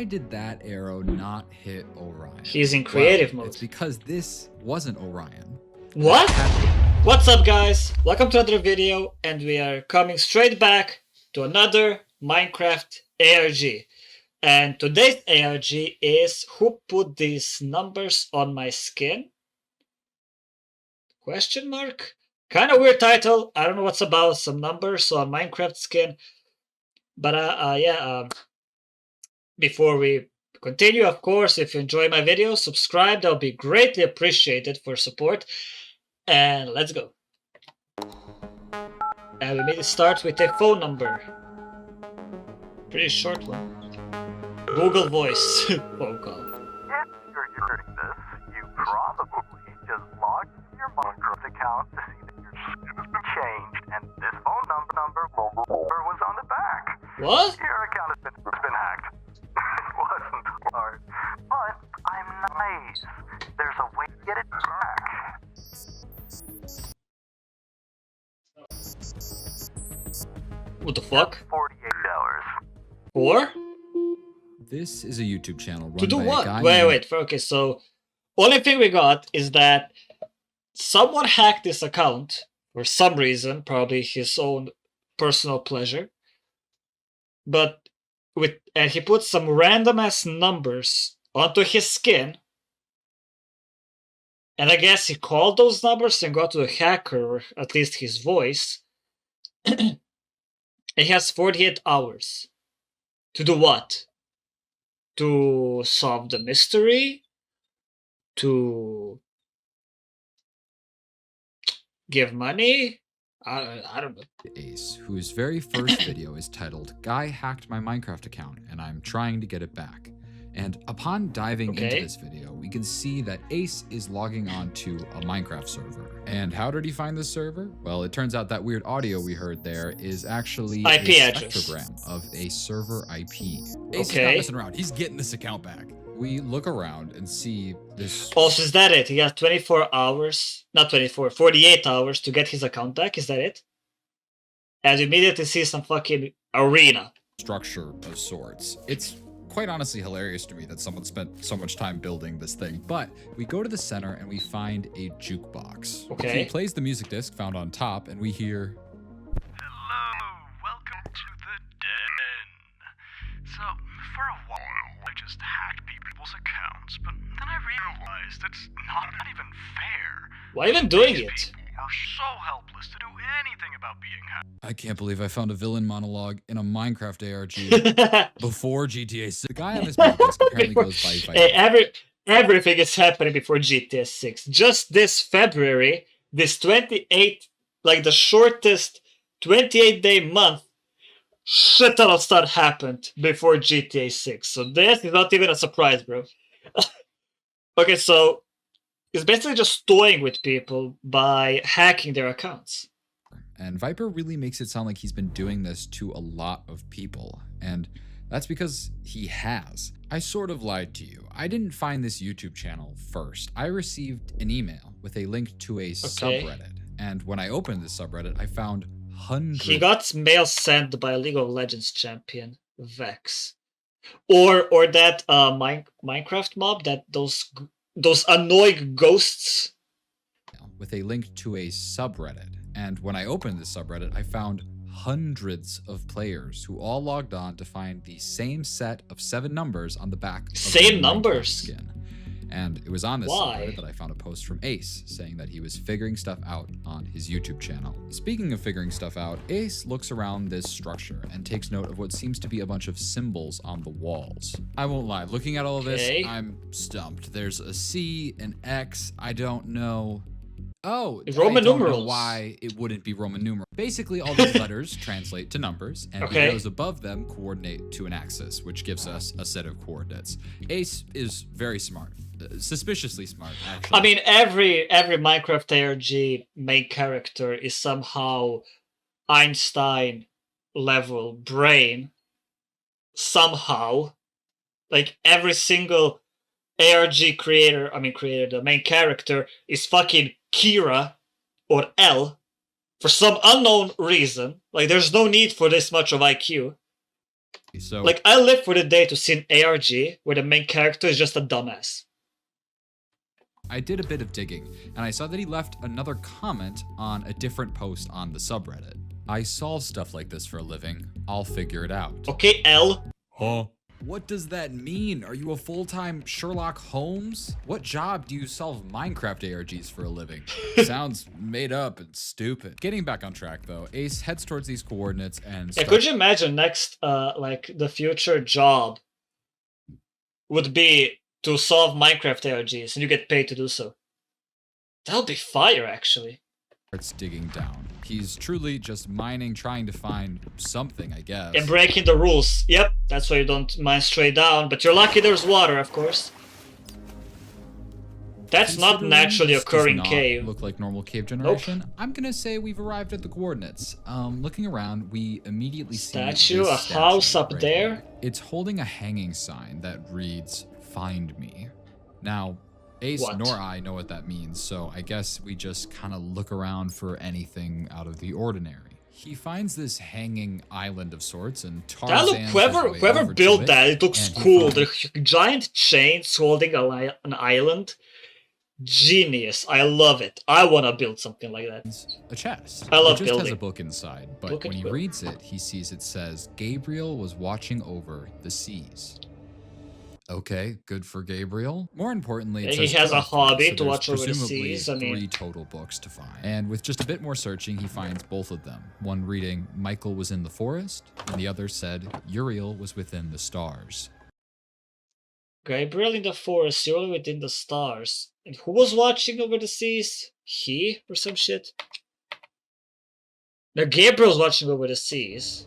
why did that arrow not hit Orion? He's in creative mode. It's because this wasn't Orion. What? What's up, guys? Welcome to another video, and we are coming straight back to another Minecraft ARG. And today's ARG is who put these numbers on my skin? Question mark? Kind of weird title. I don't know what's about. Some numbers on Minecraft skin. But before we continue, of course, if you enjoy my videos, subscribe. That would be greatly appreciated for support. And let's go. And we made it start with a phone number. Pretty short one. Google Voice phone call. If you're hearing this, you probably just logged into your Minecraft account to see that your skin has been changed, and this phone number was on the back. What? Your account has been hacked. It wasn't hard, but I'm nice. There's a way to get it back. What the fuck? $48. For? This is a YouTube channel run To do by what? a guy Wait. Okay, so only thing we got is that someone hacked this account for some reason, probably his own personal pleasure. And he put some random ass numbers onto his skin. And I guess he called those numbers and got to the hacker, or at least his voice. He has 48 hours. To do what? To solve the mystery? To give money? I don't know. Ace, whose very first video is titled "Guy Hacked My Minecraft Account and I'm Trying to Get It Back." And upon diving into this video, we can see that Ace is logging on to a Minecraft server. And how did he find this server? Well, it turns out that weird audio we heard there is actually IP a address. spectrogram of a server IP. Ace is Okay. not messing around. He's getting this account back. We look around and see this. Oh, so is that it? He has 24 hours, not 24, 48 hours to get his account back. Is that it? And you immediately see some fucking arena. Structure of sorts. It's quite honestly hilarious to me that someone spent so much time building this thing, but we go to the center and we find a jukebox. Okay. He plays the music disc found on top and we hear, Hello, welcome to the den. So, for a while, I just hacked people's accounts, but then I realized it's not even fair. Why even doing These it? people are so helpless to do anything about being hacked. I can't believe I found a villain monologue in a Minecraft ARG before GTA 6. The guy on this music disc apparently goes by Viper. Hey, everything is happening before GTA 6. Just this February, this 28, like the shortest 28-day month, shit ton of stuff happened before GTA 6. So this is not even a surprise, bro. Okay, so it's basically just toying with people by hacking their accounts. And Viper really makes it sound like he's been doing this to a lot of people. And that's because he has. I sort of lied to you. I didn't find this YouTube channel first. I received an email with a link to a subreddit. And when I opened this subreddit, I found hundreds. He got mail sent by League of Legends champion Vex, or that Minecraft mob, that those annoying ghosts. With a link to a subreddit. And when I opened this subreddit, I found hundreds of players who all logged on to find the same set of 7 numbers on the back of Same the numbers? skin. And it was on this Why? subreddit that I found a post from Ace saying that he was figuring stuff out on his YouTube channel. Speaking of figuring stuff out, Ace looks around this structure and takes note of what seems to be a bunch of symbols on the walls. I won't lie, looking at all of this, I'm stumped. There's a C, an X, I don't know. Oh, Roman I don't know numerals. why it wouldn't be Roman numerals. Basically, all these letters translate to numbers, and the arrows above them coordinate to an axis, which gives us a set of coordinates. Ace is very smart, suspiciously smart, actually. I mean, every Minecraft ARG main character is somehow Einstein level brain. Somehow, like every single ARG creator, the main character is fucking Kira or L for some unknown reason. Like, there's no need for this much of IQ. So Like, I live for the day to see an ARG where the main character is just a dumbass. I did a bit of digging, and I saw that he left another comment on a different post on the subreddit. I solve stuff like this for a living. I'll figure it out. Okay, L. Huh? What does that mean? Are you a full-time Sherlock Holmes? What job do you solve Minecraft ARGs for a living? Sounds made up and stupid. Getting back on track though, Ace heads towards these coordinates and Yeah, could you imagine next, like, the future job would be to solve Minecraft ARGs and you get paid to do so? That would be fire, actually. starts digging down. He's truly just mining, trying to find something, I guess. And breaking the rules. Yep, that's why you don't mine straight down, but you're lucky there's water, of course. That's not Considering naturally this occurring does not cave. look like normal cave generation. I'm gonna say we've arrived at the coordinates. Looking around, we immediately see Statue, this a house up right there. here. It's holding a hanging sign that reads, "Find me." Now, Ace What? nor I know what that means, so I guess we just kind of look around for anything out of the ordinary. He finds this hanging island of sorts and That look, Tarzan's his whoever way whoever over to built it, that, it looks and he cool. finds The giant chains holding an island. Genius. I love it. I want to build something like that. a chest. I love it just has building. a book inside, but Look at when he Will. reads it, he sees it says, "Gabriel was watching over the seas." Okay, good for Gabriel. More importantly, it He says has a Earth, hobby so to there's watch over the presumably seas, I mean- 3 total books to find. And with just a bit more searching, he finds both of them. One reading, "Michael was in the forest," and the other said, "Uriel was within the stars." Gabriel in the forest, you're within the stars. And who was watching over the seas? He or some shit? No, Gabriel's watching over the seas.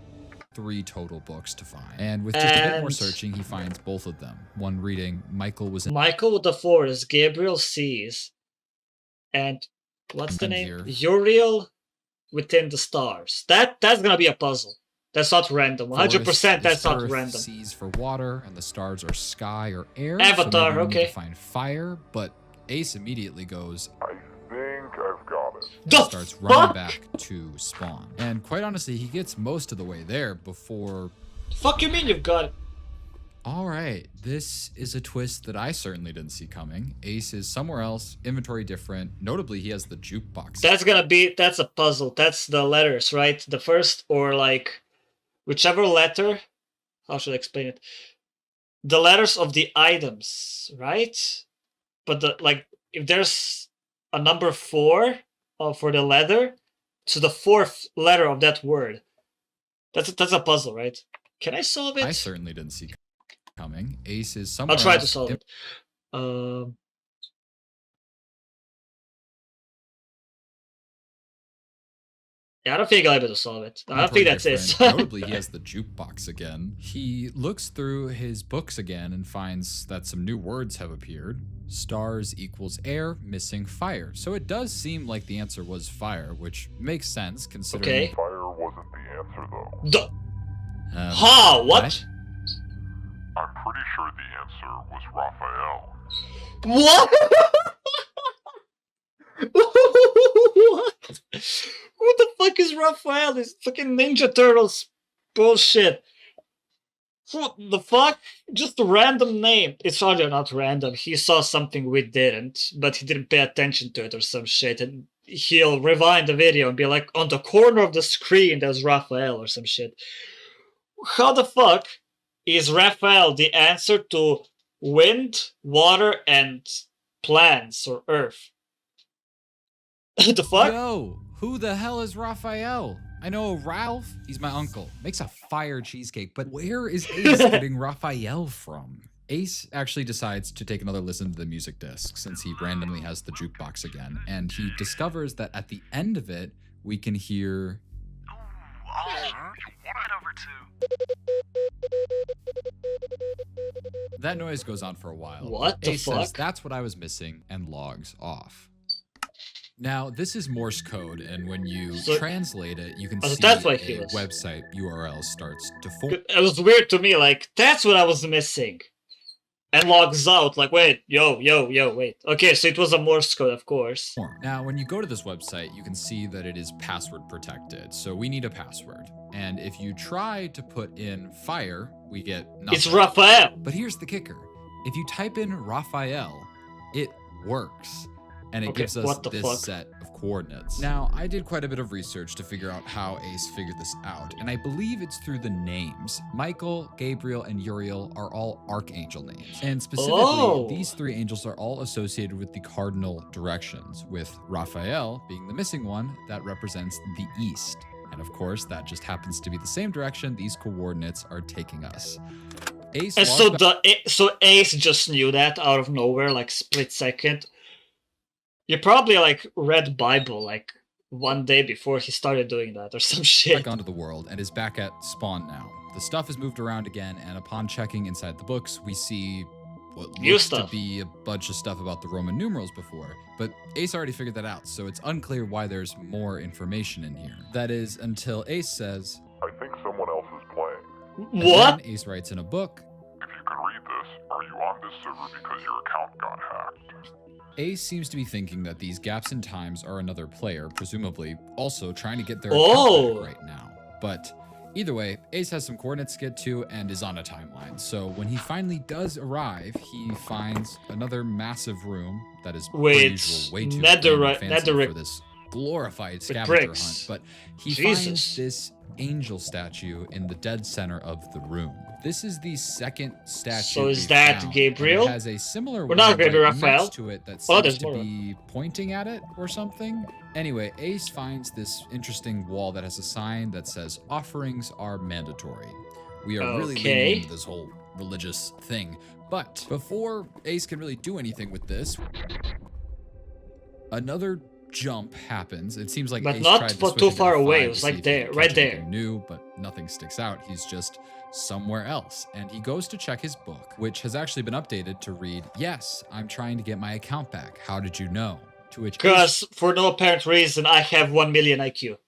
3 total books to find. And with just a bit more And- searching, he finds both of them. One reading, "Michael was in Michael with the forest, Gabriel seas, and what's the And name? here. Uriel within the stars. That's gonna be a puzzle. That's not random. 100% Forest that's is not earth, random. Seas for water, and the stars are sky or air. Avatar, so maybe we need okay. to find fire, but Ace immediately goes I think I've got it. The and starts running fuck? back to spawn. And quite honestly, he gets most of the way there before. Fuck you mean you've got it? All right, this is a twist that I certainly didn't see coming. Ace is somewhere else, inventory different. Notably, he has the jukebox. That's a puzzle. That's the letters, right? The first or like whichever letter. How should I explain it? The letters of the items, right? But if there's a number 4 for the letter, so the 4th letter of that word. That's a puzzle, right? Can I solve it? I certainly didn't see coming. Ace is somewhere I'll try to else, solve it. Yeah, I don't think I'll be able to solve it. I don't think that's it. different. Notably, he has the jukebox again. He looks through his books again and finds that some new words have appeared. Stars equals air, missing fire. So it does seem like the answer was fire, which makes sense considering. Okay. Fire wasn't the answer, though. Ha! What? I'm pretty sure the answer was Raphael. What? What? Who the fuck is Raphael? This fucking Ninja Turtles bullshit. What the fuck? Just a random name. It's probably not random. He saw something we didn't, but he didn't pay attention to it or some shit. And he'll rewind the video and be like, on the corner of the screen, there's Raphael or some shit. How the fuck is Raphael the answer to wind, water, and plants or earth? The fuck? Yo, who the hell is Raphael? I know Ralph. He's my uncle. Makes a fire cheesecake, but where is Ace getting Raphael from? Ace actually decides to take another listen to the music disc since he randomly has the jukebox again, and he discovers that at the end of it, we can hear. Oh, you want it over to... That noise goes on for a while. What the Ace says, fuck? "That's what I was missing," and logs off. Now, this is Morse code, and when you So- translate it, you can Oh, see that's why a he was- website URL starts to form. It was weird to me, like, that's what I was missing. And logs out, like, wait, yo, wait. Okay, so it was a Morse code, of course. Now, when you go to this website, you can see that it is password protected, so we need a password. And if you try to put in fire, we get nothing. It's Raphael. But here's the kicker. If you type in Raphael, it works. And it gives us this set of coordinates. Now, I did quite a bit of research to figure out how Ace figured this out, and I believe it's through the names. Michael, Gabriel, and Uriel are all archangel names. And specifically, these three angels are all associated with the cardinal directions, with Raphael being the missing one that represents the east. And of course, that just happens to be the same direction these coordinates are taking us. Ace and so Ace just knew that out of nowhere, like split second. You probably like read Bible like one day before he started doing that or some shit. Back onto the world and is back at spawn now. The stuff is moved around again, and upon checking inside the books, we see what looks to be a bunch of stuff about the Roman numerals before, but Ace already figured that out, so it's unclear why there's more information in here. That is until Ace says, I think someone else is playing. What? Then Ace writes in a book, If you can read this, are you on this server because your account got hacked? Ace seems to be thinking that these gaps in times are another player, presumably also trying to get their account back right now. But either way, Ace has some coordinates to get to and is on a timeline. So when he finally does arrive, he finds another massive room that is way too fancy for this glorified scavenger hunt. But he finds this angel statue in the dead center of the room. This is the second statue. So is that Gabriel? It has a similar one right Raphael next to it that seems to be pointing at it or something. Anyway, Ace finds this interesting wall that has a sign that says offerings are mandatory. We are really leaning into this whole religious thing. But before Ace can really do anything with this, another jump happens. It seems like but Ace not tried too far away. It was like there, right there. New, but nothing sticks out. He's just somewhere else, and he goes to check his book, which has actually been updated to read, "Yes, I'm trying to get my account back. How did you know?" To which because for no apparent reason, I have 1 million IQ.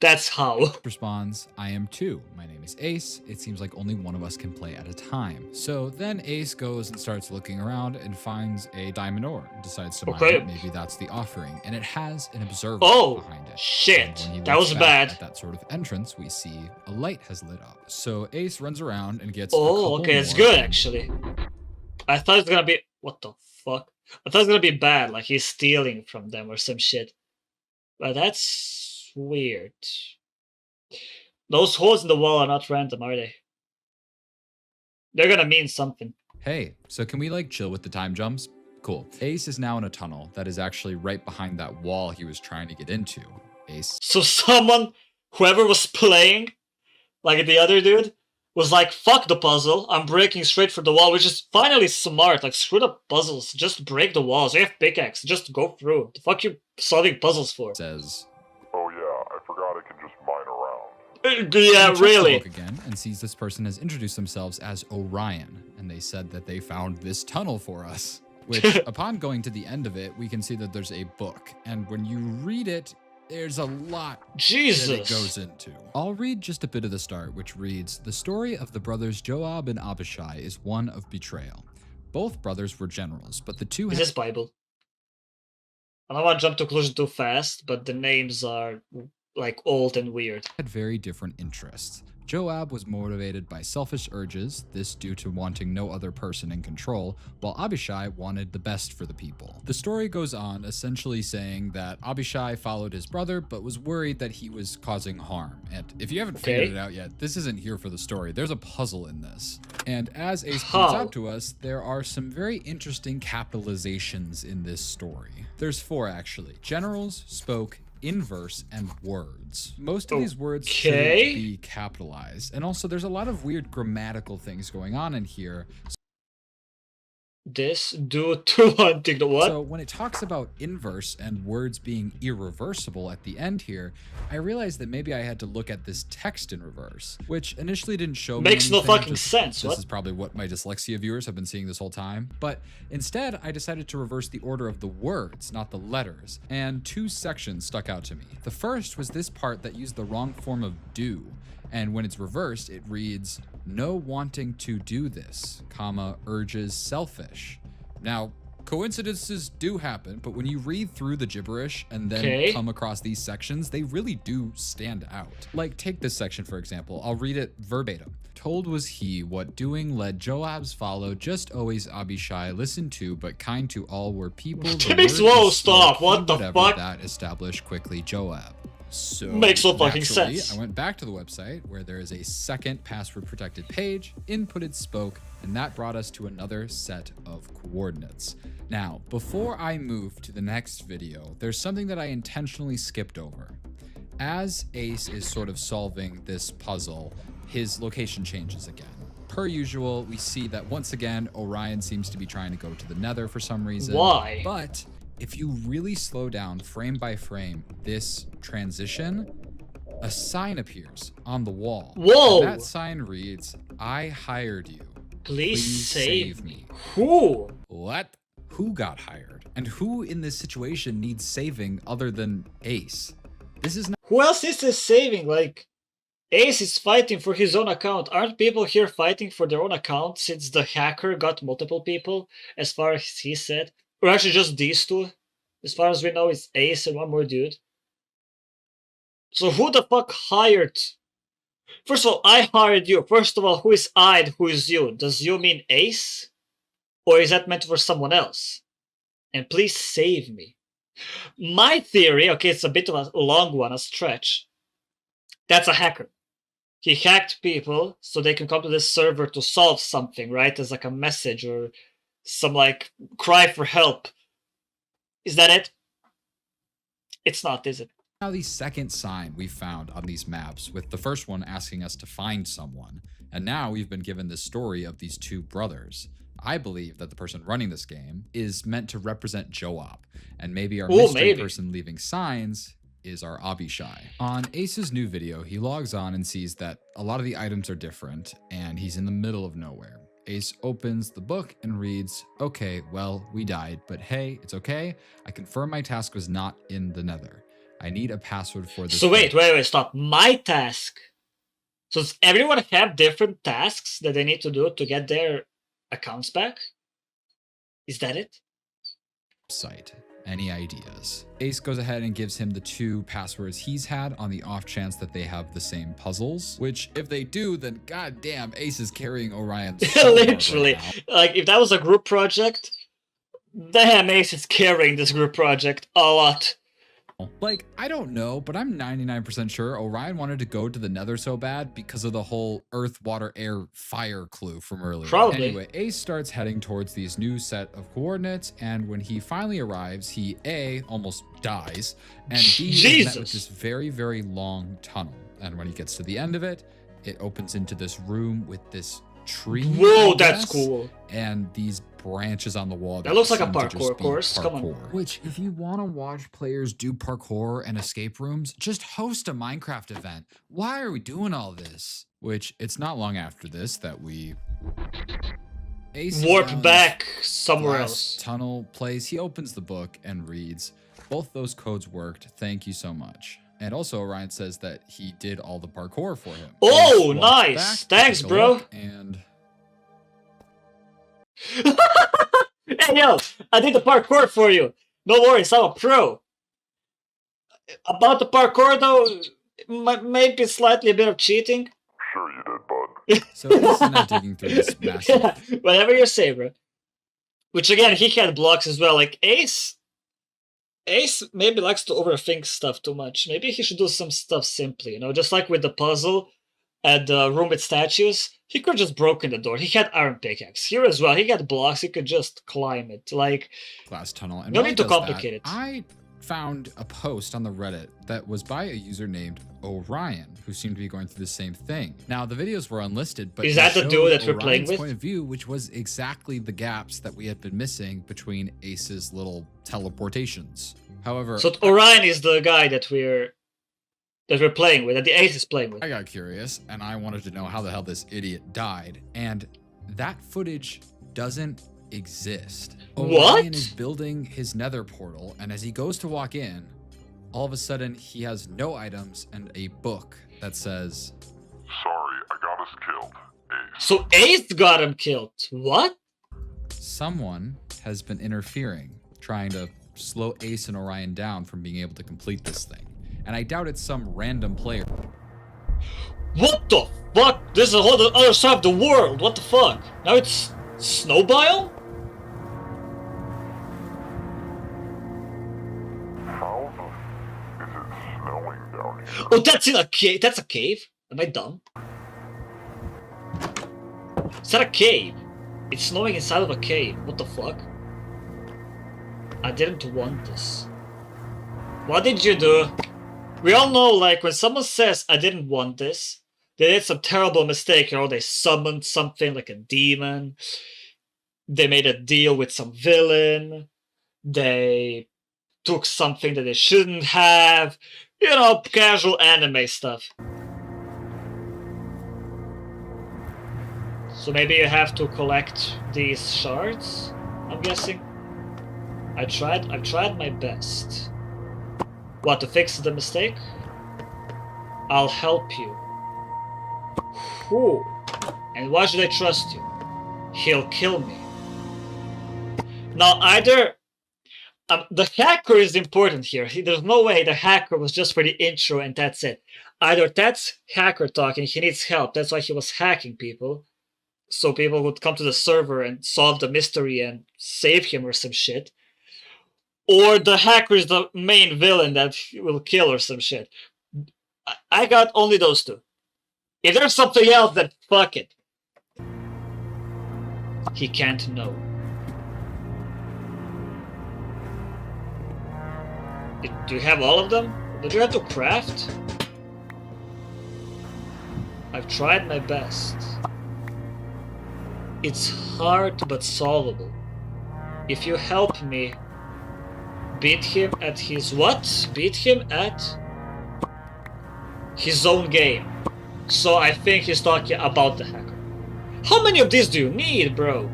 That's how. Responds, I am too. My name is Ace. It seems like only one of us can play at a time. So then Ace goes and starts looking around and finds a diamond ore. Decides to mine it. Maybe that's the offering. And it has an observer behind it. Shit. That was bad. At that sort of entrance, we see a light has lit up. So Ace runs around and gets it's good actually. I thought it was gonna be... What the fuck? I thought it was gonna be bad, like he's stealing from them or some shit. But that's... weird. Those holes in the wall are not random, are they? They're gonna mean something. Hey, so can we like chill with the time jumps? Cool. Ace is now in a tunnel that is actually right behind that wall he was trying to get into. Ace. So someone, whoever was playing, like the other dude, was like, fuck the puzzle, I'm breaking straight for the wall, which is finally smart. Like, screw the puzzles, just break the walls. You have pickaxe, just go through. The fuck you solving puzzles for? Says, oh yeah, I forgot I can just mine around. Yeah, really. He checks the book again and sees this person has introduced themselves as Orion, and they said that they found this tunnel for us. Which, upon going to the end of it, we can see that there's a book, and when you read it, there's a lot that it goes into. I'll read just a bit of the start, which reads, the story of the brothers Joab and Abishai is one of betrayal. Both brothers were generals, but the two... Is this Bible? I don't want to jump to conclusion too fast, but the names are like old and weird. Had very different interests. Joab was motivated by selfish urges, this due to wanting no other person in control, while Abishai wanted the best for the people. The story goes on, essentially saying that Abishai followed his brother, but was worried that he was causing harm. And if you haven't figured it out yet, this isn't here for the story. There's a puzzle in this. And as Ace points out to us, there are some very interesting capitalizations in this story. There's 4 actually. Generals spoke inverse and words. Most of these words shouldn't be capitalized. And also there's a lot of weird grammatical things going on in here. This due to hunting the what? So when it talks about inverse and words being irreversible at the end here, I realized that maybe I had to look at this text in reverse, which initially didn't show me Makes no fucking sense. This is probably what my dyslexia viewers have been seeing this whole time. But instead, I decided to reverse the order of the words, not the letters. And 2 sections stuck out to me. The first was this part that used the wrong form of do. And when it's reversed, it reads, "No wanting to do this, comma, urges selfish." Now, coincidences do happen, but when you read through the gibberish and then come across these sections, they really do stand out. Like, take this section, for example. I'll read it verbatim. "Told was he what doing led Joab's follow, just always Abishai listened to, but kind to all were people." Whoa, stop, what the fuck? That established quickly Joab. So makes no fucking naturally, sense. I went back to the website where there is a second password protected page, inputted spoke, and that brought us to another set of coordinates. Now, before I move to the next video, there's something that I intentionally skipped over. As Ace is sort of solving this puzzle, his location changes again. Per usual, we see that once again, Orion seems to be trying to go to the Nether for some reason. Why? But if you really slow down frame by frame this transition, a sign appears on the wall. Whoa! And that sign reads, "I hired you. Please save me." Who? What? Who got hired? And who in this situation needs saving other than Ace? This is not— Who else is this saving? Like, Ace is fighting for his own account. Aren't people here fighting for their own account since the hacker got multiple people, as far as he said? Or actually just these two? As far as we know, it's Ace and one more dude. So who the fuck hired? First of all, I hired you. First of all, who is I and who is you? Does you mean Ace? Or is that meant for someone else? And please save me. My theory, okay, it's a bit of a long one, a stretch. That's a hacker. He hacked people so they can come to this server to solve something, right? As like a message or some like cry for help. Is that it? It's not, is it? now the second sign we found on these maps, with the first one asking us to find someone. And now we've been given this story of these two brothers. I believe that the person running this game is meant to represent Joab, and maybe our mystery person leaving signs is our Abishai. On Ace's new video, he logs on and sees that a lot of the items are different, and he's in the middle of nowhere. Ace opens the book and reads, "Okay, well, we died, but hey, it's okay. I confirm my task was not in the Nether. I need a password for this." So wait, stop. My task. So does everyone have different tasks that they need to do to get their accounts back? Is that it? Site. Any ideas? Ace goes ahead and gives him the two passwords he's had on the off chance that they have the same puzzles, which if they do, then goddamn, Ace is carrying Orion so literally. right now. Like, if that was a group project, damn, Ace is carrying this group project a lot. Like, I don't know, but I'm 99% sure Orion wanted to go to the Nether so bad because of the whole earth, water, air, fire clue from earlier. Probably. Anyway, Ace starts heading towards these new set of coordinates, and when he finally arrives, he A, almost dies, and B, is met with this very, very long tunnel. And when he gets to the end of it, it opens into this room with this tree. Whoa, that's cool. And these branches on the wall. That looks like a parkour course. Come on. Which, if you want to watch players do parkour and escape rooms, just host a Minecraft event. Why are we doing all this? Which, it's not long after this that we warp back somewhere else. Tunnel place. He opens the book and reads, "Both those codes worked. Thank you so much." And also Orion says that he did all the parkour for him. Oh, nice. Thanks, bro. And hey, yo, I did the parkour for you. No worries, I'm a pro. About the parkour, though, maybe slightly a bit of cheating. Sure you did, bud. So Ace is now digging through this massive... Yeah, whatever you say, bro. Which, again, he had blocks as well. Like, Ace maybe likes to overthink stuff too much. Maybe he should do some stuff simply, you know, just like with the puzzle at the room with statues. He could have just broken the door. He had iron pickaxe. Here as well, he had blocks. He could just climb it. Like, glass tunnel. And no need to complicate it. I found a post on the Reddit that was by a user named Orion, who seemed to be going through the same thing. Now, the videos were unlisted, but is that the dude that we're playing with? Point of view, which was exactly the gaps that we had been missing between Ace's little teleportations. However, so Orion is the guy that we're playing with, that the Ace is playing with. I got curious, and I wanted to know how the hell this idiot died, and that footage doesn't exist. What? Orion is building his nether portal, and as he goes to walk in, all of a sudden he has no items and a book that says, So Ace got him killed. What? Someone has been interfering, trying to slow Ace and Orion down from being able to complete this thing. And I doubt it's some random player. What the fuck? This is a whole other side of the world. What the fuck? Now it's snow biome? How is it snowing down here? Oh, that's in a cave. That's a cave? Am I dumb? Is that a cave? It's snowing inside of a cave. What the fuck? I didn't want this. What did you do? We all know, like, when someone says, I didn't want this, they did some terrible mistake, you know, they summoned something like a demon, they made a deal with some villain, they took something that they shouldn't have, you know, casual anime stuff. So maybe you have to collect these shards, I'm guessing. I've tried my best. What, to fix the mistake? I'll help you. Who? And why should I trust you? He'll kill me. Now, either... the hacker is important here. There's no way the hacker was just for the intro and that's it. Either that's hacker talking, he needs help, that's why he was hacking people. So people would come to the server and solve the mystery and save him or some shit. Or the hacker is the main villain that will kill or some shit. I got only those two. If there's something else, then fuck it. He can't know. Do you have all of them? Did you have to craft? I've tried my best. It's hard but solvable. If you help me, beat him at his what? Beat him at his own game. So I think he's talking about the hacker. How many of these do you need, bro?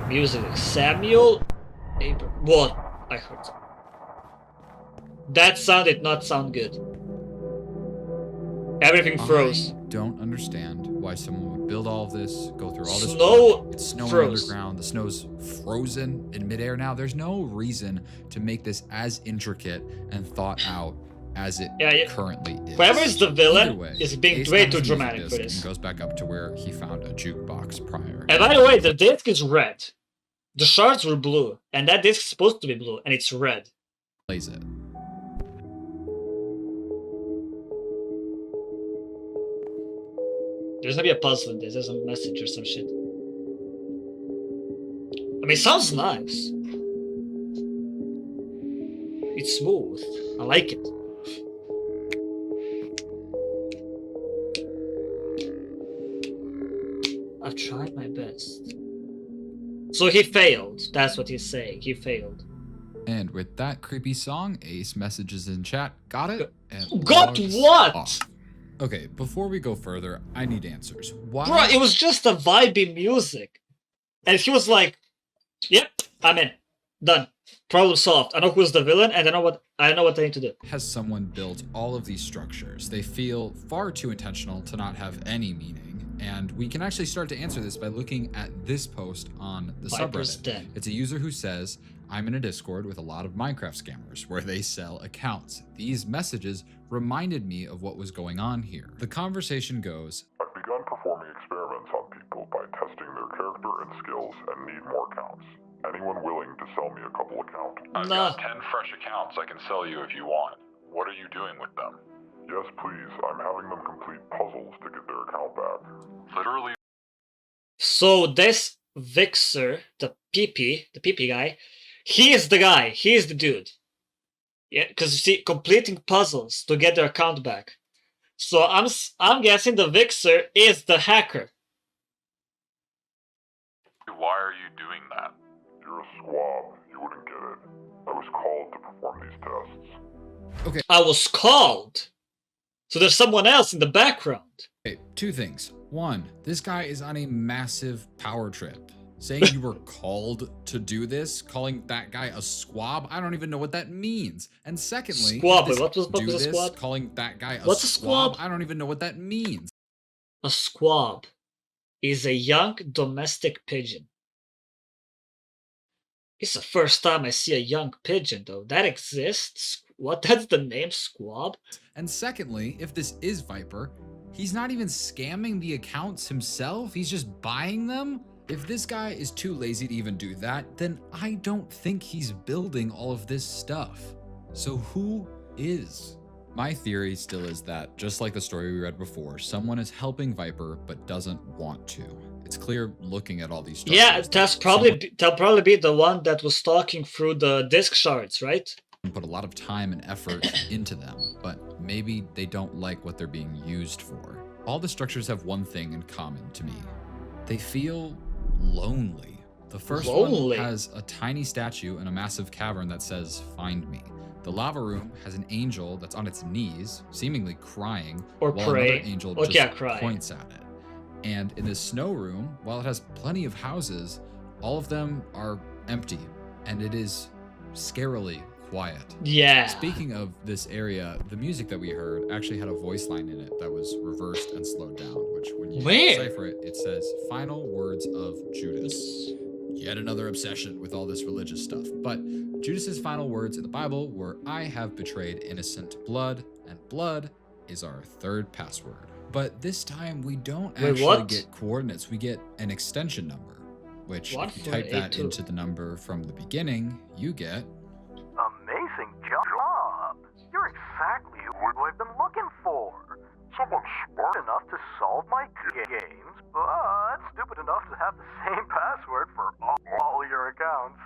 Music. Samuel Abram. What? I heard that. That sound did not sound good. Everything froze. I don't understand why someone would build all of this, go through all this Snow work. It's snowing froze. underground. The snow's frozen in midair now. There's no reason to make this as intricate and thought out as it currently is. Whoever is the Either villain way, is being Ace way finds too the dramatic music for disc this. and goes back up to where he found a jukebox prior. And by the way, the disc is red. The shards were blue, and that disc is supposed to be blue, and it's red. Plays it. There's gonna be a puzzle in this. There's a message or some shit. I mean, it sounds nice. It's smooth. I like it. I've tried my best. So he failed. That's what he's saying. He failed. And with that creepy song, Ace messages in chat, got it? And Got logs what? off. Okay, before we go further, I need answers. Why? Bro, it was just a vibey music. And he was like, yep, I'm in. Done. Problem solved. I know who's the villain, and I know what I need to do. Has someone built all of these structures? They feel far too intentional to not have any meaning. And we can actually start to answer this by looking at this post on the Viper's subreddit. Den. It's a user who says, I'm in a Discord with a lot of Minecraft scammers where they sell accounts. These messages reminded me of what was going on here. The conversation goes, I've begun performing experiments on people by testing their character and skills and need more accounts. Anyone willing to sell me a couple accounts? I've Nah. got 10 fresh accounts I can sell you if you want. What are you doing with them? Yes, please. I'm having them complete puzzles to get their account back. Literally, So this Vixer, the PP guy, he is the guy. He is the dude. Yeah, because you see, completing puzzles to get their account back. So I'm guessing the Vixer is the hacker. why are you doing that? You're a squab. You wouldn't get it. I was called to perform these tests. I was called. So there's someone else in the background. okay, two things. One, this guy is on a massive power trip. Saying you were called to do this, calling that guy a squab, I don't even know what that means. And secondly, Squab, if this what was do a this, squab? calling that guy a What's a squab, squab? I don't even know what that means. A squab is a young domestic pigeon. It's the first time I see a young pigeon, though. That exists? What? That's the name, squab? And secondly, if this is Viper, he's not even scamming the accounts himself, he's just buying them? If this guy is too lazy to even do that, then I don't think he's building all of this stuff. So who is? My theory still is that, just like the story we read before, someone is helping Viper but doesn't want to. It's clear looking at all these structures. Yeah, that'll probably be the one that was talking through the disk shards, right? Put a lot of time and effort into them, but maybe they don't like what they're being used for. All the structures have one thing in common to me. They feel lonely. The first one has a tiny statue in a massive cavern that says, "Find me." The lava room has an angel that's on its knees, seemingly crying, Or while pray. another angel just points at it. And in this snow room, while it has plenty of houses, all of them are empty, and it is scarily quiet. Yeah. Speaking of this area, the music that we heard actually had a voice line in it that was reversed and slowed down, which when you decipher it, it says, "Final words of Judas." Yet another obsession with all this religious stuff. But Judas's final words in the Bible were, "I have betrayed innocent blood, and blood is our third password." But this time we don't actually get coordinates, we get an extension number, which if you type that into the number from the beginning, you get... Amazing job! You're exactly who I've been looking for. Someone smart enough to solve my games, but stupid enough to have the same password for all your accounts.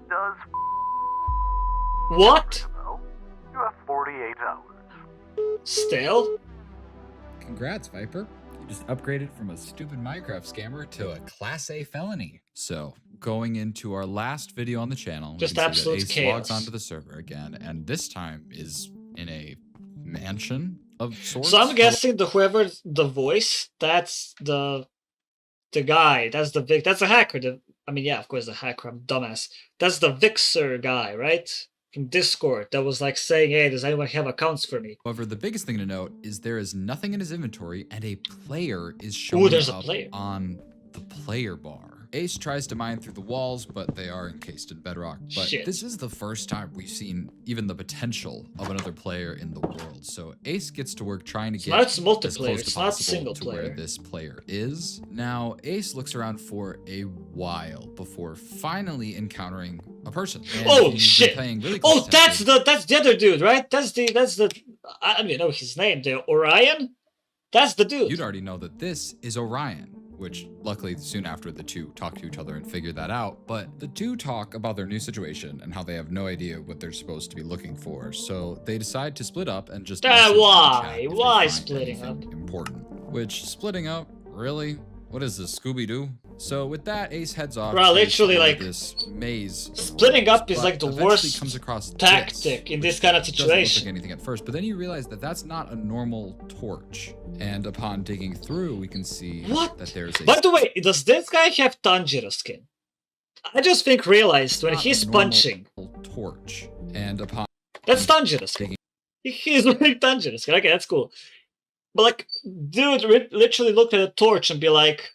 Does what? You have 48 hours. Still? Congrats, Viper. You just upgraded from a stupid Minecraft scammer to a Class A felony. So, going into our last video on the channel, just we can absolute see that Ace chaos. logs onto the server again, and this time is in a mansion of sorts. So I'm guessing whoever the voice, that's the guy, that's the hacker. I mean, yeah, of course, the hacker. I'm dumbass. That's the Vixer guy, right? From Discord that was like saying, "Hey, does anyone have accounts for me?" However, the biggest thing to note is there is nothing in his inventory, and a player is showing up on the player bar. Ace tries to mine through the walls, but they are encased in bedrock. But this is the first time we've seen even the potential of another player in the world. So Ace gets to work trying to get it's multiplayer. as close It's to not possible single to player. where this player is. Now, Ace looks around for a while before finally encountering a person. And oh shit! Really that's the other dude, right? That's the I don't even know his name. The Orion. That's the dude. You'd already know that this is Orion, which luckily soon after the two talk to each other and figure that out. But the two talk about their new situation and how they have no idea what they're supposed to be looking for. So they decide to split up and just why? Why splitting up? Important. Which splitting up, really? What is this, Scooby-Doo? So with that, Ace heads off. Bro, literally like this maze. Splitting up is like the worst comes across tactic in this kind of situation. Doesn't look like anything at first, but then you realize that that's not a normal torch. And upon digging through, we can see that there's a... By the way, does this guy have Tanjiro skin? I just realized when he's punching. Torch. And upon... That's Tanjiro skin. He's wearing Tanjiro skin. Okay, that's cool. But like, dude literally looked at a torch and be like,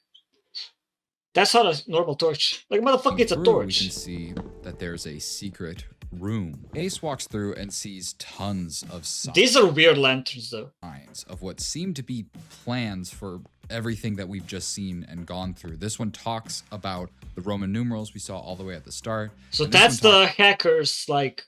that's not a normal torch. Like, motherfucker, it's a torch. We can see that there's a secret room. Ace walks through and sees tons of signs. These are weird lanterns, though. Of what seem to be plans for everything that we've just seen and gone through. This one talks about the Roman numerals we saw all the way at the start. So that's the hacker's, like,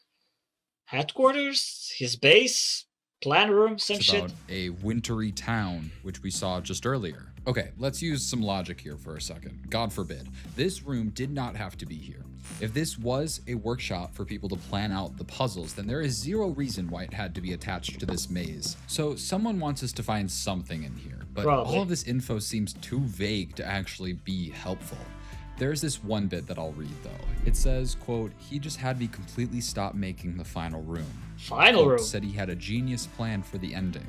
headquarters? His base? Plan room? Some shit? About a wintry town, which we saw just earlier. Okay, let's use some logic here for a second. God forbid. This room did not have to be here. If this was a workshop for people to plan out the puzzles, then there is zero reason why it had to be attached to this maze. So someone wants us to find something in here, but all of this info seems too vague to actually be helpful. There's this one bit that I'll read though. It says, quote, "He just had me completely stop making the final room. Final room? Said he had a genius plan for the ending.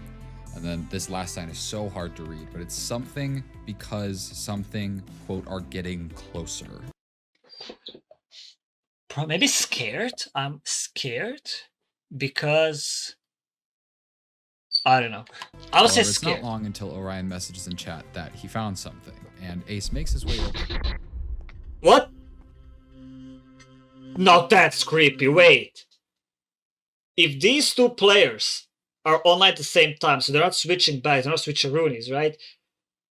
And then this last sign is so hard to read, but it's something because something, quote, are getting closer. Maybe scared? I'm scared because I don't know. I would say However, it's scared. not long until Orion messages in chat that he found something, and Ace makes his way over. What? Now that's creepy. Wait. If these two players are online at the same time, so they're not switching back, they're not switcheroonies, right?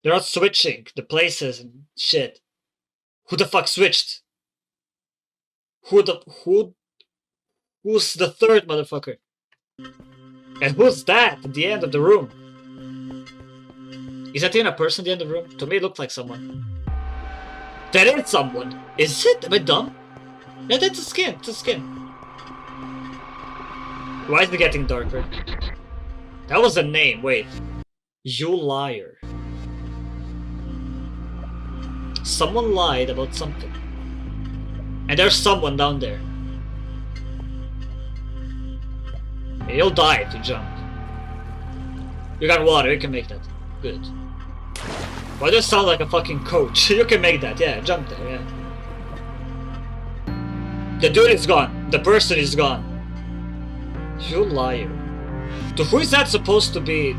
They're not switching the places and shit. Who the fuck switched? Who's the third motherfucker? And who's that at the end of the room? Is that even a person at the end of the room? To me it looked like someone. That is someone! Is it? Am I dumb? Yeah, that's a skin, it's a skin. Why is it getting darker? That was a name, wait. You liar. Someone lied about something. And there's someone down there. You'll die if you jump. You got water, you can make that. Good. Why does it sound like a fucking coach? You can make that, yeah, jump there, yeah. The dude is gone. The person is gone. You liar. So who is that supposed to be?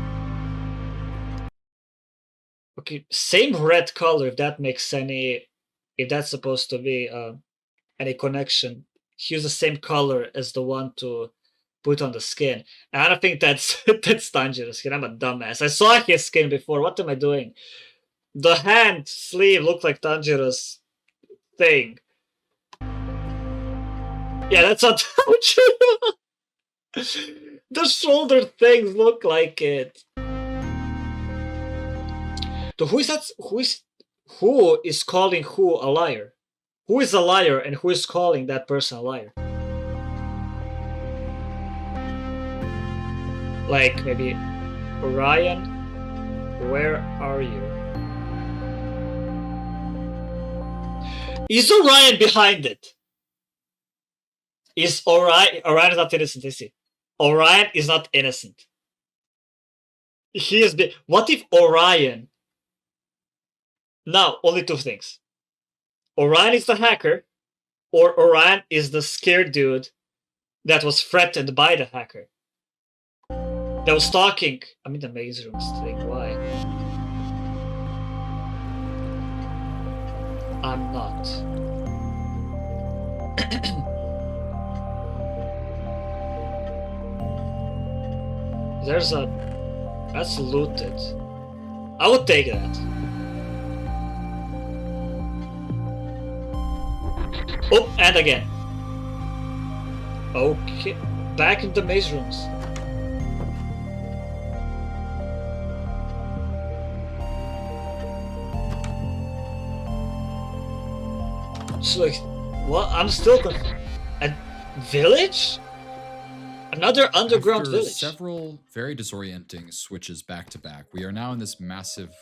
Okay, same red color, if that makes any... If that's supposed to be any connection. He's the same color as the one to put on the skin. And I don't think that's that's Tanjiro's skin. I'm a dumbass. I saw his skin before. What am I doing? The hand sleeve looked like Tanjiro's thing. Yeah, that's not Tanjiro. The shoulder things look like it. So who is that? Who is calling who a liar? Who is a liar and who is calling that person a liar? Like maybe Orion, where are you? Is Orion behind it? Is Orion is not innocent, is he? Orion is not innocent. He is what if Orion... Now, only two things. Orion is the hacker, or Orion is the scared dude that was threatened by the hacker. That was talking... I'm in the maze rooms thing, why? I'm not. There's a... That's looted. I would take that. Oh, and again. Okay. Back in the maze rooms. So like, what? I'm still confused. A village? Another underground After village. Several very disorienting switches back to back, we are now in this massive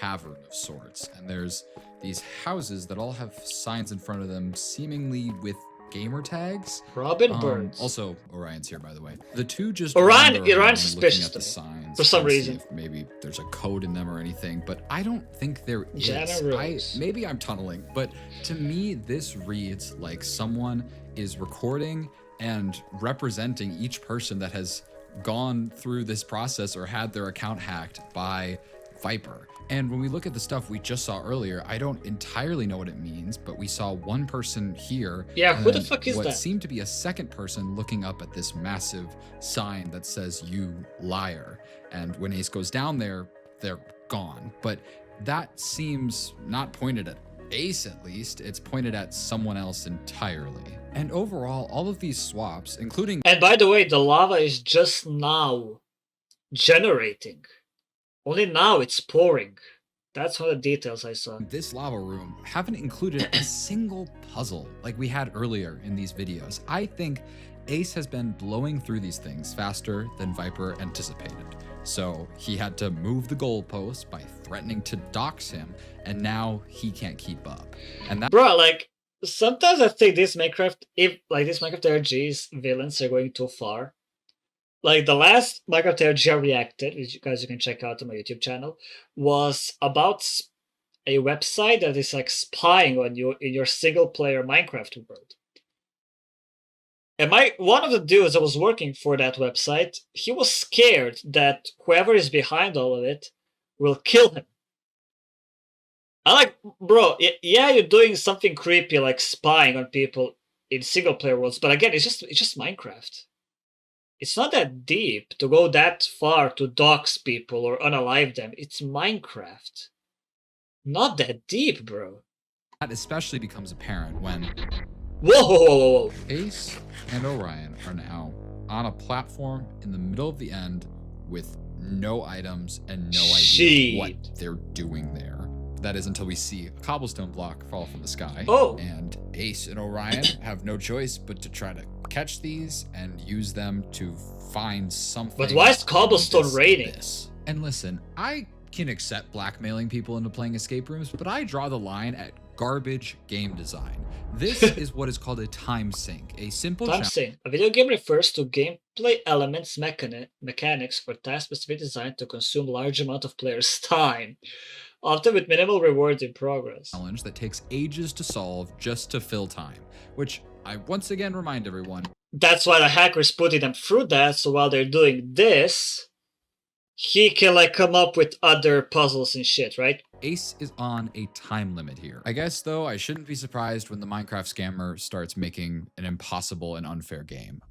cavern of sorts, and there's these houses that all have signs in front of them, seemingly with gamer tags. Robin Burns. Also, Orion's here, by the way. The two just Orion's wander around suspicious looking at the to me, signs for some to see reason. if maybe there's a code in them or anything, but I don't think there is. Generous. Maybe I'm tunneling, but to me, this reads like someone is recording and representing each person that has gone through this process or had their account hacked by Viper. And when we look at the stuff we just saw earlier, I don't entirely know what it means, but we saw one person here. Yeah, and who the then fuck is what that? seemed to be a second person looking up at this massive sign that says "You liar." And when Ace goes down there, they're gone. But that seems not pointed at Ace, at least. It's pointed at someone else entirely. And overall, all of these swaps, including... And by the way, the lava is just now generating. Only now it's pouring. That's one of the details I saw. this lava room, haven't included a single puzzle like we had earlier in these videos. I think Ace has been blowing through these things faster than Viper anticipated. So he had to move the goalpost by threatening to dox him, and now he can't keep up. And that... Bro, like, sometimes I think this Minecraft, if like this Minecraft ARG's villains are going too far. like the last Minecraft ARG I reacted, which you guys can check out on my YouTube channel, was about a website that is like spying on you in your single player Minecraft world. And one of the dudes that was working for that website, he was scared that whoever is behind all of it will kill him. I'm like, bro, yeah, you're doing something creepy like spying on people in single player worlds, but again, it's just Minecraft. It's not that deep to go that far to dox people or unalive them. It's Minecraft. Not that deep, bro. That especially becomes apparent when Whoa. Ace and Orion are now on a platform in the middle of the end with no items and no idea what they're doing there. That is until we see a cobblestone block fall from the sky. Oh. And Ace and Orion have no choice but to try to catch these and use them to find something. But why is cobblestone raining? And listen, I can accept blackmailing people into playing escape rooms, but I draw the line at garbage game design. This is what is called a time sink. A simple time sink. A video game refers to gameplay elements, mechanics, or tasks specifically designed to consume large amount of players' time, often with minimal rewards in progress. Challenge that takes ages to solve just to fill time, which I once again remind everyone. That's why the hacker's putting them through that, so while they're doing this, he can like come up with other puzzles and shit, right? Ace is on a time limit here. I guess though, I shouldn't be surprised when the Minecraft scammer starts making an impossible and unfair game.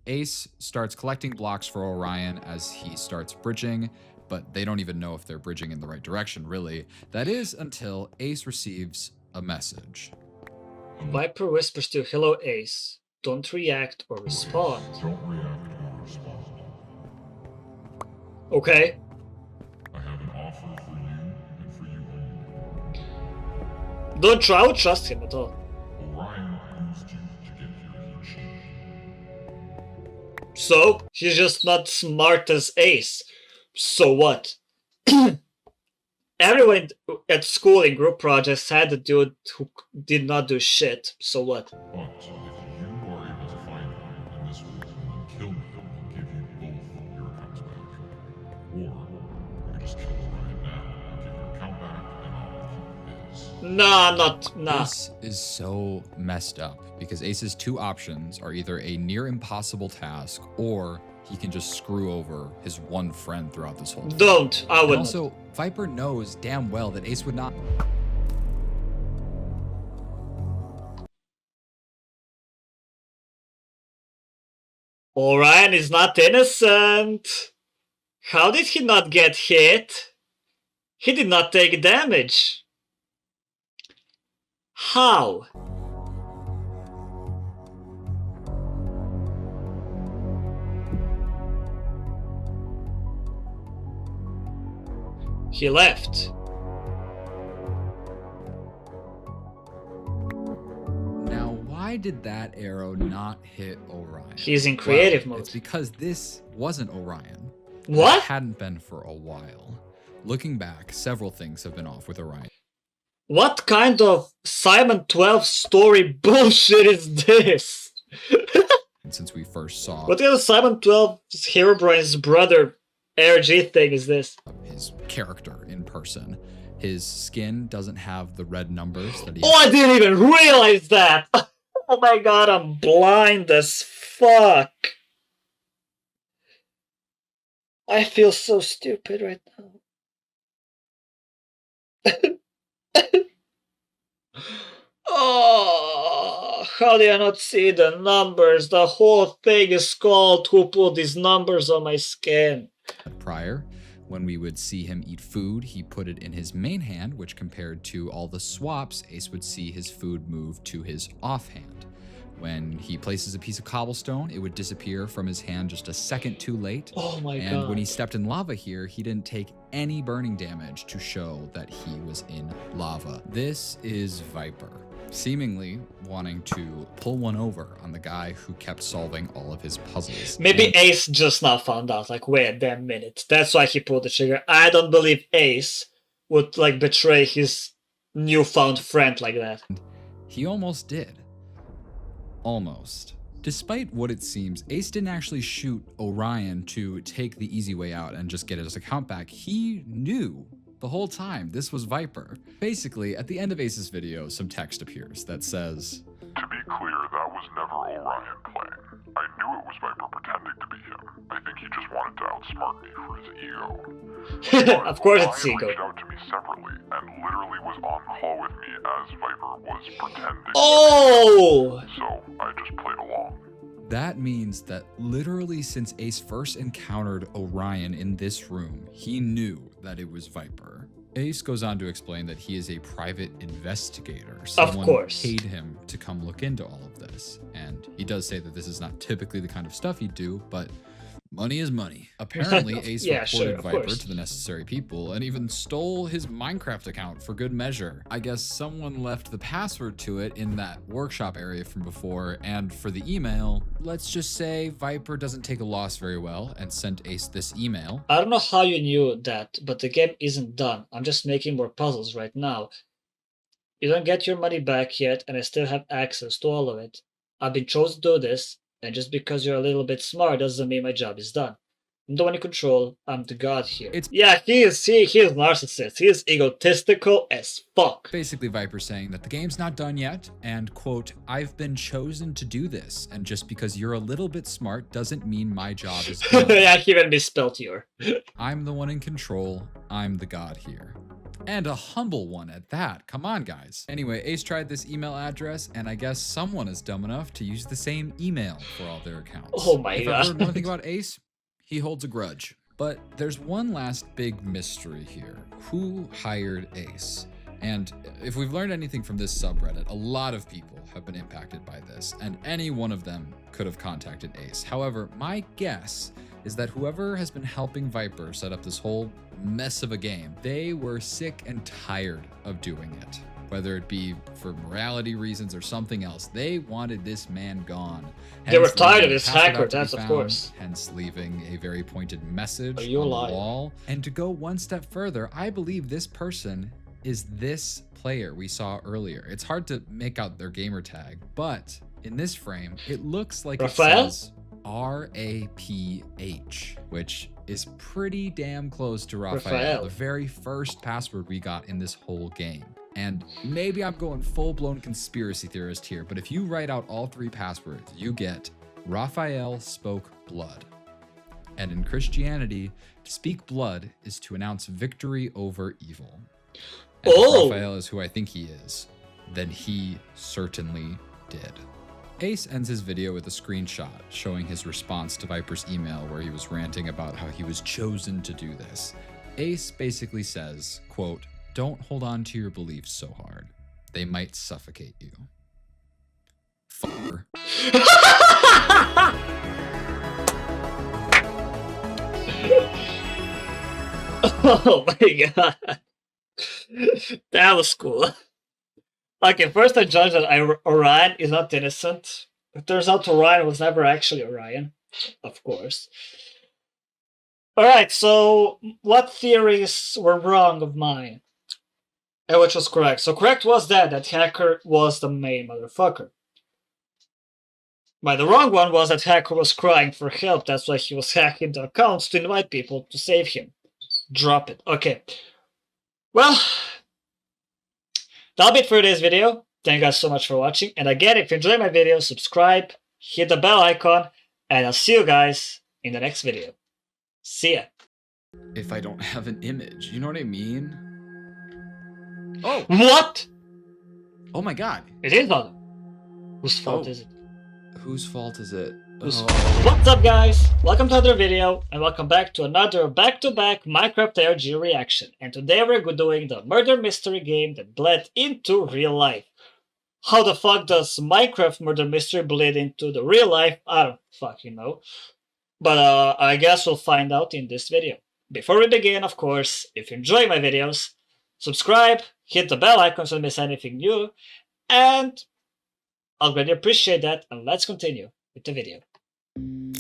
Ace starts collecting blocks for Orion as he starts bridging, but they don't even know if they're bridging in the right direction, really. That is until Ace receives a message. Viper whispers to Hello Ace. Don't react or respond. Don't react or respond. Okay. I have an offer for you and for you only. Don't try to trust him at all. Orion used you to get here, he cheated. So, he's just not smart as Ace. So what? Everyone at school in group projects had a dude who did not do shit. So what? But if you are able to find him in this world and then kill me, I'll give you both your accounts back. Or you can just kill Orion now and give your account back and I'll keep his. Nah, I'm not. Nah. This is so messed up because Ace's two options are either a near impossible task or he can just screw over his one friend throughout this whole thing. Don't. I would. Also, Viper knows damn well that Ace would not. Orion is not innocent. How did he not get hit? He did not take damage. How? He left. Now, why did that arrow not hit Orion? He's in creative Well, mode. It's because this wasn't Orion. What? It hadn't been for a while. Looking back, several things have been off with Orion. What kind of Simon 12 story bullshit is this? Since we first saw What kind of Simon 12 Herobrine's brother ARG thing is this? his character in person, his skin doesn't have the red numbers that he Oh, I didn't even realize that! Oh my god, I'm blind as fuck. I feel so stupid right now. Oh, how did I not see the numbers? The whole thing is called who put these numbers on my skin. prior. When we would see him eat food, he put it in his main hand, which compared to all the swaps, Ace would see his food move to his offhand. When he places a piece of cobblestone, it would disappear from his hand just a second too late. Oh my And god. when he stepped in lava here, he didn't take any burning damage to show that he was in lava. This is Viper, seemingly wanting to pull one over on the guy who kept solving all of his puzzles. Maybe And Ace just now found out, like, wait a damn minute. That's why he pulled the trigger. I don't believe Ace would, like, betray his newfound friend like that. he almost did. Almost. Despite what it seems, Ace didn't actually shoot Orion to take the easy way out and just get his account back. He knew the whole time this was Viper. Basically, at the end of Ace's video, some text appears that says, To be clear, that was never Orion playing. I knew it was Viper pretending to be him. I think he just wanted to outsmart me for his ego. Of course it's Orion ego. reached out to me separately and literally was on call with me as Viper was pretending. Oh! So I just played along. that means that literally since Ace first encountered Orion in this room, he knew that it was Viper. Ace goes on to explain that he is a private investigator. Someone course. paid him to come look into all of this. And he does say that this is not typically the kind of stuff he'd do, but money is money. Apparently, Ace Yeah, reported sure, of Viper course. to the necessary people and even stole his Minecraft account for good measure. I guess someone left the password to it in that workshop area from before, and for the email, let's just say Viper doesn't take a loss very well and sent Ace this email. I don't know how you knew that, but the game isn't done. I'm just making more puzzles right now. You don't get your money back yet, and I still have access to all of it. I've been chosen to do this, and just because you're a little bit smart doesn't mean my job is done. I'm the one in control. I'm the god here. Yeah, he is narcissist. He is egotistical as fuck. Basically, Viper saying that the game's not done yet, and quote, I've been chosen to do this, and just because you're a little bit smart doesn't mean my job is done. Yeah, he even misspelled here. I'm the one in control, I'm the god here. And a humble one at that. Come on, guys. Anyway, Ace tried this email address, and I guess someone is dumb enough to use the same email for all their accounts. Oh my If god. I've heard one thing about Ace, he holds a grudge. But there's one last big mystery here. Who hired Ace? And if we've learned anything from this subreddit, a lot of people have been impacted by this, and any one of them could have contacted Ace. However, my guess is that whoever has been helping Viper set up this whole mess of a game, they were sick and tired of doing it. Whether it be for morality reasons or something else, they wanted this man gone. They were Hence tired of leaving this a password hacker, out to be that's of found, course. Hence leaving a very pointed message Are on you the lying? wall. And to go one step further, I believe this person is this player we saw earlier. It's hard to make out their gamer tag, but in this frame, it looks like Raphael? it says RAPH, which is pretty damn close to Raphael, the very first password we got in this whole game. And maybe I'm going full-blown conspiracy theorist here, but if you write out all three passwords, you get Raphael spoke blood. And in Christianity, to speak blood is to announce victory over evil. And Oh! if Raphael is who I think he is, then he certainly did. Ace ends his video with a screenshot showing his response to Viper's email where he was ranting about how he was chosen to do this. Ace basically says, quote, don't hold on to your beliefs so hard. They might suffocate you. Fucker. Oh my god. That was cool. Okay, first I judged that Orion is not innocent. It turns out Orion was never actually Orion, of course. Alright, so what theories were wrong of mine? And which was correct? So correct was that hacker was the main motherfucker. But the wrong one was that hacker was crying for help. That's why he was hacking the accounts to invite people to save him. Drop it. Okay. Well, that'll be it for today's video. Thank you guys so much for watching. And again, if you enjoyed my video, subscribe, hit the bell icon, and I'll see you guys in the next video. See ya. If I don't have an image, you know what I mean? Oh, What? oh my god. It is not. Whose fault Oh. is it? Whose fault is it? Whose- Oh. What's up, guys? Welcome to another video, and welcome back to another back-to-back Minecraft ARG reaction. And today we're doing the murder mystery game that bled into real life. How the fuck does Minecraft murder mystery bleed into the real life? I don't fucking know. But I guess we'll find out in this video. Before we begin, of course, if you enjoy my videos, subscribe, hit the bell icon so you don't miss anything new, and I'll really appreciate that, and let's continue with the video.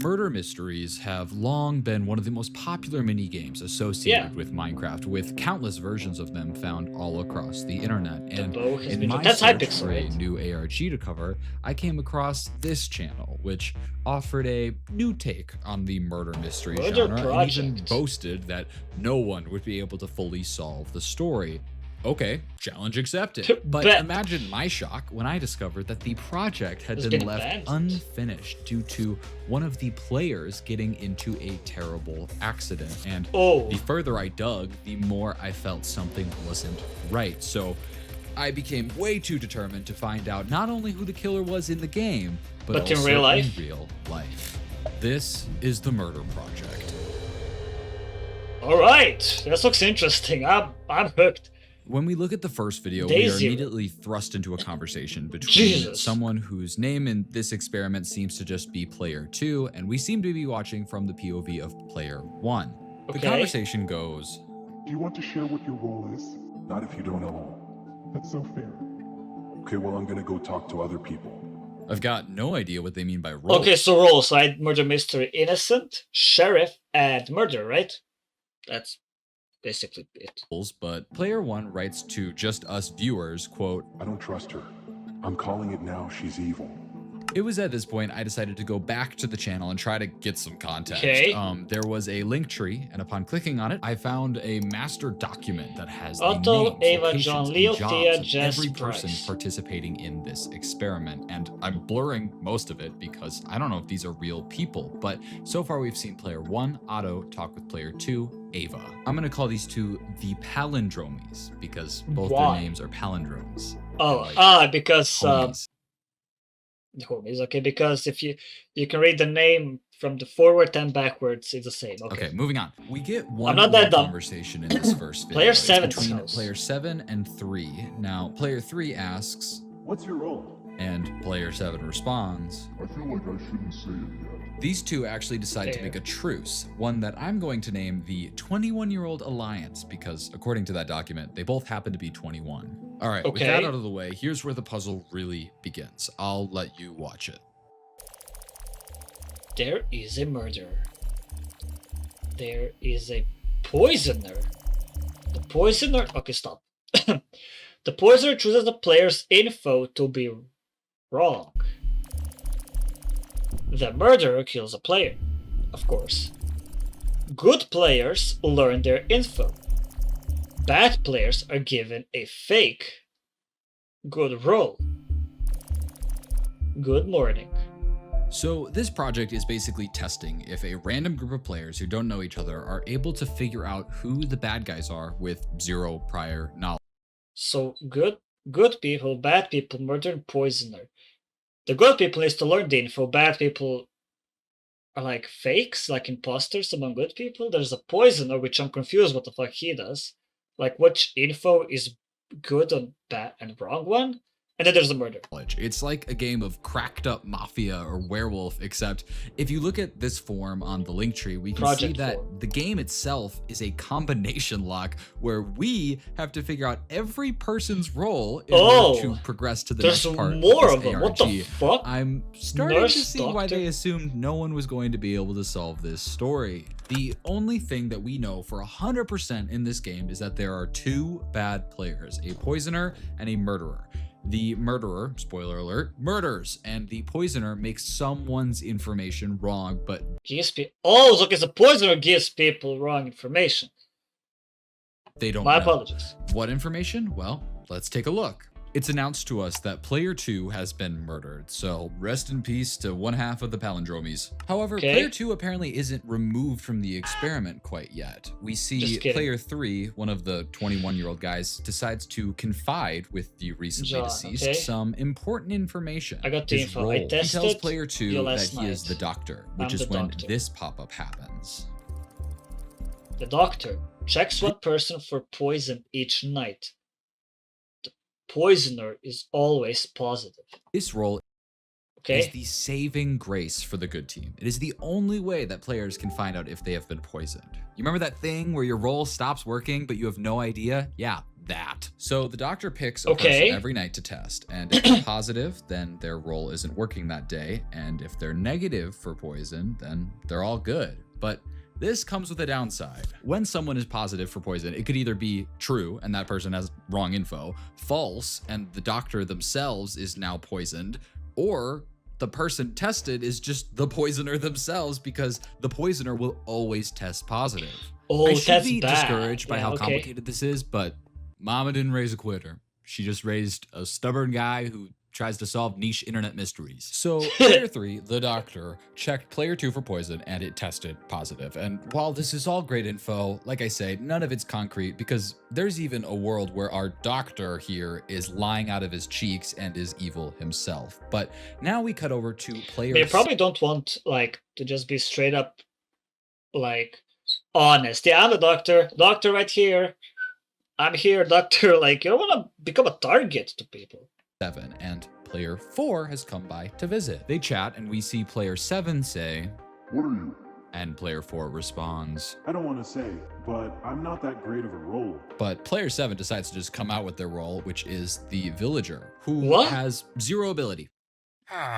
Murder mysteries have long been one of the most popular mini-games associated with Minecraft, with countless versions of them found all across the internet. And in my search for a new ARG to cover, I came across this channel, which offered a new take on the murder mystery genre and even boasted that no one would be able to fully solve the story. Okay, challenge accepted. But imagine my shock when I discovered that the project had been left unfinished due to one of the players getting into a terrible accident. And the further I dug, the more I felt something wasn't right. So I became way too determined to find out not only who the killer was in the game, but also in real life. This is the Murder Project. All right, this looks interesting. I'm hooked. When we look at the first video, we are immediately thrust into a conversation between someone whose name in this experiment seems to just be Player 2, and we seem to be watching from the POV of Player 1. The conversation goes, "Do you want to share what your role is?" Not if you don't know all. That's so fair. Okay, well, I'm gonna go talk to other people. I've got no idea what they mean by role. Okay, so roles, right? Murder mystery, innocent, sheriff, and murder, right? That's basically it. But Player 1 writes to just us viewers, quote, "I don't trust her. I'm calling it now, she's evil." It was at this point I decided to go back to the channel and try to get some context. There was a link tree, and upon clicking on it, I found a master document that has the names, locations, and jobs of every person participating in this experiment. And I'm blurring most of it because I don't know if these are real people, but so far we've seen Player 1, Otto, talk with Player 2, Ava. I'm gonna call these two the palindromies because both their names are palindromes. Because homies, okay, because if you can read the name from the forward and backwards, it's the same. Okay, moving on. We get one conversation in this first video. Player 7 between Player 7 and 3. Now, Player 3 asks, "What's your role?" And Player 7 responds, "I feel like I shouldn't say it yet." These two actually decide to make a truce, one that I'm going to name the 21-year-old Alliance, because according to that document, they both happen to be 21. All right, with that out of the way, here's where the puzzle really begins. I'll let you watch it. There is a murderer. There is a poisoner. The poisoner... Okay, stop. The poisoner chooses the player's info to be wrong. The murderer kills a player, of course. Good players learn their info. Bad players are given a fake good roll. Good morning. So this project is basically testing if a random group of players who don't know each other are able to figure out who the bad guys are with zero prior knowledge. So good people, bad people, murder and poisoner. The good people is to learn the info. Bad people are like fakes, like imposters among good people. There's a poisoner, which I'm confused what the fuck he does. Like, which info is good and bad and wrong one? And then there's the murder. It's like a game of cracked up mafia or werewolf, except if you look at this form on the link tree, we can see that the game itself is a combination lock where we have to figure out every person's role in order to progress to the next part. There's more of them. What the fuck? I'm starting to see why they assumed no one was going to be able to solve this story. The only thing that we know for 100% in this game is that there are two bad players, a poisoner and a murderer. The murderer, spoiler alert, murders, and the poisoner makes someone's information wrong, but gives people. Oh, look, it's a poisoner gives people wrong information. They don't. My apologies. What information? Well, let's take a look. It's announced to us that Player 2 has been murdered, so rest in peace to one half of the palindromies. However, Player 2 apparently isn't removed from the experiment quite yet. We see Player 3, one of the 21-year-old guys, decides to confide with the recently deceased some important information. I got the info. I tested. He tells Player 2 that he is the doctor, which is when this pop-up happens. The doctor checks one person for poison each night. Poisoner is always positive. This role Okay. is the saving grace for the good team. It is the only way that players can find out if they have been poisoned. You remember that thing where your roll stops working, but you have no idea? Yeah, that. So the doctor picks a person every night to test, and if they're positive, then their roll isn't working that day, and if they're negative for poison, then they're all good. But this comes with a downside. When someone is positive for poison, it could either be true and that person has wrong info, false and the doctor themselves is now poisoned, or the person tested is just the poisoner themselves because the poisoner will always test positive. Oh, I should that's be bad. discouraged by how complicated this is, but Mama didn't raise a quitter. She just raised a stubborn guy who tries to solve niche internet mysteries. So player 3, the doctor, checked player 2 for poison and it tested positive. And while this is all great info, like I say, none of it's concrete because there's even a world where our doctor here is lying out of his cheeks and is evil himself. But now we cut over to player. They probably don't want like to just be straight up like honest. Yeah, I'm the doctor. Doctor right here. I'm here, doctor. Like, you don't want to become a target to people. 7 and player 4 has come by to visit. They chat and we see player 7 say, What are you? and player 4 responds. I don't want to say, but I'm not that great of a role. But player 7 decides to just come out with their role, which is the villager, who What? has 0 ability.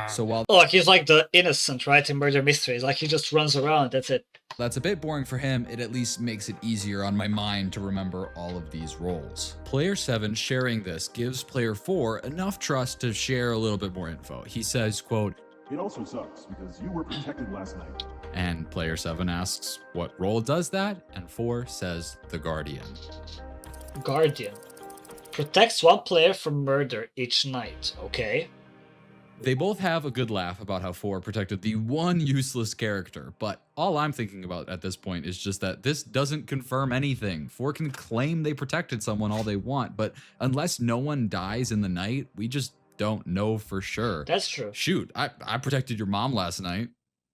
So while Oh, he's like the innocent, right, in murder mysteries. Like, he just runs around, that's it. that's a bit boring for him, it at least makes it easier on my mind to remember all of these roles. Player 7 sharing this gives player 4 enough trust to share a little bit more info. He says, quote, It also sucks because you were protected last night. and player 7 asks, what role does that? And 4 says, the Guardian. Guardian. Protects one player from murder each night, okay? They both have a good laugh about how 4 protected the one useless character, but all I'm thinking about at this point is just that this doesn't confirm anything. 4 can claim they protected someone all they want, but unless no one dies in the night, we just don't know for sure. That's true. Shoot, I protected your mom last night.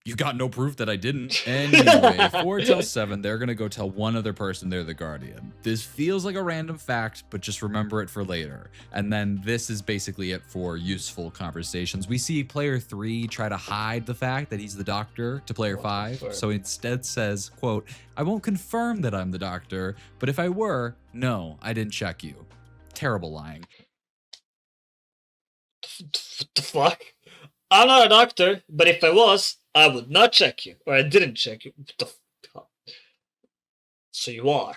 You got no proof that I didn't. Anyway, 4 tells 7 they're gonna go tell one other person they're the Guardian. This feels like a random fact, but just remember it for later. And then this is basically it for useful conversations. We see player 3 try to hide the fact that he's the doctor to player 5. So instead says, quote, I won't confirm that I'm the doctor, but if I were, no, I didn't check you. Terrible lying. What the fuck? I'm not a doctor, but if I was, I would not check you. Or I didn't check you. What the fuck? So you are.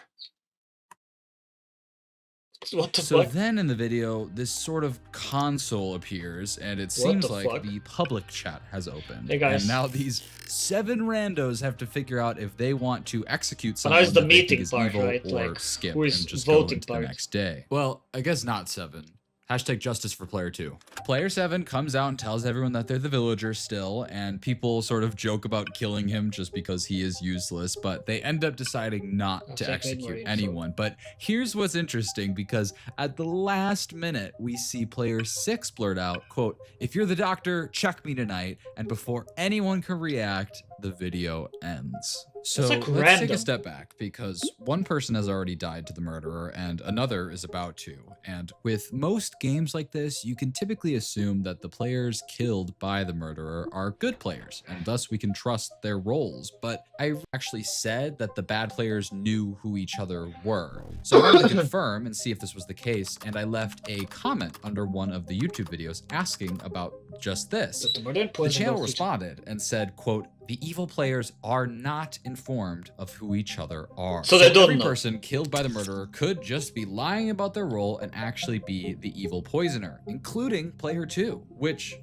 What the So fuck? then in the video, this sort of console appears, and it seems the like fuck? the public chat has opened. Hey, guys. And now these 7 randos have to figure out if they want to execute So now someone it's the that they think meeting is part, evil right? or Like, skip who and is just go voting into part? the next day. Well, I guess not 7. Hashtag justice for player 2. Player 7 comes out and tells everyone that they're the villager still, and people sort of joke about killing him just because he is useless, but they end up deciding not to execute anyone. But here's what's interesting, because at the last minute, we see player 6 blurt out, quote, if you're the doctor, check me tonight, and before anyone can react, the video ends. So like let's take random. a step back, because one person has already died to the murderer and another is about to. And with most games like this, you can typically assume that the players killed by the murderer are good players, and thus we can trust their roles. But I actually said that the bad players knew who each other were. So I wanted to confirm and see if this was the case, and I left a comment under one of the YouTube videos asking about just this. The channel responded and said, quote, the evil players are not informed of who each other are. So they don't every know. person killed by the murderer could just be lying about their role and actually be the evil poisoner, including player 2, which,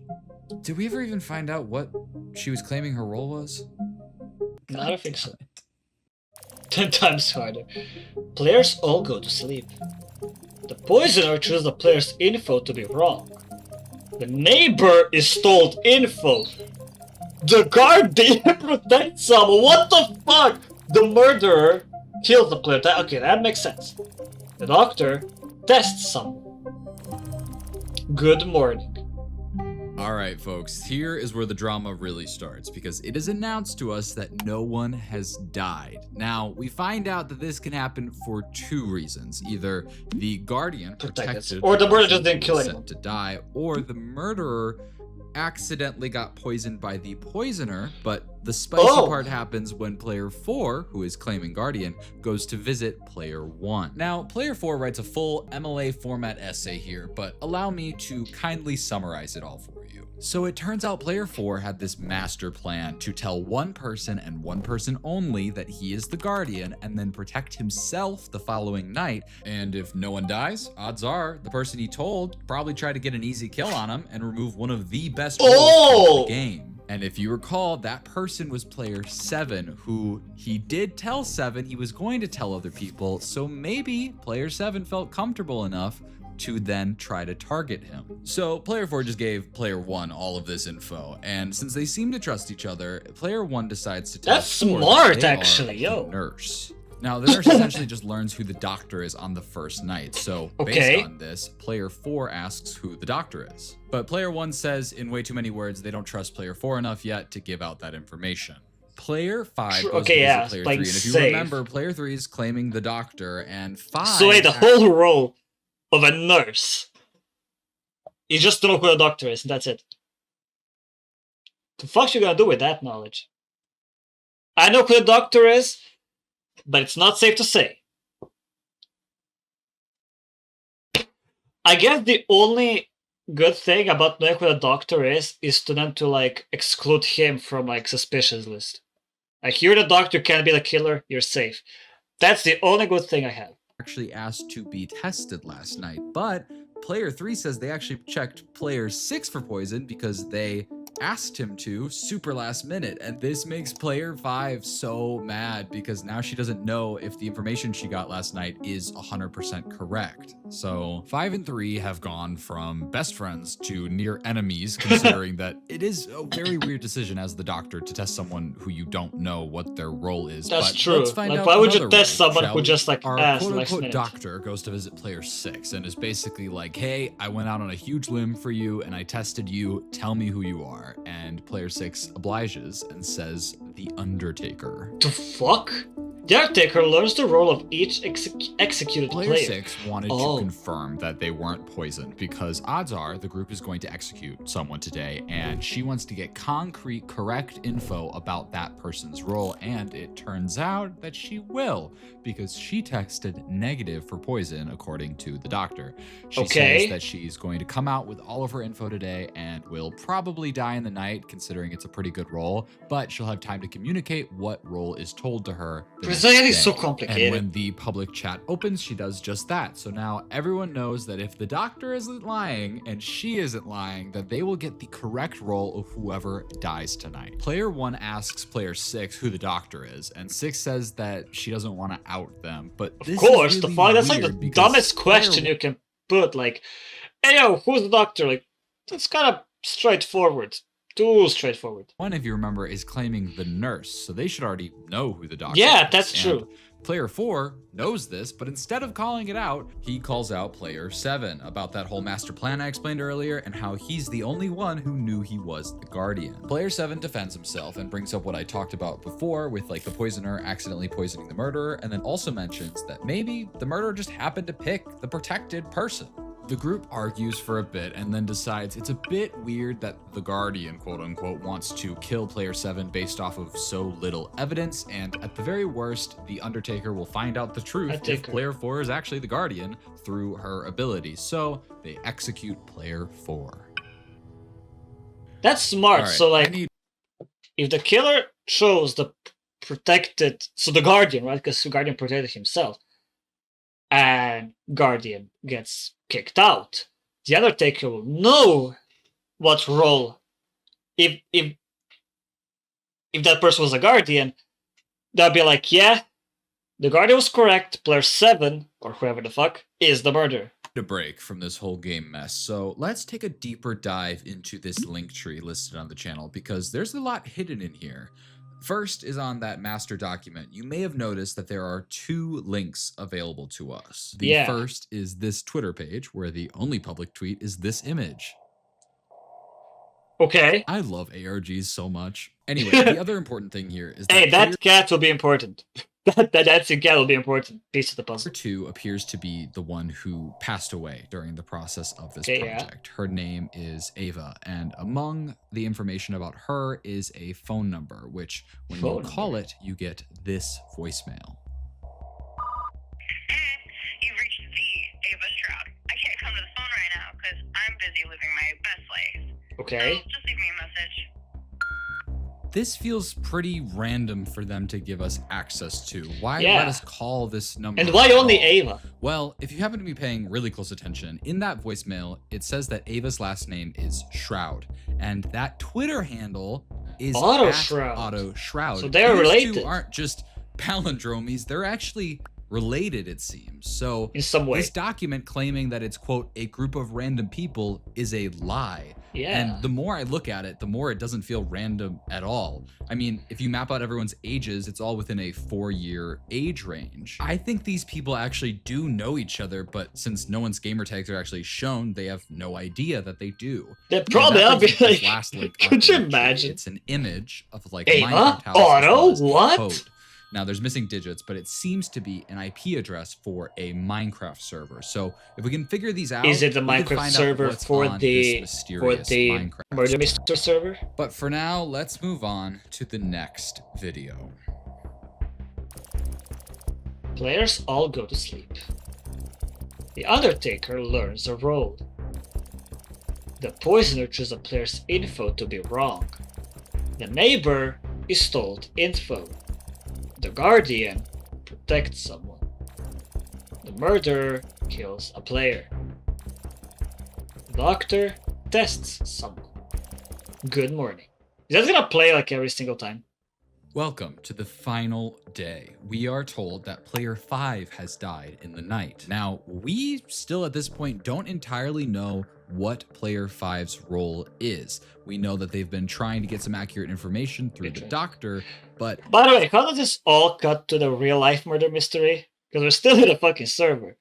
did we ever even find out what she was claiming her role was? No, I don't think so. 10 times harder. Players all go to sleep. The poisoner chooses the player's info to be wrong. The neighbor is told info. The Guardian protects someone. What the fuck? The murderer kills the player. Okay, that makes sense. The doctor tests someone. Good morning. Alright folks, here is where the drama really starts, because it is announced to us that no one has died. Now, we find out that this can happen for 2 reasons. Either the Guardian protected Or the murderer just person didn't kill set anyone. to die, or the murderer accidentally got poisoned by the poisoner, but the spicy part happens when player 4, who is claiming Guardian, goes to visit player 1. Now, player 4 writes a full MLA format essay here, but allow me to kindly summarize it all for you. So it turns out player 4 had this master plan to tell one person and one person only that he is the Guardian and then protect himself the following night. And if no one dies, odds are the person he told probably tried to get an easy kill on him and remove one of the best roles of the game. And if you recall, that person was player 7, who he did tell 7 he was going to tell other people, so maybe player 7 felt comfortable enough to then try to target him. So player 4 just gave player 1 all of this info, and since they seem to trust each other, player 1 decides to tell That's 4 smart, that they actually, are yo. the nurse. Now, the nurse essentially just learns who the doctor is on the first night, so based on this, player 4 asks who the doctor is. But player 1 says in way too many words they don't trust player 4 enough yet to give out that information. Player 5 goes to visit player 3, and if you remember, player 3 is claiming the doctor, and 5... So wait, the whole role of a nurse is just to know who the doctor is, and that's it. The fuck you gonna do with that knowledge? I know who the doctor is, but it's not safe to say. I guess the only good thing about knowing who the doctor is to then to like exclude him from like suspicious list. Like, you're the doctor, can't be the killer, you're safe. That's the only good thing I have. Actually asked to be tested last night, but player 3 says they actually checked player 6 for poison because they asked him to super last minute, and this makes player 5 so mad because now she doesn't know if the information she got last night is 100% correct. So 5 and 3 have gone from best friends to near enemies, considering that it is a very weird decision as the doctor to test someone who you don't know what their role is. That's but true. Let's find like, out why would you another test role, someone shall who we? just like Our asked last quote-unquote minute? doctor goes to visit player 6 and is basically like, hey, I went out on a huge limb for you and I tested you, tell me who you are. And player 6 obliges and says the Undertaker. The fuck? The Undertaker learns the role of each executed player. Player 6 wanted to confirm that they weren't poisoned because odds are the group is going to execute someone today, and she wants to get concrete, correct info about that person's role, and it turns out that she will because she tested negative for poison according to the doctor. She says that she's going to come out with all of her info today and will probably die in the night, considering it's a pretty good role, but she'll have time to communicate what role is told to her. Brazilian is so complicated. And when the public chat opens, she does just that. So now everyone knows that if the doctor isn't lying and she isn't lying, that they will get the correct role of whoever dies tonight. Player 1 asks player 6 who the doctor is, and 6 says that she doesn't want to out them. But Of this course, is really the fuck, that's like weird the because dumbest question you can put. Like, hey yo, who's the doctor? Like, that's kind of straightforward. Too straightforward. One, if you remember, is claiming the nurse, so they should already know who the doctor is. Yeah, that's true. Player 4 knows this, but instead of calling it out, he calls out player 7 about that whole master plan I explained earlier and how he's the only one who knew he was the Guardian. Player 7 defends himself and brings up what I talked about before with like the poisoner accidentally poisoning the murderer, and then also mentions that maybe the murderer just happened to pick the protected person. The group argues for a bit and then decides it's a bit weird that the Guardian, quote unquote, wants to kill player 7 based off of so little evidence, and at the very worst, the Undertaker will find out the truth if player 4 is actually the Guardian through her ability. So they execute player 4. That's smart. Right, so like, if the killer chose the protected, so the Guardian, right? Because the Guardian protected himself, and Guardian gets kicked out, the Undertaker will know what role. If that person was a Guardian, they'll be like, yeah, the Guardian was correct. Player 7, or whoever the fuck, is the murderer. A break from this whole game mess, so let's take a deeper dive into this link tree listed on the channel because there's a lot hidden in here. First is on that master document. You may have noticed that there are 2 links available to us. The first is this Twitter page where the only public tweet is this image. Okay. I love ARGs so much. Anyway, the other important thing here is that hey, that cat will be important. That dancing cat will be an important piece of the puzzle. Number 2 appears to be the one who passed away during the process of this Okay, yeah. project. Her name is Ava, and among the information about her is a phone number, which when you call it, you get this voicemail. You've reached the Ava Shroud. I can't come to the phone right now because I'm busy living my best life. Okay. So just leave me a message. This feels pretty random for them to give us access to. Why Yeah. let us call this number? And why at only all? Ava? Well, if you happen to be paying really close attention, in that voicemail, it says that Ava's last name is Shroud, and that Twitter handle is Auto at Shroud. Auto Shroud. So they're These related. two aren't just palindromies; they're actually related, it seems. So In some way. this document claiming that it's quote a group of random people is a lie. Yeah. And the more I look at it, the more it doesn't feel random at all. I mean, if you map out everyone's ages, it's all within a 4-year age range. I think these people actually do know each other, but since no one's gamer tags are actually shown, they have no idea that they do. They're And probably that I'll be brings me to this like, last link could up you in the tree. imagine? It's an image of like Ava? a Minecraft house. Auto? as well as What? code. Now, there's missing digits, but it seems to be an IP address for a Minecraft server. So if we can figure these out, Is it the we can Minecraft find out server what's for on the this mysterious Minecraft Murder Mystery server? But for now, let's move on to the next video. Players all go to sleep. The Undertaker learns a role. The Poisoner chooses a player's info to be wrong. The Neighbor is told info. The Guardian protects someone. The Murderer kills a player. The Doctor tests someone. Good morning. Is that gonna play like every single time? Welcome to the final day. We are told that player 5 has died in the night. Now, we still at this point don't entirely know what player 5's role is. We know that they've been trying to get some accurate information through the doctor, but By the way, how does this all cut to the real life murder mystery? Because we're still in a fucking server.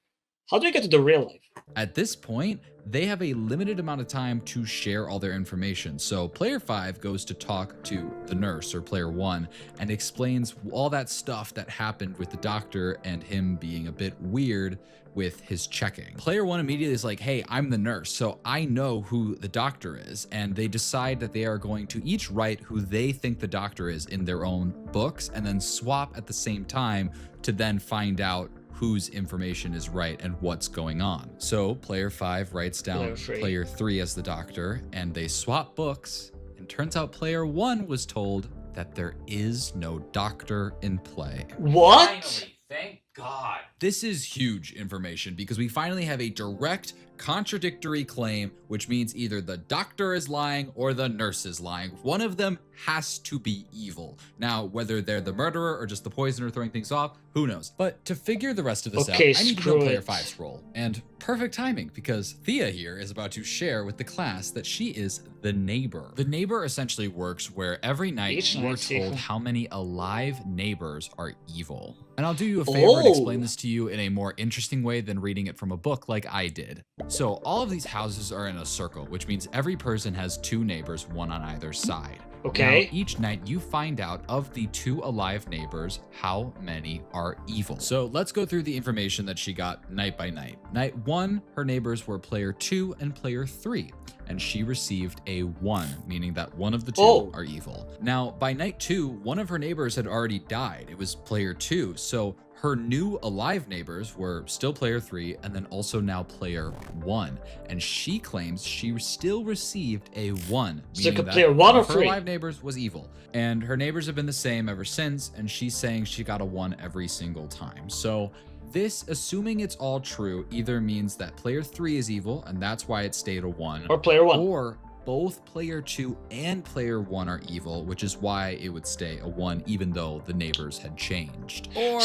How do we get to the real life? at this point, they have a limited amount of time to share all their information. So player 5 goes to talk to the nurse, or player 1, and explains all that stuff that happened with the doctor and him being a bit weird with his checking. Player 1 immediately is like, hey, I'm the nurse, so I know who the doctor is. And they decide that they are going to each write who they think the doctor is in their own books, and then swap at the same time to then find out whose information is right and what's going on. So player 5 writes down player 3 as the doctor, and they swap books, and turns out player 1 was told that there is no doctor in play. What? Finally, thank God. This is huge information because we finally have a direct contradictory claim, which means either the doctor is lying or the nurse is lying. One of them has to be evil. Now, whether they're the murderer or just the poisoner throwing things off, who knows? But to figure the rest of this out, I need to know player 5's role. And perfect timing, because Thea here is about to share with the class that she is the neighbor. The neighbor essentially works where every night you are told how many alive neighbors are evil. And I'll do you a favor and explain this to you in a more interesting way than reading it from a book like I did. So all of these houses are in a circle, which means every person has 2 neighbors, one on either side. Okay. Now, each night you find out of the 2 alive neighbors, how many are evil. So let's go through the information that she got night by night. Night 1, her neighbors were player 2 and player 3. And she received a 1, meaning that one of the 2 are evil. Now, by night 2, one of her neighbors had already died. It was player 2. So her new alive neighbors were still player 3 and then also now player 1. And she claims she still received a 1, meaning that player 1 or her 3 alive neighbors was evil. And her neighbors have been the same ever since, and she's saying she got a 1 every single time. So this, assuming it's all true, either means that player 3 is evil, and that's why it stayed a 1. Or player 1. Or both player 2 and player 1 are evil, which is why it would stay a 1 even though the neighbors had changed. Or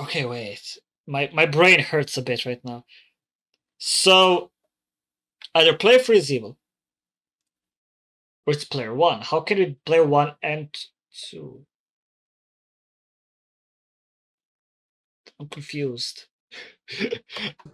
okay, wait. My brain hurts a bit right now. So either player 3 is evil, or it's player 1. How can it be player 1 and 2? I'm confused.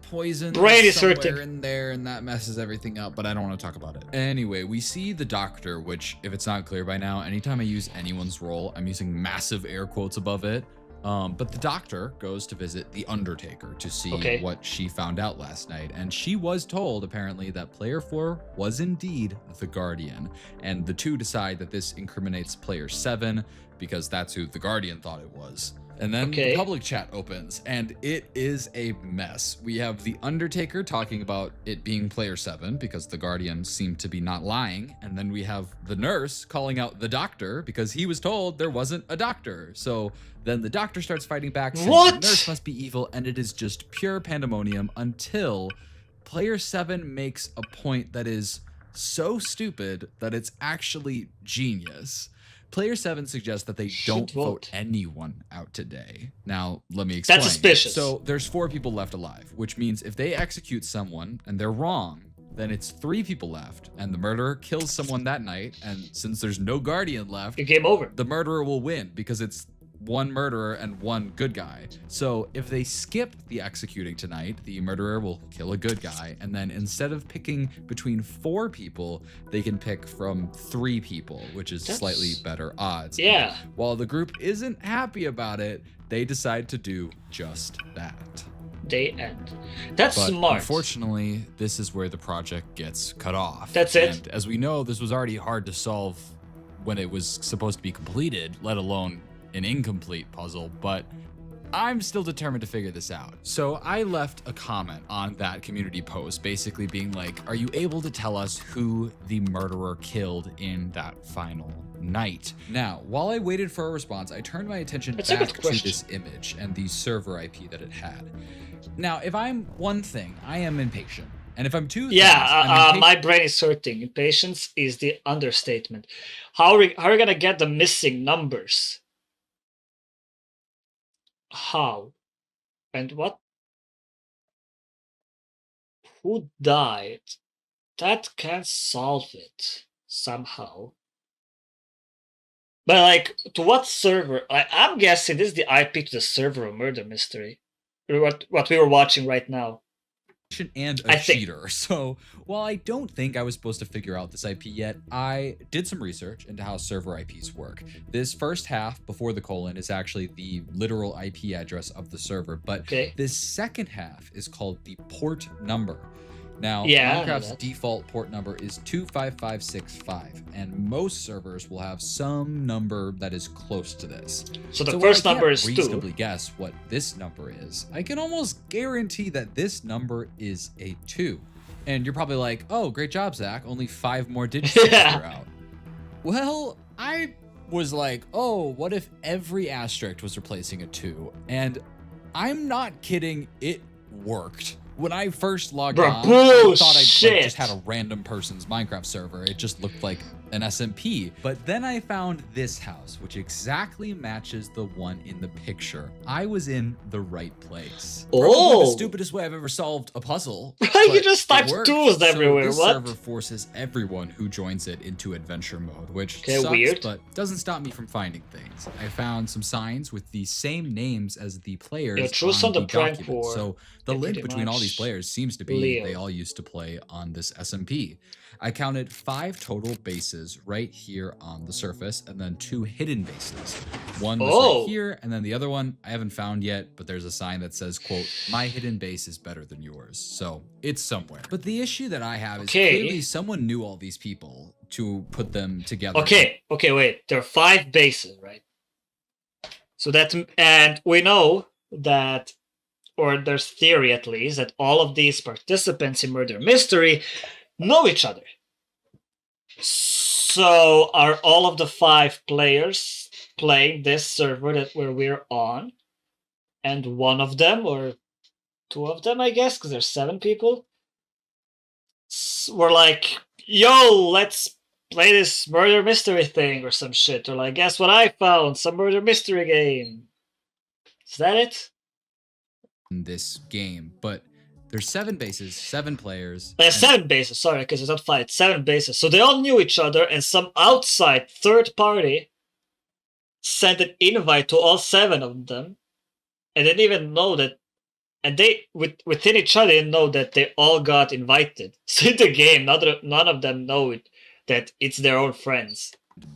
Poison Brain is somewhere hurting. in there, and that messes everything up, but I don't want to talk about it. Anyway, we see the doctor, which, if it's not clear by now, anytime I use anyone's role, I'm using massive air quotes above it. But the doctor goes to visit the Undertaker to see what she found out last night, and she was told, apparently, that player 4 was indeed the Guardian, and the two decide that this incriminates player 7, because that's who the Guardian thought it was. And then the public chat opens, and it is a mess. We have the Undertaker talking about it being player 7 because the Guardian seemed to be not lying. And then we have the nurse calling out the doctor because he was told there wasn't a doctor. So then the doctor starts fighting back, saying the nurse must be evil, and it is just pure pandemonium until player 7 makes a point that is so stupid that it's actually genius. Player 7 suggests that they don't vote anyone out today. Now, let me explain. That's suspicious. So there's 4 people left alive, which means if they execute someone and they're wrong, then it's 3 people left, and the murderer kills someone that night, and since there's no Guardian left, game over. The murderer will win because it's 1 murderer and 1 good guy. So if they skip the executing tonight, the murderer will kill a good guy, and then instead of picking between 4 people, they can pick from 3 people, which is slightly better odds. Yeah. And while the group isn't happy about it, they decide to do just that. They end. That's but smart. Unfortunately, this is where the project gets cut off. That's it. And as we know, this was already hard to solve when it was supposed to be completed, let alone an incomplete puzzle, but I'm still determined to figure this out. So I left a comment on that community post basically being like, are you able to tell us who the murderer killed in that final night? Now, while I waited for a response, I turned my attention back to this image and the server IP that it had. Now, if I'm one thing, I am impatient. And if I'm two things, my brain is hurting. Impatience is the understatement. How are we gonna get the missing numbers? How? And what? Who died? That can solve it somehow. But like, to what server? I'm guessing this is the IP to the server of Murder Mystery. Or what we were watching right now. And a cheater. So while I don't think I was supposed to figure out this IP yet, I did some research into how server IPs work. This first half before the colon is actually the literal IP address of the server, but this second half is called the port number. Now, Minecraft's default port number is 25565, and most servers will have some number that is close to this. So the first number is 2. Reasonably guess what this number is. I can almost guarantee that this number is a 2. And you're probably like, oh, great job, Zach. Only 5 more digits to figure out. Well, I was like, oh, what if every asterisk was replacing a 2? And I'm not kidding, it worked. When I first logged on, I thought I just had a random person's Minecraft server. It just looked like an SMP. But then I found this house, which exactly matches the one in the picture. I was in the right place. Probably the stupidest way I've ever solved a puzzle. You just typed 2s everywhere. This server forces everyone who joins it into adventure mode, which sucks, but doesn't stop me from finding things. I found some signs with the same names as the players on the document. So the link between all these players seems to be they all used to play on this SMP. I counted 5 total bases right here on the surface, and then 2 hidden bases. One was right here, and then the other one I haven't found yet, but there's a sign that says, quote, my hidden base is better than yours. So it's somewhere. But the issue that I have is clearly someone knew all these people to put them together. Okay, wait. There are 5 bases, right? So that, and we know that, or there's theory at least, that all of these participants in Murder Mystery know each other. So are all of the 5 players playing this server where we're on, and one of them, or 2 of them, I guess, because there's 7 people, were like, yo, let's play this murder mystery thing or some shit, or like, guess what I found? Some murder mystery game. Is that it? In this game, but there's 7 bases, 7 players. There's 7 bases, sorry, because it's not 5, it's 7 bases. So they all knew each other, and some outside third party sent an invite to all 7 of them, and didn't even know that and they within each other didn't know that they all got invited. So in the game, none of them know that it's their own friends.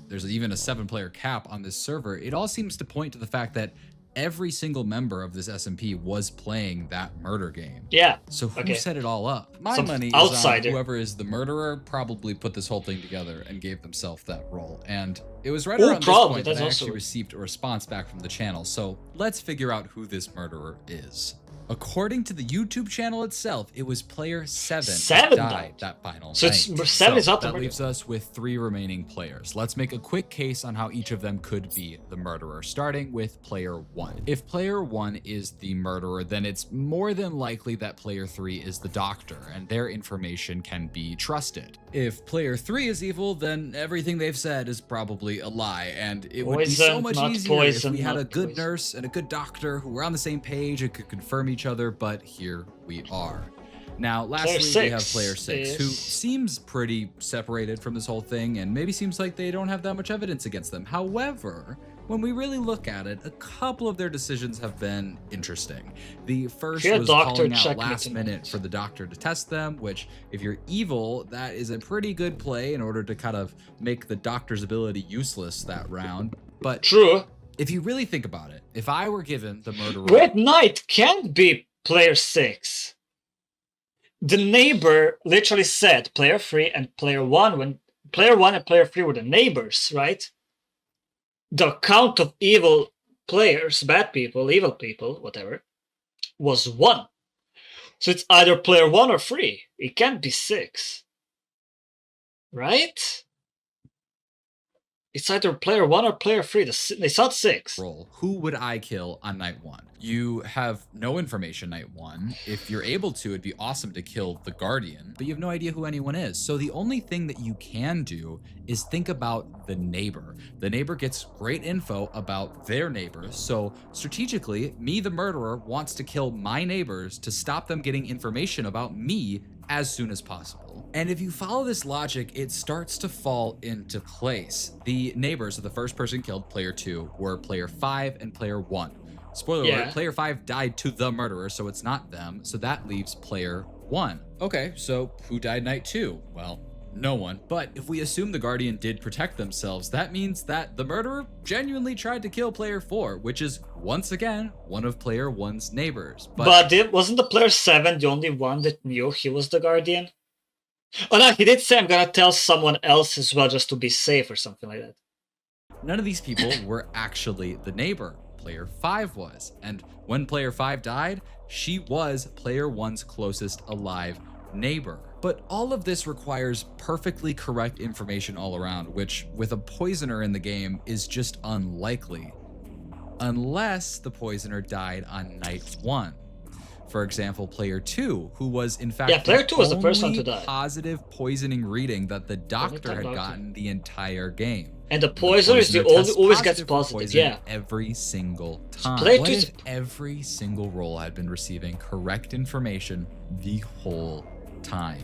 There's even a 7-player cap on this server. It all seems to point to the fact that every single member of this SMP was playing that murder game. Yeah. So who Okay. set it all up? My Some money is outsider. on whoever is the murderer probably put this whole thing together and gave themselves that role. And it was right Ooh, around this probably. point That's that I also- actually received a response back from the channel. So let's figure out who this murderer is. According to the YouTube channel itself, it was player 7 that 7 died died. that final So it's- night. 7 is not the that murderer. leaves us with 3 remaining players. Let's make a quick case on how each of them could be the murderer, starting with player 1. If player 1 is the murderer, then it's more than likely that player 3 is the doctor, and their information can be trusted. If player 3 is evil, then everything they've said is probably a lie, and it would be so Poison, much not easier poison, if we had not a good poison. nurse and a good doctor who were on the same page and could confirm each other, but here we are. Now, lastly, we have player 6, who is- seems pretty separated from this whole thing and maybe seems like they don't have that much evidence against them. However, when we really look at it, a couple of their decisions have been interesting. The first Yeah, was doctor calling out checkmate last in minute it. for the doctor to test them, which if you're evil, that is a pretty good play in order to kind of make the doctor's ability useless that round. But True. if you really think about it, if I were given the murderer... Red Knight can't be player 6. The neighbor literally said player 3 and player 1 when player 1 and player 3 were the neighbors, right? The count of evil players, bad people, evil people, whatever, was 1. So it's either player 1 or 3. It can't be 6. Right? It's either player 1 or player 3. They said 6. Roll. Who would I kill on night 1? You have no information night 1. If you're able to, it'd be awesome to kill the Guardian, but you have no idea who anyone is. So the only thing that you can do is think about the neighbor. The neighbor gets great info about their neighbors. So strategically, me, the murderer, wants to kill my neighbors to stop them getting information about me as soon as possible. And if you follow this logic, it starts to fall into place. The neighbors of the first person killed, player 2, were player 5 and player 1. Spoiler alert, player 5 died to the murderer, so it's not them, so that leaves player 1. Okay, so who died night 2? Well, no one. But if we assume the Guardian did protect themselves, that means that the murderer genuinely tried to kill player 4, which is, once again, one of player 1's neighbors. But wasn't the player 7 the only one that knew he was the Guardian? Oh no, he did say I'm gonna tell someone else as well just to be safe or something like that. None of these people were actually the neighbor. Player 5 was. And when player 5 died, she was player 1's closest alive neighbor. But all of this requires perfectly correct information all around, which with a poisoner in the game is just unlikely. Unless the poisoner died on night 1. For example, player 2, who was in fact player 2 was the first one to only die. positive poisoning reading that the doctor had doctor. gotten the entire game. And the poisoner is the only tests always gets for positive, poison yeah. every single time. player What two if is- every single role had been receiving correct information the whole time?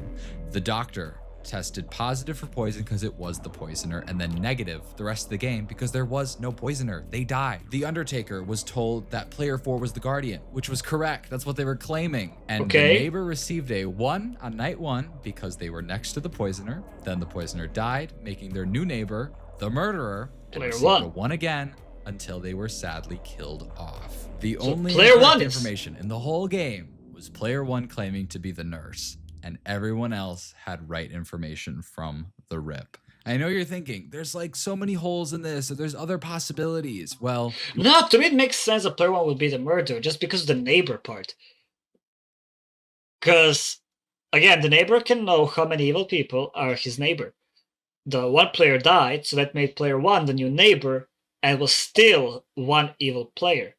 The doctor tested positive for poison because it was the poisoner, and then negative the rest of the game because there was no poisoner. They died. The Undertaker was told that player 4 was the Guardian, which was correct. That's what they were claiming. And Okay. the neighbor received a 1 on night 1 because they were next to the poisoner. Then the poisoner died, making their new neighbor the murderer, and Player received 1. a 1 again until they were sadly killed off. The So only player incorrect 1 is- information in the whole game was player 1 claiming to be the nurse, and everyone else had right information from the rip. I know you're thinking, there's like so many holes in this, or there's other possibilities. Well, No, to me it makes sense that player 1 would be the murderer just because of the neighbor part. Because, again, the neighbor can know how many evil people are his neighbor. The one player died, so that made player 1 the new neighbor, and was still one evil player.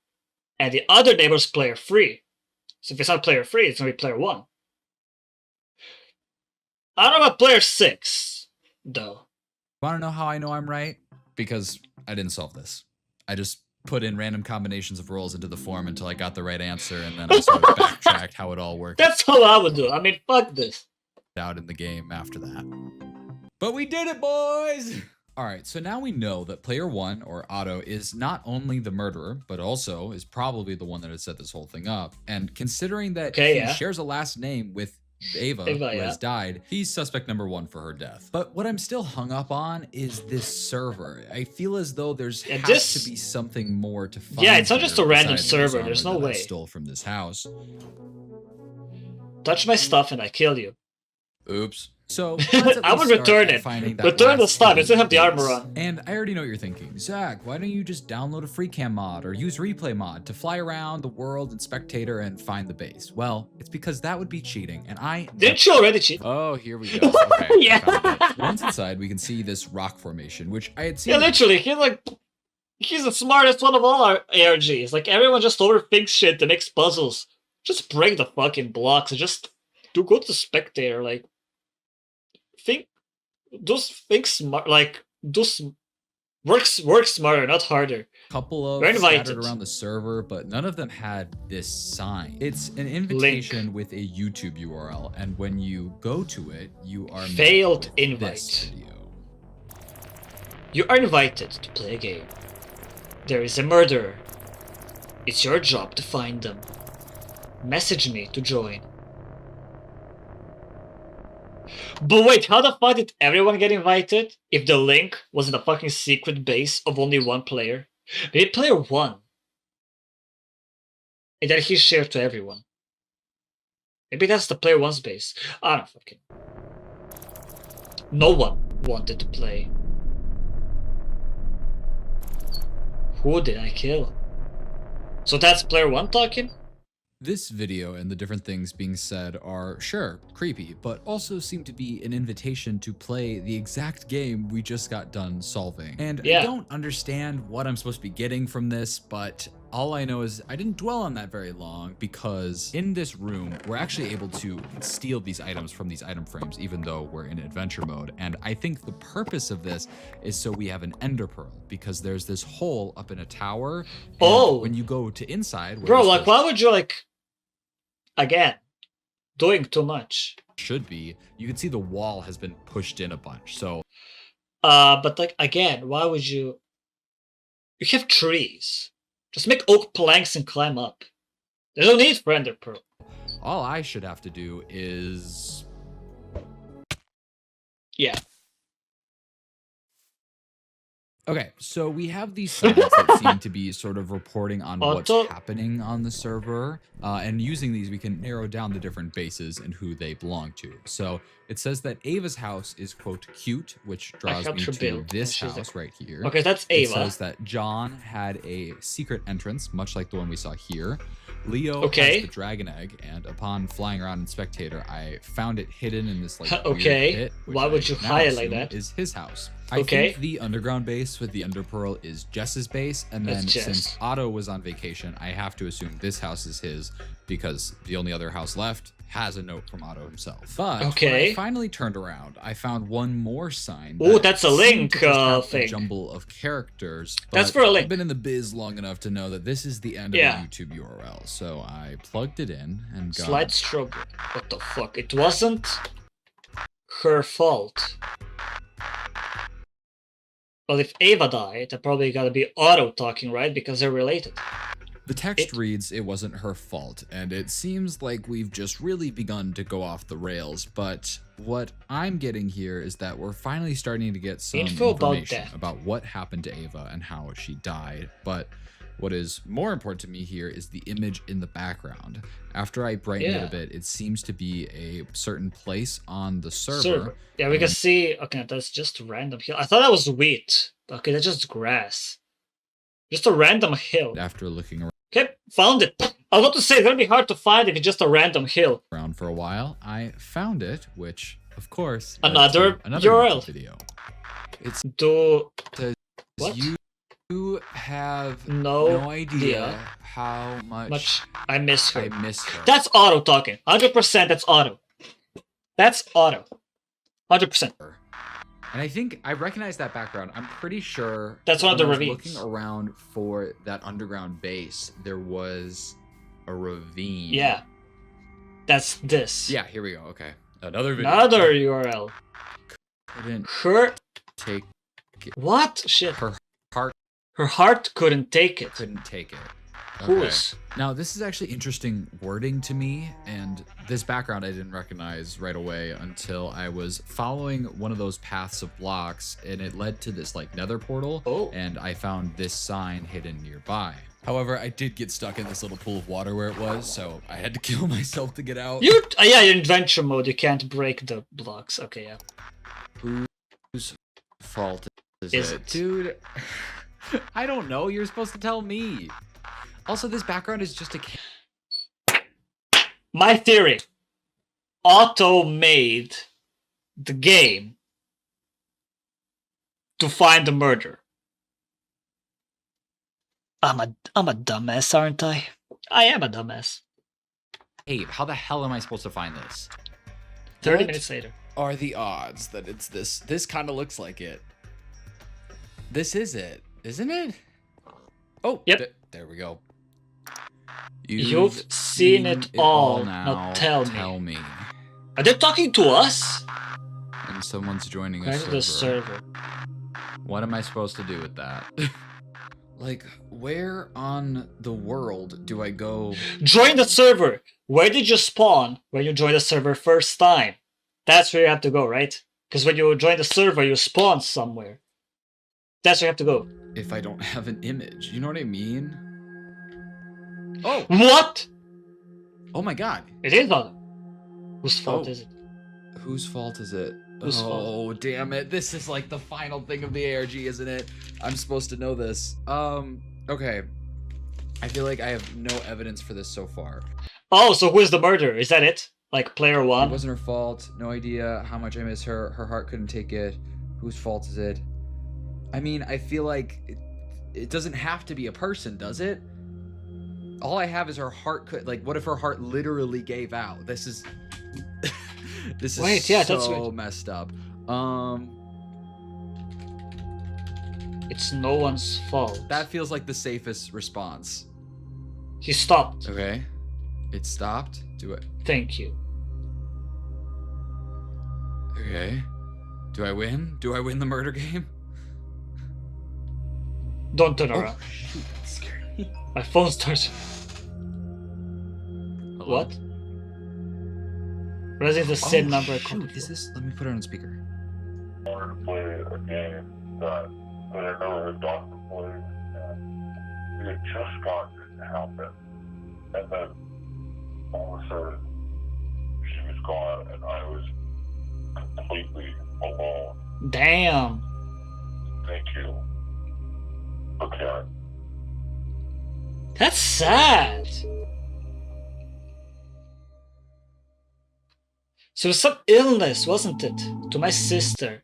And the other neighbor's player 3. So if it's not player 3, it's going to be player 1. I don't know about player 6, though. want to know how I know I'm right? Because I didn't solve this. I just put in random combinations of rolls into the form until I got the right answer, and then I sort of backtracked how it all worked That's all I would do. I mean, fuck this. out in the game after that. But we did it, boys! Alright, so now we know that player 1, or Otto, is not only the murderer, but also is probably the one that has set this whole thing up. And considering that Okay, he yeah. shares a last name with Ava, who yeah. has died, he's suspect number 1 for her death. But what I'm still hung up on is this server. I feel as though there's has to be something more to find. Yeah, it's not just a random besides server, this there's armor no that I way. stole from this house. Touch my stuff and I kill you. Oops. So I would return it. Return the stuff. I still have the armor on. And I already know what you're thinking. Zach, why don't you just download a free cam mod or use replay mod to fly around the world and spectator and find the base? Well, it's because that would be cheating, and I didn't you already cheat? Oh, here we go. Okay. Yeah. Once inside, we can see this rock formation, which I had seen. Yeah, literally, he's the smartest one of all our ARGs. Like, everyone just overthinks shit and makes puzzles. Just break the fucking blocks and just go to spectator. Like, think smart. Like, work smarter, not harder. Couple of scattered around the server, but none of them had this sign. It's an invitation with a YouTube URL, and when you go to it, you are failed invite. You are invited to play a game. There is a murderer. It's your job to find them. Message me to join. But wait, how the fuck did everyone get invited if the link was in a fucking secret base of only one player? Maybe player 1. And then he shared to everyone. Maybe that's the player 1's base. I don't fucking... No one wanted to play. Who did I kill? So that's player 1 talking? This video and the different things being said are, sure, creepy, but also seem to be an invitation to play the exact game we just got done solving. And I don't understand what I'm supposed to be getting from this, but all I know is I didn't dwell on that very long, because in this room, we're actually able to steal these items from these item frames, even though we're in adventure mode. And I think the purpose of this is so we have an ender pearl, because there's this hole up in a tower. And when you go to inside... Bro, like, why would you, like... Again, doing too much. Should be. You can see the wall has been pushed in a bunch, so... But like, again, why would you... You have trees. Just make oak planks and climb up. There's no need for ender pearl. All I should have to do is... Yeah. Okay, so we have these signs that seem to be sort of reporting on what's happening on the server, and using these we can narrow down the different bases and who they belong to. So it says that Ava's house is, quote, cute, which draws me to this house right here. Okay, that's Ava. It says that John had a secret entrance, much like the one we saw here. Leo has the dragon egg, and upon flying around in spectator, I found it hidden in this like weird pit. Why would you highlight that? Is his house. I think the underground base with the ender pearl is Jess's base, and then since Otto was on vacation, I have to assume this house is his, because the only other house left has a note from Otto himself. But when I finally turned around, I found one more sign. Oh, that's a link thing. A jumble of characters. That's for a link. I've been in the biz long enough to know that this is the end of the YouTube URL, so I plugged it in and got... Slight stroke. What the fuck? It wasn't her fault. Well, if Ava died, that probably gotta be Otto talking, right? Because they're related. The text reads, it wasn't her fault, and it seems like we've just really begun to go off the rails, but what I'm getting here is that we're finally starting to get some information about what happened to Ava and how she died, but what is more important to me here is the image in the background. After I brighten it a bit, it seems to be a certain place on the server. Yeah, we can see... Okay, that's just random hill. I thought that was wheat. Okay, that's just grass. Just a random hill. After looking Okay, found it. I was about to say, it's gonna be hard to find if it's just a random hill. Around for a while, I found it, which, of course, another URL video. It's what? You have no idea how much I miss her. I miss her. That's Otto talking. 100% that's Otto. That's Otto. 100%. And I think I recognize that background. I'm pretty sure that's one of the ravines. Looking around for that underground base, there was a ravine. Yeah. That's this. Yeah, here we go. Okay. Another video. Another URL. Couldn't her take What? Shit. her heart Her heart couldn't take it. couldn't take it. Whose? Now, this is actually interesting wording to me, and this background I didn't recognize right away until I was following one of those paths of blocks, and it led to this like nether portal, and I found this sign hidden nearby. However, I did get stuck in this little pool of water where it was, so I had to kill myself to get out. Yeah, you're in adventure mode. You can't break the blocks. Okay, yeah. Whose fault Is it? Dude, I don't know. You're supposed to tell me. Also, this background is just a... My theory. Otto made the game to find the murder. I'm a dumbass, aren't I? I am a dumbass. Hey, how the hell am I supposed to find this? 30 minutes later. Are the odds that it's this? This kind of looks like it. This is it, isn't it? Oh, yep. There we go. You've seen it all. Now tell me. Are they talking to us? And someone's joining Where's the server? What am I supposed to do with that? Like, where on the world do I go? Join the server. Where did you spawn when you joined the server first time? That's where you have to go, right? Because when you join the server, you spawn somewhere. That's where you have to go. If I don't have an image, you know what I mean? Oh! What? Oh my god. It is Otto. Whose fault is it? Whose fault is it? Whose fault? Oh, damn it. This is like the final thing of the ARG, isn't it? I'm supposed to know this. Okay. I feel like I have no evidence for this so far. Oh, so who is the murderer? Is that it? Like player one? It wasn't her fault. No idea how much I miss her. Her heart couldn't take it. Whose fault is it? I mean, I feel like it doesn't have to be a person, does it? All I have is her heart could, like, what if her heart literally gave out? This is this is so messed up. It's no one's fault. That feels like the safest response. He stopped. Okay. It stopped. Do it. Thank you. Okay. Do I win? Do I win the murder game? Don't turn around. Oh, shoot, that scared me. My phone starts. Hello? What? What is the same number? Shoot, is this? Let me put it on speaker. I wanted to play a game that I know the doctor played, and we had just gotten it to happen, and then all of a sudden she was gone, and I was completely alone. Damn. Thank you. Okay. That's sad. So it was some illness, wasn't it? To my sister.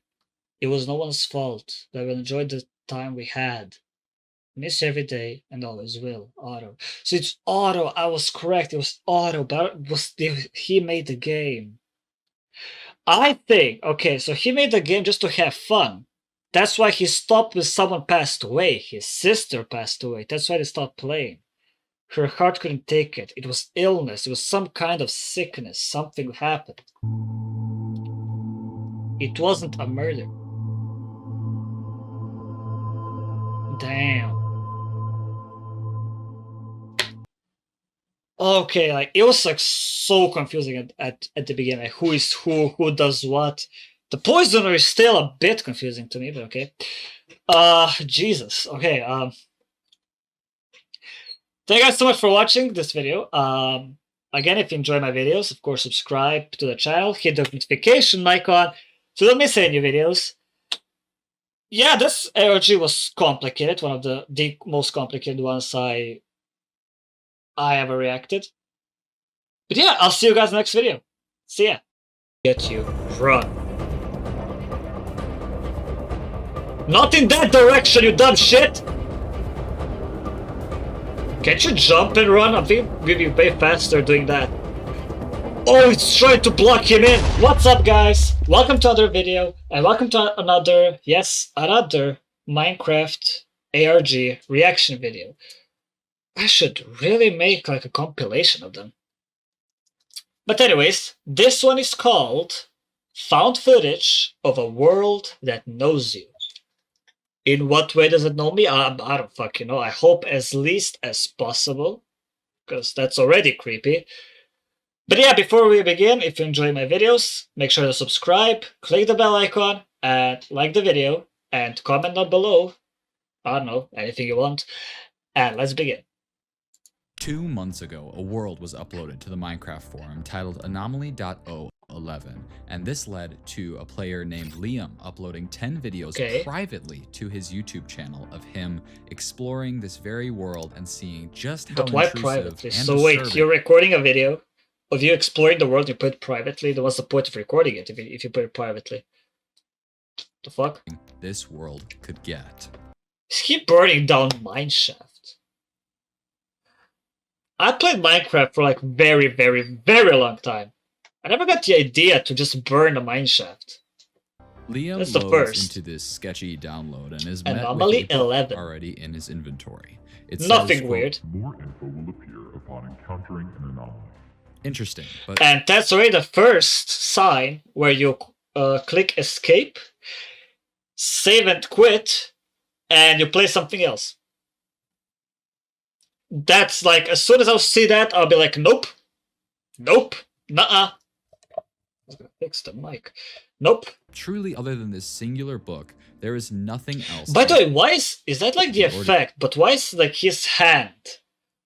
It was no one's fault. I will enjoy the time we had. Miss you every day and always will. Otto. So it's Otto. I was correct. It was Otto, but he made the game. I think, okay, so he made the game just to have fun. That's why he stopped when someone passed away. His sister passed away. That's why they stopped playing. Her heart couldn't take it. It was illness. It was some kind of sickness. Something happened. It wasn't a murder. Damn. Okay, like it was like so confusing at the beginning. Like, who is who does what. The poisoner is still a bit confusing to me, but okay. Jesus. Okay, thank you guys so much for watching this video. Again, if you enjoy my videos, of course, subscribe to the channel, hit the notification icon so you don't miss any new videos. Yeah, this ARG was complicated, one of the most complicated ones I ever reacted. But yeah, I'll see you guys in the next video. See ya. Get you. Run. Not in that direction, you dumb shit! Can't you jump and run? I think we'll be way faster doing that. Oh, it's trying to block him in! What's up, guys? Welcome to another video, and welcome to another, yes, another Minecraft ARG reaction video. I should really make like a compilation of them. But anyways, this one is called Found Footage of a World That Knows You. In what way does it know me? I don't fucking know. I hope as least as possible, because that's already creepy. But yeah, before we begin, if you enjoy my videos, make sure to subscribe, click the bell icon, and like the video, and comment down below. I don't know, anything you want. And let's begin. 2 months ago, a world was uploaded to the Minecraft forum titled anomaly.011, and this led to a player named Liam uploading 10 videos privately to his YouTube channel of him exploring this very world and seeing just how But why intrusive privately? and So wait, disturbing you're recording a video of you exploring the world, you put it privately? Then what's the point of recording it if you put it privately? The fuck? this world could get. Is he burning down mineshaft? I played Minecraft for like very long time. I never got the idea to just burn a mineshaft. Liam That's the loads first. into this sketchy download and is Anomaly met with a book 11. already in his inventory. It Nothing says, weird. More info will appear upon encountering an anomaly. Interesting, but And that's already the first sign where you click escape, save and quit, and you play something else. That's like, as soon as I'll see that, I'll be like, nope, nope, nuh-uh. I was gonna fix the mic. Nope. truly, other than this singular book, there is nothing else. By the way, why is that like the Lordy. effect? But why is like his hand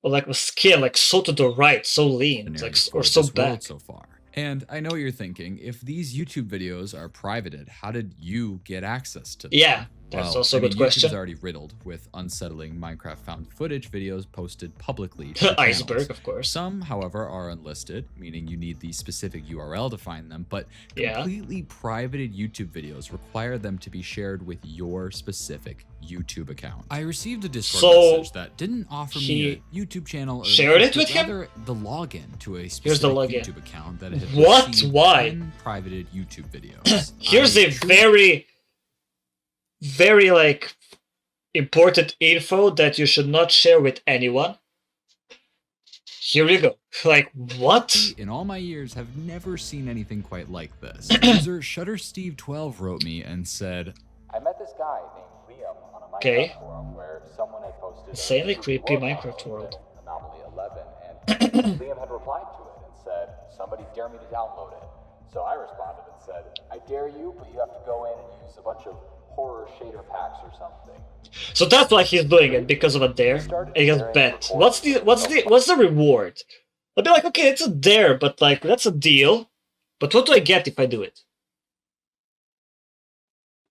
or like the skin like so to the right, so lean, like or so back? So far. And I know you're thinking, if these YouTube videos are privated, how did you get access to them? Yeah, that's also a good question. YouTube's already riddled with unsettling Minecraft found footage videos posted publicly. to Iceberg, channels. of course. Some, however, are unlisted, meaning you need the specific URL to find them, but completely privated YouTube videos require them to be shared with your specific YouTube account. I received a Discord message that didn't offer me a YouTube channel or shared it with him? rather the login to a Here's specific the login. YouTube account that had What? received Why? 10 privated YouTube videos. Here's a very like important info that you should not share with anyone. Here you go. Like, what? In all my years, have never seen anything quite like this. User ShutterSteve12 wrote me and said, I met this guy named Liam on a Minecraft Okay. forum where someone had posted Insanely a creepy lore Minecraft model world. with Anomaly 11, and Liam had replied to it and said, somebody dare me to download it. So I responded and said, I dare you, but you have to go in and use a bunch of horror shader packs or something. So that's why he's doing it, because of a dare. And he gets bet. What's the reward? I'll be like, okay, it's a dare, but like that's a deal. But what do I get if I do it?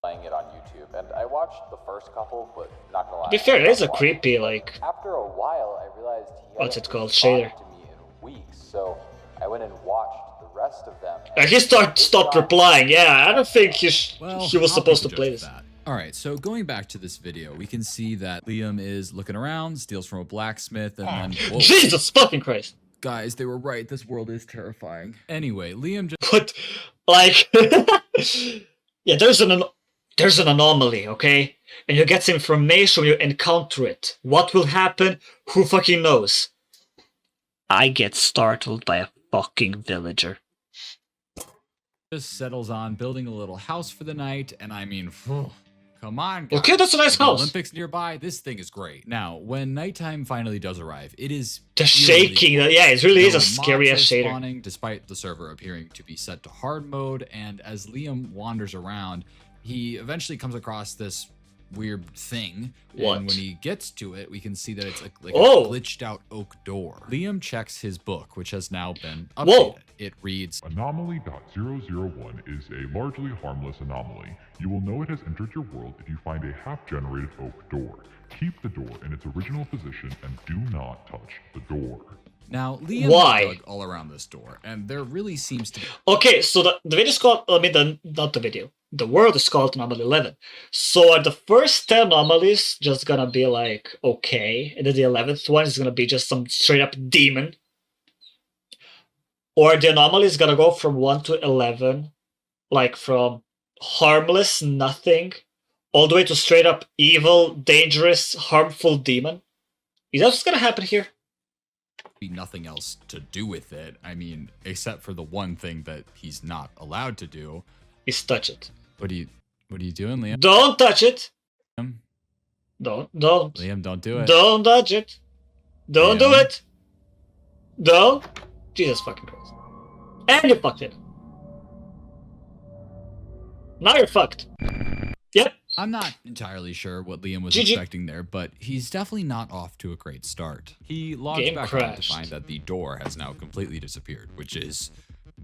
Playing it on YouTube, and I watched the first couple, but not gonna lie. To be fair, it is a I creepy like. After a while, I realized he What's hadn't it called? responded Shader. to me in weeks, so I went and watched the rest of them. He stopped replying. Yeah, I don't think he well, was I'll supposed be to the play judge this. of that. Alright, so going back to this video, we can see that Liam is looking around, steals from a blacksmith, and then... Whoa. Jesus fucking Christ! Guys, they were right, this world is terrifying. Anyway, Liam just... But like, yeah, there's an anomaly, okay? And you get some information when you encounter it. What will happen? Who fucking knows? I get startled by a fucking villager. just settles on building a little house for the night, and I mean, come on, guys. Okay, that's a nice The house. Olympics nearby, this thing is great. Now, when nighttime finally does arrive, it is The eerily shaking, quiet. yeah, it really is a No scary mobs ass are shader. spawning, despite the server appearing to be set to hard mode, and as Liam wanders around, he eventually comes across this weird thing. What? And when he gets to it, we can see that it's like Oh. a glitched out oak door. Liam checks his book, which has now been updated. Whoa. It reads, Anomaly.001 is a largely harmless anomaly. You will know it has entered your world if you find a half-generated oak door. Keep the door in its original position and do not touch the door. now, Liam Why? dug all around this door, and there really seems to be Okay, so the video is called, not the video. The world is called Anomaly 11. So are the first 10 anomalies just gonna be like, okay, and then the 11th one is gonna be just some straight up demon? Or the anomalies gonna go from 1 to 11, like from harmless, nothing, all the way to straight up evil, dangerous, harmful demon? Is that what's gonna happen here? nothing else to do with it. I mean, except for the one thing that he's not allowed to do. Is touch it. What are you doing, Liam? Don't touch it! Don't. Liam, don't do it. Don't dodge it. Don't do Liam. it. Don't. Jesus fucking Christ. And you fucked it. Now you're fucked. Yep. I'm not entirely sure what Liam was GG. expecting there, but he's definitely not off to a great start. He logs Game back on to crashed. find that the door has now completely disappeared, which is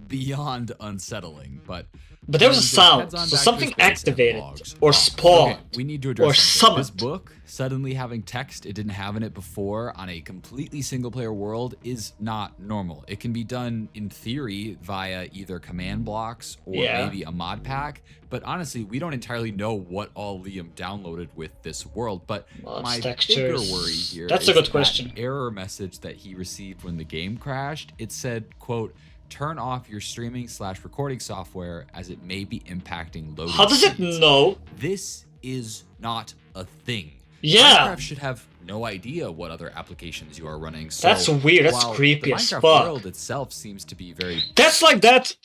beyond unsettling, but there was a just sound, heads on so back to something his base and activated logs or off. spawned Okay, we need to address or something. This summoned. book suddenly having text it didn't have in it before on a completely single-player world is not normal. It can be done in theory via either command blocks or maybe a mod pack, but honestly, we don't entirely know what all Liam downloaded with this world. But Mods, my textures. bigger worry here That's a is good that question. error message that he received when the game crashed. It said, quote, "Turn off your streaming/recording software as it may be impacting loading How does it speeds." know? This is not a thing. Yeah. Minecraft should have no idea what other applications you are running. So That's weird. That's while creepy the as Minecraft fuck. world itself seems to be very That's like that.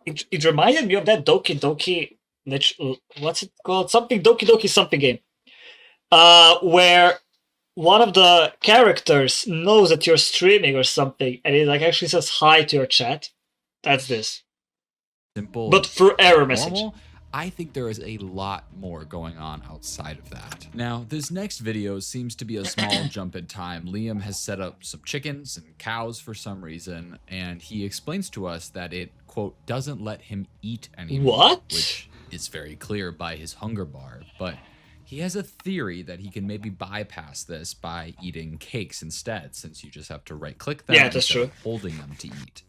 It reminded me of that Doki Doki. What's it called? Something Doki Doki something game. Where one of the characters knows that you're streaming or something, and it like actually says hi to your chat. That's this. simple, But through error message. normal. I think there is a lot more going on outside of that. Now, this next video seems to be a small jump in time. Liam has set up some chickens and cows for some reason, and he explains to us that it, quote, doesn't let him eat anymore. What? Which is very clear by his hunger bar, but he has a theory that he can maybe bypass this by eating cakes instead, since you just have to right-click them Yeah, that's instead of true. holding them to eat.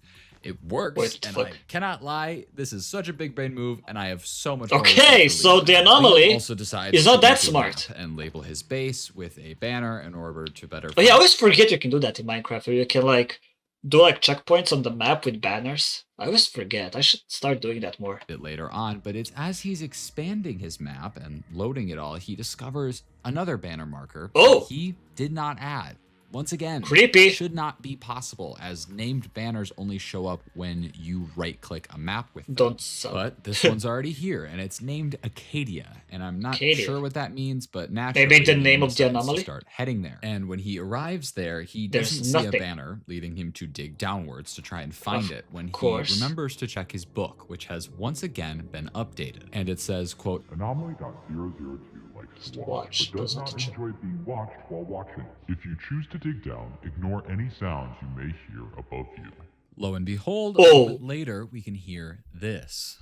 It works, Wait, and fuck. I cannot lie. This is such a big brain move, and I have so much. Okay, so the anomaly Liam also decides is not to that make a smart. map and label his base with a banner in order to better. Oh yeah, I always forget you can do that in Minecraft, where you can like do like checkpoints on the map with banners. I always forget. I should start doing that more. It later on, but it's as he's expanding his map and loading it all, he discovers another banner marker Oh! that he did not add. Once again, Creepy. should not be possible, as named banners only show up when you right-click a map with them. Don't suck. But this one's already here, and it's named Acadia, and I'm not Acadia. sure what that means, but naturally, Maybe the name Liam of the decides to anomaly? start heading there. And when he arrives there, he There's doesn't see nothing. a banner, leading him to dig downwards to try and find Of it. When course. he remembers to check his book, which has once again been updated, and it says, quote, Anomaly.002 likes to Watch, watch, but does doesn't not check. enjoy being watched while watching. If you choose to dig down, ignore any sounds you may hear above you. lo and behold, Oh. a moment later, we can hear this.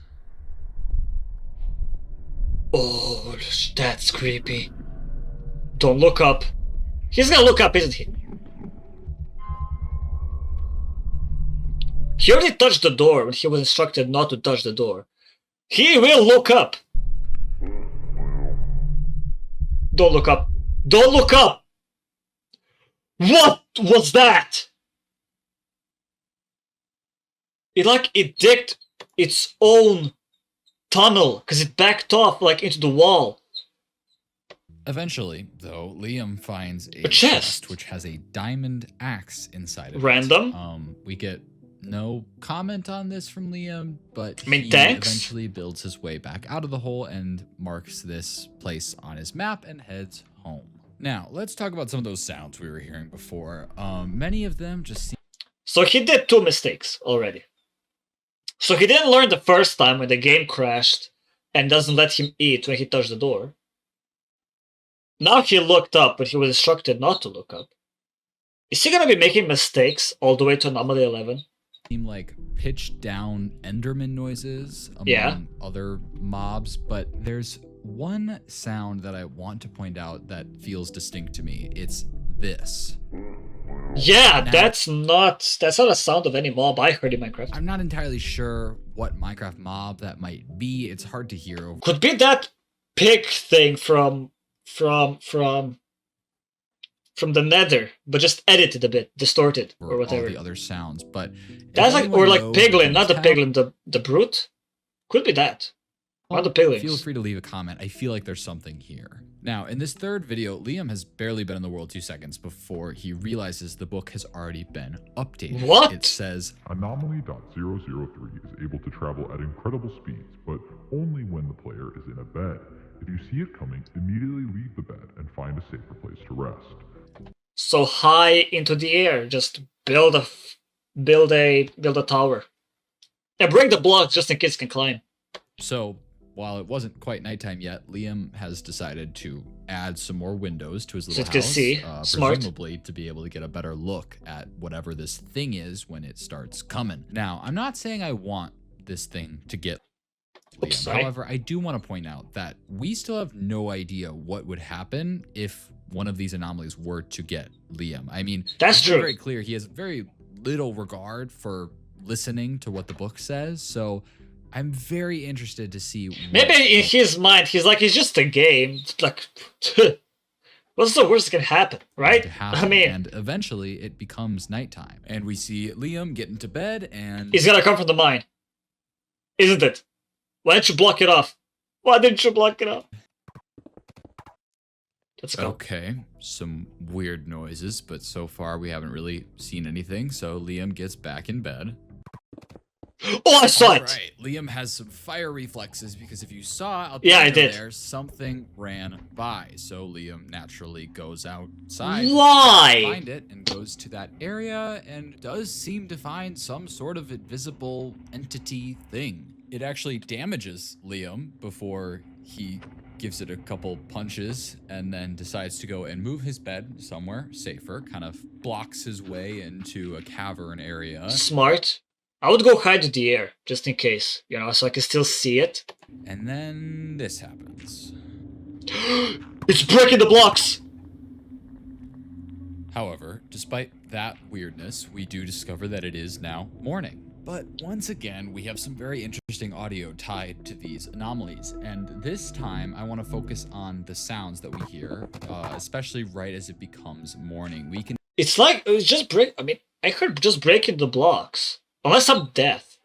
Oh, that's creepy. Don't look up. He's gonna look up, isn't he? He already touched the door when he was instructed not to touch the door. He will look up. Don't look up. Don't look up! What was that? It digged its own tunnel because it backed off like into the wall. Eventually, though, Liam finds a chest. which has a diamond axe inside of Random. it. We get no comment on this from Liam, but I mean, he thanks. eventually builds his way back out of the hole and marks this place on his map and heads home. Now, let's talk about some of those sounds we were hearing before. Many of them just seem So he did two mistakes already. So he didn't learn the first time when the game crashed and doesn't let him eat when he touched the door. Now he looked up when he was instructed not to look up. Is he gonna be making mistakes all the way to Anomaly 11? like pitched down Enderman noises among Yeah. other mobs, but there's one sound that I want to point out that feels distinct to me. It's this. Yeah, Now- that's not a sound of any mob I heard in Minecraft. I'm not entirely sure what Minecraft mob that might be. It's hard to hear over Could be that pig thing from the Nether, but just edited a bit, distorted or all whatever. the other sounds, but if That's like, anyone or like knows Piglin, not the detail, Piglin, the Brute. Could be that. Not the Piglins. Feel free to leave a comment. I feel like there's something here. Now, in this third video, Liam has barely been in the world 2 seconds before he realizes the book has already been updated. What? It says, Anomaly.003 is able to travel at incredible speeds, but only when the player is in a bed. If you see it coming, immediately leave the bed and find a safer place to rest. So high into the air, just build a tower. And break the blocks just in case it can climb. So, while it wasn't quite nighttime yet, Liam has decided to add some more windows to his little So it can house, see. Smart. presumably to be able to get a better look at whatever this thing is when it starts coming. Now, I'm not saying I want this thing to get Liam. Oops, sorry. However, I do want to point out that we still have no idea what would happen if one of these anomalies were to get Liam. I mean, That's it's true. very clear he has very little regard for listening to what the book says, so I'm very interested to see Maybe in his mind, he's just a game. It's like, what's the worst that can happen, right? I mean, and eventually it becomes nighttime, and we see Liam get into bed, and he's gonna come from the mine, isn't it? Why didn't you block it off? Why didn't you block it off? Let's go. okay, some weird noises, but so far we haven't really seen anything. So Liam gets back in bed. Oh, I saw All it! right, Liam has some fire reflexes because if you saw out Yeah, I the window did. there, something ran by. So Liam naturally goes outside Why? to find it and goes to that area and does seem to find some sort of invisible entity thing. It actually damages Liam before he gives it a couple punches and then decides to go and move his bed somewhere safer, kind of blocks his way into a cavern area. Smart. I would go hide in the air, just in case, so I can still see it. And then this happens. It's breaking the blocks! However, despite that weirdness, we do discover that it is now morning. But once again, we have some very interesting audio tied to these anomalies, and this time I want to focus on the sounds that we hear, especially right as it becomes morning. We can It's like, it was just I heard just breaking the blocks. Unless I'm deaf.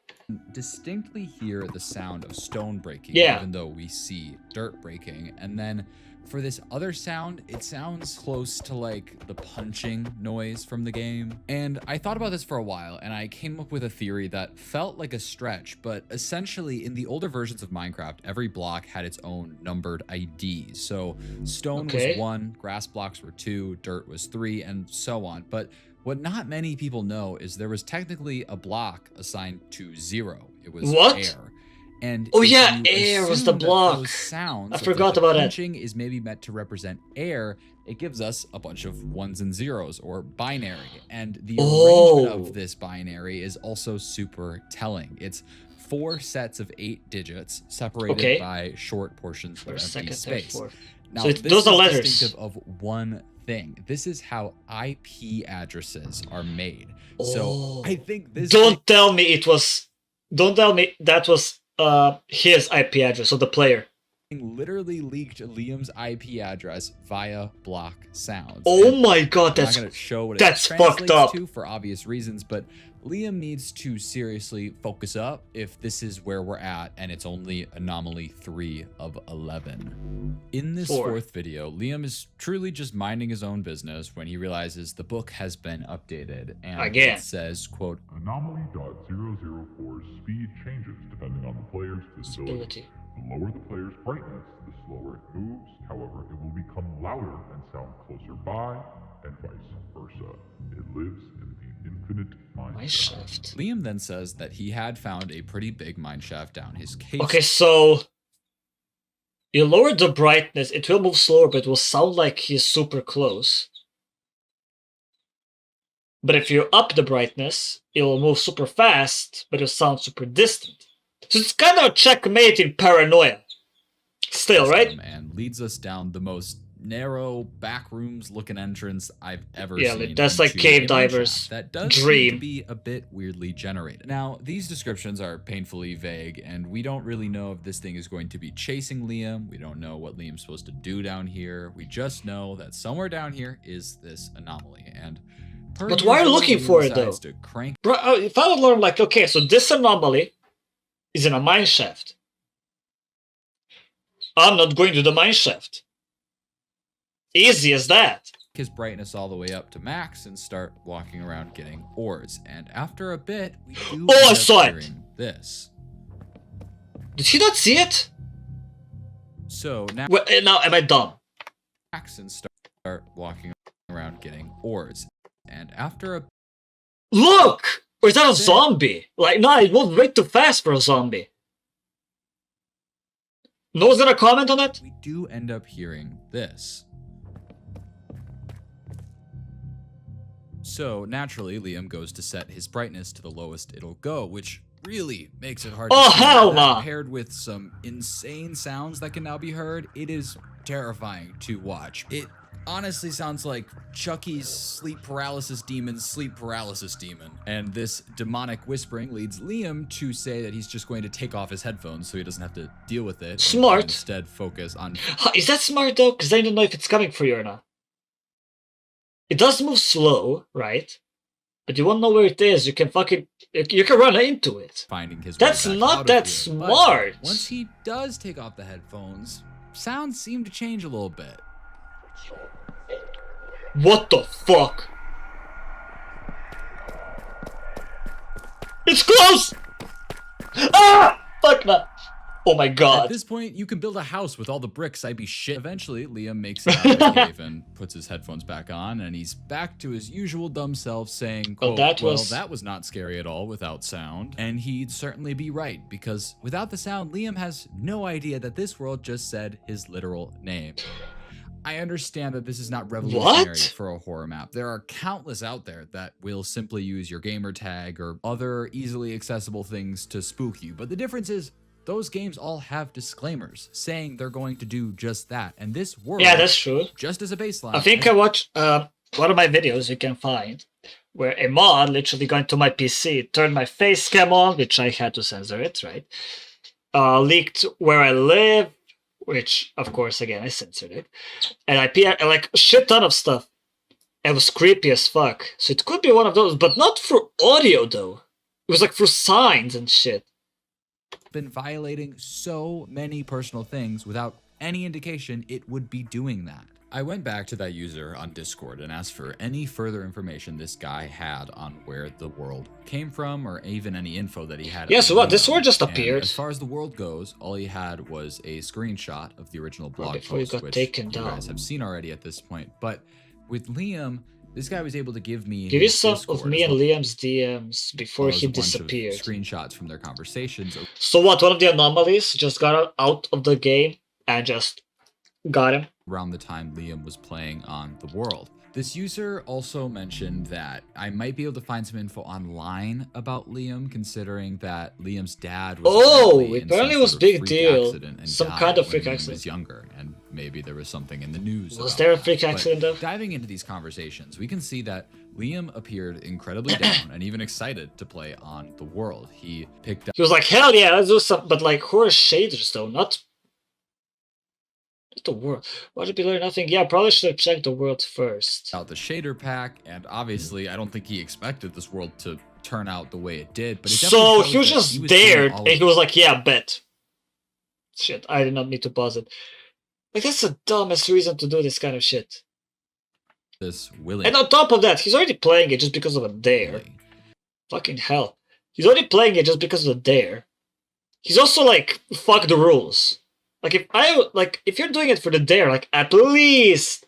distinctly hear the sound of stone breaking, Yeah. even though we see dirt breaking. And then for this other sound, it sounds close to like the punching noise from the game. And I thought about this for a while, and I came up with a theory that felt like a stretch, but essentially in the older versions of Minecraft, every block had its own numbered ID. So stone Okay. was 1, grass blocks were 2, dirt was 3, and so on. But what not many people know is there was technically a block assigned to 0. It was What? air. And Oh if yeah, you air was the assume that block. those sounds, I of, forgot the about it. punching is maybe meant to represent air. It gives us a bunch of 1s and 0s, or binary. And the arrangement of this binary is also super telling. It's 4 sets of 8 digits separated by short portions of First, empty second, third, space. fourth. Now, So this those is are letters. distinctive of one thing. This is how IP addresses are made. So I think this Don't tell me that was his IP address of the player. thing literally leaked Liam's IP address via block sounds. Oh And my god, I'm that's not going to show what that's it fucked translates up. to for obvious reasons, but Liam needs to seriously focus up if this is where we're at and it's only anomaly 3 of 11. In this 4. fourth video, Liam is truly just minding his own business when he realizes the book has been updated and Again. it says, quote, Anomaly.004's speed changes depending on the player's visibility. The lower the player's brightness, the slower it moves. However, it will become louder and sound closer by, and vice versa. It lives in the infinite mineshaft. Liam then says that he had found a pretty big mineshaft down his cave. Okay, so you lower the brightness, it will move slower, but it will sound like he's super close. But if you up the brightness, it will move super fast, but it'll sound super distant. So it's kind of checkmate in paranoia. Still, right? And leads us down the most narrow backrooms looking entrance I've ever Yeah, seen. that's like into cave a mineshaft divers' that does seem dream. to be a bit weirdly generated. Now, these descriptions are painfully vague, and we don't really know if this thing is going to be chasing Liam. We don't know what Liam's supposed to do down here. We just know that somewhere down here is this anomaly. And But why are you looking for it, though? To crank Bro, if I would learn, like, okay, so this anomaly is in a mine shaft. I'm not going to the mine shaft. Easy as that. his brightness all the way up to max and start walking around getting ores. And after a bit, we do Oh, I end up saw it! hearing this. Did he not see it? So now Well, now am I dumb? max and start start walking around getting ores. And after a Look! Or is that a zombie? Like, no, it was way too fast for a zombie. No one's gonna comment on it? we do end up hearing this. So naturally, Liam goes to set his brightness to the lowest it'll go, which really makes it hard Oh, to see. hell That no! paired with some insane sounds that can now be heard, it is terrifying to watch. It honestly sounds like Chucky's sleep paralysis demon. And this demonic whispering leads Liam to say that he's just going to take off his headphones so he doesn't have to deal with it. Smart. And instead focus on... Is that smart though? Because I don't know if it's coming for you or not. It does move slow, right? But you won't know where it is. You can run into it. finding his That's way back not out of that here. But smart. once he does take off the headphones, sounds seem to change a little bit. What the fuck? It's close! Ah! Fuck that. Oh my At god. this point, you can build a house with all the bricks. I'd be shit. Eventually, Liam makes it out of the cave and puts his headphones back on, and he's back to his usual dumb self saying, quote, that well, was- that was not scary at all without sound. And he'd certainly be right, because without the sound, Liam has no idea that this world just said his literal name. I understand that this is not revolutionary What? for a horror map. There are countless out there that will simply use your gamer tag or other easily accessible things to spook you. But the difference is those games all have disclaimers saying they're going to do just that. And this world, Yeah, that's true. just as a baseline. I think I watched one of my videos you can find where a mod literally going to my PC, turned my face cam on, which I had to censor it, right? Leaked where I live, which of course again I censored it, and like a shit ton of stuff. It was creepy as fuck. So it could be one of those, but not for audio though. It was like for signs and shit. been violating so many personal things without any indication it would be doing that. I went back to that user on Discord and asked for any further information this guy had on where the world came from, or even any info that he had. Yeah, so what? This on. world just And appeared. as far as the world goes, all he had was a screenshot of the original blog before he post, got which taken you down. guys have seen already at this point. But with Liam, this guy was able to give me Give you his some Discord of me as and well Liam's DMs before as he a bunch of disappeared. screenshots from their conversations. So what? One of the anomalies just got out of the game and just got him. Around the time Liam was playing on the world. This user also mentioned that I might be able to find some info online about Liam, considering that Liam's dad was apparently in apparently some it was sort of big freak deal. accident and Some died kind of when freak Liam accident. was younger, and maybe there was something in the news. Was about there a that. freak But accident though? diving into these conversations, we can see that Liam appeared incredibly down and even excited to play on the world. He picked up He was like, hell yeah, let's do some, but like horror shaders though, not the world. Why did we learn nothing? Yeah, probably should have checked the world first. out the shader pack, and obviously I don't think he expected this world to turn out the way it did, but it So definitely he was shows that just was there, doing all and of he was like, yeah, bet. Shit, I did not need to pause it. Like, that's the dumbest reason to do this kind of shit. this willingly. And on top of that, he's already playing it just because of a dare. Fucking hell. He's already playing it just because of the dare. He's also like, fuck the rules. Like, if you're doing it for the dare, like, at least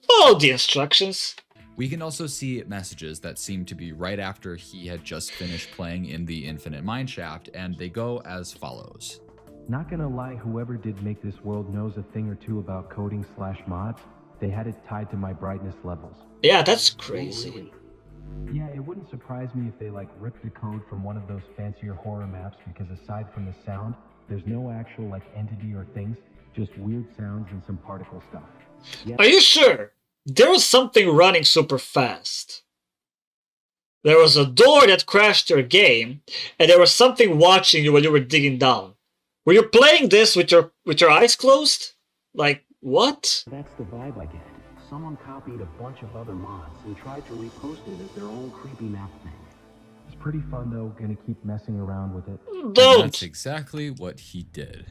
follow the instructions. We can also see messages that seem to be right after he had just finished playing in the Infinite Mineshaft, and they go as follows. Not gonna lie, whoever did make this world knows a thing or two about coding/mods. They had it tied to my brightness levels. Yeah, that's crazy. Yeah, it wouldn't surprise me if they like ripped the code from one of those fancier horror maps, because aside from the sound, there's no actual like entity or things, just weird sounds and some particle stuff. Yeah. Are you sure? There was something running super fast. There was a door that crashed your game, and there was something watching you while you were digging down. Were you playing this with your eyes closed? Like, what? That's the vibe I get. Someone copied a bunch of other mods and tried to repost it as their own creepy map thing. It's pretty fun though, gonna keep messing around with it. And Don't! that's exactly what he did.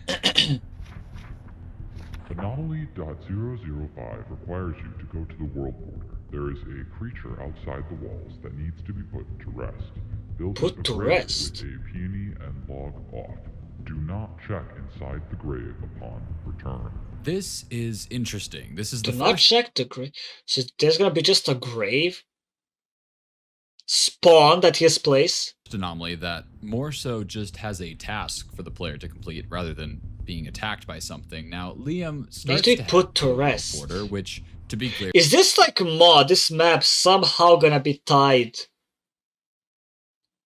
Anomaly.005 requires you to go to the world border. There is a creature outside the walls that needs to be put to rest. Build Put a to bridge rest? with a peony and log off. Do not check inside the grave upon return. This is interesting. This is the Do not first check the grave. So there's gonna be just a grave spawned at his place. anomaly that more so just has a task for the player to complete rather than being attacked by something. Now, Liam starts be to put have to a rest. border, which, to be clear, Is this like a mod? This map somehow gonna be tied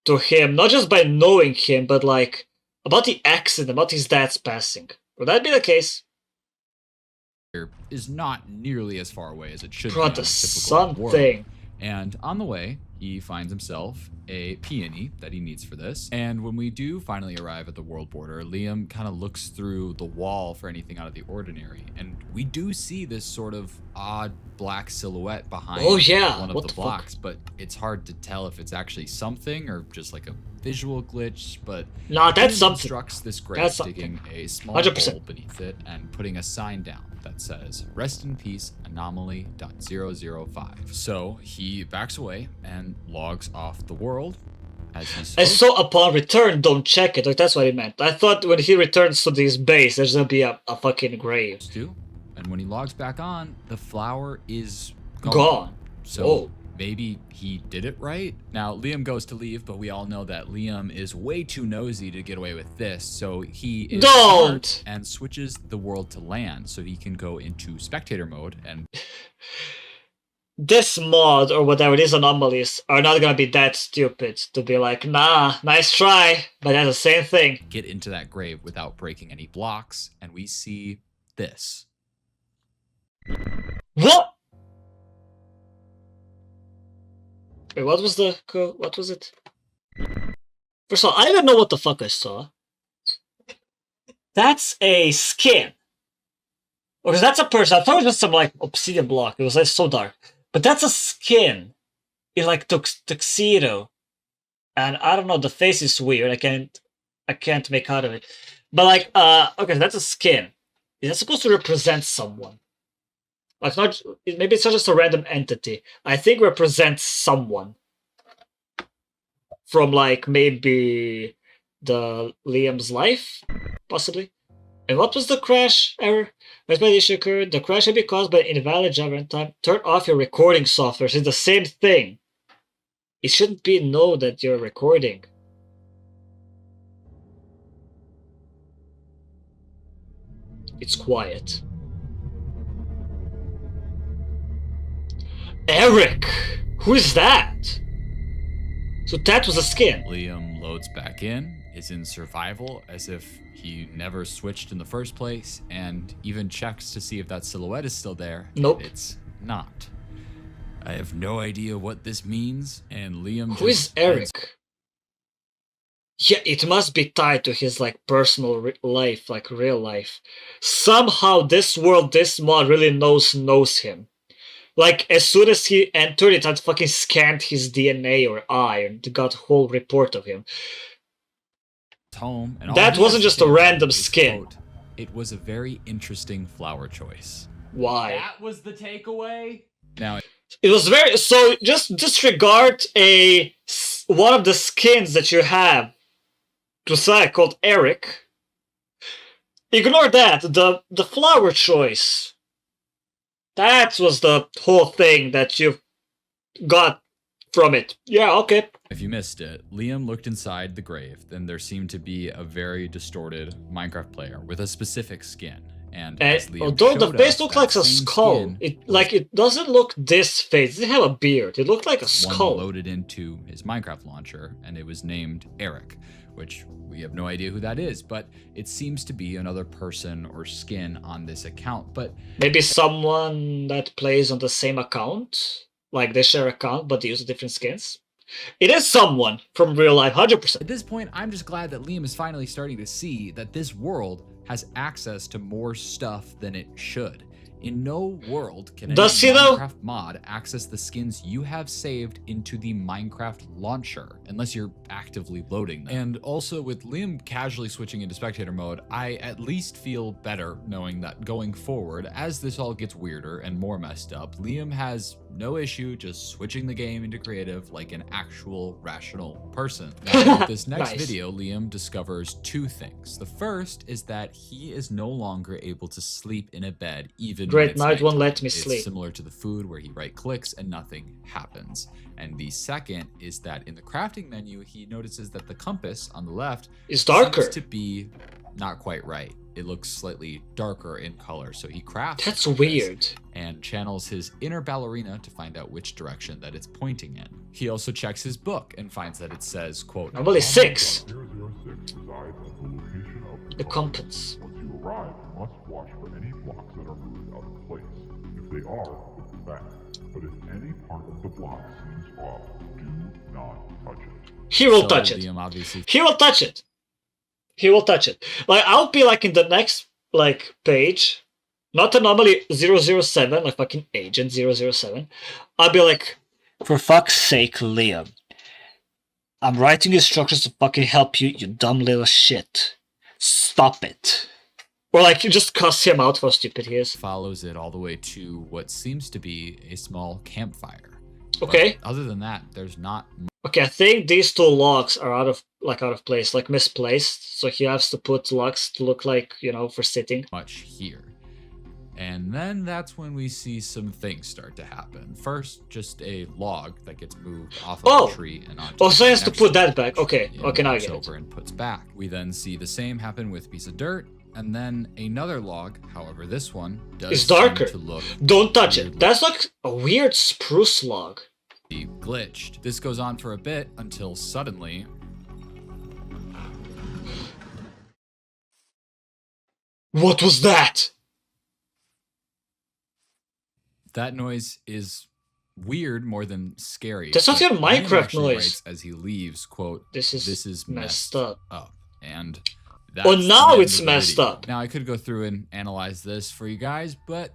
to him, not just by knowing him, but like about the accident, about his dad's passing. Would that be the case? is not nearly as far away as it should be. Bro, on the a typical sun world. thing. And on the way, he finds himself a peony that he needs for this. And when we do finally arrive at the world border, Liam kind of looks through the wall for anything out of the ordinary. And we do see this sort of odd black silhouette behind one of what the the blocks, but it's hard to tell if it's actually something or just like a visual glitch. But Nah, that's he something. constructs this grave, That's digging a small 100%. hole beneath it and putting a sign down that says, "Rest in peace, anomaly.005." So he backs away and logs off the world as he's And so upon return, don't check it. Like, that's what he meant. I thought when he returns to this base, there's gonna be a fucking grave. supposed to. And when he logs back on, the flower is gone. Gone. So Whoa. maybe he did it right. Now, Liam goes to leave, but we all know that Liam is way too nosy to get away with this. So he is Don't! smart and switches the world to land so he can go into spectator mode and This mod, or whatever, these anomalies, are not gonna be that stupid to be like, nah, nice try, but that's the same thing. get into that grave without breaking any blocks. And we see this. What? Wait, what was the what was it? First of all, I don't know what the fuck I saw. That's a skin. Because that's a person. I thought it was just some like obsidian block. It was like so dark. But that's a skin. It's like tuxedo. And I don't know, the face is weird. I can't make out of it. But like, okay, that's a skin. Is that supposed to represent someone? Like, not maybe it's not just a random entity. I think represents someone from like maybe the Liam's life, possibly. And what was the crash error? When the issue occurred, the crash may be caused by invalid Java runtime. Turn off your recording software. It's the same thing. It shouldn't be know that you're recording. It's quiet. Eric! Who is that? So that was a skin. Liam loads back in, is in survival as if he never switched in the first place, and even checks to see if that silhouette is still there. Nope. It's not. I have no idea what this means, and Liam Who is just Eric? Yeah, it must be tied to his like personal life, like real life. Somehow this world, this mod really knows him. Like as soon as he entered, it had fucking scanned his DNA or eye and got a whole report of him. home, and all That he wasn't has just to a say random is, skin. quote, "It was a very interesting flower choice." Why? That was the takeaway. Now, It was very so. Just disregard one of the skins that you have to say called Eric. Ignore that. The flower choice. That was the whole thing that you got from it. Yeah, okay. if you missed it, Liam looked inside the grave, then there seemed to be a very distorted Minecraft player with a specific skin. And as Liam Although the showed face us, looked that like a same skull, skin it doesn't look this face. It didn't have a beard. It looked like a was one skull. loaded into his Minecraft launcher, and it was named Eric, which we have no idea who that is, but it seems to be another person or skin on this account. But Maybe someone that plays on the same account, like they share account, but they use different skins. It is someone from real life, 100%. at this point, I'm just glad that Liam is finally starting to see that this world has access to more stuff than it should. In no world can any Does he though? Minecraft mod access the skins you have saved into the Minecraft launcher, unless you're actively loading them. And also with Liam casually switching into spectator mode, I at least feel better knowing that going forward, as this all gets weirder and more messed up, Liam has no issue just switching the game into creative like an actual rational person. Now, with this next Nice. video, Liam discovers two things. The first is that he is no longer able to sleep in a bed even when Great it's night won't nighttime. let me It's sleep. similar to the food where he right clicks and nothing happens. And the second is that in the crafting menu, he notices that the compass on the left It's darker. seems to be not quite right. It looks slightly darker in color, so he crafts That's the compass weird. and channels his inner ballerina to find out which direction that it's pointing in. He also checks his book and finds that it says, quote, Normally 6. 006 resides at the location of The compass. Once you arrive, you must watch for any blocks that are moved out of place. If they are, put them back. But if any part of the block seems off, do not touch it. He will So touch it. Liam obviously He will touch it. He will touch it. Like, I'll be like in the next like page, not anomaly 007, like fucking agent 007. I'll be like, for fuck's sake, Liam. I'm writing instructions to fucking help you, you dumb little shit. Stop it. Or like, you just cuss him out for how stupid he is. follows it all the way to what seems to be a small campfire. Okay. But other than that, there's not Okay, I think these two logs are out of place, like misplaced. So he has to put logs to look like, you know, for sitting. much here. And then that's when we see some things start to happen. First, just a log that gets moved off of a tree and onto Oh, so he has to next put that it, back. which Okay, Liam okay, now I walks get it. over and puts back. We then see the same happen with a piece of dirt, and then another log. However, this one does It's darker. seem to look Don't touch it. weirdly That's like a weird spruce log. glitched. This goes on for a bit until suddenly What was that? that noise is weird more than scary. That's not but even Liam Minecraft actually noise. writes as he leaves, quote, This is messed up. And Oh, that's now the end it's of the messed video. up. Now I could go through and analyze this for you guys, but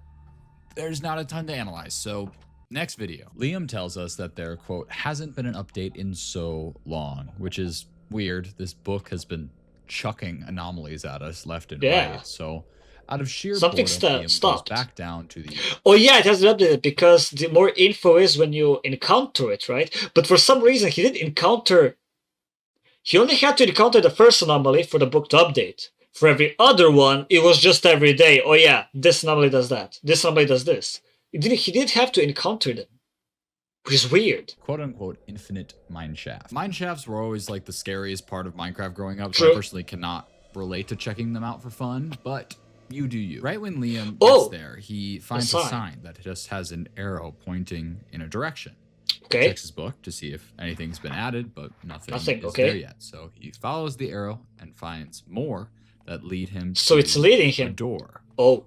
there's not a ton to analyze. So next video, Liam tells us that there, quote, hasn't been an update in so long, which is weird. This book has been chucking anomalies at us left and Yeah. right. So out of sheer Something boredom, Liam goes stopped. back down to the Oh yeah, it hasn't updated because the more info is when you encounter it, right? But for some reason he didn't encounter. He only had to encounter the first anomaly for the book to update. For every other one, it was just every day. Oh yeah, this anomaly does that. This anomaly does this. He didn't have to encounter them, which is weird. quote-unquote infinite mineshaft. Mineshafts were always like the scariest part of Minecraft growing up, so True. I personally cannot relate to checking them out for fun, but you do you. Right when Liam Oh, gets there, he finds a sign that just has an arrow pointing in a direction. Okay. Checks his book to see if anything's been added, but nothing is okay. there yet. So he follows the arrow and finds more that lead him So to it's leading a him. door. Oh.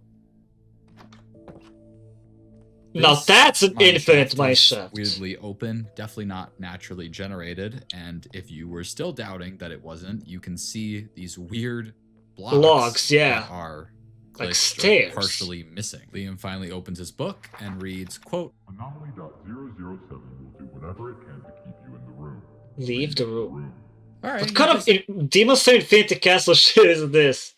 Now This that's an infinite is mineshaft. weirdly open, definitely not naturally generated. And if you were still doubting that it wasn't, you can see these weird blocks Logs, yeah. that are Like glitched or stairs. partially missing. Liam finally opens his book and reads, quote, Anomaly.007 will do whatever it can to keep you in the room. Leave the room. all right. What kind of Demon Slayer Infinity Castle shit is this?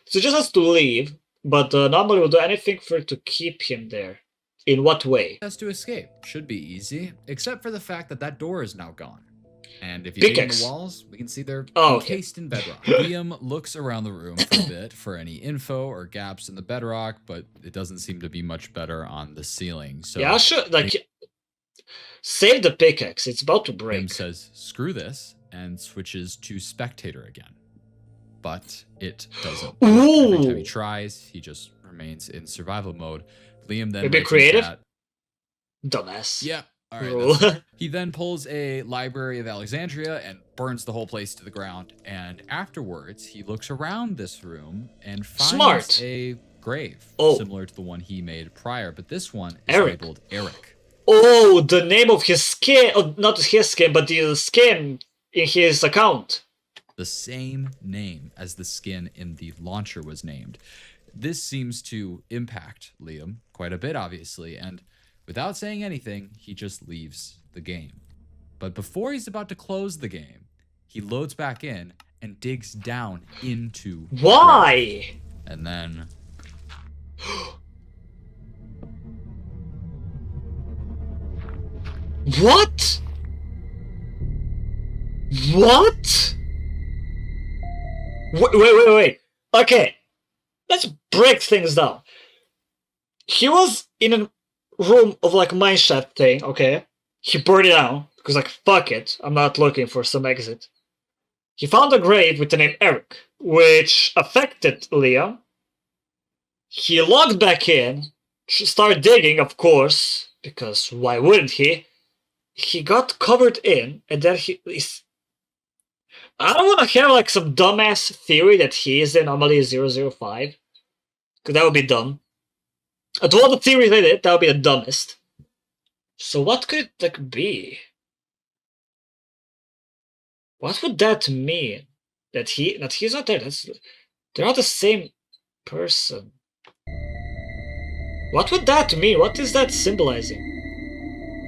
So he just has to leave, but the anomaly will do anything for it to keep him there. In what way? has to escape. Should be easy, except for the fact that that door is now gone. And if you dig in Pickaxe. the walls, we can see they're Oh, okay. encased in bedrock. Liam looks around the room for a bit for any info or gaps in the bedrock, but it doesn't seem to be much better on the ceiling. So Yeah, sure. Like, save the pickaxe. It's about to Liam break. says, screw this, and switches to spectator again. But it doesn't. work. Every time he Ooh. tries, he just remains in survival mode. Liam then Maybe writes in creative? chat, Dumbass. yeah. All right. Rule. That's it. He then pulls a Library of Alexandria and burns the whole place to the ground. And afterwards, he looks around this room and finds Smart. a grave Oh. similar to the one he made prior, but this one is Eric. labeled Eric. Oh, the name of his skin. Oh, not his skin, but the skin in his account. The same name as the skin in the launcher was named. This seems to impact Liam quite a bit, obviously, and without saying anything, he just leaves the game. But before he's about to close the game, he loads back in and digs down into Why? Rift. And then What? What? Wait. Okay, let's break things down. He was in a room of like mineshaft thing, okay? He burned it down because like fuck it, I'm not looking for some exit. He found a grave with the name Eric, which affected Liam. He logged back in, started digging, of course, because why wouldn't he? He got covered in, and then he's... I don't want to have like some dumbass theory that he is the anomaly 005, because that would be dumb. To all the theories I did, that would be the dumbest. So what could it like be? What would that mean? That he's not there. They're not the same person. What would that mean? What is that symbolizing?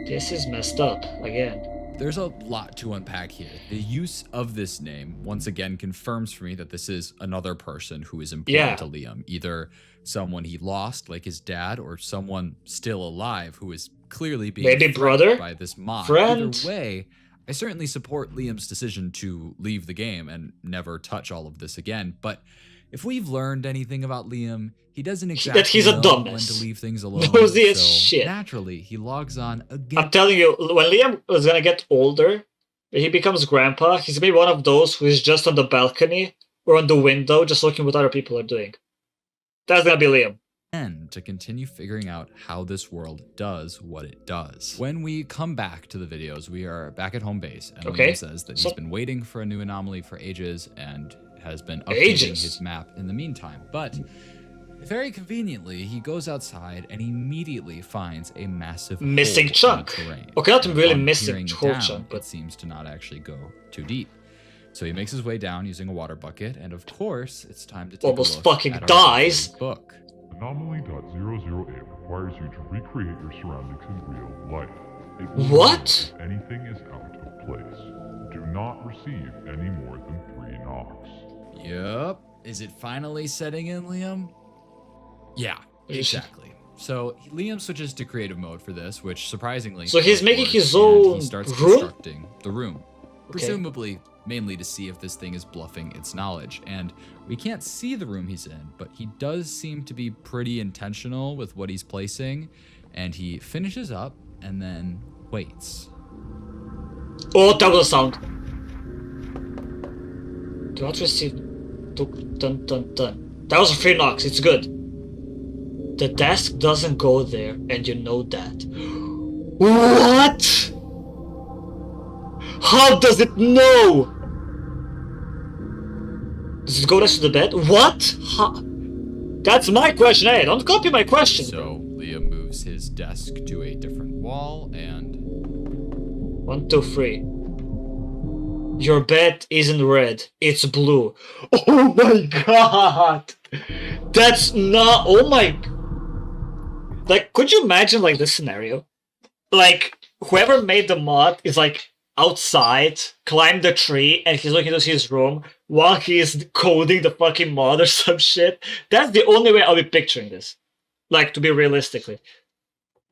This is messed up again. there's a lot to unpack here. The use of this name once again confirms for me that this is another person who is important to Liam. Either someone he lost, like his dad, or someone still alive who is clearly being maybe brother by this mod. friend. Either way, I certainly support Liam's decision to leave the game and never touch all of this again. But if we've learned anything about Liam, he doesn't exactly that he's a know dumbass. when to leave things alone. Nosy as so shit. Naturally, he logs on again. I'm telling you, when Liam is gonna get older, when he becomes grandpa, he's gonna be one of those who is just on the balcony or on the window, just looking what other people are doing. That's gonna be Liam. And to continue figuring out how this world does what it does. When we come back to the videos, we are back at home base, and Liam says that he's been waiting for a new anomaly for ages and has been updating his map in the meantime. But very conveniently, he goes outside and immediately finds a massive missing hole chunk. in the terrain. Okay, not And really upon missing peering whole down, chunk, but it seems to not actually go too deep. So he makes his way down using a water bucket, and of course, it's time to take almost a look fucking at our dies. book. Anomaly.008 requires you to recreate your surroundings in real life. It will What? if anything is out of place. Do not receive any more than 3 knocks. Yep. Is it finally setting in, Liam? Yeah, exactly. So Liam switches to creative mode for this, which surprisingly... So he's making his and own he starts room? constructing the room. Presumably, mainly to see if this thing is bluffing its knowledge. And we can't see the room he's in, but he does seem to be pretty intentional with what he's placing. And he finishes up and then waits. Oh, that was a sound. Do not receive. Dun dun dun. That was 3 knocks. It's good. The desk doesn't go there, and you know that. What? How does it know? Does it go next to the bed? What? How? That's my question. Hey, don't copy my question. So Liam moves his desk to a different wall and... 1, 2, 3. Your bed isn't red, it's blue. Oh my god! That's not... Oh my... Like, could you imagine, like, this scenario? Like, whoever made the mod is, like, outside, climbed the tree, and he's looking into his room while he's coding the fucking mod or some shit. That's the only way I'll be picturing this. Like, to be realistically.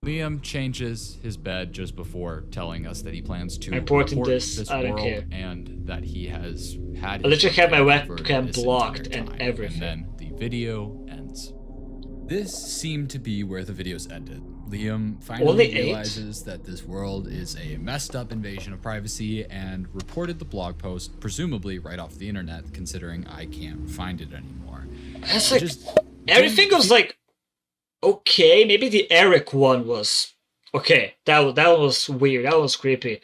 Liam changes his bed just before telling us that he plans to report report this, I don't world care. and that he has had... I literally have my covered webcam this blocked entire and time. everything. And then the video ends. This seemed to be where the videos ended. Liam finally Only 8? realizes that this world is a messed up invasion of privacy and reported the blog post, presumably right off the internet, considering I can't find it anymore. That's like... Everything was like... Okay, maybe the Eric one was... Okay, that was weird, that was creepy.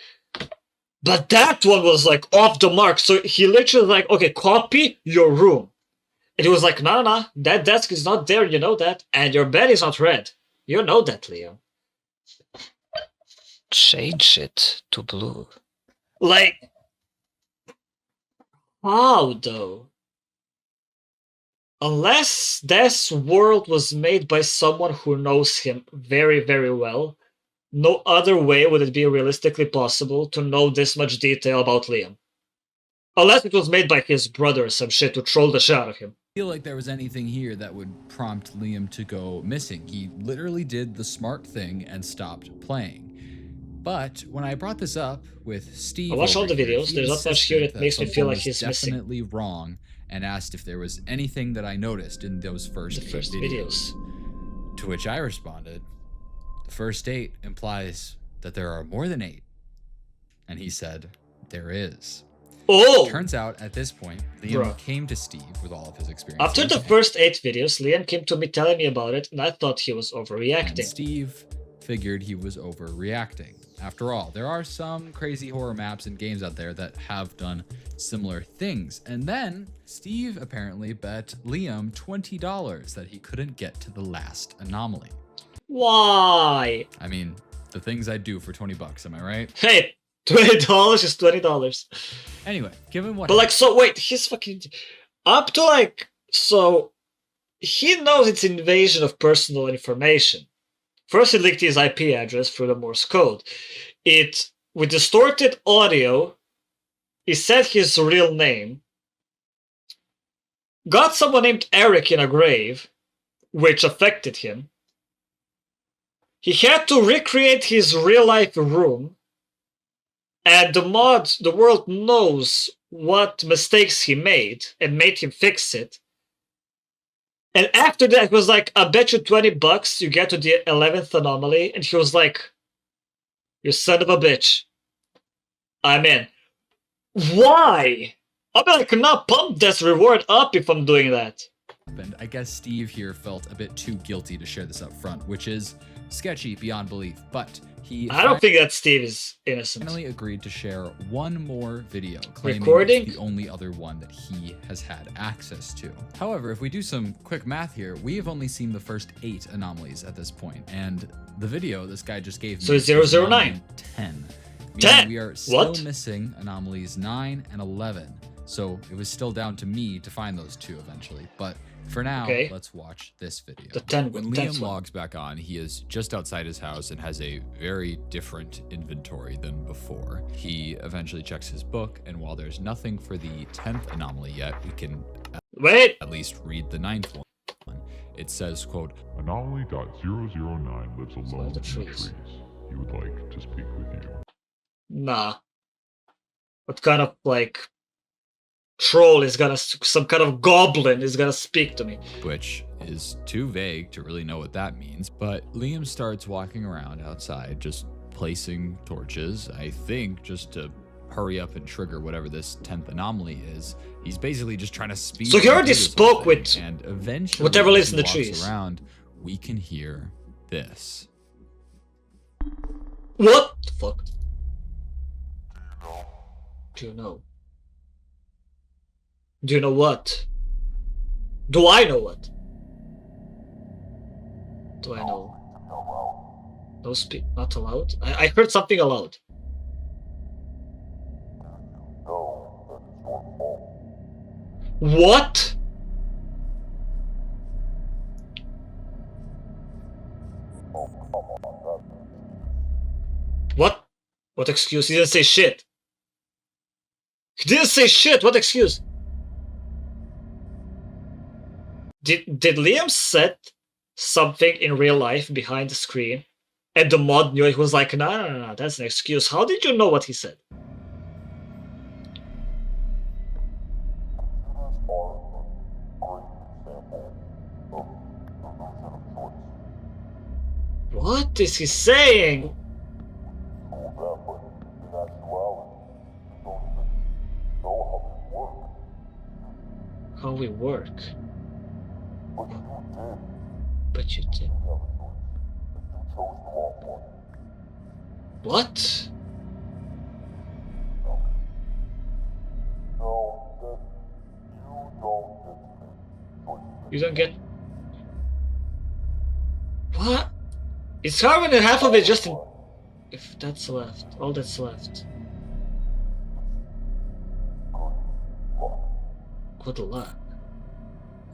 But that one was like off the mark, so he literally was like, okay, copy your room. And he was like, no, that desk is not there, you know that. And your bed is not red. You know that, Liam. Change it to blue. Like... How, though? Unless this world was made by someone who knows him very, very well, no other way would it be realistically possible to know this much detail about Liam. Unless it was made by his brother or some shit to troll the shit out of him. Feel like there was anything here that would prompt Liam to go missing. He literally did the smart thing and stopped playing. But when I brought this up with Steve, I watched all the here, videos. he There's not much here insisted that makes me feel something like was he's missing. definitely wrong, and asked if there was anything that I noticed in those first 8 videos. To which I responded, the first 8 implies that there are more than 8. And he said, there is. Oh! Turns out, at this point, Liam came to Steve with all of his experiences. After the first 8 videos, Liam came to me telling me about it, and I thought he was overreacting. And Steve figured he was overreacting. After all, there are some crazy horror maps and games out there that have done similar things. And then Steve apparently bet Liam $20 that he couldn't get to the last anomaly. Why? I mean, the things I do for 20 bucks, am I right? Hey, $20 is $20. Anyway, given what... But like, so wait, he's fucking... Up to like... So, he knows it's invasion of personal information. First, he leaked his IP address through the Morse code. With distorted audio, he said his real name, got someone named Eric in a grave, which affected him. He had to recreate his real-life room, and the world knows what mistakes he made and made him fix it. And after that, it was like, I bet you 20 bucks you get to the 11th anomaly. And he was like, you son of a bitch. I'm in. Why? I'm like, not pump this reward up if I'm doing that. And I guess Steve here felt a bit too guilty to share this up front, which is sketchy beyond belief. But I don't think that Steve is innocent. Finally agreed to share one more video, claiming it's the only other one that he has had access to. However, if we do some quick math here, we have only seen the first 8 anomalies at this point, and the video this guy just gave me so 009. 10. 10. We are still missing anomalies 9 and 11. So it was still down to me to find those 2 eventually, but for now, let's watch this video. When Liam logs back on, he is just outside his house and has a very different inventory than before. He eventually checks his book, and while there's nothing for the 10th anomaly yet, we can at least read the 9th one. It says, quote, Anomaly.009 lives alone in the trees. He would like to speak with you. Nah. What kind of, like... troll is gonna, some kind of goblin is gonna speak to me. Which is too vague to really know what that means, but Liam starts walking around outside, just placing torches, I think just to hurry up and trigger whatever this 10th anomaly is. He's basically just trying to speed. So he already spoke with and eventually whatever lives in the walks trees. Around, we can hear this. What the fuck? Do you know? Do you know what? Do I know what? Do I know? No speak, not allowed? I heard something aloud. What? What? What excuse? He didn't say shit. He didn't say shit! What excuse? Did Liam set something in real life behind the screen and the mod knew it? He was like, no, that's an excuse. How did you know what he said? What is he saying? How we work? But you did. What? You don't get... What? It's carbon and half of it just in... If that's left, all that's left. Good luck.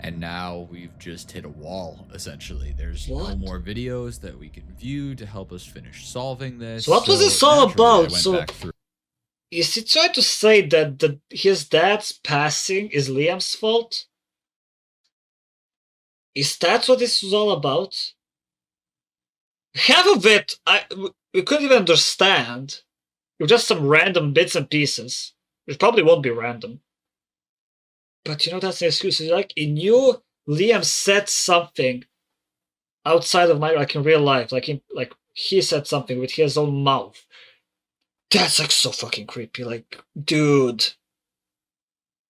And now we've just hit a wall, essentially. There's no What? more videos that we can view to help us finish solving this. So what was this all naturally, I about? went So back through. is he trying to say that his dad's passing is Liam's fault? Is that what this was all about? Half of it, we couldn't even understand. It was just some random bits and pieces. Which probably won't be random. But you know, that's the excuse. It's like, he knew Liam said something outside of Minecraft, like in real life. Like he said something with his own mouth. That's like so fucking creepy. Like, dude.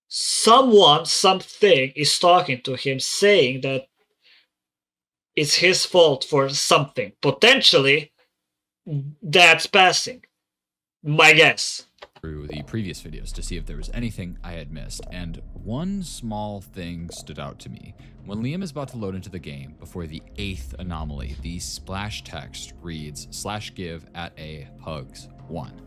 Someone, something is talking to him saying that it's his fault for something. Potentially, that's passing. My guess. Through the previous videos to see if there was anything I had missed, and one small thing stood out to me. When Liam is about to load into the game, before the 8th anomaly, the splash text reads /give at a hugs 1.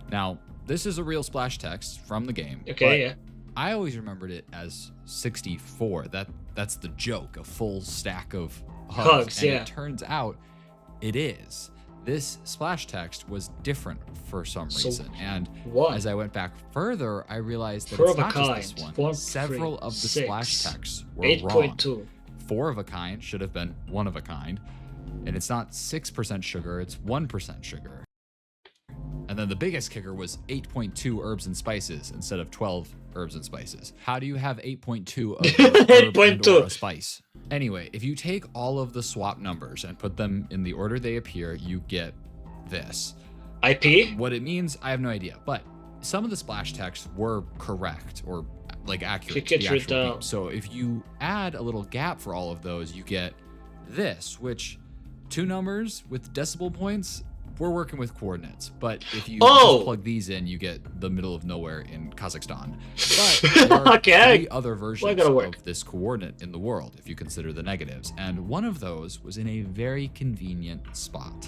Now, this is a real splash text from the game. Okay, yeah. I always remembered it as 64. That's the joke, a full stack of hugs. And yeah. it turns out it is. This splash text was different for some reason, and as I went back further, I realized that it's not just this one. Several of the splash texts were 8.2. wrong. 4 of a kind should have been 1 of a kind, and it's not 6% sugar, it's 1% sugar. And then the biggest kicker was 8.2 herbs and spices instead of 12 herbs and spices. How do you have 8.2 of a herb and or a spice? Anyway, if you take all of the swap numbers and put them in the order they appear, you get this. IP? What it means, I have no idea, but some of the splash texts were correct or like accurate to the actual game. So if you add a little gap for all of those, you get this, which 2 numbers with decimal points. We're working with coordinates, but if you just plug these in, you get the middle of nowhere in Kazakhstan. But there are 3 other versions of this coordinate in the world, if you consider the negatives, and one of those was in a very convenient spot.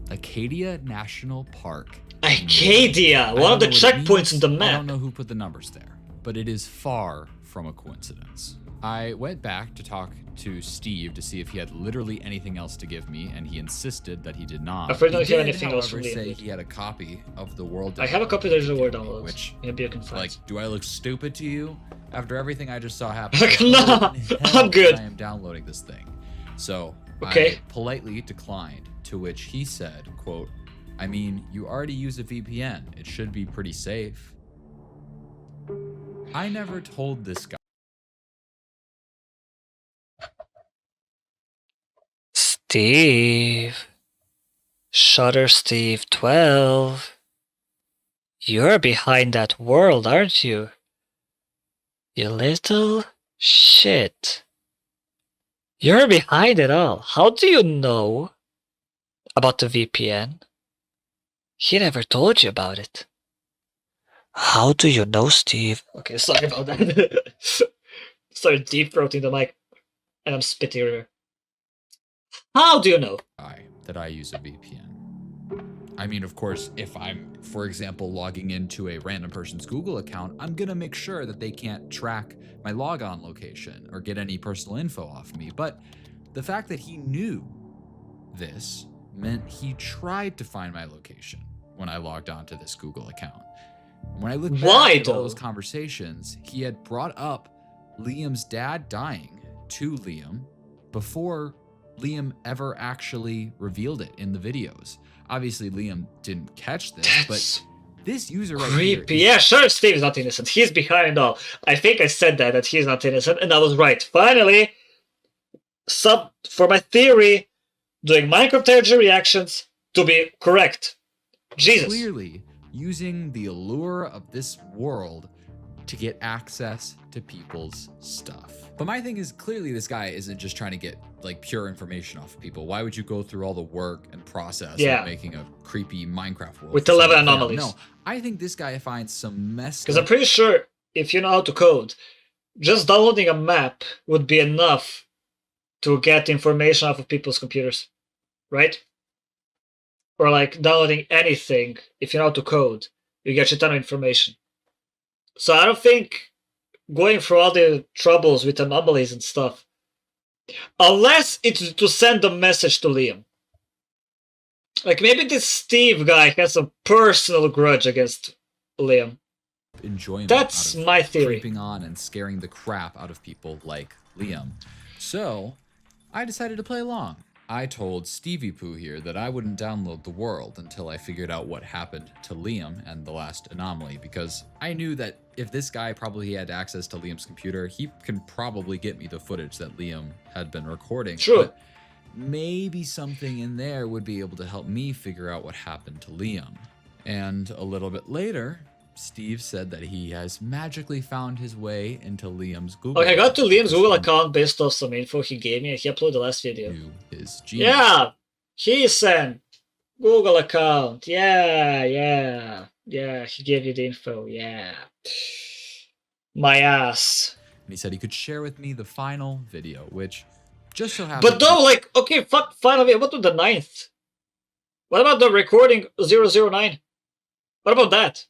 Acadia National Park. Acadia! One of the checkpoints in the map. I don't know who put the numbers there, but it is far from a coincidence. I went back to talk to Steve to see if he had literally anything else to give me, and he insisted that he did not. I've heard not He have did, anything else from however, say Liam. he had a copy of the world. I have a copy of the world downloads. Which, maybe you can find. like, do I look stupid to you after everything I just saw happen? No, I'm good. I am downloading this thing, so okay. I politely declined. To which he said, "quote I mean, you already use a VPN. It should be pretty safe." I never told this guy. Steve. Shutter Steve 12. You're behind that world, aren't you? You little shit. You're behind it all. How do you know about the VPN? He never told you about it. How do you know, Steve? Okay, sorry about that. Started deep throating the mic, and I'm spitting everywhere. How do you know? That I use a VPN. I mean, of course, if I'm, for example, logging into a random person's Google account, I'm gonna make sure that they can't track my logon location or get any personal info off me. But the fact that he knew this meant he tried to find my location when I logged onto this Google account. When I look back at all those conversations, he had brought up Liam's dad dying to Liam before Liam ever actually revealed it in the videos. Obviously, Liam didn't catch this, but this user right here... Creepy. Yeah, sure, Steve is not innocent. He's behind all. I think I said that he's not innocent, and I was right. Finally, for my theory, doing Minecraft ARG reactions to be correct. Jesus. Clearly using the allure of this world to get access to people's stuff. But my thing is, clearly this guy isn't just trying to get like pure information off of people. Why would you go through all the work and process of making a creepy Minecraft world with 11 anomalies? No, I think this guy finds some messed Because I'm pretty sure if you know how to code, just downloading a map would be enough to get information off of people's computers, right? Or like downloading anything, if you know how to code, you get a ton of information. So I don't think going through all the troubles with anomalies and stuff. Unless it's to send a message to Liam. Like, maybe this Steve guy has a personal grudge against Liam. enjoyment That's out of my theory. creeping on and scaring the crap out of people like Liam. So I decided to play along. I told Stevie Pooh here that I wouldn't download the world until I figured out what happened to Liam and the last anomaly, because I knew that if this guy probably had access to Liam's computer, he can probably get me the footage that Liam had been recording. True. But maybe something in there would be able to help me figure out what happened to Liam. And a little bit later, Steve said that he has magically found his way into Liam's Google. Okay, I got to Liam's Google account account based off some info he gave me, and he uploaded the last video. to his Gmail. Yeah! He sent Google account. Yeah, he gave you the info. Yeah. My ass. And he said he could share with me the final video, which just so happened. But no, like, okay, fuck, final video. What about the 9th? What about the recording 009? What about that?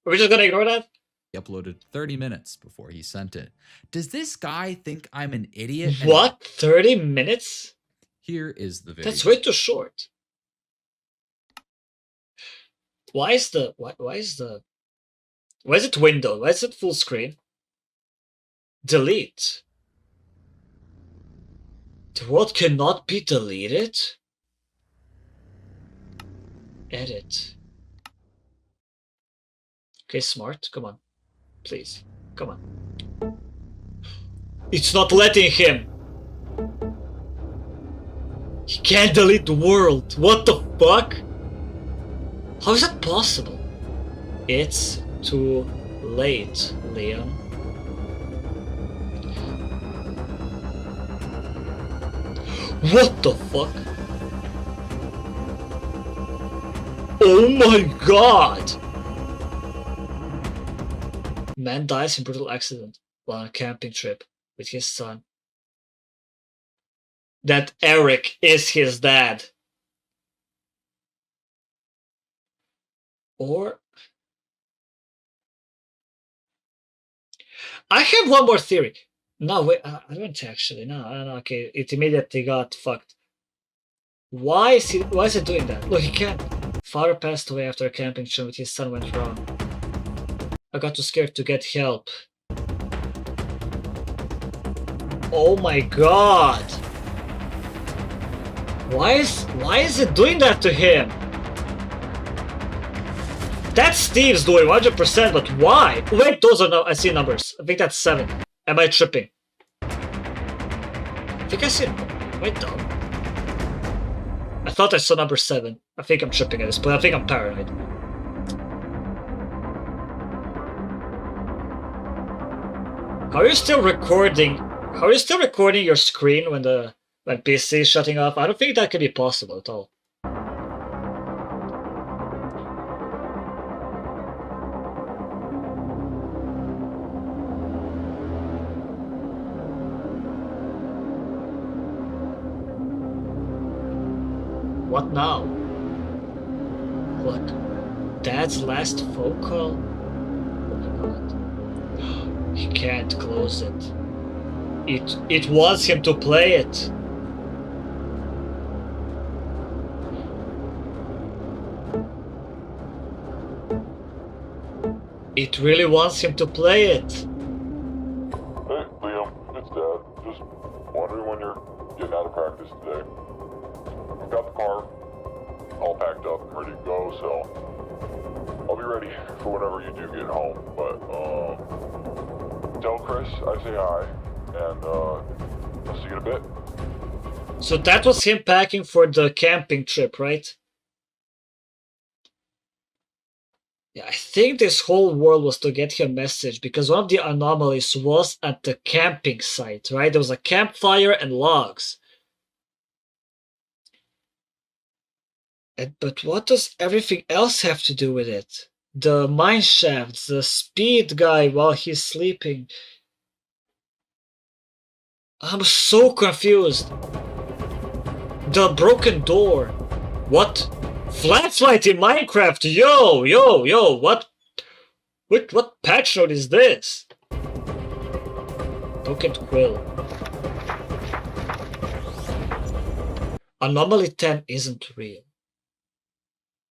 Are we just gonna ignore that? He uploaded 30 minutes before he sent it. Does this guy think I'm an idiot? And What? 30 minutes? here is the video. That's way too short. Why is it window? Why is it full screen? Delete. The world cannot be deleted? Edit. Okay, smart. Come on. Please. Come on. It's not letting him. He can't delete the world. What the fuck? How is that possible? It's too late, Liam. What the fuck? Oh my god! Man dies in brutal accident while on a camping trip with his son. That Eric is his dad. Or... I have one more theory. No, wait, I don't actually. No, okay, it immediately got fucked. Why is it doing that? Look, he can't. Father passed away after a camping trip with his son went wrong. I got too scared to get help. Oh my god! Why is it doing that to him? That's Steve's doing 100%, but why? Wait, those are no. I see numbers. I think that's 7. Am I tripping? I think I see. Wait, no. I thought I saw number 7. I think I'm tripping at this point. I think I'm paranoid. How are you still recording? How are you still recording your screen when PC is shutting off? I don't think that could be possible at all. What now? Look, Dad's last phone call? Oh my god. He can't close it. It wants him to play it. It really wants him to play it. Hey, Liam, it's Dad. Just wondering when you're getting out of practice today. I've got the car all packed up and ready to go, so I'll be ready for whenever you do get home. But, tell Chris I say hi, and, I'll see you in a bit. So that was him packing for the camping trip, right? Yeah, I think this whole world was to get him a message, because one of the anomalies was at the camping site, right? There was a campfire and logs. But what does everything else have to do with it? The mine shafts, the speed guy while he's sleeping. I'm so confused. The broken door. What? Flashlight in Minecraft? Yo, what patch note is this? Token Quill. Anomaly 10 isn't real.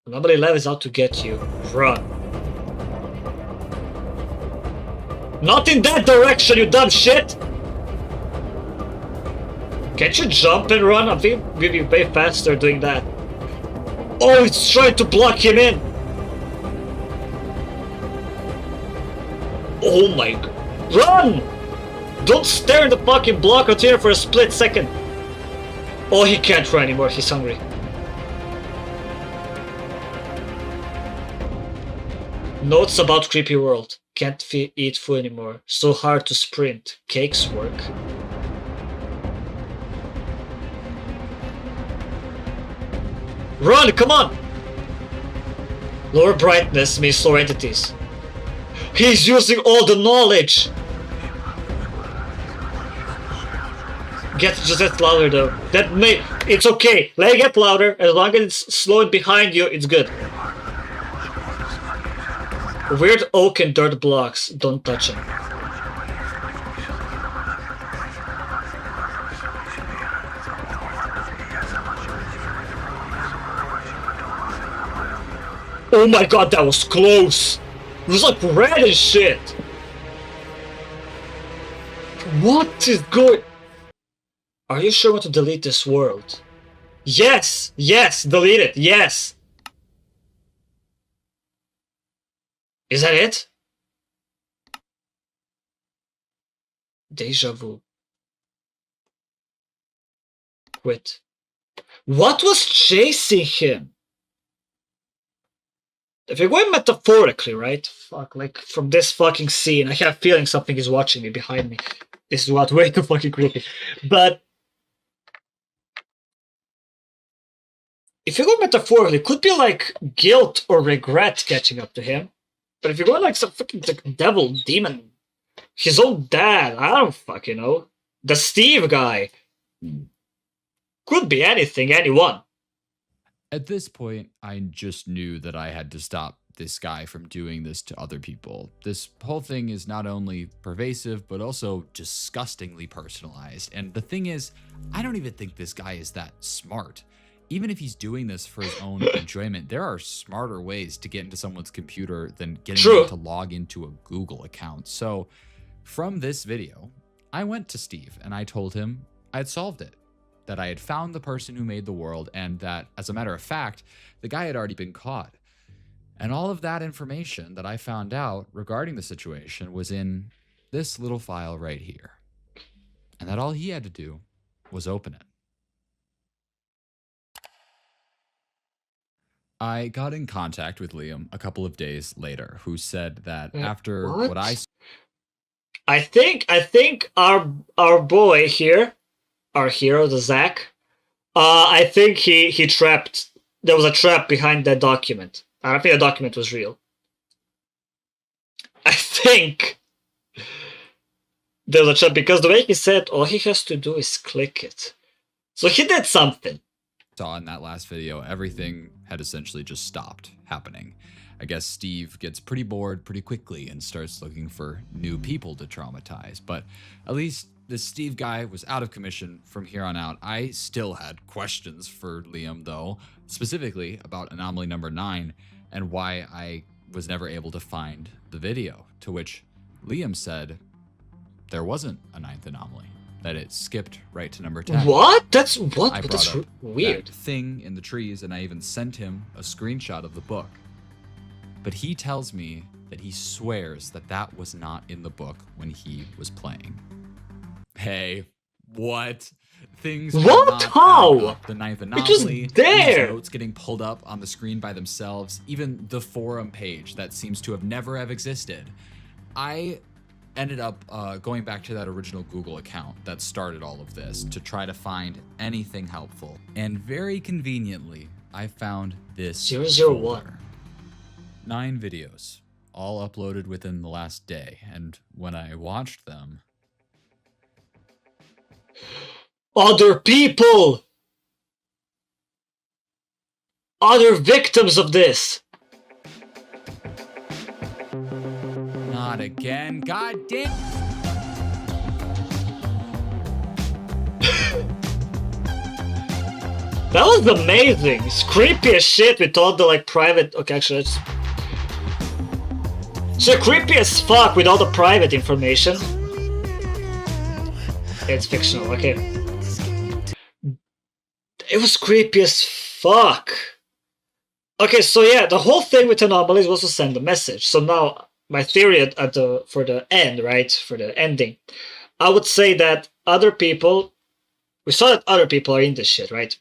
Anomaly 11 is out to get you. Run. Not in that direction, you dumb shit! Can't you jump and run? I think we'll be way faster doing that. Oh, it's trying to block him in! Oh my god. Run! Don't stare at the fucking block container for a split second. Oh, he can't run anymore, he's hungry. Notes about creepy world. Can't eat food anymore. So hard to sprint. Cakes work. Run, come on! Lower brightness means slower entities. He's using all the knowledge! Just get louder though. It's okay. Let it get louder. As long as it's slowing behind you, it's good. Weird oak and dirt blocks. Don't touch them. Oh my god, that was close! It was like red and shit! What is going... Are you sure you want to delete this world? Yes! Yes! Delete it! Yes! Is that it? Deja vu. Quit. What was chasing him? If you're going metaphorically, right? Fuck, like from this fucking scene, I have a feeling something is watching me behind me. This is what way too fucking creepy. But if you go metaphorically, it could be like guilt or regret catching up to him. But if you're going like some fucking like devil, demon, his own dad, I don't fucking know. The Steve guy. Could be anything, anyone. At this point, I just knew that I had to stop this guy from doing this to other people. This whole thing is not only pervasive, but also disgustingly personalized. And the thing is, I don't even think this guy is that smart. Even if he's doing this for his own enjoyment, there are smarter ways to get into someone's computer than getting them to log into a Google account. So from this video, I went to Steve and I told him I had solved it, that I had found the person who made the world, and that, as a matter of fact, the guy had already been caught. And all of that information that I found out regarding the situation was in this little file right here. And that all he had to do was open it. I got in contact with Liam a couple of days later, who said that after what I think our boy here, our hero, the Zach, I think he trapped. There was a trap behind that document. I don't think the document was real. I think there was a trap because the way he said, all he has to do is click it. So he did something. Saw in that last video, everything had essentially just stopped happening. I guess Steve gets pretty bored pretty quickly and starts looking for new people to traumatize, but at least this Steve guy was out of commission from here on out. I still had questions for Liam though, specifically about anomaly number 9 and why I was never able to find the video, to which Liam said there wasn't a 9th anomaly, that it skipped right to number 10. What? That's what? I That's brought up weird. that thing in the trees, and I even sent him a screenshot of the book. But he tells me that he swears that that was not in the book when he was playing. Hey, what? Things what? not How? up. The 9th anomaly. It was there. These notes getting pulled up on the screen by themselves. Even the forum page that seems to have never have existed. I ended up going back to that original Google account that started all of this to try to find anything helpful. And very conveniently, I found this 001. folder. 9 videos, all uploaded within the last day. And when I watched them, other people! Other victims of this! not again, god damn. That was amazing. It's creepy as shit with all the like private. Okay, actually, let's. So creepy as fuck with all the private information. It's fictional. Okay. It was creepy as fuck. Okay, so yeah, the whole thing with anomalies was to send a message. So now my theory for the end, right, for the ending, I would say that other people. We saw that other people are in this shit, right?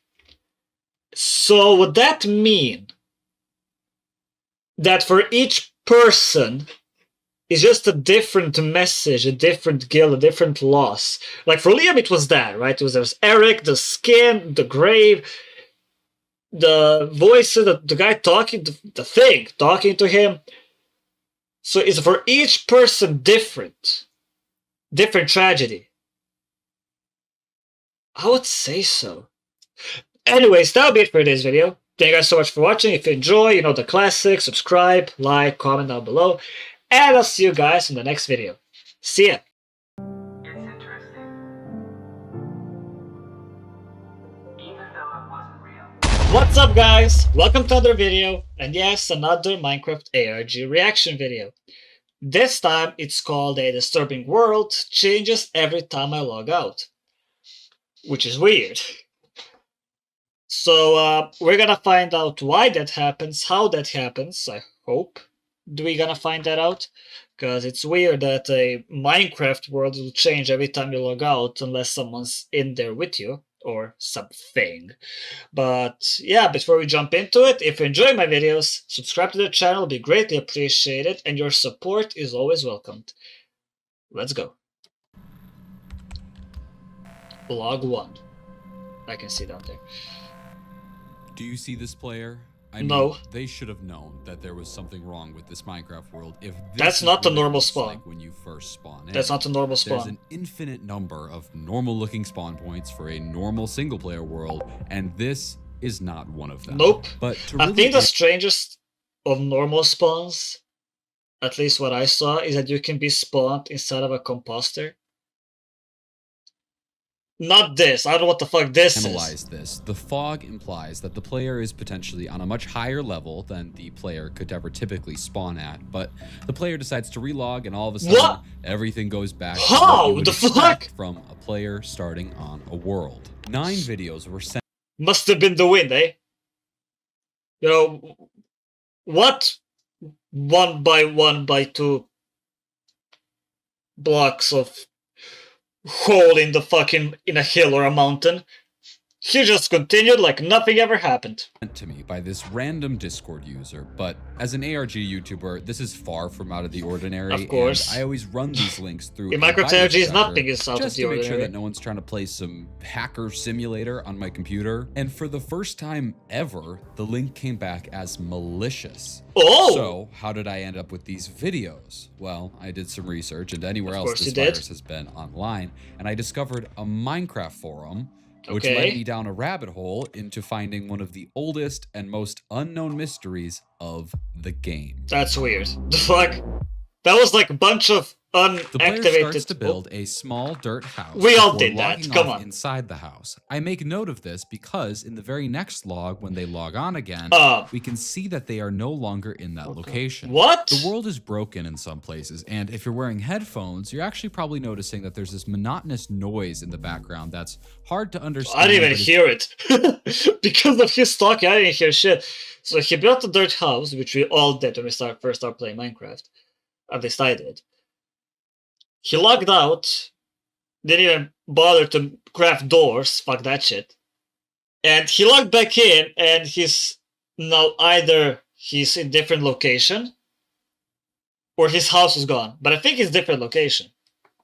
So would that mean that for each person is just a different message, a different guild, a different loss? Like for Liam, it was that, right? There was Eric, the skin, the grave, the voices, the guy talking, the thing talking to him. So is for each person different tragedy? I would say so. Anyways, that'll be it for today's video. Thank you guys so much for watching. If you enjoy, you know the classics, subscribe, like, comment down below. And I'll see you guys in the next video. See ya! It's interesting. Even though it wasn't real. What's up guys? Welcome to another video. And yes, another Minecraft ARG reaction video. This time it's called A Disturbing World Changes Every Time I Log Out. Which is weird. So we're gonna find out why that happens, how that happens, I hope. We're gonna find that out. Because it's weird that a Minecraft world will change every time you log out unless someone's in there with you. Or something. But yeah, before we jump into it, if you enjoy my videos, subscribe to the channel, it'll be greatly appreciated, and your support is always welcomed. Let's go. Log 1. I can see down there. Do you see this player? I No. mean, they should have known that there was something wrong with this Minecraft world. If this That's is not the what it normal looks spawn. like when you first spawn in. That's not the normal There's spawn. an infinite number of normal-looking spawn points for a normal single-player world, and this is not one of them. Nope. But to I really think the strangest of normal spawns, at least what I saw, is that you can be spawned inside of a composter. Not this. I don't know what the fuck this analyze is. this, the fog implies that the player is potentially on a much higher level than the player could ever typically spawn at, but the player decides to relog and all of a sudden What? everything goes back to How? what you would The expect fuck? from a player starting on a world. 9 videos were sent Must have been the wind, eh? You know, what 1 by 1 by 2 blocks of hole in the fucking, in a hill or a mountain? He just continued like nothing ever happened. to me by this random Discord user, but as an ARG YouTuber, this is far from out of the ordinary. Of course. And I always run these links through In a Minecraft virus ARGs, tracker nothing is out of just the to make sure ordinary. that no one's trying to play some hacker simulator on my computer. And for the first time ever, the link came back as malicious. Oh! So how did I end up with these videos? Well, I did some research, and anywhere Of else course this you did. virus has been online, and I discovered a Minecraft forum, which Okay. led me down a rabbit hole into finding one of the oldest and most unknown mysteries of the game. That's weird. The fuck? That was like a bunch of The player unactivated... starts to build a small dirt house. We all before did that, logging come off on. inside the house. I make note of this because in the very next log, when they log on again, we can see that they are no longer in that location. What? The world is broken in some places, and if you're wearing headphones, you're actually probably noticing that there's this monotonous noise in the background that's hard to understand. I didn't even but is hear it. Because of his talking, I didn't hear shit. So he built a dirt house, which we all did when we first started playing Minecraft. At least I did. He logged out, didn't even bother to craft doors, fuck that shit. And he logged back in, and he's now either he's in different location, or his house is gone. But I think it's different location.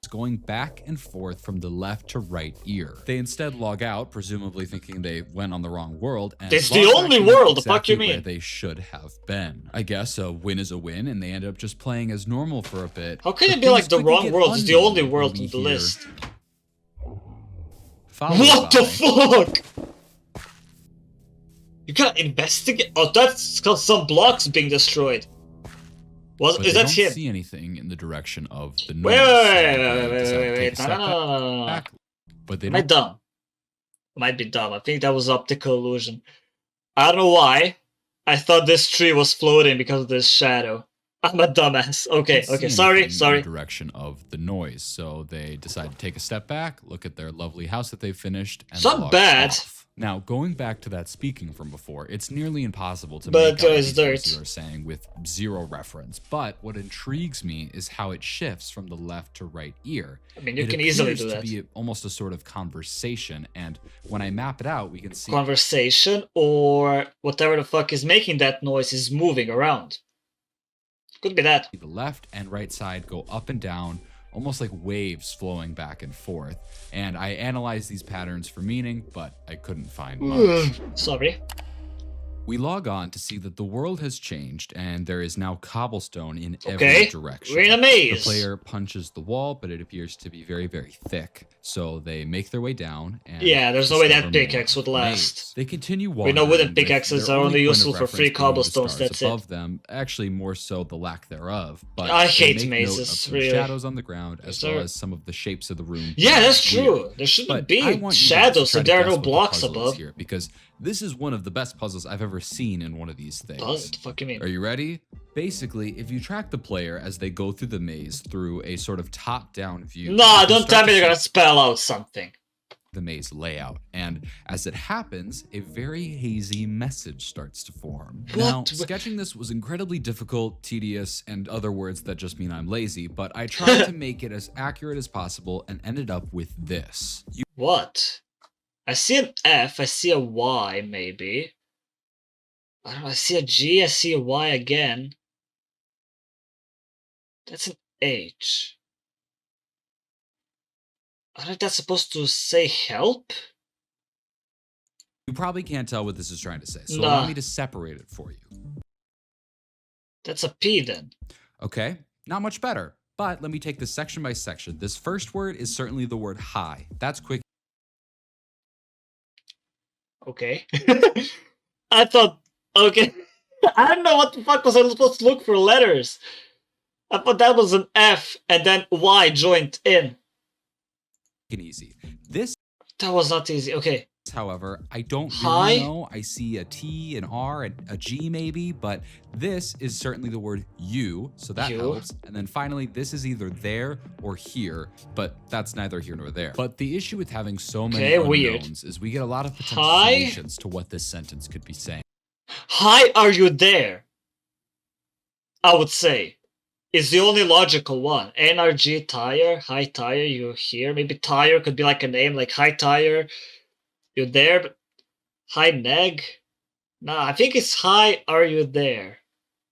going back and forth from the left to right ear. They instead log out, presumably thinking they went on the wrong world. And It's the log only back in world, the fuck you exactly where mean? they should have been. I guess a win is a win, and they ended up just playing as normal for a bit. How can But it be like things the quickly wrong get world? It's the unknown only when world we on the hear list. followed What the by- fuck? You can't investigate. Oh, that's because some blocks being destroyed. But Is they that don't him? see anything in the direction of the noise. Wait, so wait, they wait, decide to wait, take a wait, step no. back. But they Am I don't dumb? Might be dumb. I think that was optical illusion. I don't know why. I thought this tree was floating because of this shadow. I'm a dumbass. Okay, okay, sorry. In the direction of the noise, so they decide to take a step back, look at their lovely house that they've finished, and It's not log bad. off. Now, going back to that speaking from before, it's nearly impossible to But make out what it's these dirt. voices are saying with zero reference. But what intrigues me is how it shifts from the left to right ear. I mean, you It can easily appears do to that. be almost a sort of conversation, and when I map it out, we can see Conversation, or whatever the fuck is making that noise is moving around. Could be that. the left and right side go up and down, almost like waves flowing back and forth. And I analyzed these patterns for meaning, but I couldn't find much. Sorry. We log on to see that the world has changed and there is now cobblestone in every Okay, direction. we're in a maze. The player punches the wall, but it appears to be very, very thick. So they make their way down and Yeah, there's no way that discover more pickaxe would last. maze. They continue We wandering. know wooden with pickaxes their are only point of useful for reference free being the cobblestones, stars that's it. above them, actually more so the lack thereof. But I they hate make mazes, note of some really. shadows on the ground as Is well there- as some of the shapes of the room. Yeah, being that's weird. true. There shouldn't But be I want you guys to shadows try if to there are guess no what the blocks puzzle is above. here, because this is one of the best puzzles I've ever seen in one of these things. What the fuck you mean? Are you ready? Basically, if you track the player as they go through the maze through a sort of top-down view, you Nah, can don't start tell to me you're see gonna spell out something. the maze layout. And as it happens, a very hazy message starts to form. Now, What? sketching this was incredibly difficult, tedious, and other words that just mean I'm lazy, but I tried to make it as accurate as possible and ended up with this. What? I see an F, I see a Y, maybe. I don't know, I see a G, I see a Y again. That's an H. I think that's supposed to say help? You probably can't tell what this is trying to say, so Nah. allow me to separate it for you. That's a P then. Okay, not much better. But let me take this section by section. This first word is certainly the word hi. That's quick. Okay. I thought, okay. I don't know what the fuck was I supposed to look for letters. I thought that was an F and then Y joined in. and easy. This, That was not easy. Okay. however, I don't Hi? really know. I see a T, an R, and a G maybe, but this is certainly the word you, so that You. helps. And then finally, this is either there or here, but that's neither here nor there. But the issue with having so many Okay, weird. unknowns is we get a lot of potential Hi? solutions to what this sentence could be saying. Hi, are you there? I would say. Is the only logical one. NRG tire. Hi tire, you here? Maybe tire could be like a name, like hi tire. You there? But hi neg? Nah, I think it's hi, are you there?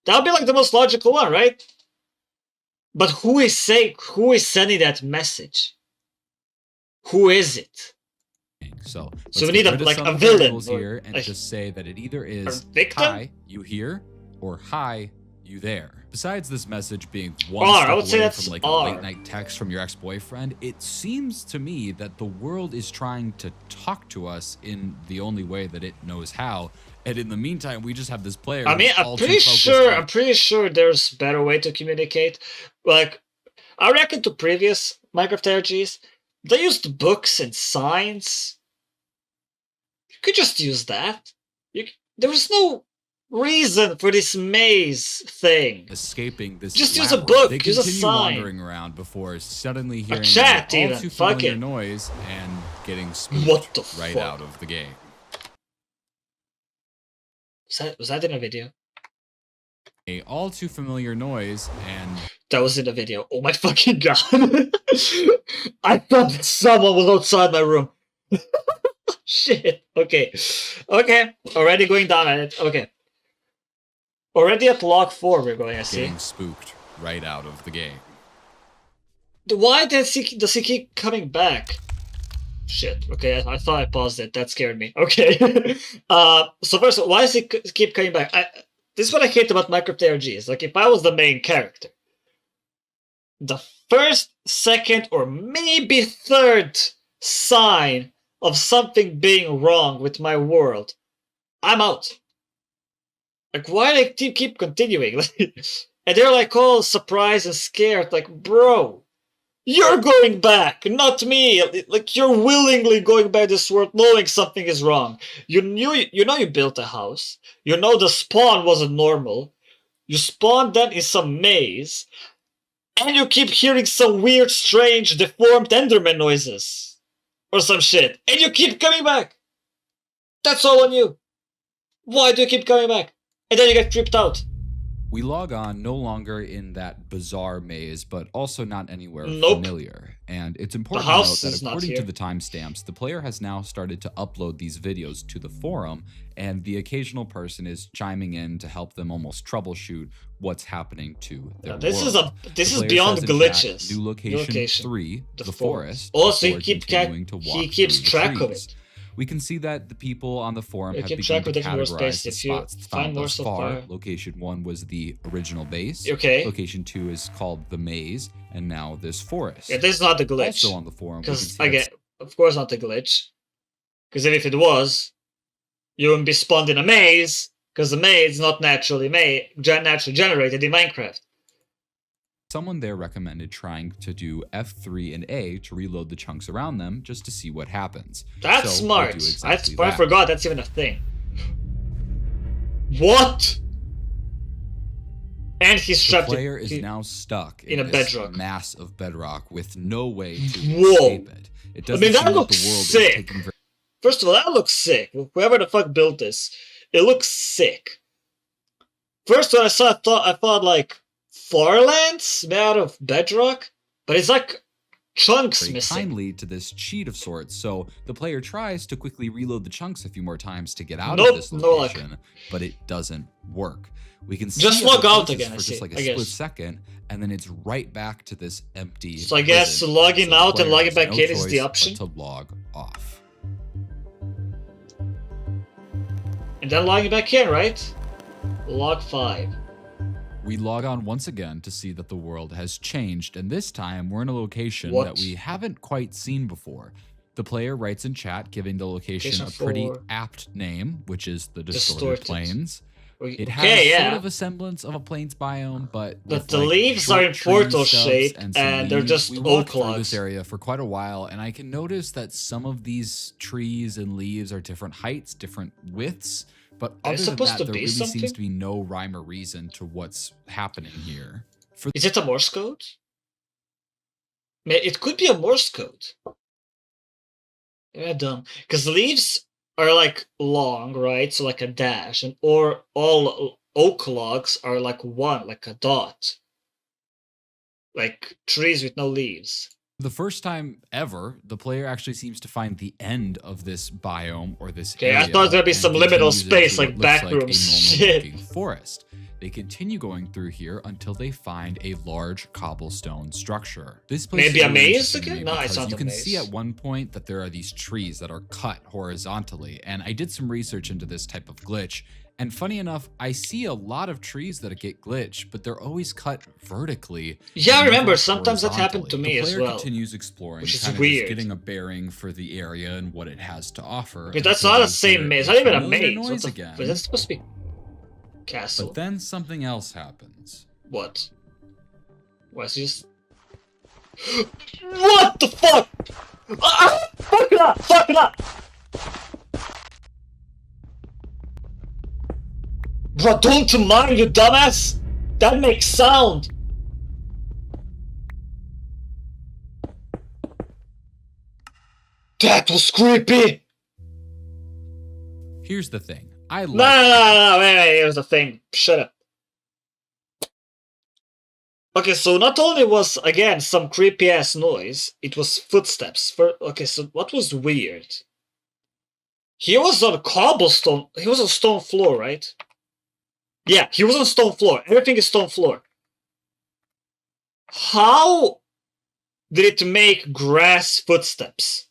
That would be like the most logical one, right? But who is sending that message? Who is it? So So we let's need get a- rid of like some a of the villain, variables or here and like just say that it either is victim? hi, you here, or hi, you there. Besides this message being one R, I step would say away that's from like R. a late night text from your ex-boyfriend, it seems to me that the world is trying to talk to us in the only way that it knows how. And in the meantime, we just have this player. I mean, who's all I'm too pretty focused sure. on- I'm pretty sure there's a better way to communicate. Like, I reckon to previous Minecraft ARGs, they used books and signs. You could just use that. There was no reason for this maze thing. escaping this. Just use a labyrinth. book, They use a continue sign. wandering around before suddenly hearing chat an all even, too fuck familiar it. noise and getting spooked What the right fuck? out of the game. Was that in a video? A all too familiar noise and That was in a video. Oh my fucking god! I thought that someone was outside my room. Shit. Okay. Okay. Already going down at it. Okay. Already at log 4 we're going, I see. getting spooked right out of the game. Why does he keep coming back? Shit. Okay, I thought I paused it. That scared me. Okay. So first, why does he keep coming back? This is what I hate about Minecraft ARGs. Like, if I was the main character, the first, second, or maybe third sign of something being wrong with my world, I'm out. Like, why do they keep continuing? And they're like all surprised and scared. Like, bro, You're going back, not me. Like, you're willingly going back this world knowing something is wrong. You know you built a house. You know the spawn wasn't normal. You spawned them in some maze. And you keep hearing some weird, strange, deformed Enderman noises. Or some shit. And you keep coming back. That's all on you. Why do you keep coming back? And then you get tripped out. We log on no longer in that bizarre maze, but also not anywhere Nope. familiar. And it's important The to house note that is not according here. to the timestamps, the player has now started to upload these videos to the forum, and the occasional person is chiming in to help them almost troubleshoot what's happening to their This world. is The player beyond says in glitches. chat, New location 3, the forest. Also, before continuing to walk he keeps through the track of trees. it. We can see that the people on the forum You have keep begun track to of the categorize space. the If you spots find found more thus so far. far. Location 1 was the original base. Okay. Location 2 is called the maze, and now this forest. Yeah, this is not the glitch. Also on the forum, we can Because, see that again, of course not the glitch. Because if it was, you wouldn't be spawned in a maze, because the maze is not naturally generated in Minecraft. someone there recommended trying to do F3 and A to reload the chunks around them just to see what happens. That's So we'll smart. do exactly I that. forgot that's even a thing. What? And he's The trapped player is now stuck in a this bedrock. mass of bedrock with no way to Whoa. escape it. It I doesn't mean, that seem like looks the world sick. is taking very First of all, that looks sick. Whoever the fuck built this, it looks sick. First when I saw it, I thought like Farlands made out of bedrock, but it's like chunks very missing. kindly to this cheat of sorts, so the player tries to quickly reload the chunks a few more times to get out Nope, of this no luck. location, but it doesn't work. We can Just see log other out places again, for I just see, like I a split guess. second, and then it's right back to this empty. So I guess prison. logging So the out and player logging has back no in is the choice but option? to log off. And then logging back in, right? Log 5. We log on once again to see that the world has changed, and this time we're in a location What? that we haven't quite seen before. The player writes in chat, giving the location a Location pretty 4. apt name, which is the Distorted. Distorted Plains. It has Okay, yeah. sort of a semblance of a plains biome, but with, the like, leaves short are in tree portal stubs shape, some and they're leaves. just We oak walked through logs. this area for quite a while, and I can notice that some of these trees and leaves are different heights, different widths, but Are they other than supposed that, to there be really something? seems to be no rhyme or reason to what's happening here. For Is it a Morse code? It could be a Morse code. Yeah, dumb. Because leaves are like long, right? So like a dash, and or all oak logs are like one, like a dot. Like trees with no leaves. the first time ever, the player actually seems to find the end of this biome or this Okay, I area. thought there'd be and some liminal continues into space, what like looks back like rooms. a Shit. normal-looking forest. They continue going through here until they find a large cobblestone structure. This place Maybe is a really maze interesting to me again? No, it's because not you a can maze. see at one point that there are these trees that are cut horizontally, and I did some research into this type of glitch. And funny enough, I see a lot of trees that get glitched, but they're always cut vertically. Yeah, I and remember. never Sometimes that happened to horizontally. me The as player well. continues exploring, which is kind of weird. just getting a bearing for the area and what it has to offer. But that's until not we the same hear maze. Not even a familiar maze. What noise the again. Is that supposed to be castle? But then something else happens. What? Was just? What the fuck? Ah! Fuck it up! Fuck it up! Bro, don't you mind, you dumbass? That makes sound. That was creepy. Here's the thing. I like No, wait, here's the thing. Shut up. Okay, so not only was, again, some creepy-ass noise, it was footsteps. Okay, so what was weird? He was on cobblestone. He was on stone floor, right? Yeah, he was on stone floor. Everything is stone floor. How did it make grass footsteps?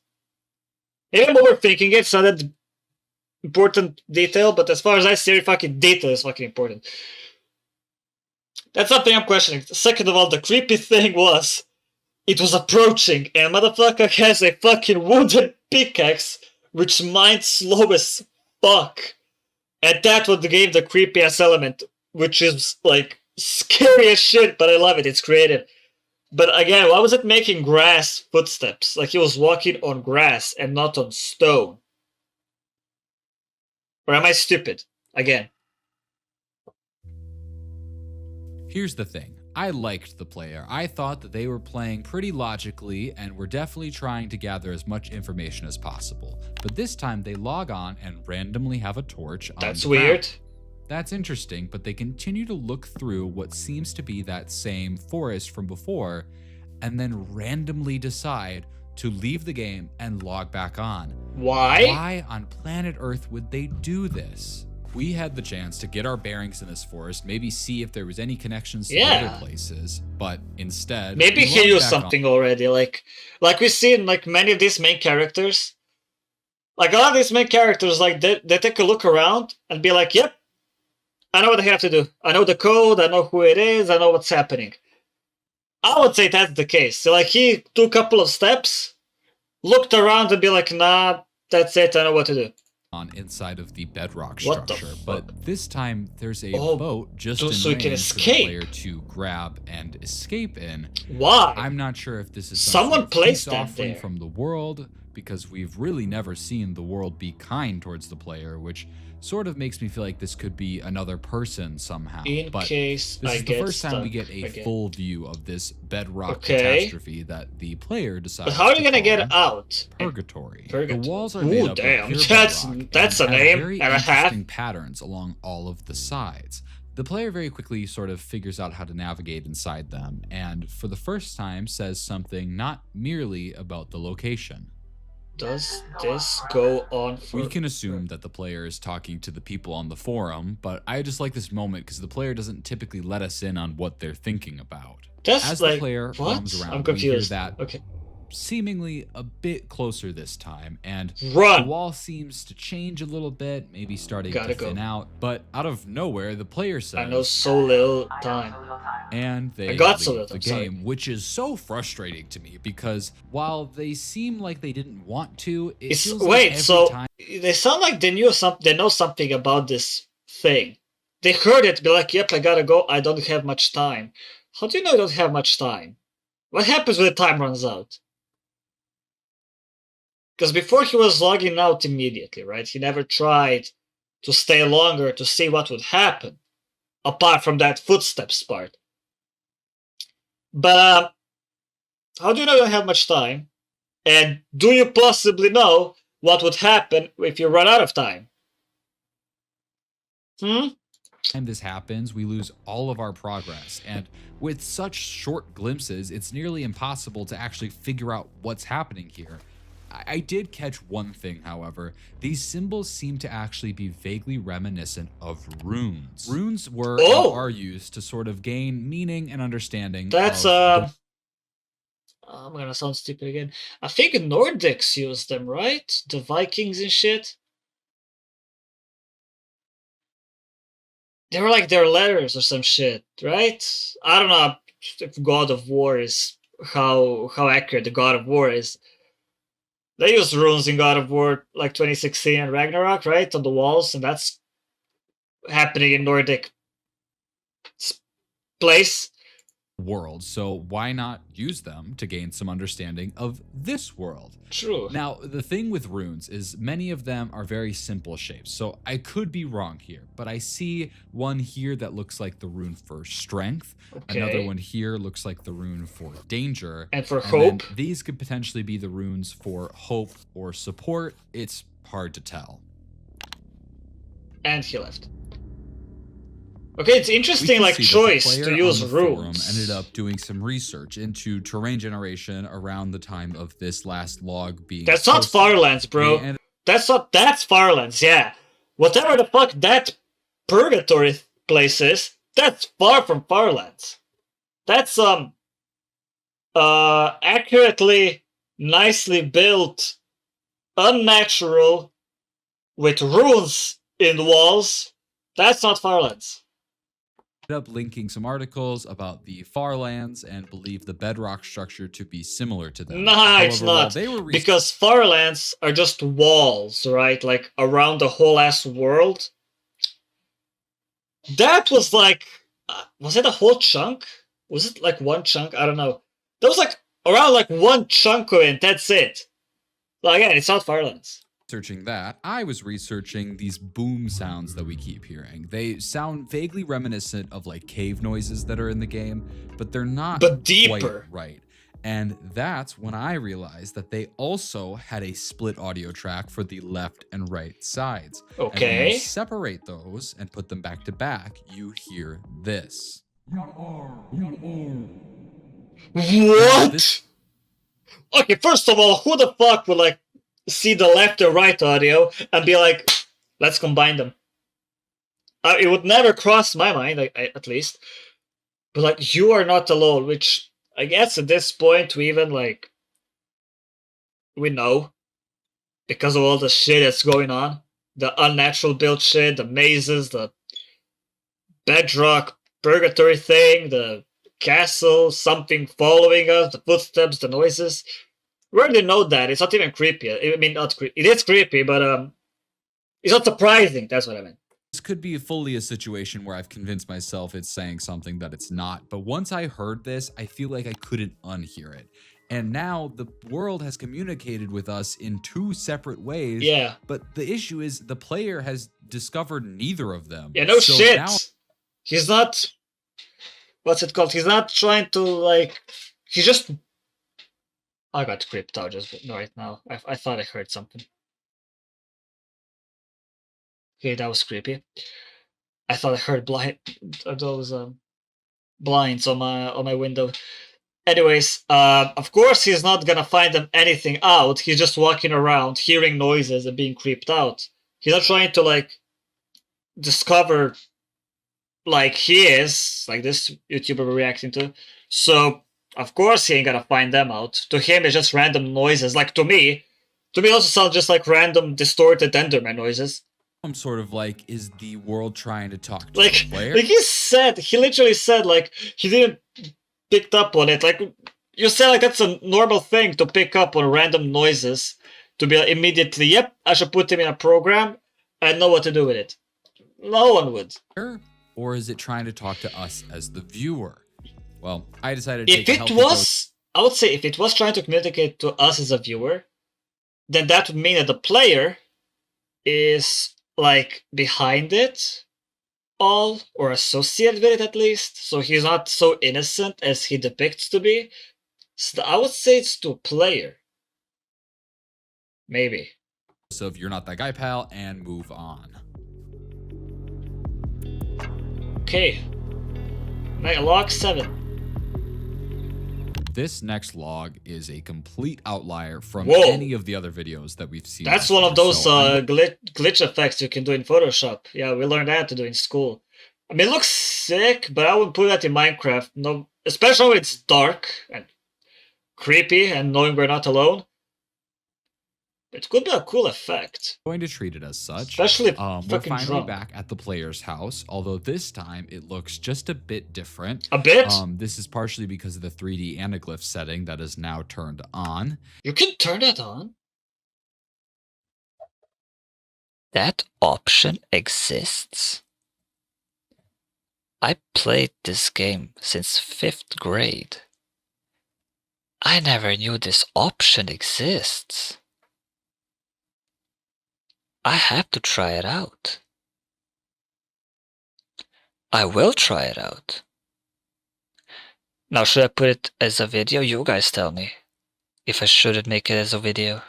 Maybe I'm overthinking it, it's not that important detail, but as far as I see, every fucking detail is fucking important. That's something I'm questioning. Second of all, the creepy thing was, it was approaching, and motherfucker has a fucking wooden pickaxe, which mine's slow as fuck. And that what gave the creepy ass element, which is like scary as shit, but I love it, it's creative. But again, why was it making grass footsteps? Like he was walking on grass and not on stone. Or am I stupid? Again. Here's the thing. I liked the player. I thought that they were playing pretty logically and were definitely trying to gather as much information as possible. But this time they log on and randomly have a torch on That's the weird. ground. That's interesting, but they continue to look through what seems to be that same forest from before and then randomly decide to leave the game and log back on. Why? Why on planet Earth would they do this? We had the chance to get our bearings in this forest, maybe see if there was any connections to other places, but instead... Maybe we he logged used back something already, like we see in like many of these main characters. Like a lot of these main characters, like they take a look around and be like, yep, I know what I have to do. I know the code, I know who it is, I know what's happening. I would say that's the case. So like he took a couple of steps, looked around and be like, nah, that's it, I know what to do. On inside of the bedrock What the structure, fuck? but this time there's a Oh, boat just so in he can range for the escape. player to grab and escape in. Why? I'm not sure if this is Someone some sort of placed peace that offering there. from the world, because we've really never seen the world be kind towards the player, which sort of makes me feel like this could be another person somehow. In but case this I is the get first time we stuck get a again. full view of this bedrock Okay. catastrophe that the player decides. But how are you gonna call get out? Purgatory. Purgatory. The walls are Ooh, made up damn, of pure that's bedrock a and have name very and a half. interesting patterns along all of the sides. The player very quickly sort of figures out how to navigate inside them, and for the first time says something not merely about the location. Does this go on for... We can assume that the player is talking to the people on the forum, but I just like this moment because the player doesn't typically let us in on what they're thinking about. That's As like, the player what? roams around, I'm we hear confused. that Okay. seemingly a bit closer this time, and Run! the wall seems to change a little bit, maybe starting Gotta to thin go. out, but out of nowhere the player says, I know so little time. and they I got so leave little the time, sorry. game, which is so frustrating to me because while they seem like they didn't want to, it It's, feels like wait, every so time they sound like they knew something. They know something about this thing. They heard it, be like, "Yep, I gotta go. I don't have much time." How do you know you don't have much time? What happens when the time runs out? Because before he was logging out immediately, right? He never tried to stay longer to see what would happen, apart from that footsteps part. But how do you know you don't have much time? And do you possibly know what would happen if you run out of time? time this happens, we lose all of our progress, and with such short glimpses, it's nearly impossible to actually figure out what's happening here. I did catch one thing, however. These symbols seem to actually be vaguely reminiscent of runes. Runes were and are used to sort of gain meaning and understanding. That's of I'm gonna sound stupid again. I think Nordics used them, right? The Vikings and shit. They were like their letters or some shit, right? I don't know if God of War is how accurate the God of War is. They used runes in God of War like 2016 and Ragnarok, right? On the walls, and that's happening in Nordic place. world, so why not use them to gain some understanding of this world? True. Now, the thing with runes is many of them are very simple shapes, so I could be wrong here, but I see one here that looks like the rune for strength, another Okay. one here looks like the rune for danger, And for then hope? these could potentially be the runes for hope or support. It's hard to tell. And he left. Okay, it's We interesting, can like, see that the choice player to on use the forum runes. ended up doing some research into terrain generation around the time of this last log being That's not posted. Farlands, bro. They ended That's Farlands, yeah. Whatever the fuck that purgatory place is, that's far from Farlands. That's, accurately, nicely built, unnatural, with runes in the walls. That's not Farlands. up linking some articles about the Farlands and believe the bedrock structure to be similar to them. Nah, it's However, while not. they were Because Farlands are just walls, right? Like, around the whole ass world. That was like... was it a whole chunk? Was it like one chunk? I don't know. There was like around like one chunk of it, that's it. Well, again, it's not violence. Researching that, I was researching these boom sounds that we keep hearing. They sound vaguely reminiscent of like cave noises that are in the game, but they're not But deeper. quite right. And that's when I realized that they also had a split audio track for the left and right sides. And when Okay. you separate those and put them back to back, you hear this. What? This- Okay, first of all, who the fuck would like see the left or right audio and be like, let's combine them? It would never cross my mind, at least. But like, you are not alone, which I guess at this point we even like we know because of all the shit that's going on, the unnatural build shit, the mazes, the bedrock purgatory thing, the castle, something following us, the footsteps, the noises. We already know that. It's not even creepy. I mean, not creepy. It is creepy, but it's not surprising. That's what I meant. This could be fully a situation where I've convinced myself it's saying something that it's not, but once I heard this, I feel like I couldn't unhear it. And now the world has communicated with us in two separate ways. Yeah. But the issue is the player has discovered neither of them. Yeah, no So shit. now- He's not. What's it called? He's not trying to like. He just. I got creeped out just right now. I thought I heard something. Okay, that was creepy. I thought I heard those blinds on my window. Anyways, of course he's not gonna find them anything out. He's just walking around, hearing noises and being creeped out. He's not trying to like discover like he is, like this YouTuber we're reacting to. So of course he ain't gonna find them out. To him it's just random noises. Like to me it also sounds just like random distorted Enderman noises. I'm sort of like, is the world trying to talk to Like, the player? like he literally said like he didn't picked up on it. Like you said, like that's a normal thing to pick up on random noises, to be like, immediately, yep, I should put him in a program and know what to do with it. No one would. Or is it trying to talk to us as the viewer? Well, I decided to If take a it healthy was, I would say if it was trying to communicate to us as a viewer, then that would mean that the player is like behind it all, or associated with it at least, so he's not so innocent as he depicts to be. So I would say it's to a player. Maybe. So if you're not that guy, pal, and move on. Okay. Log 7. This next log is a complete outlier from Whoa. any of the other videos that we've seen. That's this one of year, those so I'm- glitch effects you can do in Photoshop. Yeah, we learned that to do in school. I mean, it looks sick, but I wouldn't put that in Minecraft. No, especially when it's dark and creepy and knowing we're not alone. It could be a cool effect. going to treat it as such. Especially if We're fucking finally drunk. back at the player's house, although this time it looks just a bit different. A bit? This is partially because of the 3D anaglyph setting that is now turned on. You can turn that on. That option exists? I played this game since 5th grade. I never knew this option exists. I have to try it out. I will try it out. Now, should I put it as a video? You guys tell me if I shouldn't make it as a video.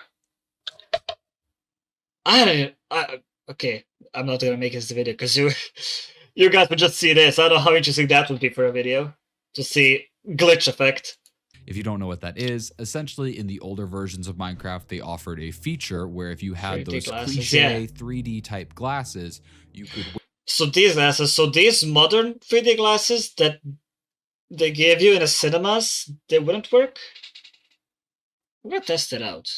Okay, I'm not gonna make it as a video because you guys would just see this. I don't know how interesting that would be for a video to see glitch effect. If you don't know what that is, essentially in the older versions of Minecraft, they offered a feature where if you had 3D those glasses, cliche yeah. 3D type glasses, you could So these glasses, so these modern 3D glasses that they gave you in the cinemas, they wouldn't work? I'm gonna test it out.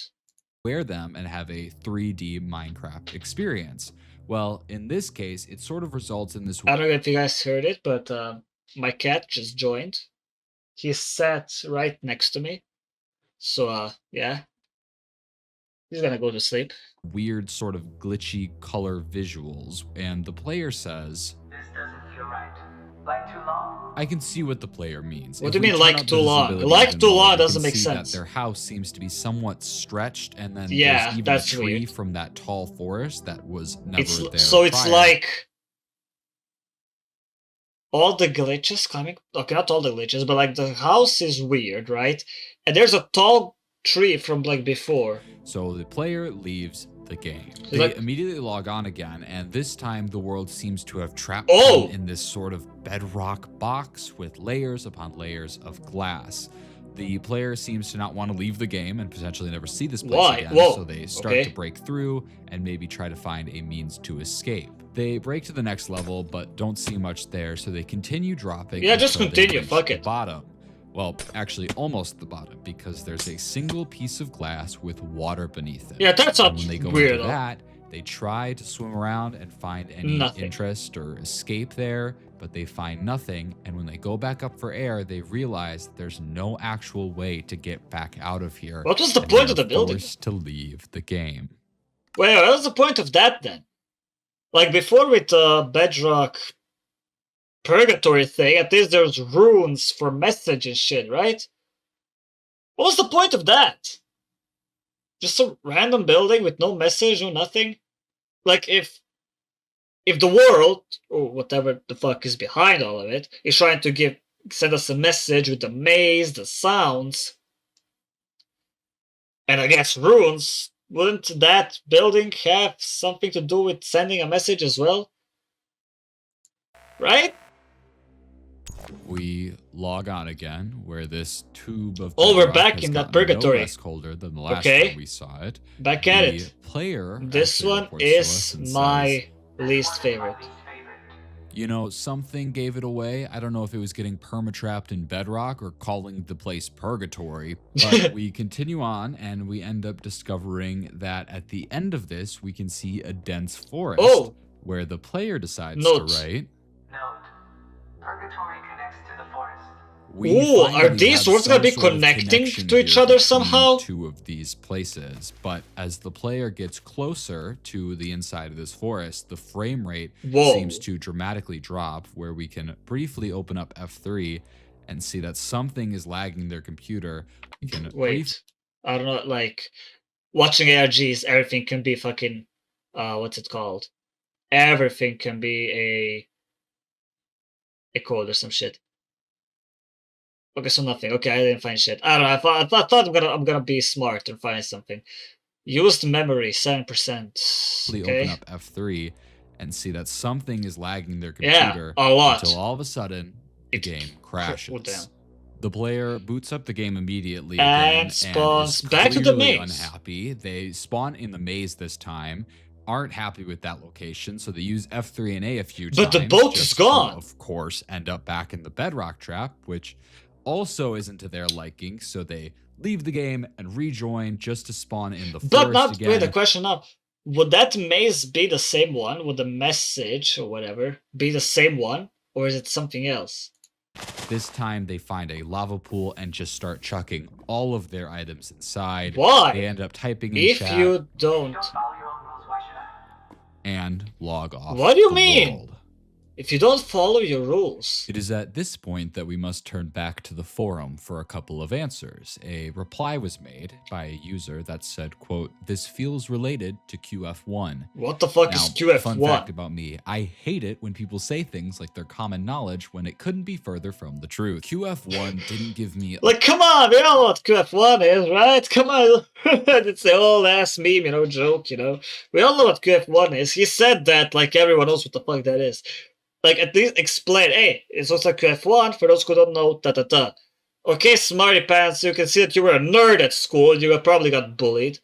wear them and have a 3D Minecraft experience. Well, in this case, it sort of results in this. I don't know if you guys heard it, but my cat just joined. He sat right next to me. So, yeah. He's gonna go to sleep. Weird sort of glitchy color visuals, and the player says, This doesn't feel right. Like too long? I can see what the player means. What If do you we mean, turn like up too the long? visibility Like even too more, long we doesn't can make see sense. That their house seems to be somewhat stretched, and then Yeah, there's even that's a tree weird. from that tall forest that was never It's there. so it's prior. like all the glitches coming. Okay, not all the glitches, but like the house is weird, right? And there's a tall tree from like before. So the player leaves the game. They Like- immediately log on again, and this time the world seems to have trapped Oh! them in this sort of bedrock box with layers upon layers of glass. The player seems to not want to leave the game and potentially never see this place Why? again, Whoa, so they start okay. to break through and maybe try to find a means to escape. They break to the next level, but don't see much there, so they continue dropping. Yeah, just until they continue, reach fuck the it. bottom. Well, actually, almost the bottom, because there's a single piece of glass with water beneath it. Yeah, that's And not when they go weird into at all. that, they try to swim around and find any Nothing. interest or escape there, but they find nothing. And when they go back up for air, they realize there's no actual way to get back out of here. What was the and point they of the are building? Forced to leave the game. Wait, what was the point of that then? Like before with the bedrock purgatory thing, at least there's runes for message and shit, right? What was the point of that? Just a random building with no message, no nothing? Like if the world, or whatever the fuck is behind all of it, is trying to send us a message with the maze, the sounds, and I guess runes, wouldn't that building have something to do with sending a message as well? Right? We log on again, where this tube of Oh, we're bedrock back has in that gotten purgatory. No less colder than the last Okay. time we saw it. Back at The it. player This actually one reports to us is and my says, least favorite. you know, something gave it away. I don't know if it was getting permatrapped in bedrock or calling the place purgatory, but we continue on and we end up discovering that at the end of this, we can see a dense forest Oh! where the player decides Note. to write. Note. Purgatory connects to the forest. We Ooh, finally are these have swords gonna some be sort of connecting connection to each here other between somehow? two of these places, but as the player gets closer to the inside of this forest, the frame rate Whoa. seems to dramatically drop, where we can briefly open up F3 and see that something is lagging their computer. We can Wait. I don't know, like, watching ARGs, everything can be fucking, what's it called? Everything can be a code or some shit. Okay, so nothing. Okay, I didn't find shit. I don't know. I thought I'm gonna be smart and find something. Used memory 7%. briefly Okay. open up F3 and see that something is lagging their Yeah, computer a lot. until all of a sudden the game crashes. Oh, damn. The player boots up the game immediately And again spawns and is back to the clearly maze. unhappy. They spawn in the maze this time, aren't happy with that location, so they use F3 and A few times. But the boat is just to, gone. of course, end up back in the bedrock trap, which also isn't to their liking, so they leave the game and rejoin just to spawn in the But forest not again. wait, the question now. Would that maze be the same one? Would the message or whatever be the same one? Or is it something else? This time they find a lava pool and just start chucking all of their items inside. Why? They end up typing in If chat you don't. Don't follow your own rules, why should I? and log off. What do you the mean? world. If you don't follow your rules. It is at this point that we must turn back to the forum for a couple of answers. A reply was made by a user that said, quote, "This feels related to QF1. What the fuck Now, is QF1? fun fact about me, I hate it when people say things like they're common knowledge when it couldn't be further from the truth. QF1 didn't give me Like, come on, we all know what QF1 is, right? Come on. It's the old ass meme, joke, We all know what QF1 is. He said that like everyone knows what the fuck that is. Like, at least explain, hey, it's also QF1 for those who don't know, da-da-da. Okay, smarty pants, you can see that you were a nerd at school, you probably got bullied.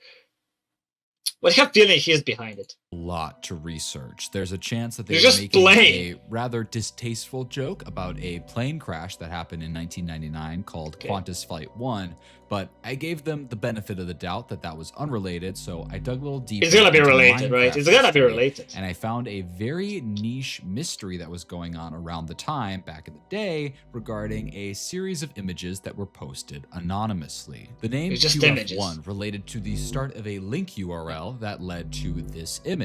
But I have a feeling he's behind it. a lot to research. There's a chance that they You're were just making playing. a rather distasteful joke about a plane crash that happened in 1999 called Okay. Qantas Flight 1, but I gave them the benefit of the doubt that that was unrelated, so I dug a little deeper. It's gonna be into related, right? Minecraft It's gonna be history, related. And I found a very niche mystery that was going on around the time, back in the day, regarding a series of images that were posted anonymously. The name It's just QF1 images. related to the start of a link URL that led to this image.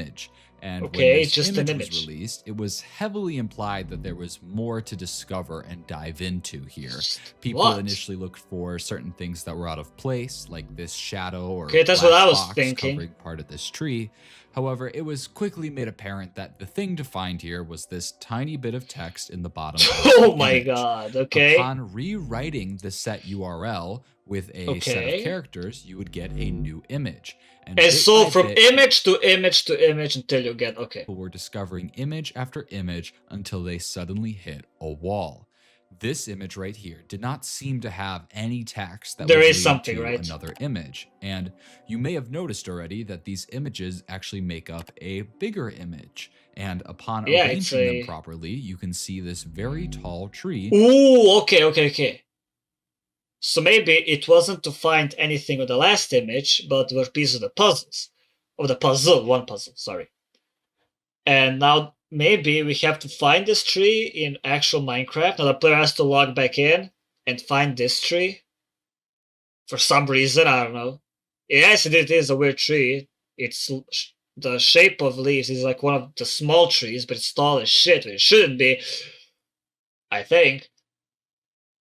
And Okay, when it's this just an image was image. released, it was heavily implied that there was more to discover and dive into here. People What? initially looked for certain things that were out of place, like this shadow or Okay, that's black what I was box thinking. covering part of this tree. However, it was quickly made apparent that the thing to find here was this tiny bit of text in the bottom of Oh the my image. god, okay. Upon rewriting the set URL with a set of Okay. characters, you would get a new image. And bit so by from bit, image to image to image until you get, okay. people were discovering image after image until they suddenly hit a wall. This image right here did not seem to have any text that There would is lead something, to right? another image. And you may have noticed already that these images actually make up a bigger image. And upon Yeah, it's arranging a... them properly, you can see this very tall tree. Ooh, okay. So maybe it wasn't to find anything with the last image, but were pieces of the puzzles. Of the puzzle, one puzzle, sorry. And now maybe we have to find this tree in actual Minecraft. Now the player has to log back in and find this tree. For some reason, I don't know. Yes, it is a weird tree. It's the shape of leaves is like one of the small trees, but it's tall as shit. It shouldn't be, I think.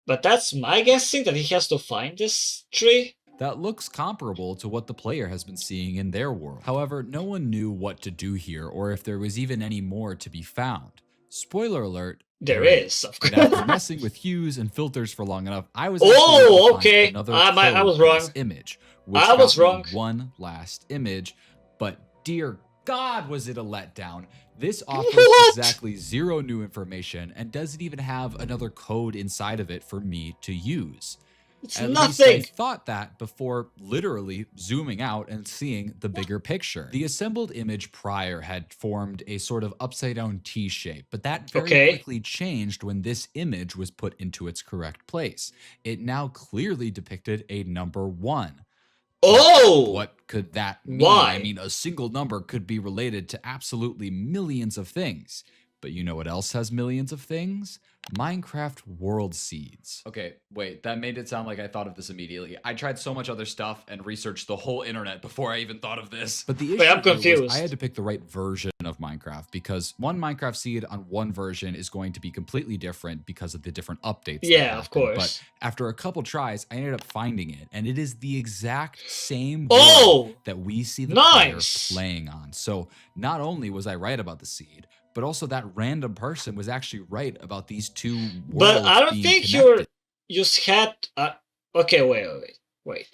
But that's my guessing, that he has to find this tree. That looks comparable to what the player has been seeing in their world. However, no one knew what to do here or if there was even any more to be found. Spoiler alert, there is. And after messing with hues and filters for long enough, I was okay. Another I was code in wrong. this image, which I was got me wrong. one last image, but dear God, was it a letdown. This offers What? exactly zero new information and doesn't even have another code inside of it for me to use. It's At nothing. least I thought that before literally zooming out and seeing the bigger picture. The assembled image prior had formed a sort of upside down T shape, but that very quickly changed when this image was put into its correct place. It now clearly depicted a number 1. Oh! What could that mean? Why? I mean, a single number could be related to absolutely millions of things. But you know what else has millions of things? Minecraft world seeds. Okay, wait, that made it sound like I thought of this immediately. I tried so much other stuff and researched the whole internet before I even thought of this. But the issue I'm here confused. was I had to pick the right version of Minecraft because one Minecraft seed on one version is going to be completely different because of the different updates. Yeah, of course. But after a couple tries, I ended up finding it, and it is the exact same Oh! world that we see the Nice! player playing on. So not only was I right about the seed, but also that random person was actually right about these two worlds. But I don't being think connected. you had. Okay, wait.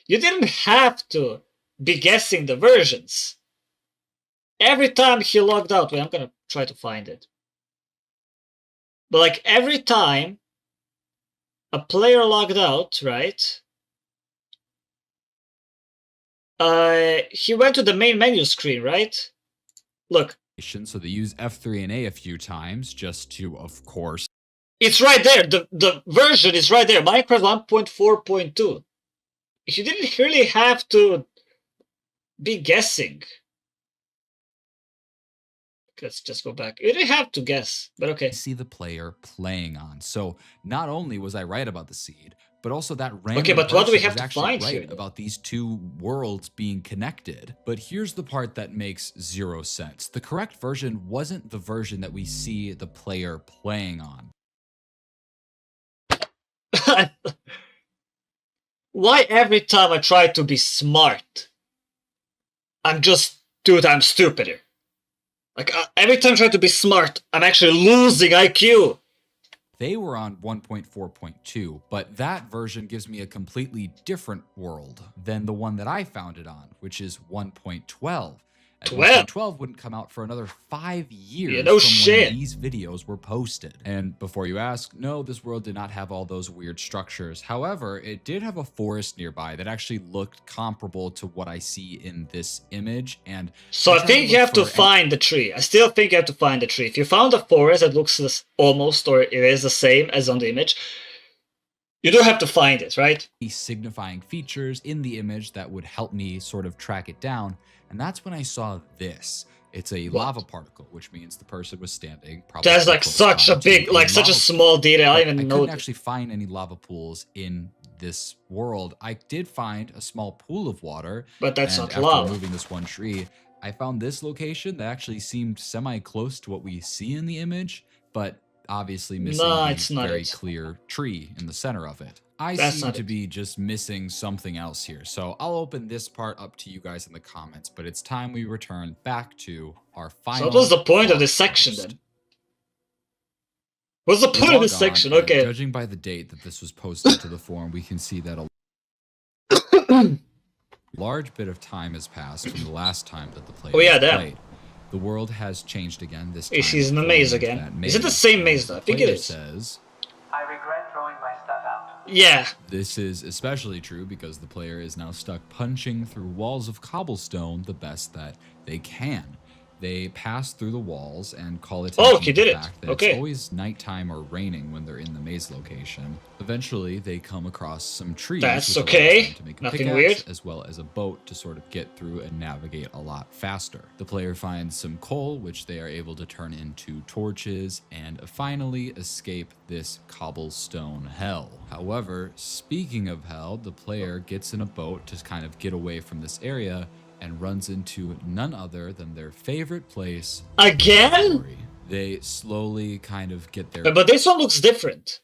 You didn't have to be guessing the versions. Every time he logged out, wait, I'm gonna try to find it. But like every time a player logged out, right? He went to the main menu screen, right? Look. So they use F3 and A few times just to, of course. It's right there. The version is right there. Minecraft 1.4.2. You didn't really have to be guessing. Let's just go back. You didn't have to guess, but okay. See the player playing on. So not only was I right about the seed, but also that random okay, but what do we person have was to actually find right here? about these two worlds being connected. But here's the part that makes zero sense. The correct version wasn't the version that we see the player playing on. Why every time I try to be smart, I'm just 2 times stupider? Like, every time I try to be smart, I'm actually losing IQ. They were on 1.4.2, but that version gives me a completely different world than the one that I found it on, which is 1.12. And 1.12 wouldn't come out for another 5 years from when these videos were posted. And before you ask, no, this world did not have all those weird structures. However, it did have a forest nearby that actually looked comparable to what I see in this image. And so I think you have to find the tree. I still think you have to find the tree. If you found a forest that looks almost, or it is the same as on the image, you do have to find it, right? Signifying features in the image that would help me sort of track it down. And that's when I saw this. It's a lava particle, which means the person was standing. Probably that's like such a big, like such a small detail. I didn't even know. I couldn't actually find any lava pools in this world. I did find a small pool of water. But that's not after lava. Moving this one tree, I found this location that actually seemed semi-close to what we see in the image, but obviously missing No, the it's not very it. clear tree in the center of it. I That's seem not to it. be just missing something else here, so I'll open this part up to you guys in the comments, but it's time we return back to our final. So what was the point of this blog section post. then? What's the We point of log this on, section? and Okay. judging by the date that this was posted to the forum, we can see that a large bit of time has passed from the last time that the player played. The world has changed again. This time She's in the maze again. Is it the same maze though? I think it is. Says, I regret throwing my stuff out. Yeah. This is especially true because the player is now stuck punching through walls of cobblestone the best that they can. They pass through the walls and call attention to the fact that it's always nighttime or raining when they're in the maze location. Eventually, they come across some trees. That's which okay. allows them to make a Nothing pickaxe, weird. as well as a boat to sort of get through and navigate a lot faster. The player finds some coal, which they are able to turn into torches, and finally escape this cobblestone hell. However, speaking of hell, the player gets in a boat to kind of get away from this area and runs into none other than their favorite place. Again? They slowly kind of get there. But this one looks different.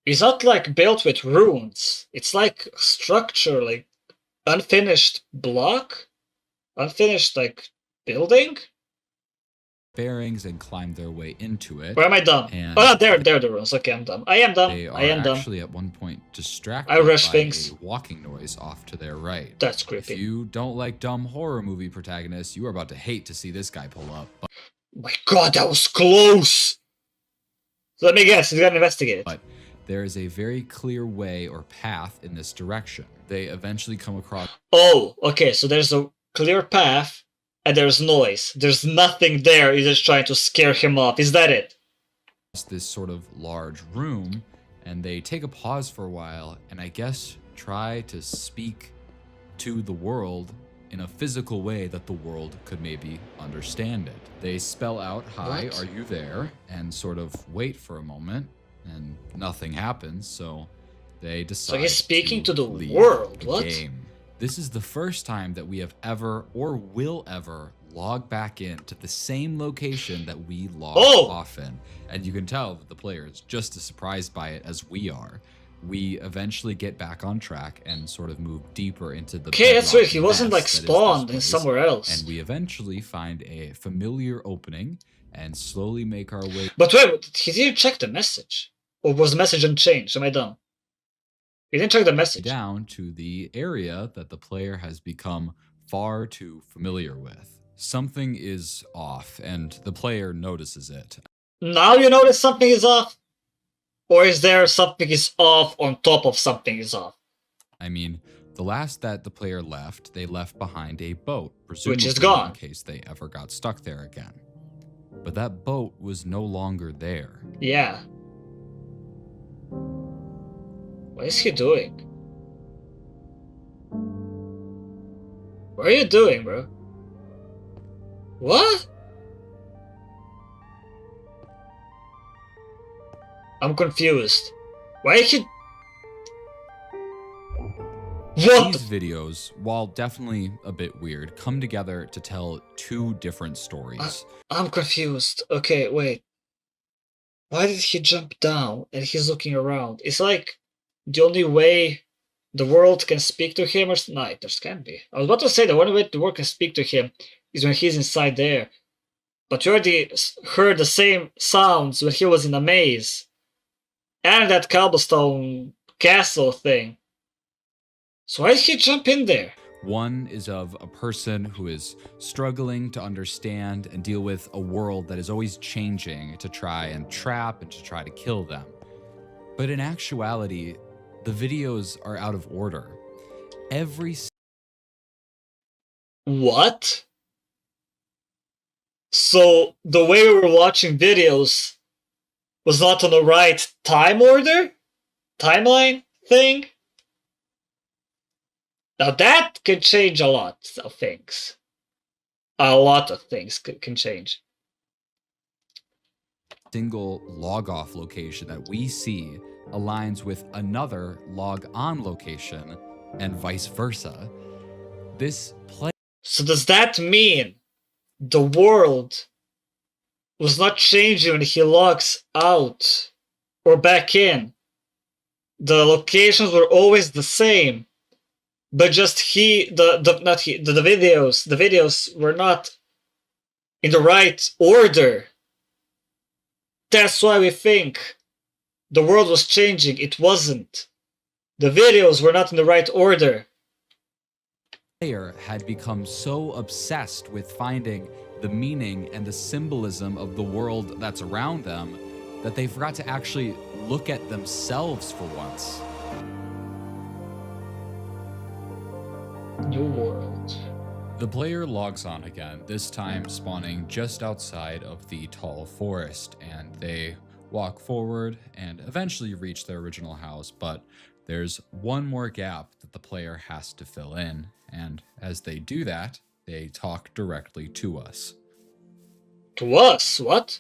It's not like built with runes. It's like structurally unfinished block? Unfinished like building? Bearings and climb their way into it. Where am I dumb? And oh, there are the runes. Okay, I'm dumb. I am dumb. They are I am dumb. actually at one point distracted I rush by things. a walking noise off to their right. That's creepy. If you don't like dumb horror movie protagonists, you are about to hate to see this guy pull up. But my god, that was close! So let me guess, he's got to investigate it. But there is a very clear way or path in this direction. They eventually come across... Oh, okay, so there's a clear path, and there's noise. There's nothing there, he's just trying to scare him off. Is that it? This sort of large room, and they take a pause for a while, and I guess try to speak to the world in a physical way that the world could maybe understand it. They spell out, "Hi, What? are you there?" and sort of wait for a moment, and nothing happens, so they decide So he's speaking to the leave world, the what? game. This is the first time that we have ever, or will ever, log back into the same location that we log off in. And you can tell that the player is just as surprised by it as we are. We eventually get back on track and sort of move deeper into the Okay, that's weird. He bedrock wasn't like mess that is spawned this in place. somewhere else. And we eventually find a familiar opening and slowly make our way But wait, he didn't check the message. Or was the message unchanged? Am I dumb? He didn't check the message. down to the area that the player has become far too familiar with. Something is off, and the player notices it. Now you notice something is off? Or is there something is off on top of something is off? I mean, the last that the player left, they left behind a boat, presumably Which is gone. in case they ever got stuck there again. But that boat was no longer there. Yeah. What is he doing? What are you doing, bro? What? I'm confused. Why he... What? These videos, while definitely a bit weird, come together to tell two different stories. I'm confused. Okay, wait. Why did he jump down and he's looking around? It's like the only way the world can speak to him, or no, it just can't be. I was about to say the only way the world can speak to him is when he's inside there. But you already heard the same sounds when he was in a maze. And that cobblestone castle thing. So why did he jump in there? One is of a person who is struggling to understand and deal with a world that is always changing to try and trap and to try to kill them. But in actuality, the videos are out of order. What? So the way we were watching videos was not on the right time order? Timeline thing? Now that can change a lot of things. A lot of things can change. Single log off location that we see aligns with another log on location and vice versa. This play So does that mean the world was not changing when he logs out or back in? The locations were always the same, but just the videos were not in the right order. That's why we think the world was changing. It wasn't. The videos were not in the right order. Player had become so obsessed with finding the meaning and the symbolism of the world that's around them that they forgot to actually look at themselves for once. New world. The player logs on again, this time spawning just outside of the tall forest, and they walk forward and eventually reach their original house, but there's one more gap that the player has to fill in, and as they do that, they talk directly to us. To us? What?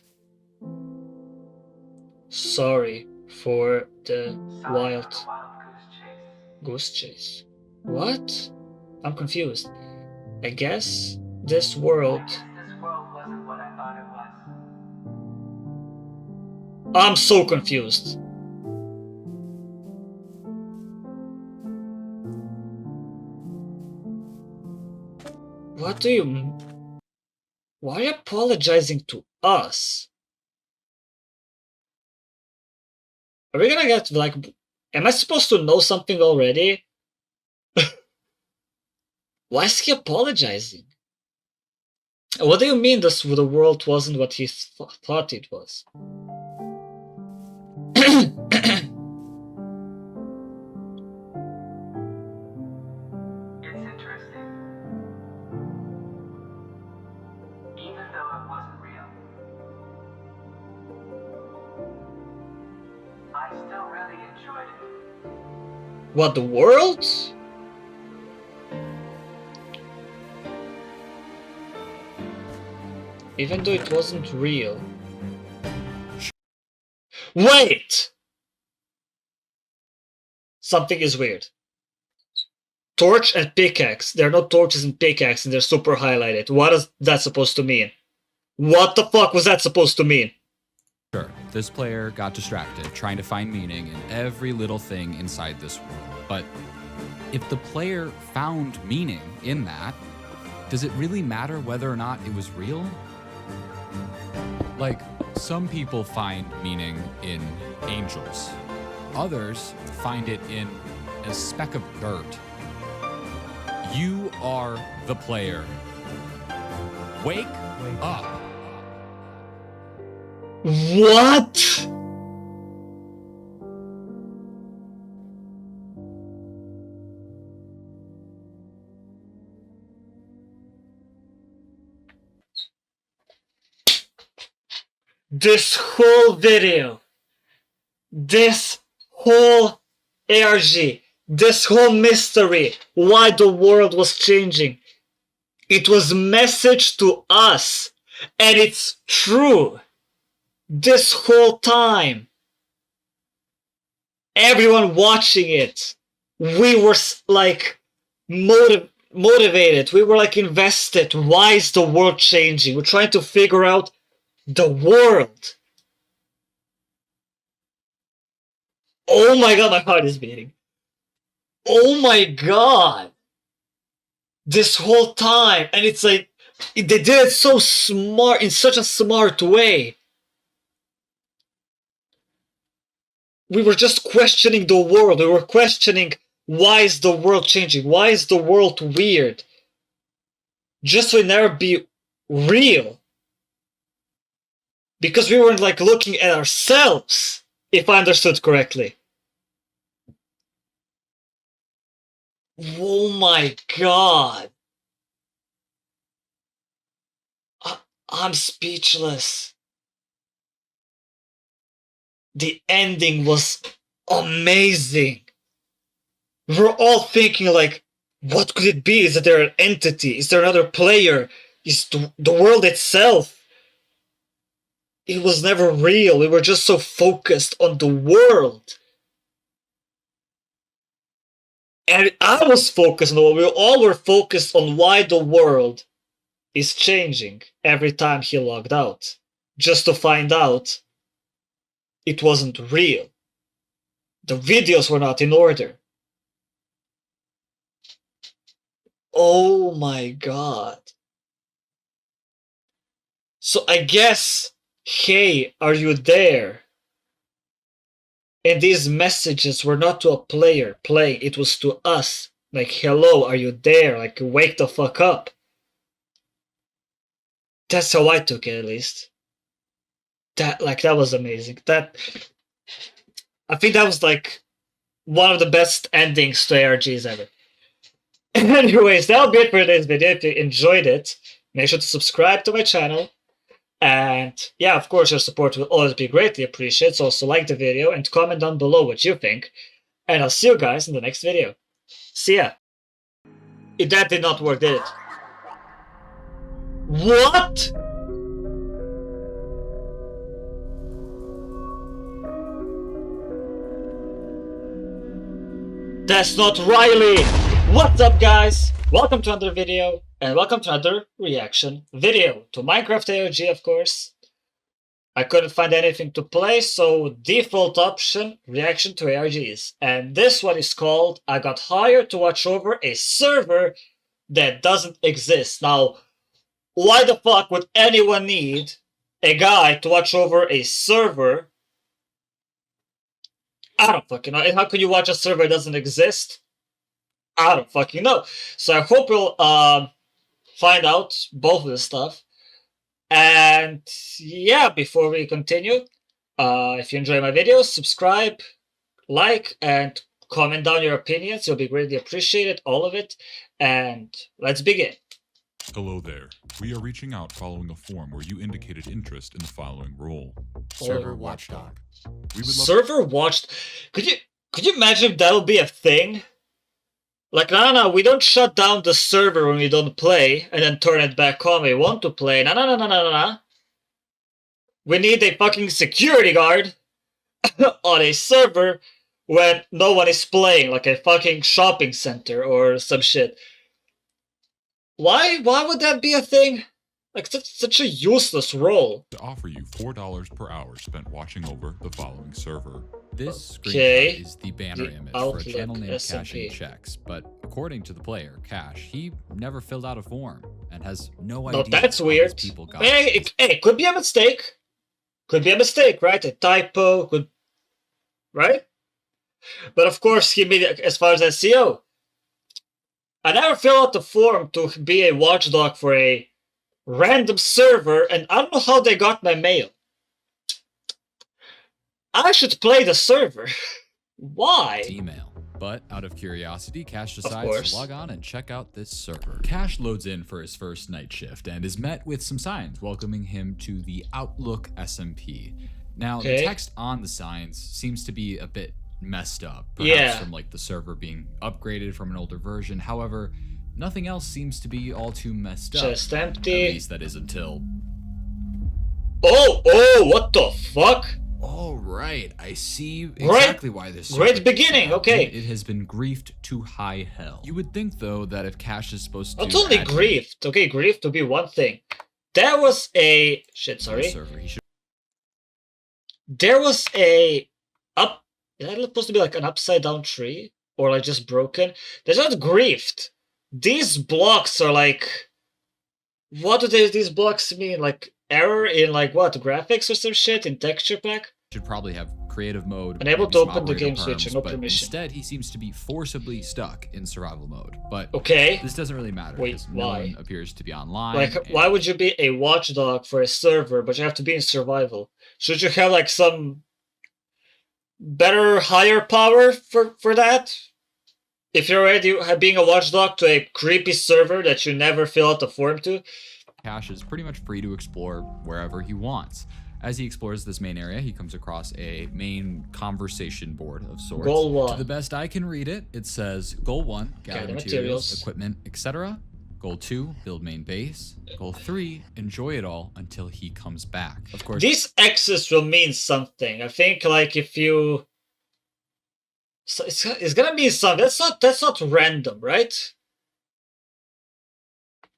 Sorry for the wild goose chase. What? I'm confused. I guess this world... wasn't what I thought it was. I'm so confused. What do you... Why are you apologizing to us? Are we gonna get, like... Am I supposed to know something already? Why is he apologizing? What do you mean the world wasn't what he thought it was? It's interesting. Even though it wasn't real, I still really enjoyed it. What, the world? Even though it wasn't real. Wait! Something is weird. Torch and pickaxe. There are no torches and pickaxe and they're super highlighted. What is that supposed to mean? What the fuck was that supposed to mean? Sure, this player got distracted trying to find meaning in every little thing inside this world, but if the player found meaning in that, does it really matter whether or not it was real? Like, some people find meaning in angels. Others find it in a speck of dirt. You are the player. Wake up. What? This whole video, this whole ARG, this whole mystery, why the world was changing, it was messaged to us, and it's true. This whole time, everyone watching it, we were like motivated, we were like invested. Why is the world changing? We're trying to figure out the world. Oh my god, my heart is beating. Oh my god. This whole time. And it's like, they did it so smart, in such a smart way. We were just questioning the world. We were questioning, why is the world changing? Why is the world weird? Just so it never be real. Because we weren't like looking at ourselves, if I understood correctly. Oh my god. I'm speechless. The ending was amazing. We're all thinking like, what could it be? Is there an entity? Is there another player? Is the world itself? It was never real. We were just so focused on the world. And I was focused on, we all were focused on why the world is changing every time he logged out. Just to find out it wasn't real. The videos were not in order. Oh my god. So I guess, hey, are you there? And these messages were not to a player playing, it was to us. Like, hello, are you there? Like, wake the fuck up. That's how I took it, at least. That was amazing. I think that was like one of the best endings to ARGs ever. Anyways, that'll be it for today's video. If you enjoyed it, make sure to subscribe to my channel. And yeah, of course, your support will always be greatly appreciated. So also like the video and comment down below what you think. And I'll see you guys in the next video. See ya. That did not work, did it? What? That's not Riley! What's up, guys? Welcome to another video, and welcome to another reaction video to Minecraft ARG, of course. I couldn't find anything to play, so default option, reaction to ARGs. And this one is called I Got Hired to Watch Over a Server That Doesn't Exist. Now, why the fuck would anyone need a guy to watch over a server? I don't fucking know. And how can you watch a server that doesn't exist? I don't fucking know. So I hope we'll find out both of this stuff. And yeah, before we continue, if you enjoy my videos, subscribe, like, and comment down your opinions. You'll be greatly appreciated, all of it. And let's begin. Hello there. We are reaching out following a form where you indicated interest in the following role. Server watchdog. We would love Server watched. Could you imagine if that would be a thing? Like, no, we don't shut down the server when we don't play and then turn it back on when we want to play. No. We need a fucking security guard on a server when no one is playing, like a fucking shopping center or some shit. Why would that be a thing? Like, such a useless role. to offer you $4 per hour spent watching over the following server. This Okay. screenshot is the banner The image for a Outlook channel named SMP. Cashing Checks, but according to the player, Cash, he never filled out a form and has no idea No, that's how weird. these people got Hey, it could be a mistake. Could be a mistake, right? A typo, could... Right? But of course, he made it as far as SEO. I never filled out the form to be a watchdog for a random server, and I don't know how they got my mail. I should play the server. Why? email. But out of curiosity, Cash decides course. to log on and check out this server. Cash loads in for his first night shift and is met with some signs welcoming him to the Outlook SMP. Now, Okay. the text on the signs seems to be a bit messed up, perhaps Yeah. from like the server being upgraded from an older version. However, nothing else seems to be all too messed up. Just At empty. least that is until... Oh, what the fuck? All right, I see exactly why this Great server beginning, is out. okay. It has been griefed to high hell. You would think, though, that if Cash is supposed to... Not only add griefed. Okay, griefed to be one thing. There was a... Shit, to the sorry. server, he should There was a... Is that supposed to be like an upside down tree? Or like just broken? There's not griefed. These blocks are like... What do these blocks mean? Like error in like what? Graphics or some shit? In texture pack? probably have creative mode. Unable maybe to some open the operator game switcher, perms, no but permission. Instead, he seems to be forcibly stuck in survival mode. But Okay. this doesn't really matter Wait, because no why? one appears to be online. Like, and why would you be a watchdog for a server, but you have to be in survival? Should you have like some better, higher power for that? If you're already being a watchdog to a creepy server that you never fill out the form to? Cash is pretty much free to explore wherever he wants. As he explores this main area, he comes across a main conversation board of sorts. Goal 1. To the best I can read it, it says Goal 1, gather materials, equipment, etc. Goal 2, build main base. Goal 3, enjoy it all until he comes back. Of course, These X's will mean something. I think like if you So it's gonna be some. That's not random, right?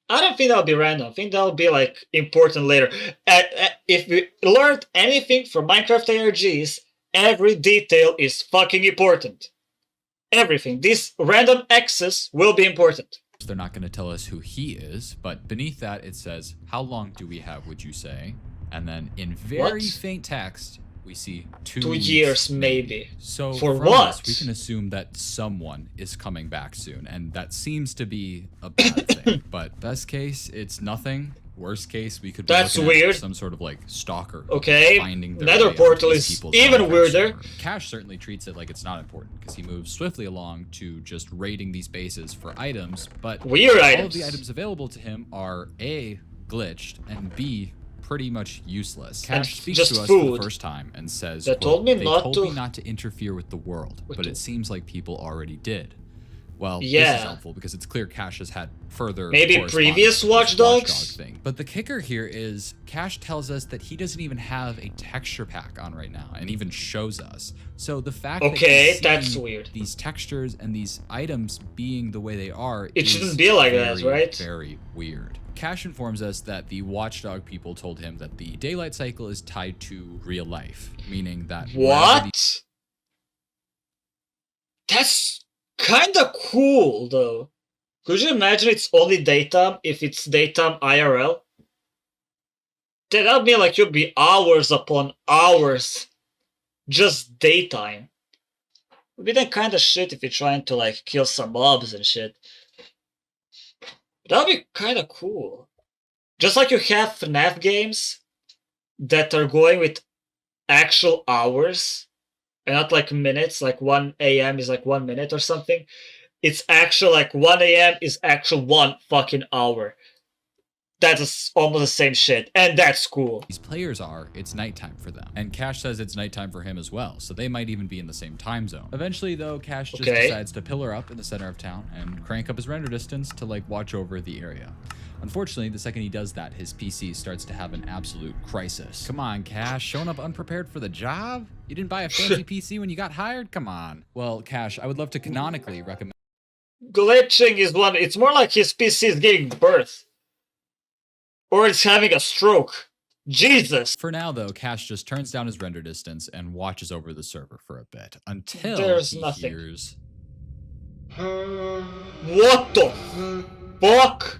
I don't think that'll be random. I think that'll be like important later. If we learned anything from Minecraft ARGs, every detail is fucking important. Everything. This random access will be important. They're not going to tell us who he is, but beneath that it says, "How long do we have, would you say?" And then in very faint text, we see 2 years maybe. So for from what? this, we can assume that someone is coming back soon, and that seems to be a bad thing. But best case, it's nothing. Worst case, we could be That's looking at weird. some sort of like stalker. Okay, Finding their Nether way onto portal these is people's even Minecraft weirder. server. Cash certainly treats it like it's not important because he moves swiftly along to just raiding these bases for items, but Weird all items. of the items available to him are A, glitched, and B, pretty much useless. Cash speaks just to us food. for the first time and says, They quote, told me "They not told to- me not to interfere with the world, but it seems like people already did." Well, this Yeah. is helpful because it's clear Cash has had further Maybe correspondence previous with this Watch Dogs? Watchdog thing. But the kicker here is Cash tells us that he doesn't even have a texture pack on right now and even shows us. So the fact that Okay, he's that's seeing weird. these textures and these items being the way they are, It is shouldn't be like that, very, right? Very weird. Cash informs us that the Watchdog people told him that the daylight cycle is tied to real life, meaning that wherever the- What? That's kinda cool, though. Could you imagine it's only daytime if it's daytime IRL? Then that'd mean like you'd be hours upon hours just daytime. It'd be that kind of shit if you're trying to like kill some mobs and shit. That'd be kind of cool. Just like you have FNAF games that are going with actual hours and not like minutes, like 1 a.m. is like 1 minute or something. It's actual like 1 a.m. is actual 1 fucking hour. That is almost the same shit, and that's cool. These players are, it's nighttime for them. And Cash says it's nighttime for him as well, so they might even be in the same time zone. Eventually, though, Cash just decides to pillar up in the center of town and crank up his render distance to like watch over the area. Unfortunately, the second he does that, his PC starts to have an absolute crisis. Come on, Cash, showing up unprepared for the job? You didn't buy a fancy PC when you got hired? Come on. Well, Cash, I would love to canonically recommend... Glitching is one, it's more like his PC is giving birth. Or it's having a stroke. Jesus. For now, though, Cash just turns down his render distance and watches over the server for a bit until There's he nothing. hears... What the fuck?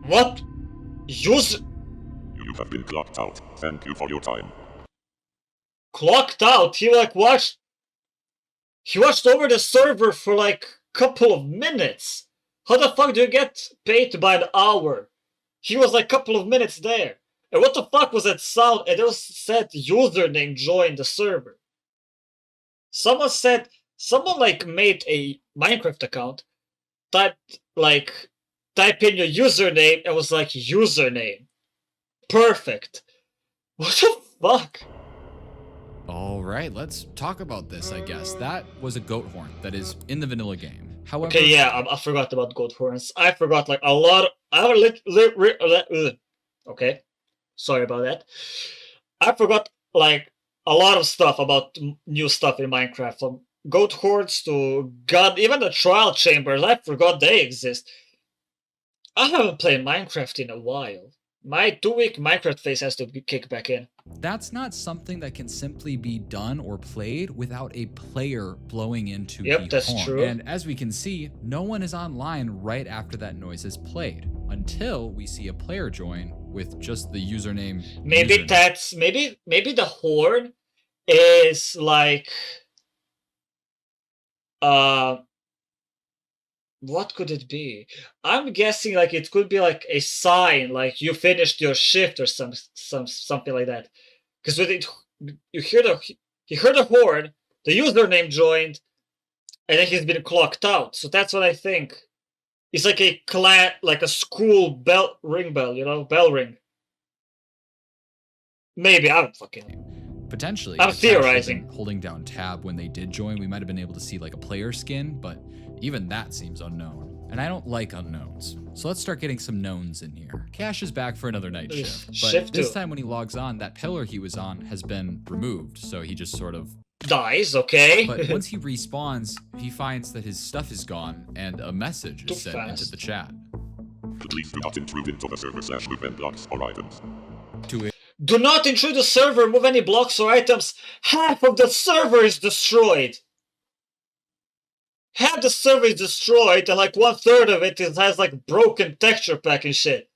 What? User You have been clocked out. Thank you for your time. clocked out? He like watched. He watched over the server for like a couple of minutes. How the fuck do you get paid by the hour? He was like a couple of minutes there. And what the fuck was that sound? And it was said username joined the server. Someone like made a Minecraft account, type in your username and was like username. Perfect. What the fuck? All right, let's talk about this, I guess. That was a goat horn that is in the vanilla game. However, Okay, yeah, I forgot about goat horns. I forgot like a lot. Okay, sorry about that. I forgot like a lot of stuff about new stuff in Minecraft, from goat horns to God, even the trial chambers. I forgot they exist. I haven't played Minecraft in a while. My 2-week Minecraft phase has to be kicked back in. that's not something that can simply be done or played without a player blowing into the That's horn. true. And as we can see, no one is online right after that noise is played until we see a player join with just the username. Maybe username. that's maybe the horn is like what could it be? I'm guessing like it could be like a sign, like you finished your shift or something like that. Because with it, you hear the horn, the username joined, and then he's been clocked out. So that's what I think. It's like a school bell ring, bell ring. Maybe I don't fucking know. Potentially. I'm if Cash had theorizing. been holding down tab when they did join, we might have been able to see like a player skin, but even that seems unknown. And I don't like unknowns. So let's start getting some knowns in here. Cash is back for another night shift. But Shift this 2. time when he logs on, that pillar he was on has been removed. So he just sort of dies, okay? But once he respawns, he finds that his stuff is gone and a message is sent into the chat. Please do not intrude into the server / move and blocks or items. To Do not intrude the server, move any blocks or items. Half of the server is destroyed. Half the server is destroyed, and like 1/3 of it has like broken texture pack and shit.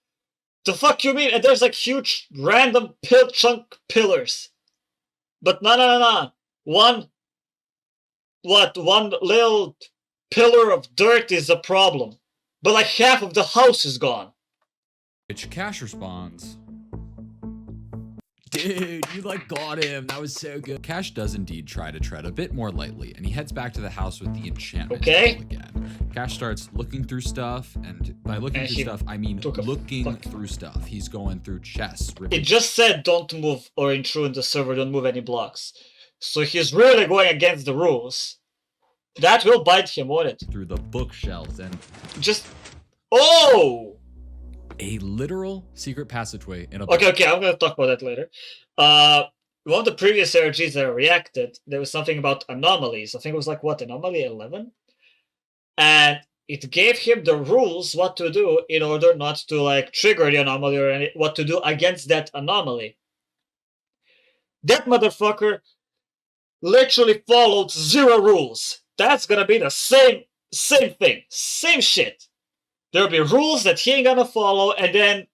The fuck you mean? And there's like huge random chunk pillars. But no. One little pillar of dirt is a problem. But like half of the house is gone. which Cash responds, "Dude, you like got him. That was so good." Cash does indeed try to tread a bit more lightly, and he heads back to the house with the enchantment table again. Cash starts looking through stuff, and by looking through stuff, I mean looking through stuff. He's going through chests. It just said don't move or intrude in the server, don't move any blocks. So he's really going against the rules. That will bite him, won't it? Through the bookshelves and just... Oh! A literal secret passageway in a book. Okay, I'm gonna talk about that later. One of the previous ARGs that I reacted, there was something about anomalies. I think it was like, what, anomaly 11? And it gave him the rules what to do in order not to like trigger the anomaly or what to do against that anomaly. That motherfucker literally followed 0 rules. That's gonna be the same thing, same shit. There'll be rules that he ain't gonna follow, and then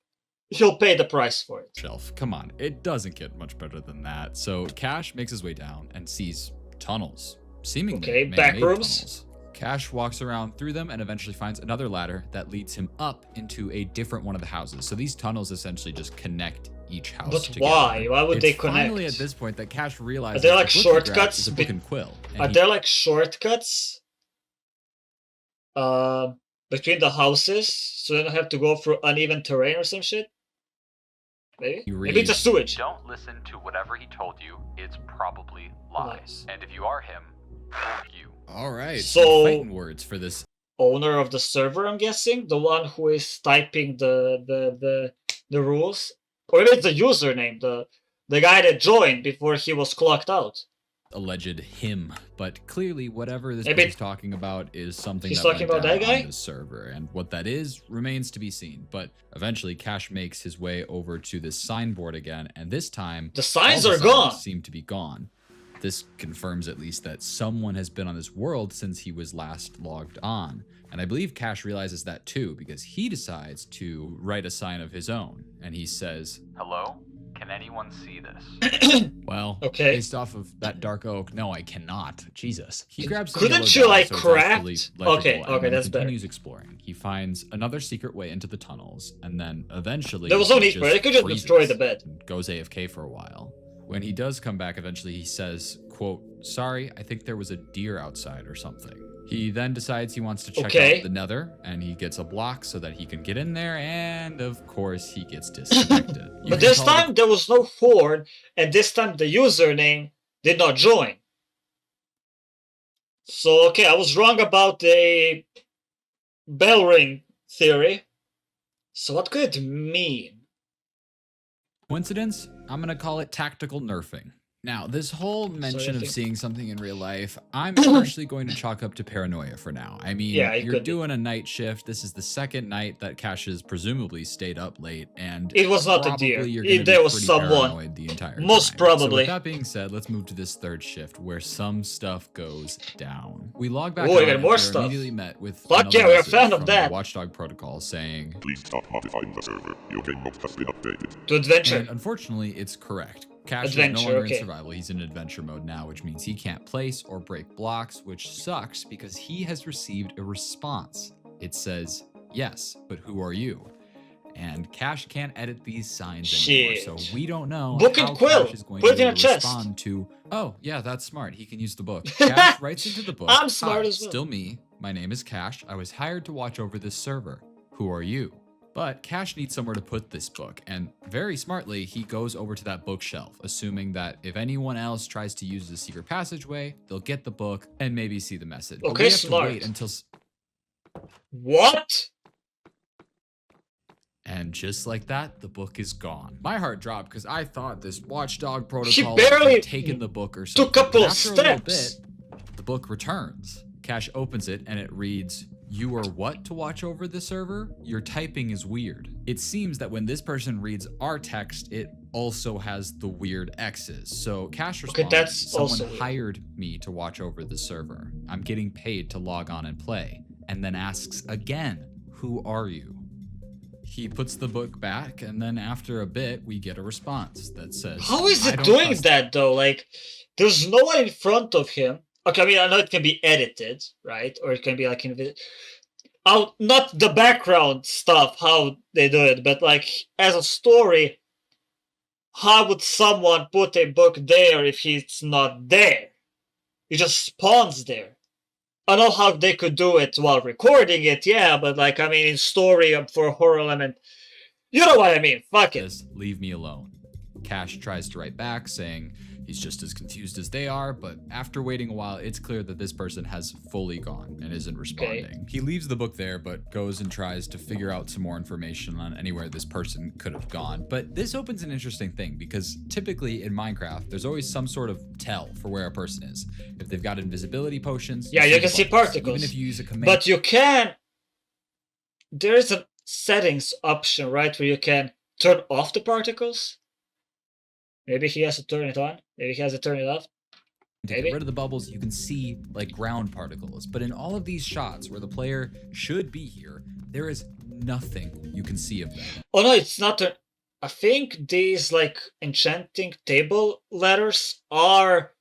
he'll pay the price for it. Shelf, come on, it doesn't get much better than that. So Cash makes his way down and sees tunnels, seemingly back rooms. Tunnels. Cash walks around through them and eventually finds another ladder that leads him up into a different one of the houses. So these tunnels essentially just connect each house But together. why? Why would they connect? Finally, at this point, that Cash realizes are there like the book he grabbed shortcuts? is a book and quill. And Are there like shortcuts? Between the houses, so they don't have to go through uneven terrain or some shit? Maybe? Maybe it's a sewage. Don't listen to whatever he told you. It's probably lies. And if you are him, you. All right. So fighting words for this owner of the server, I'm guessing, the one who is typing the rules, or maybe it's the username, the guy that joined before he was clocked out. Alleged him, but clearly whatever this Maybe book is talking about is something he's that talking went about down that guy? on this server, and what that is remains to be seen. But eventually, Cash makes his way over to this signboard again, and this time the signs all are signs gone. Seem to be gone. This confirms at least that someone has been on this world since he was last logged on. And I believe Cash realizes that too, because he decides to write a sign of his own, and he says, "Hello? Can anyone see this?" well, okay. Based off of that dark oak, no, I cannot. Jesus. He grabs some Couldn't yellow you dye, like so it's craft? actually legible, Okay, and then that's better. continues exploring. He finds another secret way into the tunnels, and then eventually There was no he need for it. They could just freezes destroy the bed. and goes AFK for a while. When he does come back eventually, he says, quote, "Sorry, I think there was a deer outside or something." He then decides he wants to check out the nether, and he gets a block so that he can get in there, and of course he gets disconnected. But this time there was no horde, and this time the username did not join. So, okay, I was wrong about the bell ring theory. So what could it mean? Coincidence? I'm gonna call it tactical nerfing. Now, this whole mention of seeing something in real life, I'm partially going to chalk up to paranoia for now. I mean, you're doing a night shift. This is the second night that Cash has presumably stayed up late, and it was not a deer. There was someone. The entire Most time. probably. So with that being said, let's move to this third shift where some stuff goes down. We log back we on got and more we're stuff. immediately met with Fuck another yeah, we're a message fan of from that. the Watchdog Protocol saying, "Please stop modifying the server. Your game mode has been updated." To adventure. And unfortunately, it's correct. Cash is Adventure, no longer okay. in survival. He's in adventure mode now, which means he can't place or break blocks, which sucks because he has received a response. It says, "Yes, but who are you?" And Cash can't edit these signs anymore, so we don't know Book how and quill. Cash is going Put to it in a chest. respond to, "Oh, yeah, that's smart. He can use the book." Cash writes into the book, I'm smart "Hi, as well. Still me. My name is Cash. I was hired to watch over this server. Who are you?" But Cash needs somewhere to put this book, and very smartly, he goes over to that bookshelf, assuming that if anyone else tries to use the secret passageway, they'll get the book and maybe see the message. But Okay, we have smart. to wait until... What? And just like that, the book is gone. My heart dropped because I thought this watchdog protocol barely had taken the book or something. took a couple But of after a little steps. bit, the book returns. Cash opens it and it reads, "You are what to watch over the server? Your typing is weird." It seems that when this person reads our text, it also has the weird X's. So Cash responds, that's "Someone also weird. hired me to watch over the server. I'm getting paid to log on and play." And then asks again, "Who are you?" He puts the book back, and then after a bit, we get a response that says, How is "I it don't doing trust that though? Like, there's no one in front of him. Okay, I mean, I know it can be edited, right? Or it can be like out, not the background stuff, how they do it, but like as a story, how would someone put a book there if it's not there? It just spawns there. I know how they could do it while recording it, yeah, but like, I mean, in story for a horror element, you know what I mean, fuck it. this, leave me alone." Cash tries to write back saying he's just as confused as they are, but after waiting a while, it's clear that this person has fully gone and isn't responding. He leaves the book there, but goes and tries to figure out some more information on anywhere this person could have gone. But this opens an interesting thing, because typically in Minecraft, there's always some sort of tell for where a person is. If they've got invisibility potions, Yeah, you can the see bubbles. particles. Even if you use a command. But you can. There's a settings option, right, where you can turn off the particles. Maybe he has to turn it on. Maybe he has to turn it off. To Maybe. get rid of the bubbles, you can see like ground particles. But in all of these shots where the player should be here, there is nothing you can see of them. Oh no, it's not. I think these like enchanting table letters are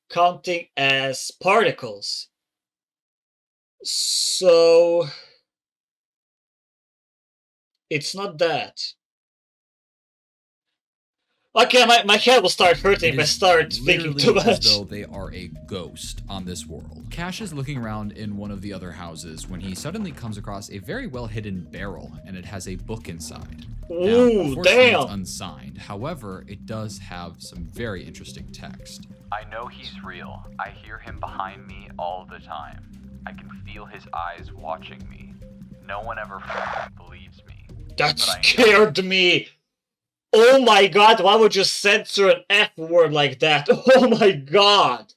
counting as particles. So it's not that. Okay, my head will start hurting if I start thinking too Literally as much. though they are a ghost on this world. Cash is looking around in one of the other houses when he suddenly comes across a very well hidden barrel, and it has a book inside. Ooh, unfortunately, damn. It's unsigned. However, it does have some very interesting text. I know he's real. I hear him behind me all the time. I can feel his eyes watching me. No one ever fucking believes me. That But I know- scared me. Oh my god, why would you censor an F word like that? Oh my god.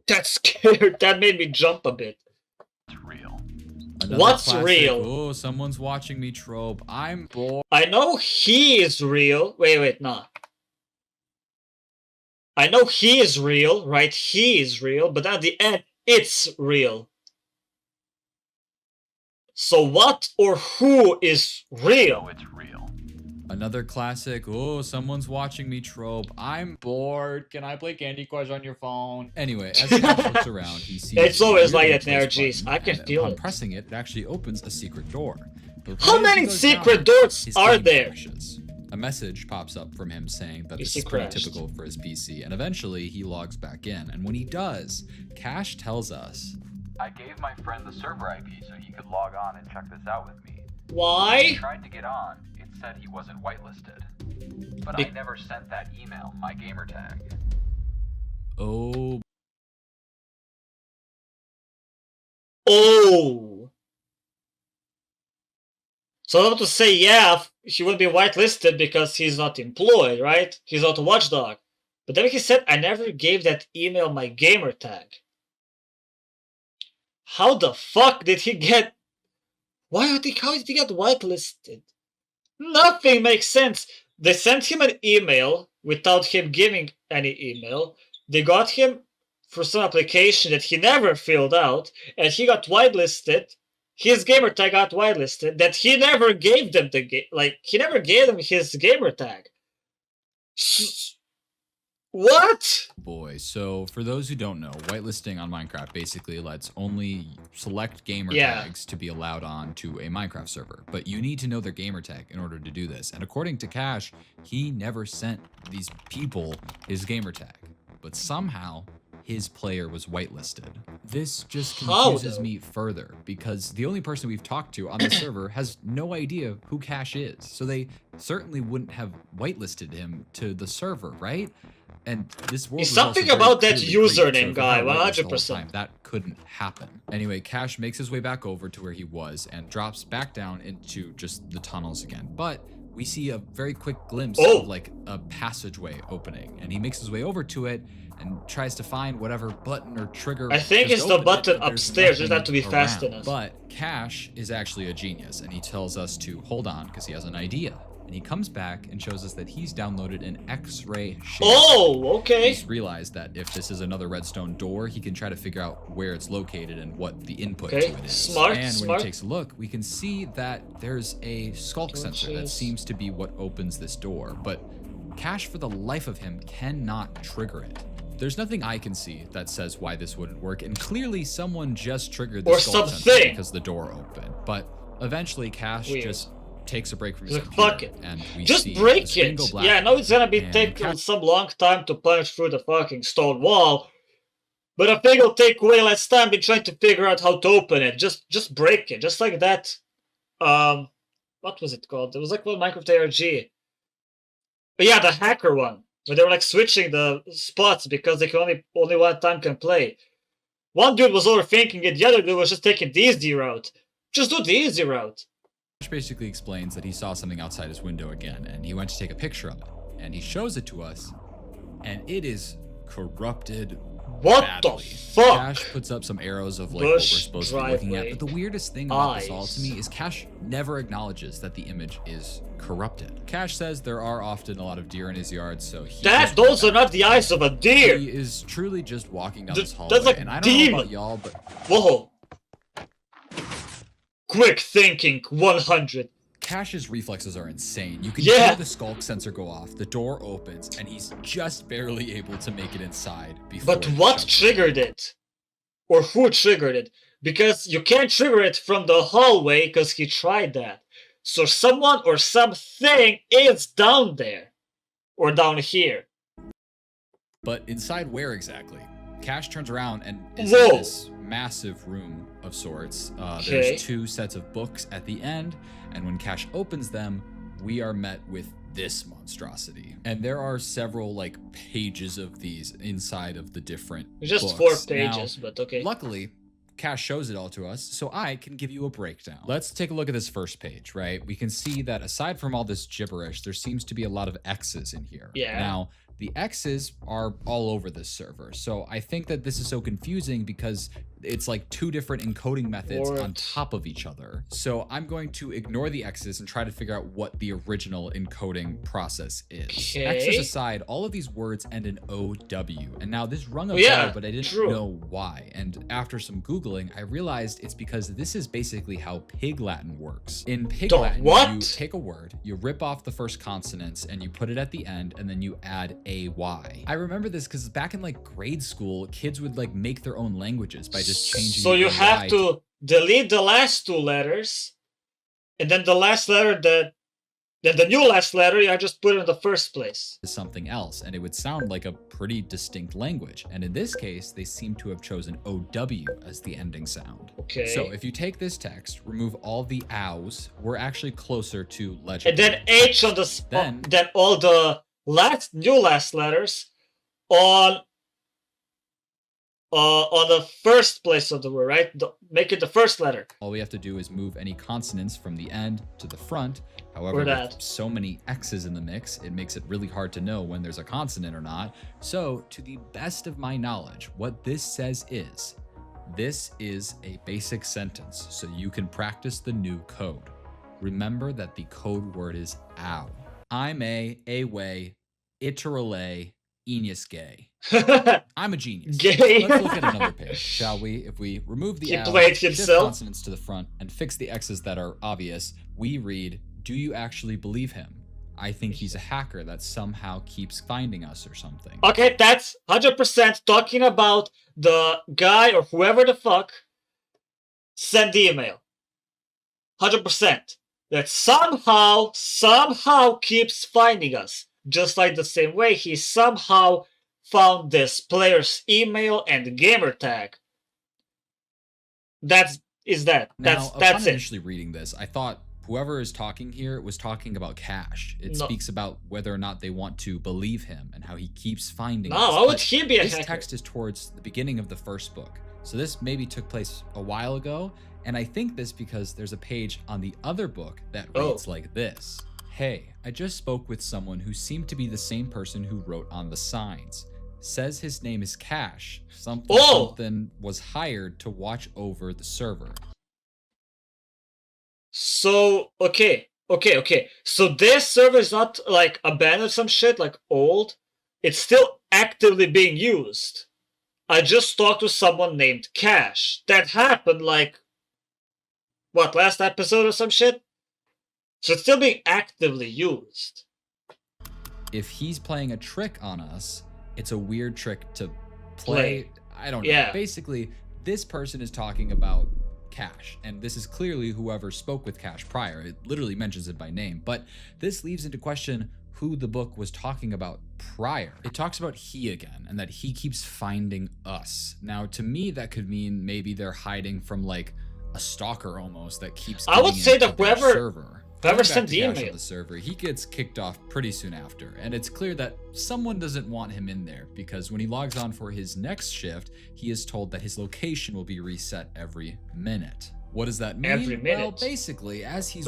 That scared, that made me jump a bit. It's real. Another What's classic, real? "Oh, someone's watching me" trope. I'm bored. I know he is real. Wait, no. I know he is real, right? He is real, but at the end, it's real. So what or who is real? No, it's real. Another classic, "Oh, someone's watching me" trope. I'm bored. Can I play Candy Crush on your phone? Anyway, as Cash looks around, he sees It's a always like weird that in place RGs. button, I can and feel upon it. pressing it, it actually opens a secret door. But How right as he many goes secret down, doors his are game there? crashes. A message pops up from him saying that this PC is pretty crashed. typical for his PC, and eventually he logs back in. And when he does, Cash tells us, I gave my friend the server ID so he could log on and check this out with me. When Why? he tried to get on, it said he wasn't whitelisted. But I never sent that email, my gamer tag. "Oh, Oh. So I have to say, yeah, he wouldn't be whitelisted because he's not employed, right? He's not a watchdog. But then he said, I never gave that email my gamer tag. How the fuck did he get... how did he get whitelisted? Nothing makes sense. They sent him an email without him giving any email. They got him for some application that he never filled out, and he got whitelisted. His gamer tag got whitelisted. That he never gave them he never gave them his gamer tag. What? boy." So for those who don't know, whitelisting on Minecraft basically lets only select gamer Yeah. tags to be allowed on to a Minecraft server. But you need to know their gamer tag in order to do this. And according to Cash, he never sent these people his gamer tag. But somehow his player was whitelisted. This just How, confuses though? me further, because the only person we've talked to on the server has no idea who Cash is. So they certainly wouldn't have whitelisted him to the server, right? And this world It's was also something very about that clearly green, so username if guy, we had witnessed the whole 100%. time, that couldn't happen. Anyway, Cash makes his way back over to where he was and drops back down into just the tunnels again. But we see a very quick glimpse of like a passageway opening, and he makes his way over to it and tries to find whatever button or trigger. I think just it's the opened it, button but there's upstairs, just have to be nothing fast around. enough. But Cash is actually a genius, and he tells us to hold on because he has an idea. And he comes back and shows us that he's downloaded an X-ray shader. Oh, okay. He's realized that if this is another redstone door, he can try to figure out where it's located and what the input to it is. Smart, and when smart. he takes a look, we can see that there's a skulk sensor that seems to be what opens this door. But Cash, for the life of him, cannot trigger it. There's nothing I can see that says why this wouldn't work, and clearly someone just triggered the skulk sensor because the door opened. But eventually, Cash just takes a break from his computer, fuck it. And we Just see break the screen it. go black, Yeah, I know it's gonna be and taking some long time to punch through the fucking stone wall, but I think it'll take way less time than trying to figure out how to open it. Just break it, just like that. What was it called? It was like called Minecraft ARG. But yeah, the hacker one, where they were like switching the spots because they can only one time can play. One dude was overthinking it, the other dude was just taking the easy route. Just do the easy route. Cash basically explains that he saw something outside his window again, and he went to take a picture of it. And he shows it to us, and it is corrupted What badly. the fuck? Cash puts up some arrows of like what we're supposed to be looking at, but the weirdest thing about this all to me is Cash never acknowledges that the image is corrupted. Cash says there are often a lot of deer in his yard, so he those are not the eyes of a deer. He is truly just walking down this hallway, That's like and I don't know about y'all, but whoa. Quick thinking, 100. Cash's reflexes are insane. You can Yeah. hear the skulk sensor go off, the door opens, and he's just barely able to make it inside before. But what triggered it? Or who triggered it? Because you can't trigger it from the hallway because he tried that. So someone or something is down there. Or down here. But inside where exactly? Cash turns around and is Whoa. in this massive room of sorts. Okay. There's two sets of books at the end, and when Cash opens them, we are met with this monstrosity. And there are several like pages of these inside of the different Just books. 4 pages, Now, but okay. Luckily, Cash shows it all to us, so I can give you a breakdown. Let's take a look at this first page, right? We can see that aside from all this gibberish, there seems to be a lot of X's in here. Yeah. Now, the X's are all over this server, so I think that this is so confusing because it's like 2 different encoding methods on top of each other. So I'm going to ignore the X's and try to figure out what the original encoding process is. Okay. X's aside, all of these words end in OW, and now this rung a bell, yeah, but I didn't know why. And after some Googling, I realized it's because this is basically how Pig Latin works. In Pig Latin, you take a word, you rip off the first consonants, and you put it at the end, and then you add AY. I remember this because back in like grade school, kids would like make their own languages by just changing So the you AY have to delete the last 2 letters, and then the last letter then the new last letter, I just put it in the first place. to something else, and it would sound like a pretty distinct language. And in this case, they seem to have chosen OW as the ending sound. Okay. So if you take this text, remove all the ows, we're actually closer to legible. And then H on the then all the new last letters on the first place of the word, right? Make it the first letter. All we have to do is move any consonants from the end to the front. However, Or with that. so many X's in the mix, it makes it really hard to know when there's a consonant or not. So, to the best of my knowledge, what this says is, this is a basic sentence, so you can practice the new code. Remember that the code word is ow. I'm a way, iterale, Enyas gay. I'm a genius. Gay. Let's look at another page, shall we? If we remove the He ow, played shift himself. consonants to the front, and fix the X's that are obvious, we read, do you actually believe him? I think he's a hacker that somehow keeps finding us or something. Okay, that's 100% talking about the guy or whoever the fuck sent the email. 100%. That somehow keeps finding us. Just like the same way he somehow found this player's email and gamer tag. That's Now, it. upon initially reading this, I thought whoever is talking here was talking about Cash. It speaks about whether or not they want to believe him and how he keeps finding us. How would he be a This hacker? text is towards the beginning of the first book. So this maybe took place a while ago, and I think this because there's a page on the other book that reads like this. Hey, I just spoke with someone who seemed to be the same person who wrote on the signs. Says his name is Cash. Something was hired to watch over the server. So, okay. So this server is not like abandoned or some shit, like old. It's still actively being used. I just talked to someone named Cash. That happened like, what, last episode or some shit? So it's still being actively used. If he's playing a trick on us, it's a weird trick to play. I don't know. Yeah. Basically, this person is talking about Cash, and this is clearly whoever spoke with Cash prior. It literally mentions it by name, but this leaves into question who the book was talking about prior. It talks about he again, and that he keeps finding us. Now, to me, that could mean maybe they're hiding from like a stalker almost that keeps. I would say that whoever Whoever sent the email on the server, he gets kicked off pretty soon after, and it's clear that someone doesn't want him in there because when he logs on for his next shift, he is told that his location will be reset every minute. What does that mean? Every minute. Well, basically, as he's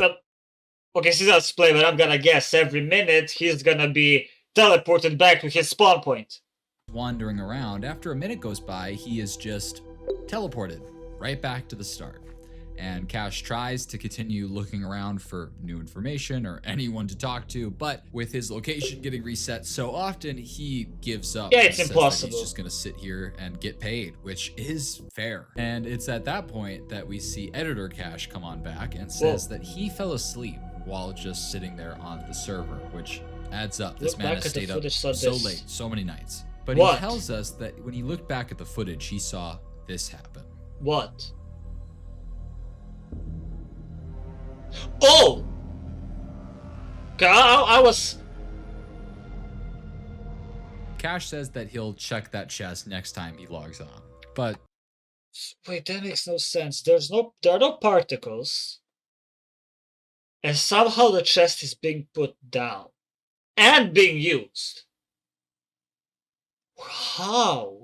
okay, so that's play, but I'm gonna guess every minute he's gonna be teleported back to his spawn point. Wandering around, after a minute goes by, he is just teleported right back to the start. And Cash tries to continue looking around for new information or anyone to talk to, but with his location getting reset so often, he gives up. Yeah, it's and says that impossible. He's just gonna sit here and get paid, which is fair. And it's at that point that we see editor Cash come on back and says that he fell asleep while just sitting there on the server, which adds up. This Look man back has at the stayed up footage, so saw this. late, so many nights. But What? he tells us that when he looked back at the footage, he saw this happen. What? Oh! Okay, I was... Cash says that he'll check that chest next time he logs on, but... Wait, that makes no sense. There are no particles. And somehow the chest is being put down. And being used. How?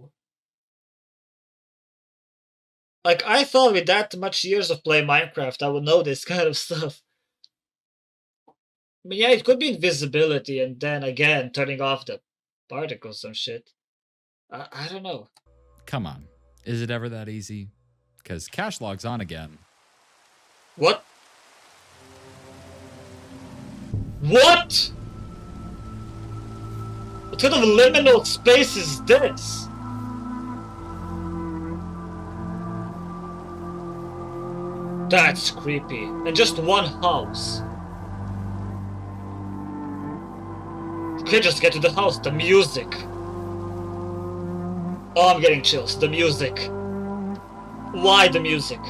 Like, I thought with that much years of playing Minecraft, I would know this kind of stuff. But yeah, it could be invisibility and then again turning off the particles and shit. I don't know. Come on. Is it ever that easy? Because Cash logs on again. What? What? What kind of liminal space is this? That's creepy. And just one house. Can't just get to the house. The music. Oh, I'm getting chills. The music. Why the music?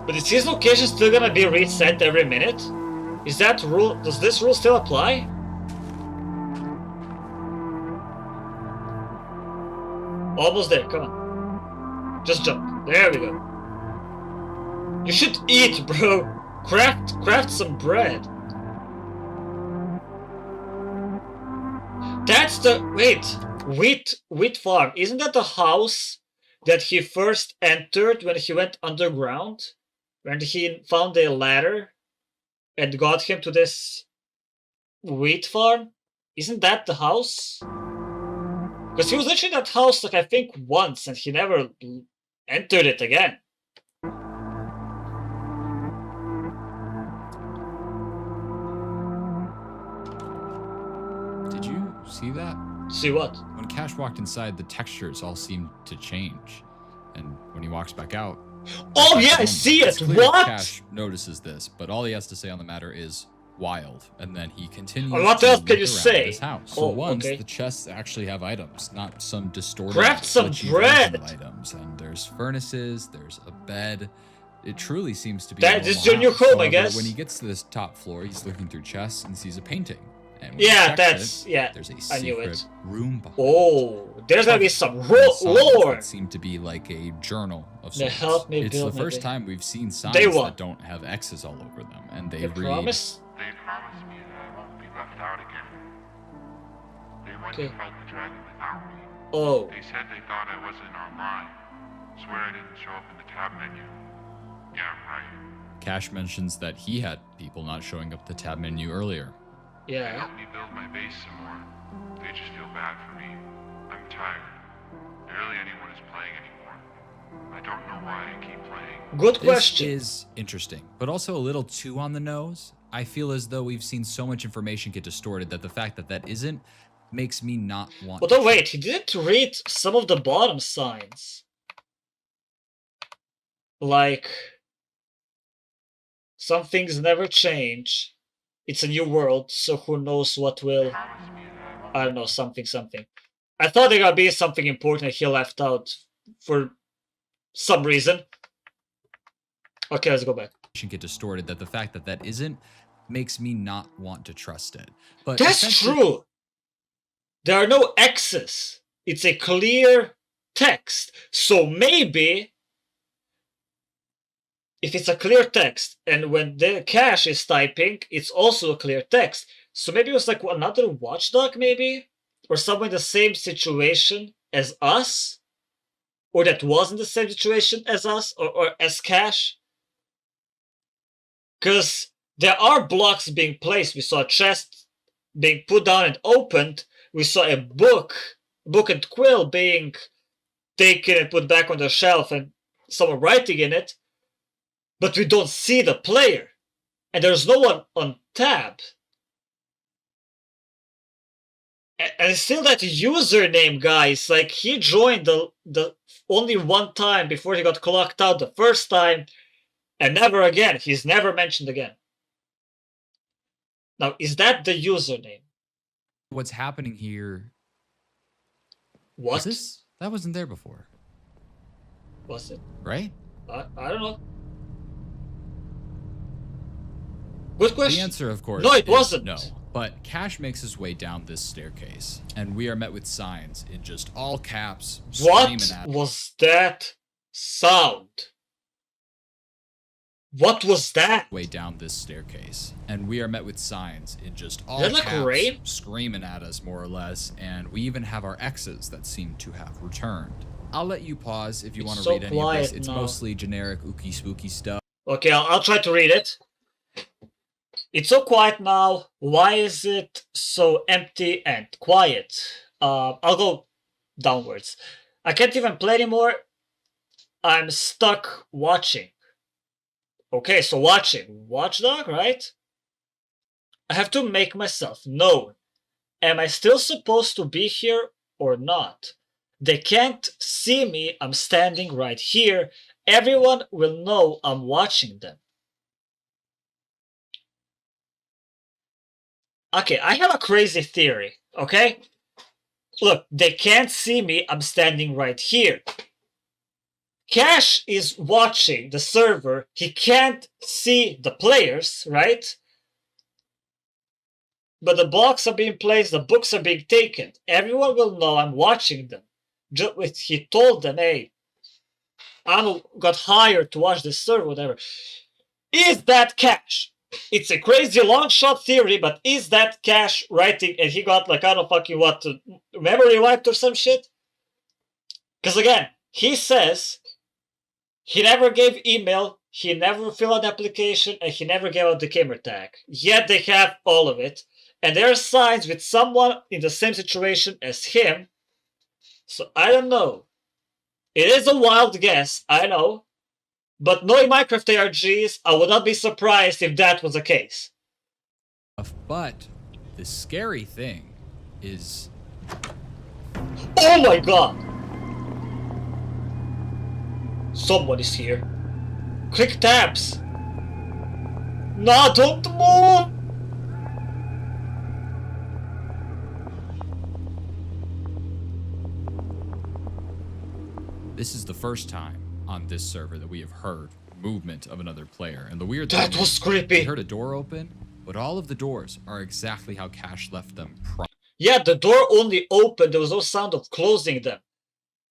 But is his location still gonna be reset every minute? Is that rule? Does this rule still apply? Almost there. Come on. Just jump. There we go. You should eat, bro. Craft some bread. That's the wheat farm. Isn't that the house that he first entered when he went underground? When he found a ladder and got him to this wheat farm? Isn't that the house? Because he was literally in that house like I think once and he never entered it again. Did you see that? See what? When Cash walked inside, the textures all seemed to change. And when he walks back out... Oh yeah, I see it! It's clear What? Cash notices this, but all he has to say on the matter is wild. And then he continues What to else can look you around say? his house. Oh, For once, okay. the chests actually have items, not some distorted Craft some glitchy bread! version of items. And there's furnaces, there's a bed. It truly seems to be That a is normal your new house. home, I However, guess. When he gets to this top floor, he's looking through chests and sees a painting. And when you Yeah, check that's it, yeah. there's a I knew secret it. room behind. Oh, there's gonna be some And signs lore. that seem to be like a journal of They sorts. help me It's the build my first day. time we've seen signs Day one. that don't have X's all over them, and they They read. promise. They promised me that I won't be left out again. They went Okay. to fight the dragon without me. Oh, They said they thought I wasn't online. Swear I didn't show up in the tab menu. Yeah, right. Cash mentions that he had people not showing up the tab menu earlier. They yeah. helped me build my base some more. They just feel bad for me. I'm tired. Barely anyone is playing anymore. I don't know why I keep playing. Good question. This is interesting, but also a little too on the nose. I feel as though we've seen so much information get distorted that the fact that that isn't makes me not want But to oh wait, he didn't read some of the bottom signs. Like, some things never change. It's a new world, so who knows what will. Promise me that I won't. I don't know, something. I thought there would be something important he left out for some reason. Okay, let's go back. get distorted that the fact that that isn't makes me not want to trust it. But That's essentially- true. There are no X's. It's a clear text. So maybe if it's a clear text and when the cache is typing, it's also a clear text. So maybe it was like another watchdog, maybe? Or someone in the same situation as us? Or that was in the same situation as us or as cache? Because there are blocks being placed. We saw a chest being put down and opened. We saw a book and quill being taken and put back on the shelf and someone writing in it. But we don't see the player. And there's no one on tab. And still that username, guys, like he joined the only one time before he got clocked out the first time and never again. He's never mentioned again. Now, is that the username? what's happening here. What? Is this? That wasn't there before, Was it? right? I don't know. Good question. The answer, of course, No, it is wasn't. No. But Cash makes his way down this staircase, and we are met with signs in just all caps. What screaming at was that sound? What was that? way down this staircase, and we are met with signs in just all Is that like caps, rain? screaming at us more or less, and we even have our X's that seem to have returned. I'll let you pause if you It's want to so read any of this. quiet It's now. mostly generic ooky spooky stuff. Okay, I'll try to read it. It's so quiet now. Why is it so empty and quiet? I'll go downwards. I can't even play anymore. I'm stuck watching. Okay, so watching. Watchdog, right? I have to make myself known. Am I still supposed to be here or not? They can't see me. I'm standing right here. Everyone will know I'm watching them. Okay, I have a crazy theory, okay? Look, they can't see me. I'm standing right here. Cash is watching the server. He can't see the players, right? But the blocks are being placed, the books are being taken. Everyone will know I'm watching them. He told them, hey, I got hired to watch this server, whatever. Is that Cash? It's a crazy long shot theory, but is that Cash writing and he got like, I don't fucking what, memory wiped or some shit? Because again, he says he never gave email, he never filled out the application, and he never gave out the gamer tag. Yet they have all of it. And there are signs with someone in the same situation as him. So I don't know. It is a wild guess, I know. But knowing Minecraft ARGs, I would not be surprised if that was the case. But the scary thing is Oh my god! Someone is here. Click tabs! No, don't move! this is the first time on this server that we have heard movement of another player. And the weird That thing was is, creepy. we heard a door open, but all of the doors are exactly how Cash left them Yeah, the door only opened. There was no sound of closing them.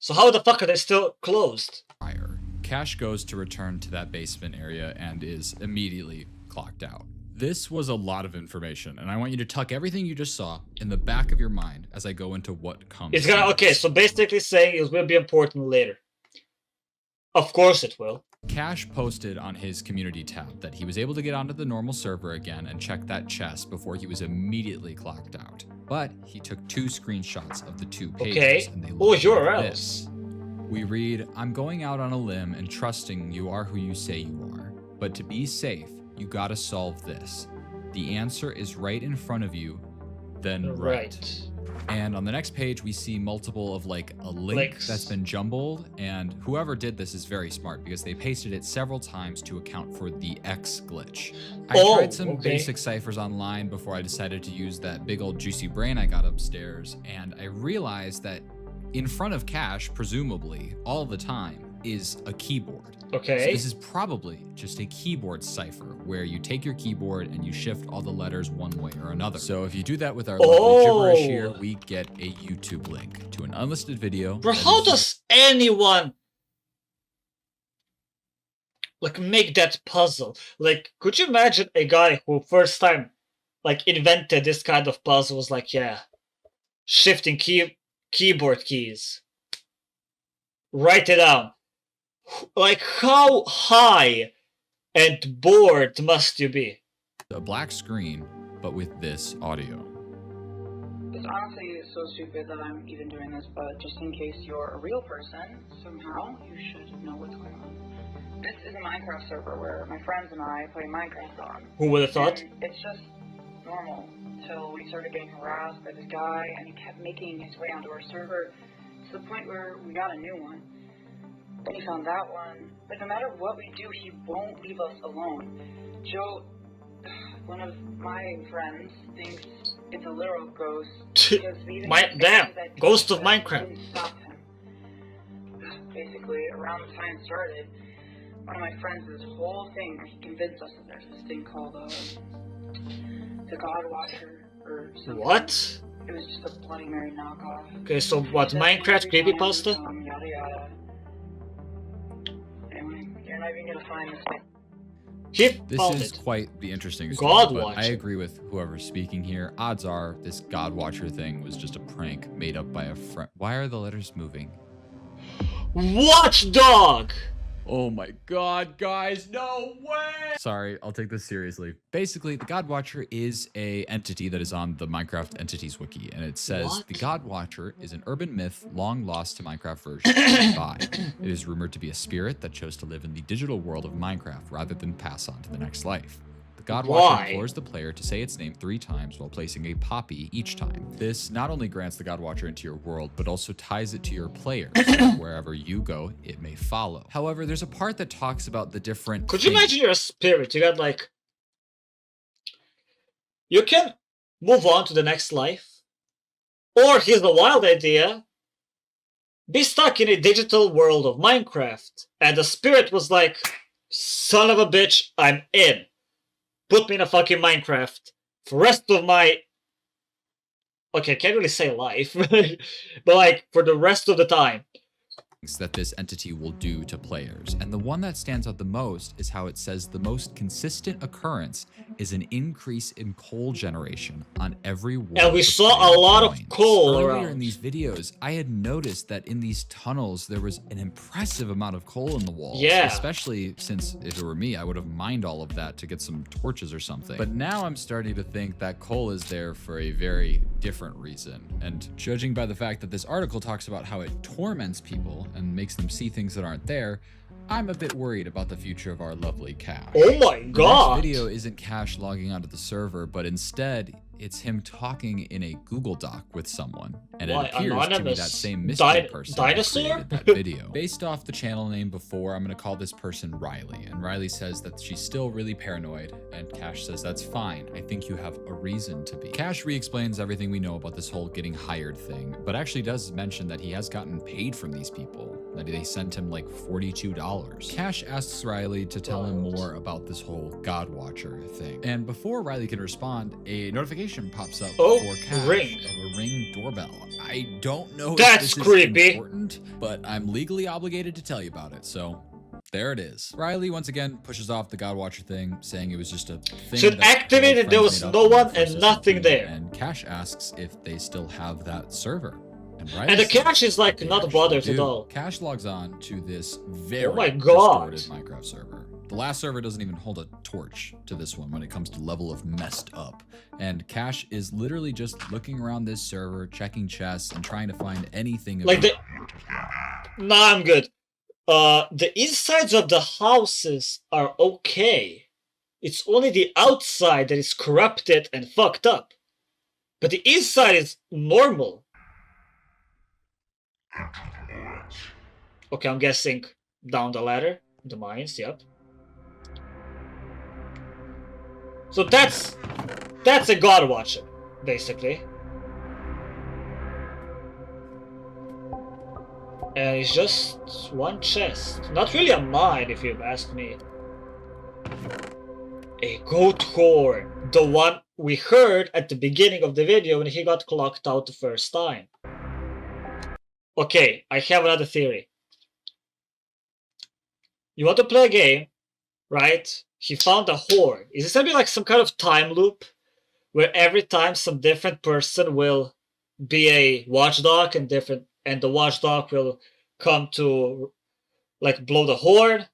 So how the fuck are they still closed? prior. Cash goes to return to that basement area and is immediately clocked out. This was a lot of information, and I want you to tuck everything you just saw in the back of your mind as I go into what comes. It's gonna, okay, so basically saying it will be important later. Of course it will. Cash posted on his community tab that he was able to get onto the normal server again and check that chest before he was immediately clocked out. But he took 2 screenshots of the 2 pages, Okay. and they Oh, look you're like right. this. We read, "I'm going out on a limb and trusting you are who you say you are. But to be safe, you gotta solve this. The answer is right in front of you, then right." And on the next page, we see multiple of like a link Links. that's been jumbled, and whoever did this is very smart because they pasted it several times to account for the X glitch. I tried some basic ciphers online before I decided to use that big old juicy brain I got upstairs, and I realized that in front of Cash, presumably, all the time, is a keyboard. Okay. So this is probably just a keyboard cipher where you take your keyboard and you shift all the letters one way or another. So if you do that with our lovely gibberish here, we get a YouTube link to an unlisted video. Bro, how does anyone like make that puzzle? Like, could you imagine a guy who first time like invented this kind of puzzle was like, yeah, shifting keyboard keys. Write it down. Like, how high and bored must you be? A black screen, but with this audio. It's honestly so stupid that I'm even doing this, but just in case you're a real person, somehow you should know what's going on. This is a Minecraft server where my friends and I play Minecraft on. Who would have thought? And it's just normal until we started getting harassed by this guy, and he kept making his way onto our server to the point where we got a new one. Then he found that one. But no matter what we do, he won't leave us alone. Joe, one of my friends, thinks it's a literal ghost. Because Damn, Ghost of Minecraft. Didn't stop him. Basically, around the time it started, one of my friends did this whole thing where he convinced us that there's this thing called the God Watcher or something. What? It was just a Bloody Mary knockoff. Okay, so what, Minecraft creepypasta? Yada yada. Anyway, you're not even gonna find this thing. This is quite the interesting story, God but Watcher. I agree with whoever's speaking here. Odds are this God Watcher thing was just a prank made up by a friend. Why are the letters moving? Watchdog! Oh my god, guys, no way! Sorry, I'll take this seriously. Basically, the God Watcher is a entity that is on the Minecraft Entities Wiki, and it says, the God Watcher is an urban myth long lost to Minecraft version 5. It is rumored to be a spirit that chose to live in the digital world of Minecraft rather than pass on to the next life. The God Watcher implores the player to say its name 3 times while placing a poppy each time. This not only grants the God Watcher into your world, but also ties it to your player, so wherever you go, it may follow. However, there's a part that talks about the different Could you imagine you're a spirit? You got like... You can move on to the next life. Or, here's the wild idea. Be stuck in a digital world of Minecraft. And the spirit was like, son of a bitch, I'm in. Put me in a fucking Minecraft for the rest of my... Okay, can't really say life. But like, for the rest of the time. that this entity will do to players. And the one that stands out the most is how it says the most consistent occurrence is an increase in coal generation on every world. And we saw a lot of coal Earlier around. in these videos, I had noticed that in these tunnels, there was an impressive amount of coal in the walls. Yeah. Especially since if it were me, I would have mined all of that to get some torches or something. But now I'm starting to think that coal is there for a very different reason. And judging by the fact that this article talks about how it torments people and makes them see things that aren't there, I'm a bit worried about the future of our lovely Cash. Oh my god! The next video isn't Cash logging onto the server, but instead, it's him talking in a Google Doc with someone, and Why, it appears to be that anonymous same mystery person who dinosaur? created that video. Based off the channel name before, I'm gonna call this person Riley, and Riley says that she's still really paranoid, and Cash says that's fine. I think you have a reason to be. Cash re-explains everything we know about this whole getting hired thing, but actually does mention that he has gotten paid from these people, that they sent him like $42. Cash asks Riley to tell him more about this whole God Watcher thing, and before Riley can respond, a notification pops up for Cash of a Ring doorbell. I don't know That's if this creepy. is important, but I'm legally obligated to tell you about it, so there it is. Riley once again pushes off the God Watcher thing, saying it was just a thing. Should activate it, there was no one and nothing there. And Cash asks if they still have that server. And the Cash is like not bothered at all. Cash logs on to this very Oh my God. distorted Minecraft server. The last server doesn't even hold a torch to this one when it comes to level of messed up. And Cash is literally just looking around this server, checking chests, and trying to find anything. Like Nah, I'm good. The insides of the houses are okay. It's only the outside that is corrupted and fucked up. But the inside is normal. Okay, I'm guessing down the ladder. The mines, yep. So that's a God Watcher, basically. And it's just one chest. Not really a mine, if you ask me. A goat horn. The one we heard at the beginning of the video when he got clocked out the first time. Okay, I have another theory. You want to play a game, right? He found a horn. Is this gonna be like some kind of time loop? Where every time some different person will be a watchdog and the watchdog will come to like blow the horn,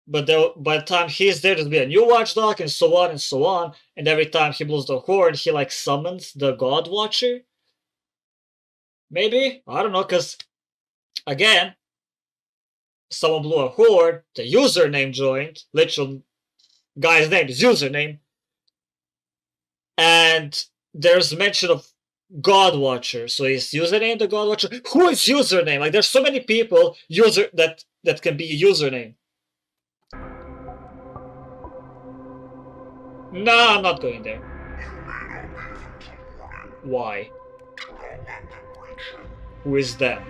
but by the time he's there, there'll be a new watchdog and so on and so on. And every time he blows the horn, he like summons the God Watcher. Maybe? I don't know, because again, someone blew a horn, the username joined, literal guy's name is username, and there's mention of God Watcher. So is username the God Watcher? Who is username? Like there's so many people that can be a username. Nah, I'm not going there. Why? Who is them?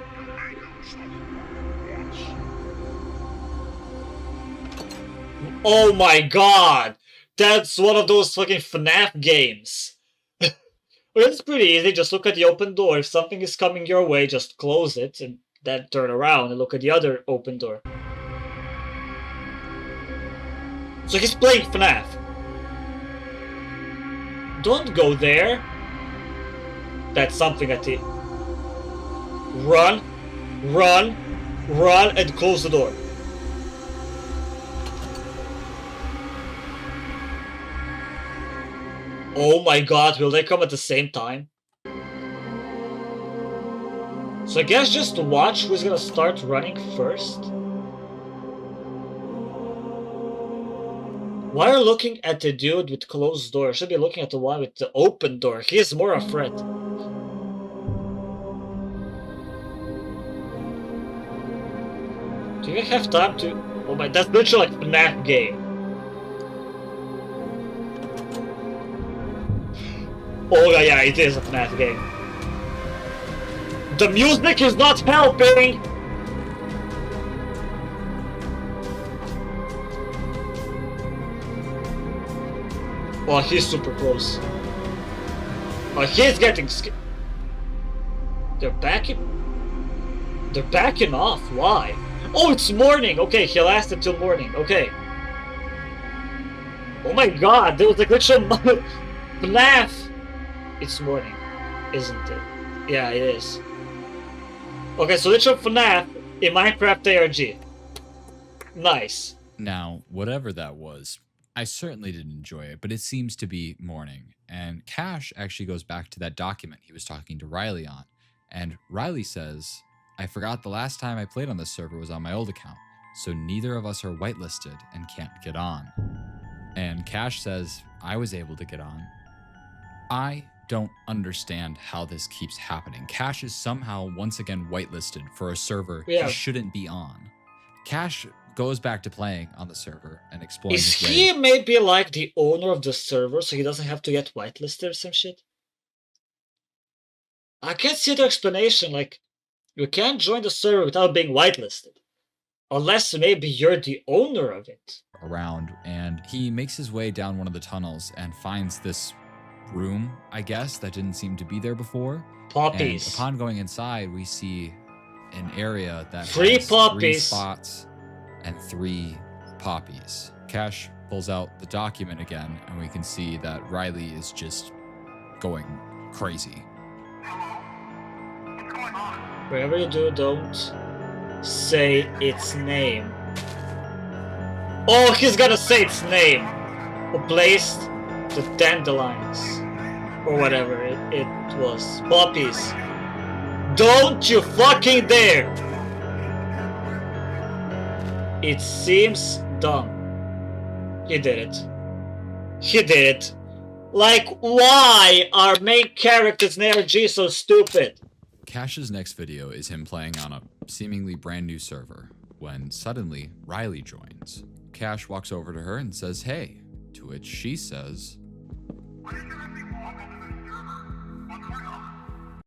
Oh my god! That's one of those fucking FNAF games. Well, it's pretty easy. Just look at the open door. If something is coming your way, just close it and then turn around and look at the other open door. So he's playing FNAF. Don't go there. That's something at the... Run, run, run, and close the door. Oh my god, will they come at the same time? So I guess just watch who's gonna start running first. Why are you looking at the dude with closed door? Should be looking at the one with the open door. He is more a threat. Do you have time to... Oh my, that's literally like a FNAF game. Oh yeah, it is a FNAF game. The music is not helping! Oh, he's super close. Oh, he's getting scared. They're backing off. Why? Oh, it's morning! Okay, he lasted till morning. Okay. Oh my god, there was like literal FNAF! It's morning, isn't it? Yeah, it is. Okay, so literal FNAF in Minecraft ARG. Nice. Now, whatever that was, I certainly didn't enjoy it, but it seems to be morning. And Cash actually goes back to that document he was talking to Riley on. And Riley says, I forgot the last time I played on this server was on my old account, so neither of us are whitelisted and can't get on. And Cash says, I was able to get on. I don't understand how this keeps happening. Cash is somehow once again whitelisted for a server he shouldn't be on. Cash goes back to playing on the server and exploring Is his he way. maybe like the owner of the server, so he doesn't have to get whitelisted or some shit? I can't see the explanation. Like, you can't join the server without being whitelisted. Unless maybe you're the owner of it. Around, and he makes his way down one of the tunnels and finds this room, I guess, that didn't seem to be there before. Poppies. And upon going inside, we see an area that Three has 3 poppies. spots and 3 poppies. Cash pulls out the document again, and we can see that Riley is just going crazy. Wherever you do, don't say its name. Oh, he's gonna say its name. Who placed the dandelions? Or whatever it was. Poppies. Don't you fucking dare! It seems dumb. He did it. He did it. Like, why are main characters in ARG so stupid? Cash's next video is him playing on a seemingly brand new server, when suddenly Riley joins. Cash walks over to her and says, "Hey," to which she says,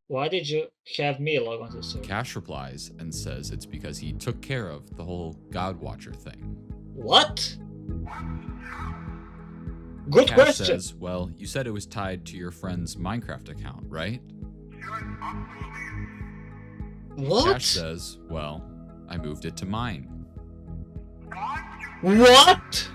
"Why did you have me log onto the server?" Cash replies and says it's because he took care of the whole God Watcher thing. What? Good Cash question. says, "Well, you said it was tied to your friend's Minecraft account, right?" What? Cash says, "Well, I moved it to mine." What?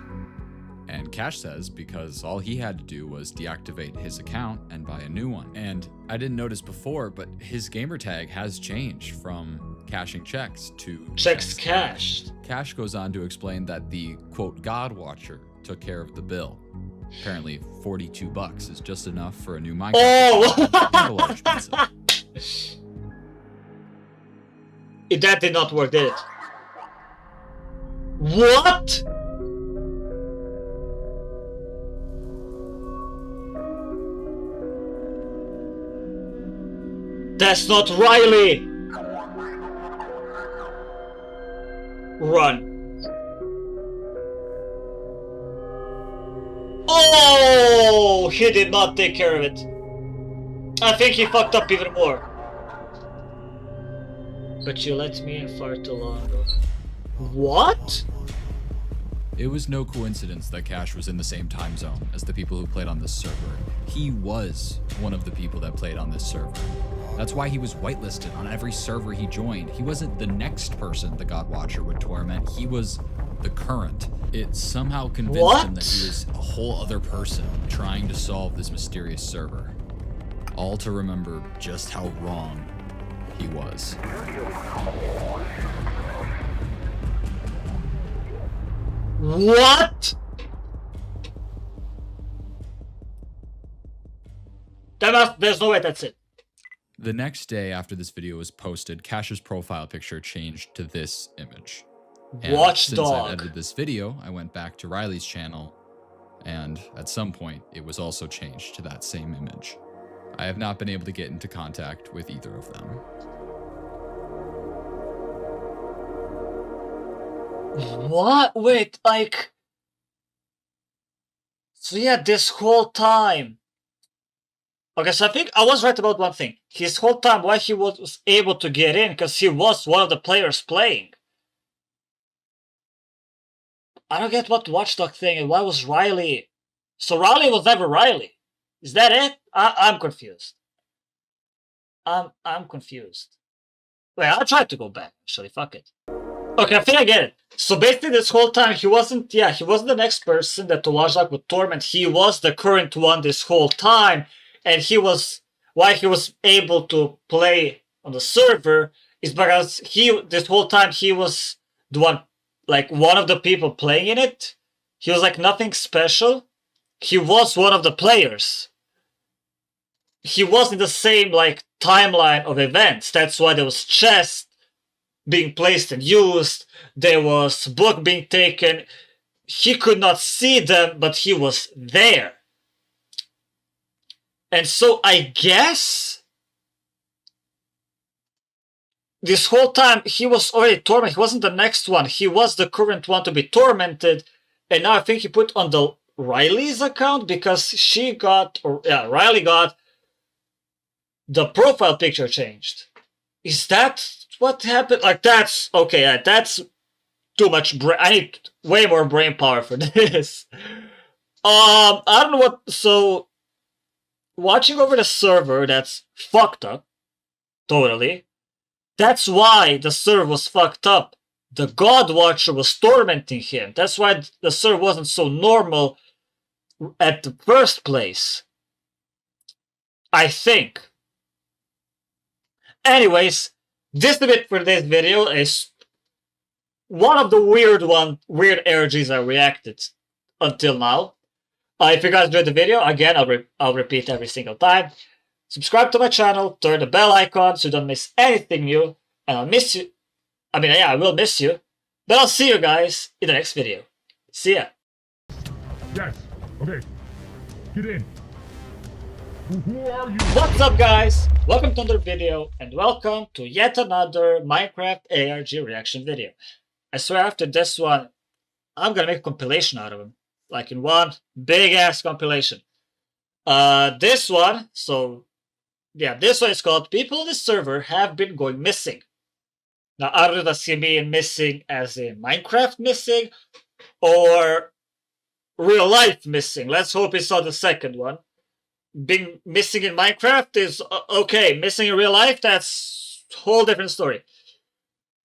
And Cash says because all he had to do was deactivate his account and buy a new one. And I didn't notice before, but his gamer tag has changed from cashing checks to checks cashed. Cash goes on to explain that the quote God Watcher took care of the bill. Apparently $42 is just enough for a new Minecraft. Oh! Not a large pizza. That did not work, did it? What? That's not Riley! Run. Oh! He did not take care of it. I think he fucked up even more. But you let me in far too long ago. What? It was no coincidence that Cash was in the same time zone as the people who played on this server. He was one of the people that played on this server. That's why he was whitelisted on every server he joined. He wasn't the next person the God Watcher would torment. He was the current. It somehow convinced him that he was a whole other person trying to solve this mysterious server. All to remember just how wrong he was. What? There's no way that's it. The next day after this video was posted, Cash's profile picture changed to this image. And since I edited this video, I went back to Riley's channel, and at some point, it was also changed to that same image. I have not been able to get into contact with either of them. What? Wait, like... So yeah, this whole time... Okay, so I think I was right about one thing. His whole time, why he was able to get in, because he was one of the players playing. I don't get what Watchdog thing, and why was Riley... So Riley was never Riley. Is that it? I'm confused. I'm confused. Wait, I'll try to go back, actually, fuck it. Okay, I think I get it. So basically this whole time he wasn't the next person that the Watchdog would torment. He was the current one this whole time. And why he was able to play on the server is because this whole time he was the one, like one of the people playing in it. He was like nothing special. He was one of the players. He was in the same like timeline of events. That's why there was chest being placed and used. There was book being taken. He could not see them, but he was there. And so I guess this whole time he was already tormented. He wasn't the next one. He was the current one to be tormented. And now I think he put on the Riley's account because she got, or yeah, Riley got the profile picture changed. Is that what happened? Like, that's okay. That's too much brain. I need way more brain power for this. I don't know what. So, watching over the server, that's fucked up. Totally. That's why the server was fucked up. The God Watcher was tormenting him. That's why the server wasn't so normal at the first place. I think. Anyways, this is it for this video. Is one of the weird ARGs I reacted until now. If you guys enjoyed the video, again, I'll repeat every single time. Subscribe to my channel, turn the bell icon so you don't miss anything new, and I'll miss you. I mean, yeah, I will miss you, but I'll see you guys in the next video. See ya. Yes. Okay. Get in. Who are you? What's up, guys? Welcome to another video, and welcome to yet another Minecraft ARG reaction video. I swear after this one, I'm gonna make a compilation out of them. Like in one big-ass compilation. This one, so yeah, this one is called People on the Server Have Been Going Missing. Now, I don't know if that's gonna be missing as in Minecraft missing or real life missing. Let's hope it's not the second one. Being missing in Minecraft is okay. Missing in real life, that's a whole different story.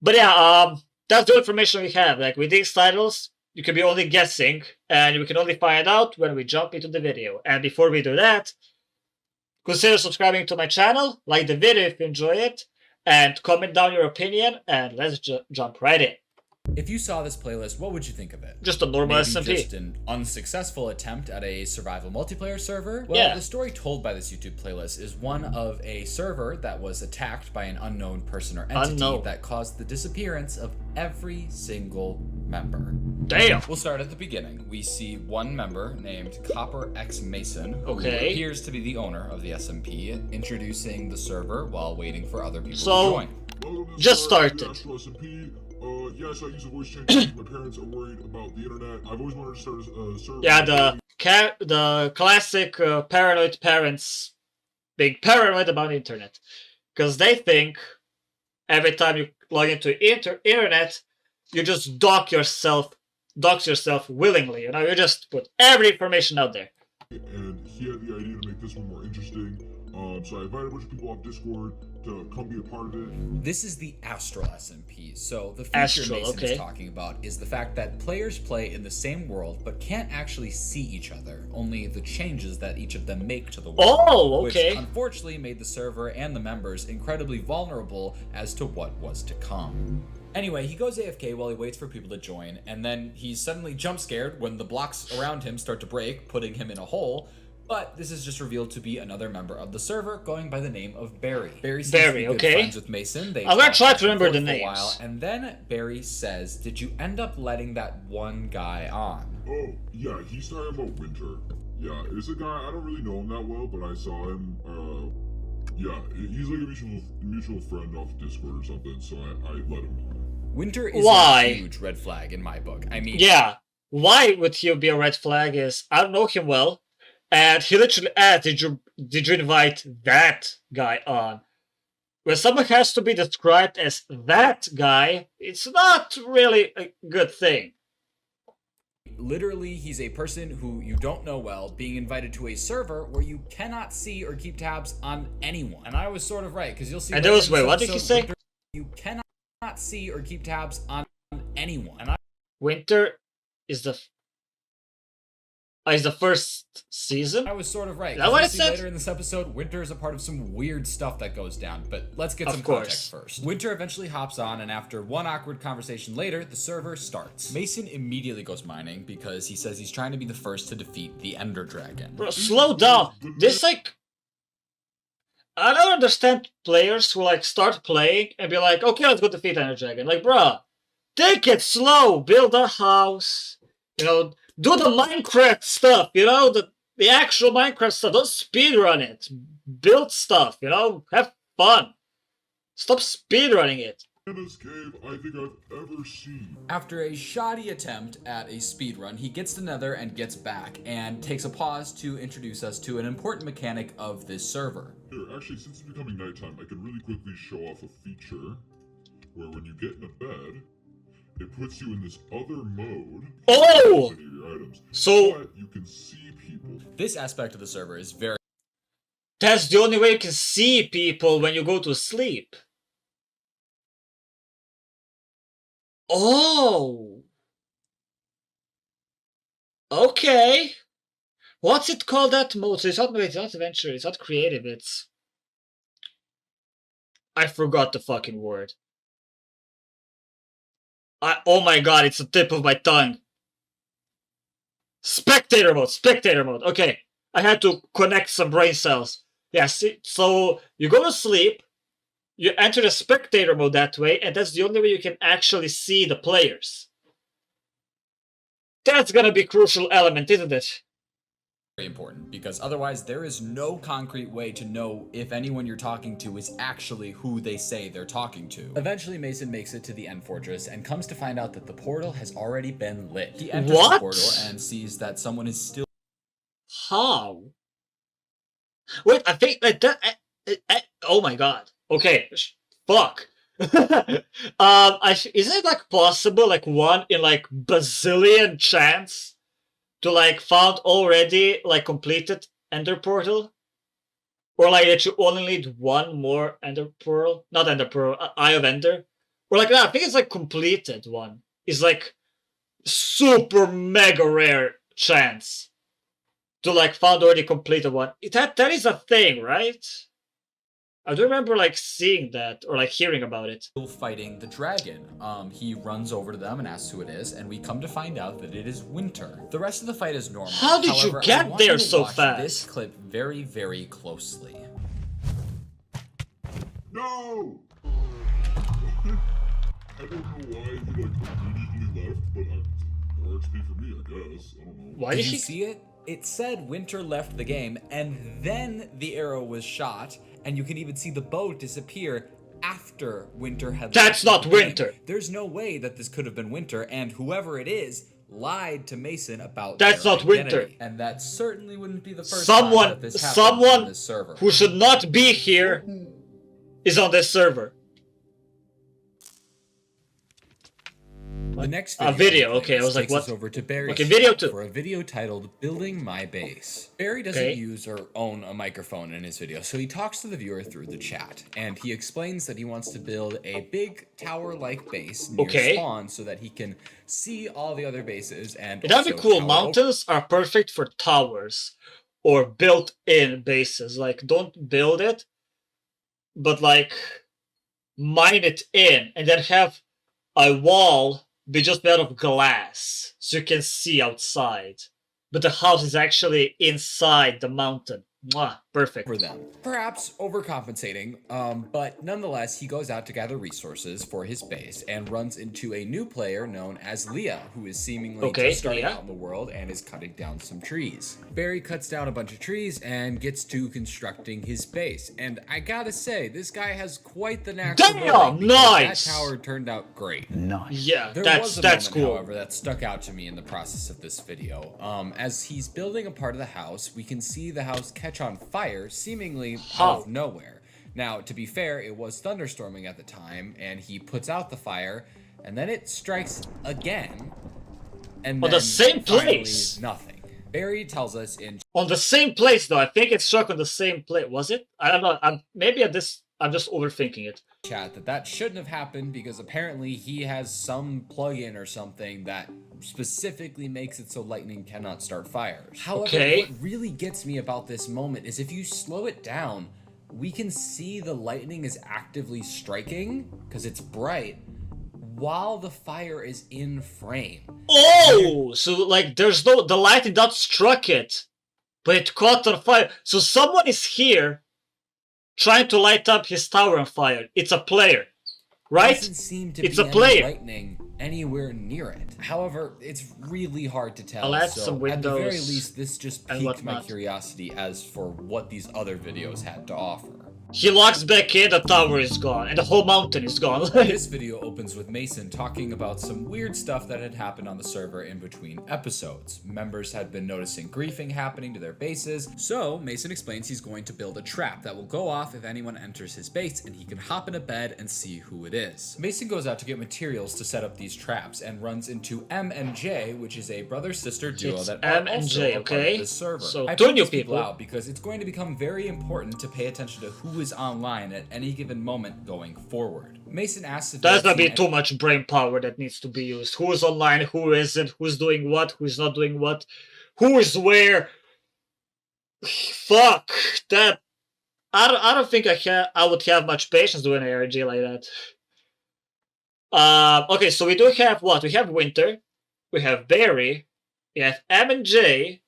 But yeah, that's the information we have. Like with these titles, you can be only guessing, and we can only find out when we jump into the video. And before we do that, consider subscribing to my channel, like the video if you enjoy it, and comment down your opinion, and let's jump right in. If you saw this playlist, what would you think of it? Just a normal Maybe SMP. Just an unsuccessful attempt at a survival multiplayer server? Well, yeah. The story told by this YouTube playlist is one of a server that was attacked by an unknown person or entity that caused the disappearance of every single member. Damn! We'll start at the beginning. We see one member named Copper X Mason, who okay. appears to be the owner of the SMP, introducing the server while waiting for other people to join. Just started. Yes, I use a voice changer. My parents are worried about the internet. I've always wanted to start a server. Yeah, the classic paranoid parents being paranoid about the internet. Because they think every time you log into internet, you just dox yourself willingly. You know, you just put every information out there. And he had the idea to make this one more interesting. So I invited a bunch of people off Discord to come be a part of it. This is the Astral SMP. So the feature Mason is talking about is the fact that players play in the same world but can't actually see each other, only the changes that each of them make to the world. Which unfortunately made the server and the members incredibly vulnerable as to what was to come. Anyway, he goes AFK while he waits for people to join, and then he's suddenly jump scared when the blocks around him start to break, putting him in a hole. But this is just revealed to be another member of the server going by the name of Barry. Barry seems to be good friends with Mason. I'm gonna try to remember the names. While, and then Barry says, "Did you end up letting that one guy on?" Oh, yeah, he's talking about Winter. Yeah, it's a guy, I don't really know him that well, but I saw him, yeah, he's like a mutual friend off Discord or something, so I let him on. Winter is a huge red flag in my book. I mean... Yeah, why would he be a red flag is, I don't know him well, and he literally asked, did you invite that guy on? When someone has to be described as that guy, it's not really a good thing. Literally, he's a person who you don't know well being invited to a server where you cannot see or keep tabs on anyone. And I was sort of right, because you'll see... And there was, wait, what did he say? Winter, you cannot see or keep tabs on anyone. And Winter is the... is the first season? I was sort of right. Is that what it said? Later in this episode, Winter is a part of some weird stuff that goes down, but let's get some context first. Winter eventually hops on, and after one awkward conversation later, the server starts. Mason immediately goes mining because he says he's trying to be the first to defeat the Ender Dragon. Bro, slow down. This, like... I don't understand players who, like, start playing and be like, okay, let's go defeat Ender Dragon. Like, bruh, take it slow. Build a house. You know... Do the Minecraft stuff, you know? the actual Minecraft stuff. Don't speedrun it. Build stuff, you know? Have fun. Stop speedrunning it. Cave I think I've ever seen. After a shoddy attempt at a speedrun, he gets to Nether and gets back, and takes a pause to introduce us to an important mechanic of this server. Here, actually, since it's becoming nighttime, I can really quickly show off a feature where when you get in a bed, it puts you in this other mode. Oh! Your items, so but you can see people. This aspect of the server is very... That's the only way you can see people when you go to sleep. Oh! Okay. What's it called, that mode? So it's not adventure, it's not creative, it's... I forgot the fucking word. Oh my god, it's the tip of my tongue. Spectator mode, okay. I had to connect some brain cells. Yeah, see, so you go to sleep, you enter the spectator mode that way, and that's the only way you can actually see the players. That's gonna be a crucial element, isn't it? Very important, because otherwise there is no concrete way to know if anyone you're talking to is actually who they say they're talking to. Eventually Mason makes it to the end fortress and comes to find out that the portal has already been lit. He enters the portal and sees that someone is still... How? Wait, I think that... oh my god. Okay, fuck. Isn't it like possible, like 1 in like bazillion chance to like found already like completed Ender Portal? Or like that you only need 1 more Ender Pearl? Not Ender Pearl, Eye of Ender? Or like, no, I think it's like completed one. It's like super mega rare chance to like found already completed one. That is a thing, right? I do remember like seeing that or like hearing about it. Still fighting the dragon. He runs over to them and asks who it is, and we come to find out that it is Winter. The rest of the fight is normal. How did you get there so fast? This clip very, very closely. No! I don't know why he like immediately left, but more XP for me, I guess. I don't know. Why did you see it? It said Winter left the game, and then the arrow was shot, and you can even see the bow disappear after Winter had That's not Winter! There's no way that this could have been Winter, and whoever it is lied to Mason about That's their not identity. Winter. And that certainly wouldn't be the first time that this happened on this server. Who should not be here is on this server. The next video, okay, I was like, what? Over to Barry okay, video 2. For a video titled Building My Base. Barry doesn't use or own a microphone in his video, so he talks to the viewer through the chat, and he explains that he wants to build a big tower-like base near spawn so that he can see all the other bases and that'd be cool. Mountains are perfect for towers or built-in bases. Like, don't build it, but like mine it in and then have a wall be just made of glass so you can see outside, but the house is actually inside the mountain. Mwah, perfect for them. Perhaps overcompensating, but nonetheless, he goes out to gather resources for his base and runs into a new player known as Leah, who is seemingly just starting out in the world and is cutting down some trees. Barry cuts down a bunch of trees and gets to constructing his base, and I gotta say, this guy has quite the knack for building. Nice! That tower turned out great. Nice. Yeah, there that's cool. However, that stuck out to me in the process of this video. As he's building a part of the house, we can see the house catch on fire, seemingly out of nowhere. Now, to be fair, it was thunderstorming at the time, and he puts out the fire, and then it strikes again, and then on the same place. Nothing. Barry tells us on the same place though. I think it struck on the same place. Was it? I don't know. I'm just overthinking it. Chat that shouldn't have happened because apparently he has some plugin or something that specifically makes it so lightning cannot start fires. However, what really gets me about this moment is if you slow it down, we can see the lightning is actively striking because it's bright while the fire is in frame. Oh, so like there's no, the lightning that struck it, but it caught on fire. So someone is here trying to light up his tower on fire. It's a player, right? Doesn't seem to it's be a player. Lightning anywhere near it. However, it's really hard to tell. I'll add so some at the very windows least, this just and piqued my whatnot. curiosity as for what these other videos had to offer. He locks back in, the tower is gone, and the whole mountain is gone. This video opens with Mason talking about some weird stuff that had happened on the server in between episodes. Members had been noticing griefing happening to their bases, so Mason explains he's going to build a trap that will go off if anyone enters his base, and he can hop in a bed and see who it is. Mason goes out to get materials to set up these traps and runs into M and J, which is a brother-sister duo It's that M are and also J, a part okay? of this server. So I two point new these people people. out because it's going to become very important to pay attention to who is online at any given moment going forward. Mason asks if There's they've gonna be seen too much brain power that needs to be used. Who's online, who isn't, who's doing what, who's not doing what, who is where. Fuck that. I don't think I would have much patience doing an ARG like that. Okay, so we do have what? We have Winter, we have Barry, we have M and J.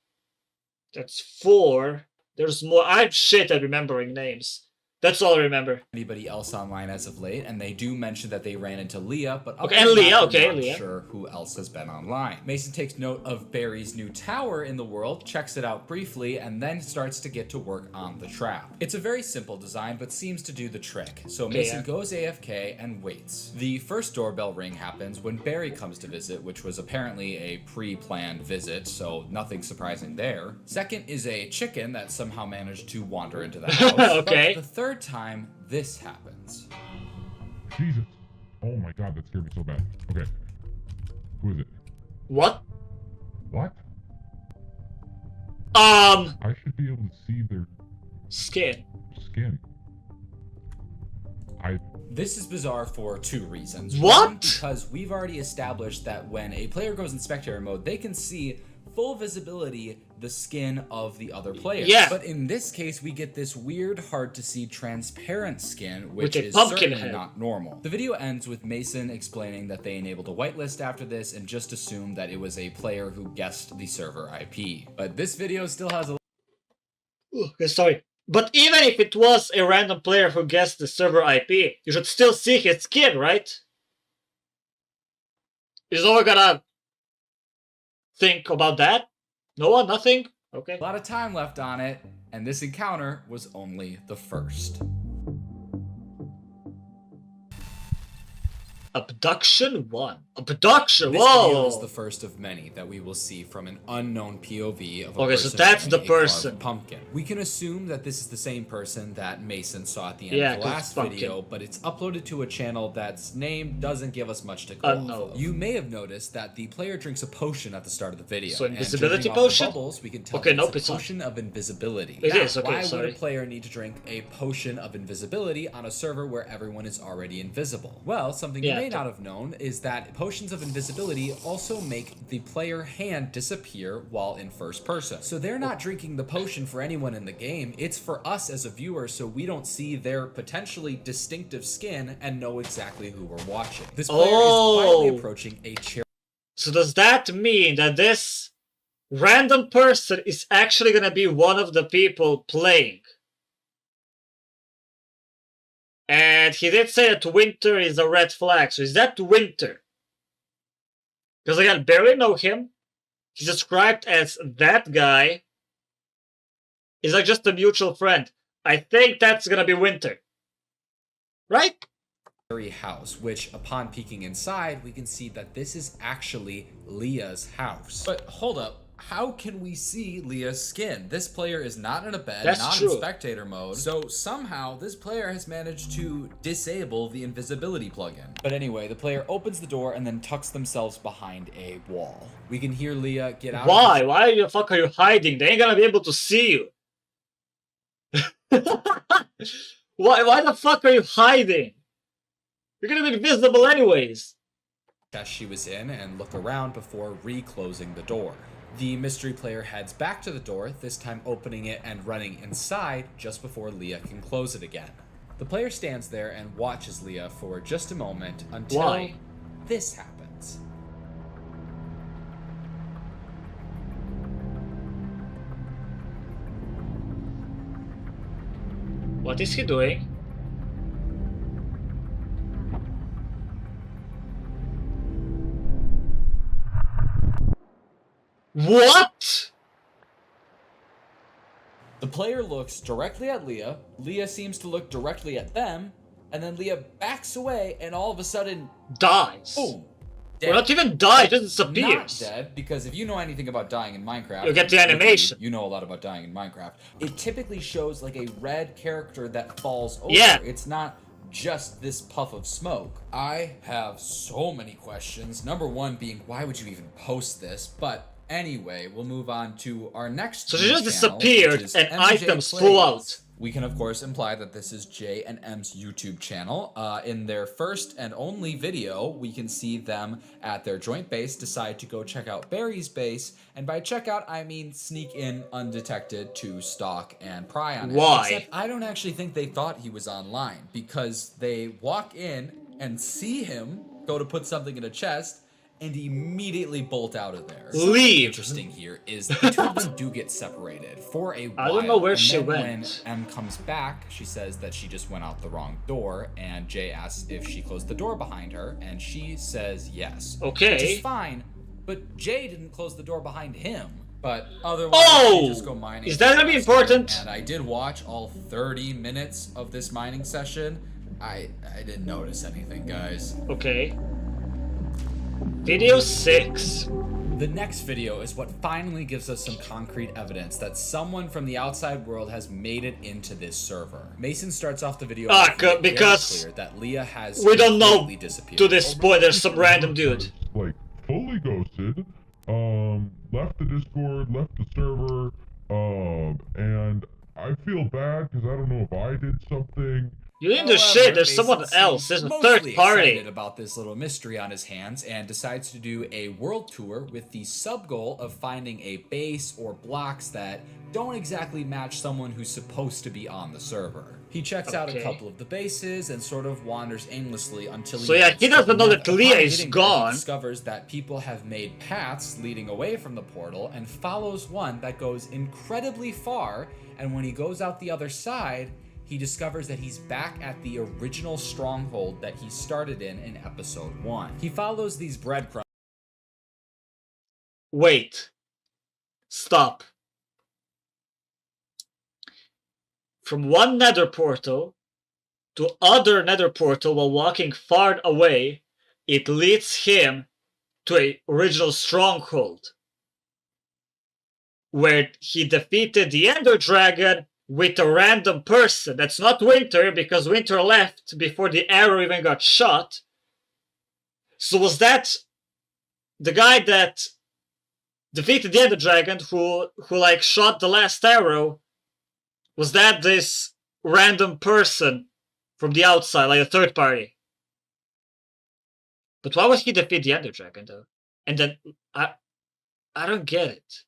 That's 4. There's more. I'm shit at remembering names. That's all I remember. Anybody else online as of late, and they do mention that they ran into Leah, but Okay, other and than Leah, that, okay, we're not Leah. sure who else has been online. Mason takes note of Barry's new tower in the world, checks it out briefly, and then starts to get to work on the trap. It's a very simple design, but seems to do the trick. So Mason yeah. goes AFK and waits. The first doorbell ring happens when Barry comes to visit, which was apparently a pre-planned visit, so nothing surprising there. Second is a chicken that somehow managed to wander into the house. Okay. But the third time, this happens. Jesus. Oh my god, that scared me so bad. Okay. Who is it? What? What? I should be able to see their skin. skin. This is bizarre for 2 reasons. What? One, because we've already established that when a player goes in spectator mode, they can see full visibility the skin of the other player. Yeah. But in this case, we get this weird, hard to see transparent skin, which With a is pumpkin certainly head. not normal. The video ends with Mason explaining that they enabled a whitelist after this and just assumed that it was a player who guessed the server IP. But this video still has a Okay, sorry. But even if it was a random player who guessed the server IP, you should still see his skin, right? Is no one gonna think about that? No one? Nothing? Okay. lot of time left on it, and this encounter was only the first. Abduction 1. Abduction! This video Whoa! is the first of many that we will see from an unknown POV of a Okay, so person that's wearing the a carved person. pumpkin. We can assume that this is the same person that Mason saw at the end Yeah, of the 'cause last it's pumpkin. video, but it's uploaded to a channel that's name doesn't give us much to go off Unknown. of. You may have noticed that the player drinks a potion at the start of the video. So and invisibility judging off the potion? bubbles, we can tell Okay, that nope, it's it's a not. potion of invisibility. It Now, is, okay, why sorry. would a player need to drink a potion of invisibility on a server where everyone is already invisible? Well, something Yeah, you may not have known is that potions of invisibility also make the player hand disappear while in first person. So they're not drinking the potion for anyone in the game, it's for us as a viewer so we don't see their potentially distinctive skin and know exactly who we're watching. This player is quietly approaching a chair. So does that mean that this random person is actually gonna be one of the people playing? And he did say that Winter is a red flag, so is that Winter? Because again, barely know him. He's described as that guy. He's like just a mutual friend. I think that's gonna be Winter. Right? House, which upon peeking inside, we can see that this is actually Leah's house. But hold up. How can we see Leah's skin? This player is not in a bed, That's not true. in spectator mode, so somehow this player has managed to disable the invisibility plugin. But anyway, the player opens the door and then tucks themselves behind a wall. We can hear Leah get out. Why? Why the fuck are you hiding? They ain't gonna be able to see you. Why the fuck are you hiding? You're gonna be invisible anyways. As she was in and look around before re-closing the door. The mystery player heads back to the door, this time opening it and running inside just before Leah can close it again. The player stands there and watches Leah for just a moment until Why? this happens. What is he doing? What? The player looks directly at Leah, Leah seems to look directly at them, and then Leah backs away and all of a sudden dies. Boom. Dead. Well, not even die, just disappears. Not dead, because if you know anything about dying in Minecraft, you get the animation. You know a lot about dying in Minecraft. It typically shows like a red character that falls over. Yeah. It's not just this puff of smoke. I have so many questions. Number one being, why would you even post this? But anyway, we'll move on to our next So she just channel, disappeared and items flew out. We can of course imply that this is J and M's YouTube channel. In their first and only video, we can see them at their joint base decide to go check out Barry's base, and by check out I mean sneak in undetected to stalk and pry on him. Why? Except I don't actually think they thought he was online, because they walk in and see him go to put something in a chest and immediately bolt out of there. Leave. Interesting here is the two of them do get separated for a while. I don't know where and she then went. When M comes back, she says that she just went out the wrong door, and Jay asks if she closed the door behind her, and she says yes. Okay. Which is fine, but Jay didn't close the door behind him. But otherwise, they just go mining. Is that gonna be important? And I did watch all 30 minutes of this mining session. I didn't notice anything, guys. Okay. Video 6. The next video is what finally gives us some concrete evidence that someone from the outside world has made it into this server. Mason starts off the video because clear that Leah has we don't know disappeared. to this point. There's some random dude. Like fully ghosted. Left the Discord, left the server. And I feel bad because I don't know if I did something. You didn't do shit. There's someone else. There's a third party. Excited about this little mystery on his hands and decides to do a world tour with the sub goal of finding a base or blocks that don't exactly match someone who's supposed to be on the server. He checks out a couple of the bases and sort of wanders aimlessly until he doesn't know that Leah is gone. He discovers that people have made paths leading away from the portal and follows one that goes incredibly far, and when he goes out the other side, he discovers that he's back at the original stronghold that he started in episode 1. He follows these breadcrumbs. Wait. Stop. From one nether portal to other nether portal while walking far away, it leads him to a original stronghold, where he defeated the Ender Dragon with a random person. That's not Winter, because Winter left before the arrow even got shot. So was that the guy that defeated the Ender Dragon who like shot the last arrow? Was that this random person from the outside, like a third party? But why would he defeat the Ender Dragon though? And then I don't get it.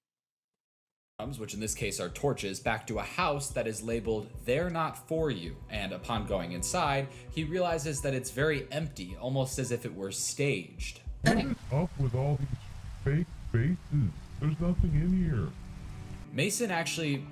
Which in this case are torches, back to a house that is labeled "They're Not For You," and upon going inside, he realizes that it's very empty, almost as if it were staged. What is up with all these fake bases? There's nothing in here. Mason actually...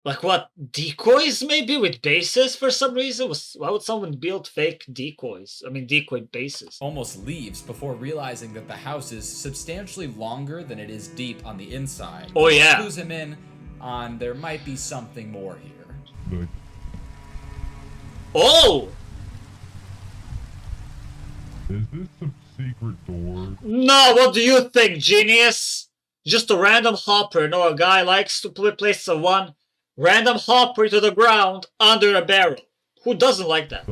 Like what, decoys maybe with bases for some reason? Why would someone build fake decoys? I mean decoy bases. Almost leaves before realizing that the house is substantially longer than it is deep on the inside. Oh yeah. Clues him in on there might be something more here. Oh! Is this some secret door? No, what do you think, genius? Just a random hopper. No, a guy likes to place a one random hopper to the ground under a barrel. Who doesn't like that?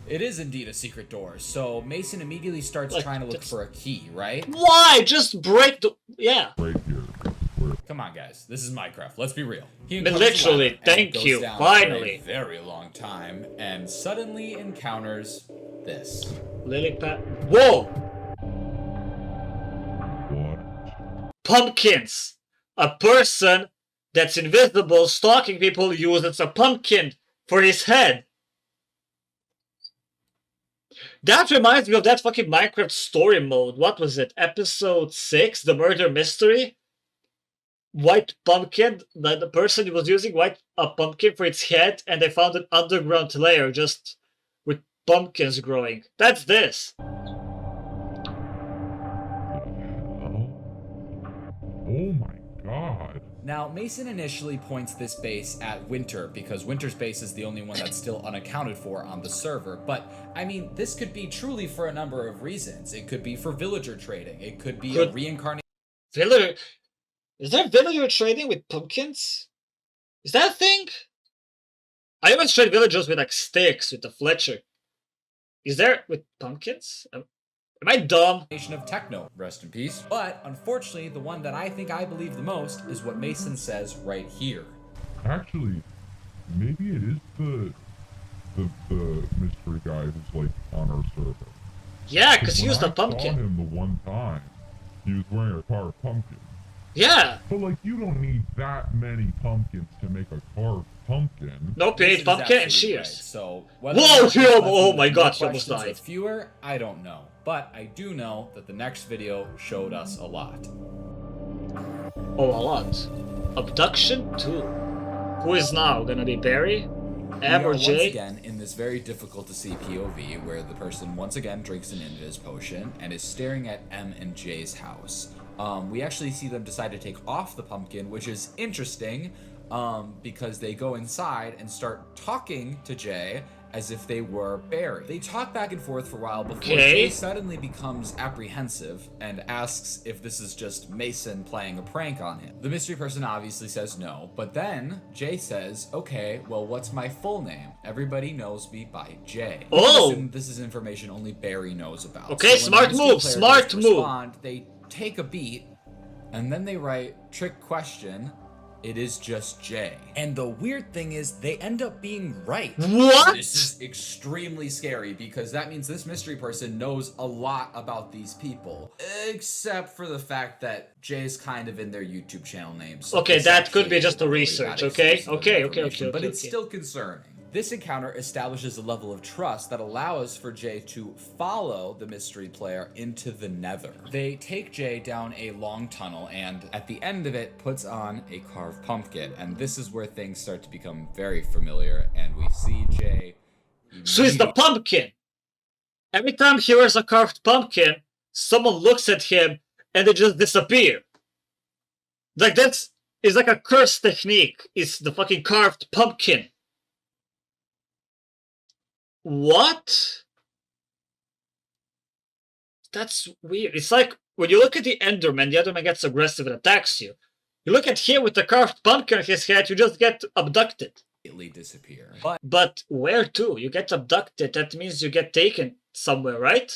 It is indeed a secret door, so Mason immediately starts trying to look for a key, right? Why? Just break the... Yeah. Right here. Come on, guys. This is Minecraft. Let's be real. He literally, thank you. Finally. For a very long time, and suddenly encounters this. Lily pad. Whoa! What? Pumpkins. A person that's invisible stalking people uses a pumpkin for his head. That reminds me of that fucking Minecraft story mode. What was it? Episode 6? The murder mystery? White pumpkin. The person was using a pumpkin for its head, and they found an underground layer just with pumpkins growing. That's this. Now, Mason initially points this base at Winter because Winter's base is the only one that's still unaccounted for on the server, but I mean, this could be truly for a number of reasons. It could be for villager trading, it could be a reincarnation. Villager? Is there villager trading with pumpkins? Is that a thing? I always trade villagers with like sticks, with the Fletcher. Is there with pumpkins? Am I dumb? Of techno, rest in peace. But unfortunately, the one that I think I believe the most is what Mason says right here. Actually, maybe it is the mystery guy who's like on our server. Yeah, because he used a pumpkin. I saw him the one time. He was wearing a carved pumpkin. Yeah. But like, you don't need that many pumpkins to make a carved pumpkin. Nope, you need pumpkin and shears. Right. So whoa! Oh my god, he almost died. Fewer, I don't know. But I do know that the next video showed us a lot. Oh, a lot. Abduction 2. Who is now gonna be Barry? M or J? Once again in this very difficult to see POV where the person once again drinks an Invis potion and is staring at M and J's house. We actually see them decide to take off the pumpkin, which is interesting because they go inside and start talking to Jay as if they were Barry. They talk back and forth for a while before Jay suddenly becomes apprehensive and asks if this is just Mason playing a prank on him. The mystery person obviously says no, but then Jay says, okay, well, what's my full name? Everybody knows me by Jay. Oh! This is information only Barry knows about. Okay, so smart move, smart move. They take a beat, and then they write, trick question, it is just Jay. And the weird thing is, they end up being right. What? This is extremely scary, because that means this mystery person knows a lot about these people. Except for the fact that Jay's kind of in their YouTube channel name. So okay, that could be just a research, okay? Okay. But it's still concerning. This encounter establishes a level of trust that allows for Jay to follow the mystery player into the Nether. They take Jay down a long tunnel and at the end of it puts on a carved pumpkin. And this is where things start to become very familiar and we see Jay... So it's the pumpkin! Every time he wears a carved pumpkin, someone looks at him and they just disappear. Like it's like a curse technique. It's the fucking carved pumpkin. What? That's weird. It's like when you look at the Enderman, the Enderman gets aggressive and attacks you. You look at him with the carved pumpkin on his head, you just get abducted. Disappear. But where to? You get abducted, that means you get taken somewhere, right?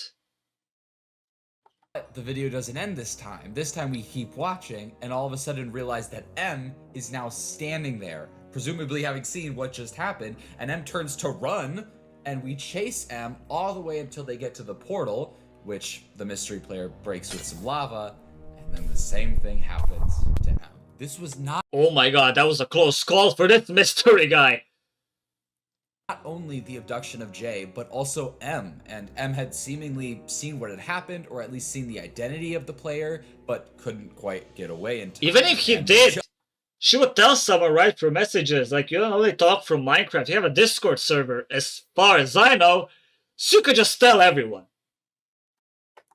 The video doesn't end this time. This time we keep watching and all of a sudden realize that M is now standing there, presumably having seen what just happened, and M turns to run. And we chase M all the way until they get to the portal, which the mystery player breaks with some lava, and then the same thing happens to M. This was not— oh my god, that was a close call for this mystery guy. Not only the abduction of Jay, but also M. And M had seemingly seen what had happened, or at least seen the identity of the player, but couldn't quite get away in time. Even if he did, she would tell someone right through messages, like, you don't only talk from Minecraft, you have a Discord server, as far as I know, so you could just tell everyone.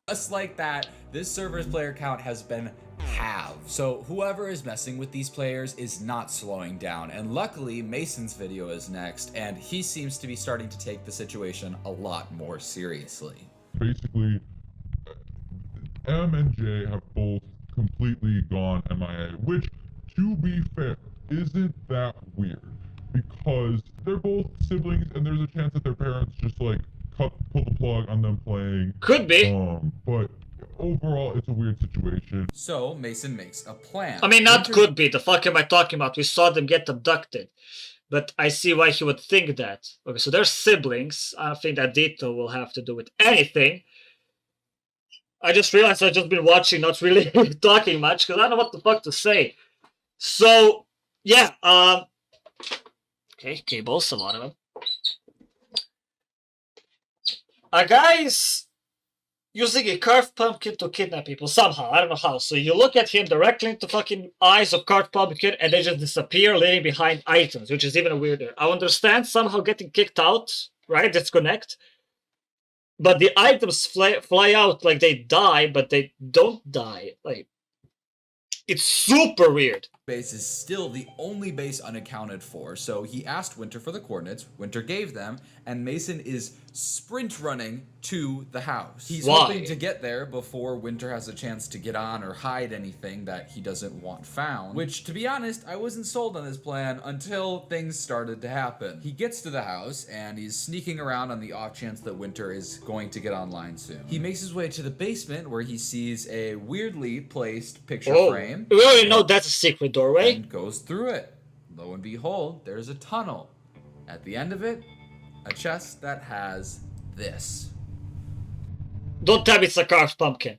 Just like that, this server's player count has been halved. So whoever is messing with these players is not slowing down, and luckily Mason's video is next, and he seems to be starting to take the situation a lot more seriously. Basically, M and J have both completely gone MIA, which, to be fair, isn't that weird, because they're both siblings and there's a chance that their parents just like pull the plug on them playing. Could be. But overall, it's a weird situation. So Mason makes a plan. I mean, not could be. The fuck am I talking about? We saw them get abducted. But I see why he would think that. Okay, so they're siblings. I don't think that detail will have to do with anything. I just realized I've just been watching, not really talking much, because I don't know what the fuck to say. So, yeah, okay, cables, a lot of them. A guy's using a carved pumpkin to kidnap people somehow, I don't know how. So you look at him directly into fucking eyes of carved pumpkin and they just disappear, leaving behind items, which is even weirder. I understand somehow getting kicked out, right? Disconnect. But the items fly out like they die, but they don't die. Like, it's super weird. base is still the only base unaccounted for, so he asked Winter for the coordinates, Winter gave them, and Mason is sprint running to the house. He's hoping to get there before Winter has a chance to get on or hide anything that he doesn't want found, which, to be honest, I wasn't sold on this plan until things started to happen. He gets to the house, and he's sneaking around on the off chance that Winter is going to get online soon. He makes his way to the basement, where he sees a weirdly placed picture frame. We already know that's a secret doorway. And goes through it. Lo and behold, there's a tunnel. At the end of it, a chest that has this. Don't tell me it's a carved pumpkin.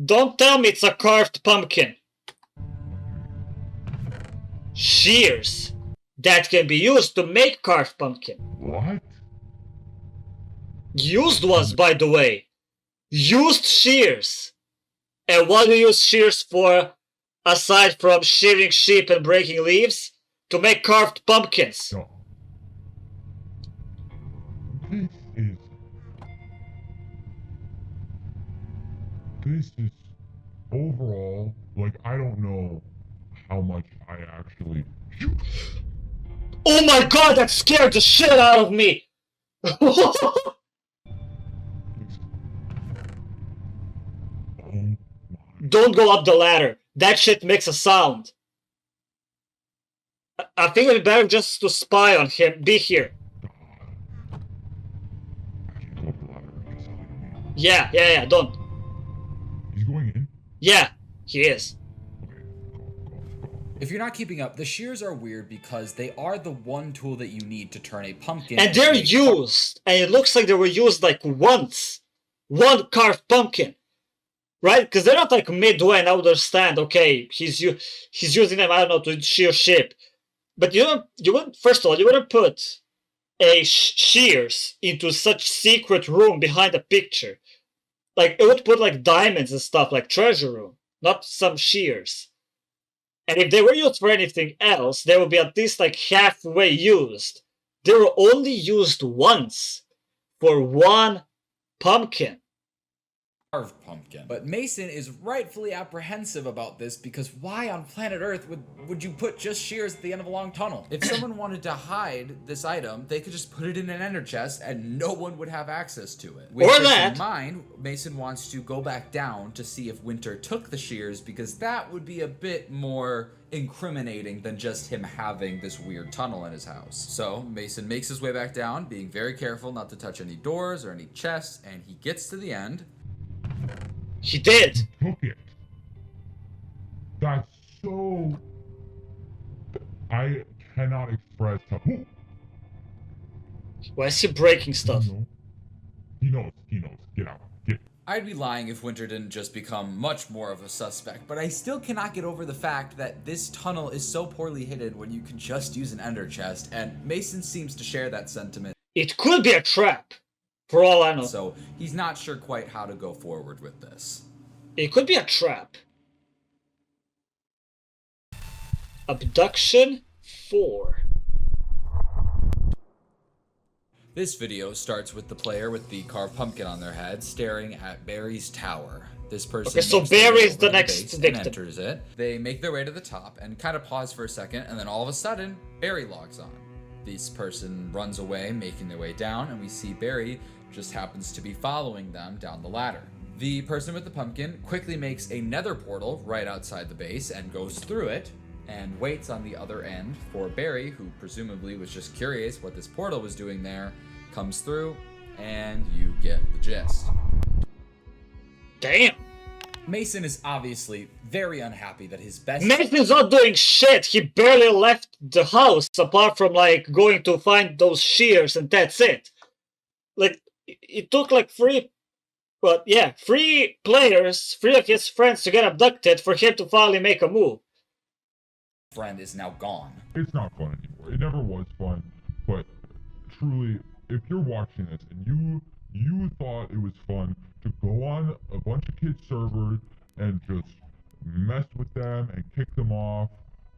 Don't tell me it's a carved pumpkin. Shears that can be used to make carved pumpkin. What? Used ones, by the way. Used shears. And what do you use shears for, aside from shearing sheep and breaking leaves? To make carved pumpkins. No. This is overall, like, I don't know how much I actually. Oh my god, that scared the shit out of me! Don't go up the ladder. That shit makes a sound. I think it'd be better just to spy on him. Be here. Yeah, don't. He's going in? Yeah, he is. If you're not keeping up, the shears are weird because they are the one tool that you need to turn a pumpkin. And they're used, and it looks like they were used like once. One carved pumpkin. Right? Because they're not like midway and I would understand, okay, he's using them, I don't know, to shear sheep. But you wouldn't, first of all, you wouldn't put a shears into such secret room behind a picture. Like, it would put like diamonds and stuff, like treasure room, not some shears. And if they were used for anything else, they would be at least like halfway used. They were only used once for one pumpkin. Carved pumpkin. But Mason is rightfully apprehensive about this because why on planet Earth would you put just shears at the end of a long tunnel? If someone wanted to hide this item, they could just put it in an ender chest and no one would have access to it. With this in mind, Mason wants to go back down to see if Winter took the shears because that would be a bit more incriminating than just him having this weird tunnel in his house. So Mason makes his way back down, being very careful not to touch any doors or any chests, and he gets to the end. He did. Took it. That's so. I cannot express how. Why is he breaking stuff? He knows. Get out. I'd be lying if Winter didn't just become much more of a suspect, but I still cannot get over the fact that this tunnel is so poorly hidden when you can just use an ender chest, and Mason seems to share that sentiment. It could be a trap. For all I know. So he's not sure quite how to go forward with this. It could be a trap. Abduction 4. This video starts with the player with the carved pumpkin on their head staring at Barry's tower. This person okay, so Barry's the next victim. Enters it. They make their way to the top and kind of pause for a second, and then all of a sudden, Barry logs on. This person runs away, making their way down, and we see Barry just happens to be following them down the ladder. The person with the pumpkin quickly makes a nether portal right outside the base and goes through it and waits on the other end for Barry, who presumably was just curious what this portal was doing there, comes through, and you get the gist. Damn. Mason is obviously very unhappy that his best... Mason's not doing shit! He barely left the house, apart from, like, going to find those shears, and that's it. Like, it took, like, three players, 3 of his friends to get abducted for him to finally make a move. Friend is now gone. It's not fun anymore. It never was fun, but truly, if you're watching this and you thought it was fun to go on a bunch of kids' servers and just mess with them and kick them off,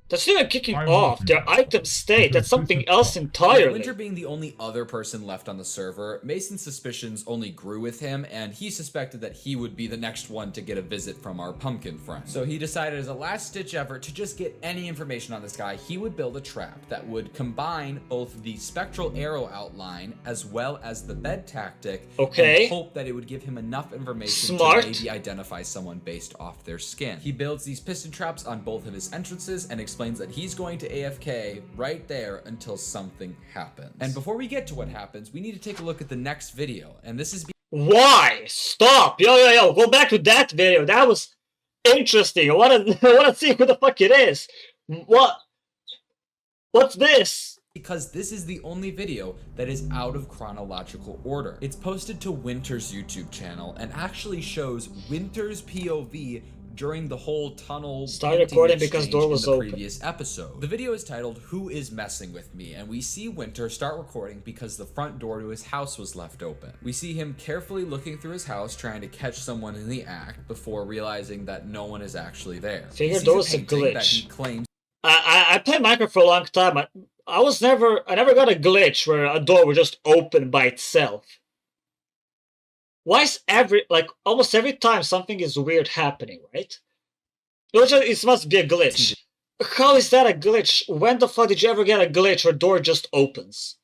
That's not even kicking off. Their item state. That's something else With entirely. Winter being the only other person left on the server, Mason's suspicions only grew with him, and he suspected that he would be the next one to get a visit from our pumpkin friend. So he decided as a last-ditch effort to just get any information on this guy, he would build a trap that would combine both the spectral arrow outline as well as the bed tactic, Okay. and hope that it would give him enough information Smart. to maybe identify someone based off their skin. He builds these piston traps on both of his entrances and explains that he's going to AFK right there until something happens. And before we get to what happens, we need to take a look at the next video, and this is Why? Stop! Yo, go back to that video. That was interesting. I wanna see who the fuck it is. What's this? because this is the only video that is out of chronological order. It's posted to Winter's YouTube channel and actually shows Winter's POV during the whole tunnel Start recording because exchange door was in the open. previous episode. The video is titled "Who is Messing with Me?" and we see Winter start recording because the front door to his house was left open. We see him carefully looking through his house trying to catch someone in the act before realizing that no one is actually there. Figured there was a painting that glitch. he claims I played Minecraft for a long time. I never got a glitch where a door would just open by itself. Why is almost every time something is weird happening, right? It must be a glitch. How is that a glitch? When the fuck did you ever get a glitch where a door just opens?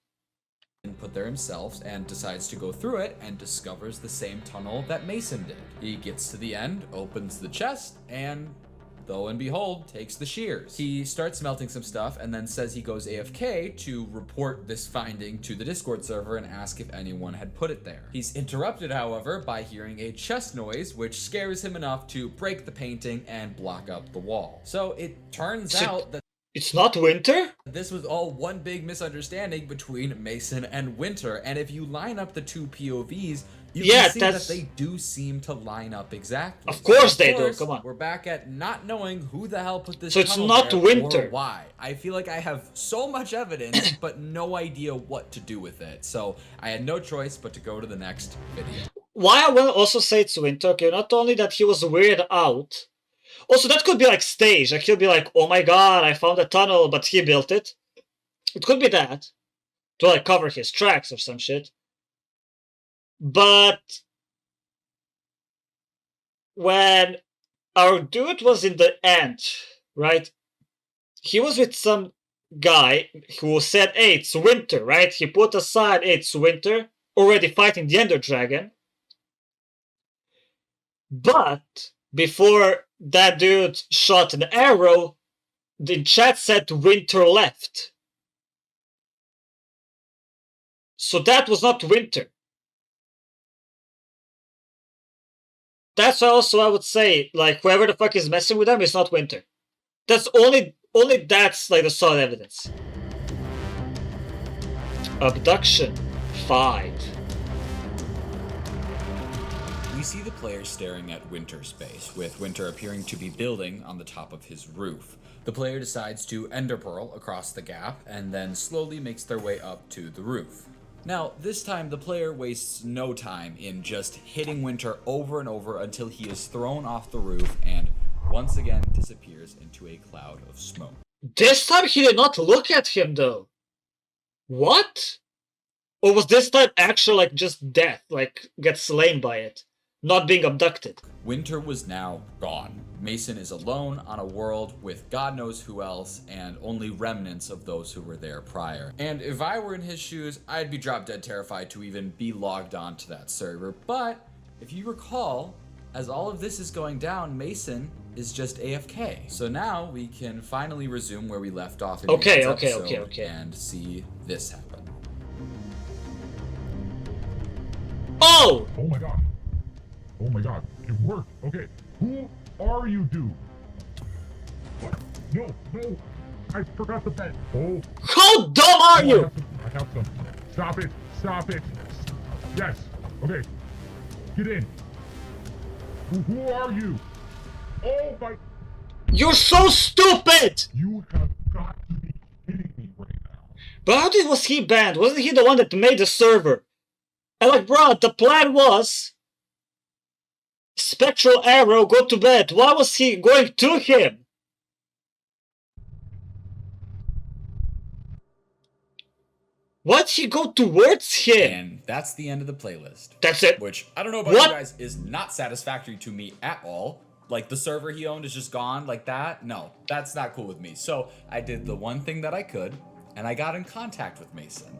put there himself and decides to go through it and discovers the same tunnel that Mason did. He gets to the end, opens the chest, and lo and behold, takes the shears. He starts melting some stuff and then says he goes AFK to report this finding to the Discord server and ask if anyone had put it there. He's interrupted, however, by hearing a chest noise, which scares him enough to break the painting and block up the wall. So it turns out that it's not Winter? this was all one big misunderstanding between Mason and Winter, and if you line up the two POVs, you can see that they do seem to line up exactly. Of course they do, come on. We're back at not knowing who the hell put this So it's tunnel not there Winter. or why. I feel like I have so much evidence, but no idea what to do with it. So I had no choice but to go to the next video. Why I will also say it's Winter, okay, not only that he was weirded out, also that could be like staged, like he'll be like, oh my god, I found a tunnel, but he built it. It could be that, to like cover his tracks or some shit. But when our dude was in the end, right, he was with some guy who said, hey, it's Winter, right? He put aside, hey, it's Winter, already fighting the Ender Dragon. But before that dude shot an arrow, the chat said Winter left. So that was not Winter. That's also I would say, like, whoever the fuck is messing with them is not Winter. That's only that's like the solid evidence. Abduction 5. We see the player staring at Winter's base, with Winter appearing to be building on the top of his roof. The player decides to ender pearl across the gap, and then slowly makes their way up to the roof. Now, this time the player wastes no time in just hitting Winter over and over until he is thrown off the roof and once again disappears into a cloud of smoke. This time he did not look at him though. What? Or was this time actual like just death, like get slain by it, not being abducted? Winter was now gone. Mason is alone on a world with God knows who else and only remnants of those who were there prior. And if I were in his shoes, I'd be drop dead terrified to even be logged on to that server. But if you recall, as all of this is going down, Mason is just AFK. So now we can finally resume where we left off in Okay. and see this happen. Oh! Oh my god. Oh my god. It worked. Okay. Who are you, dude? What? No. I forgot the bed. Oh. How dumb are you? I have some. Stop it. Yes. Okay. Get in. Who are you? Oh my. You're so stupid! You have got to be kidding me right now. But how was he banned? Wasn't he the one that made the server? And like, bro, the plan was Spectral Arrow, go to bed. Why was he going to him? Why'd he go towards him? And that's the end of the playlist. That's it. Which, I don't know about What? you guys, is not satisfactory to me at all. Like, the server he owned is just gone like that. No, that's not cool with me. So, I did the one thing that I could, and I got in contact with Mason.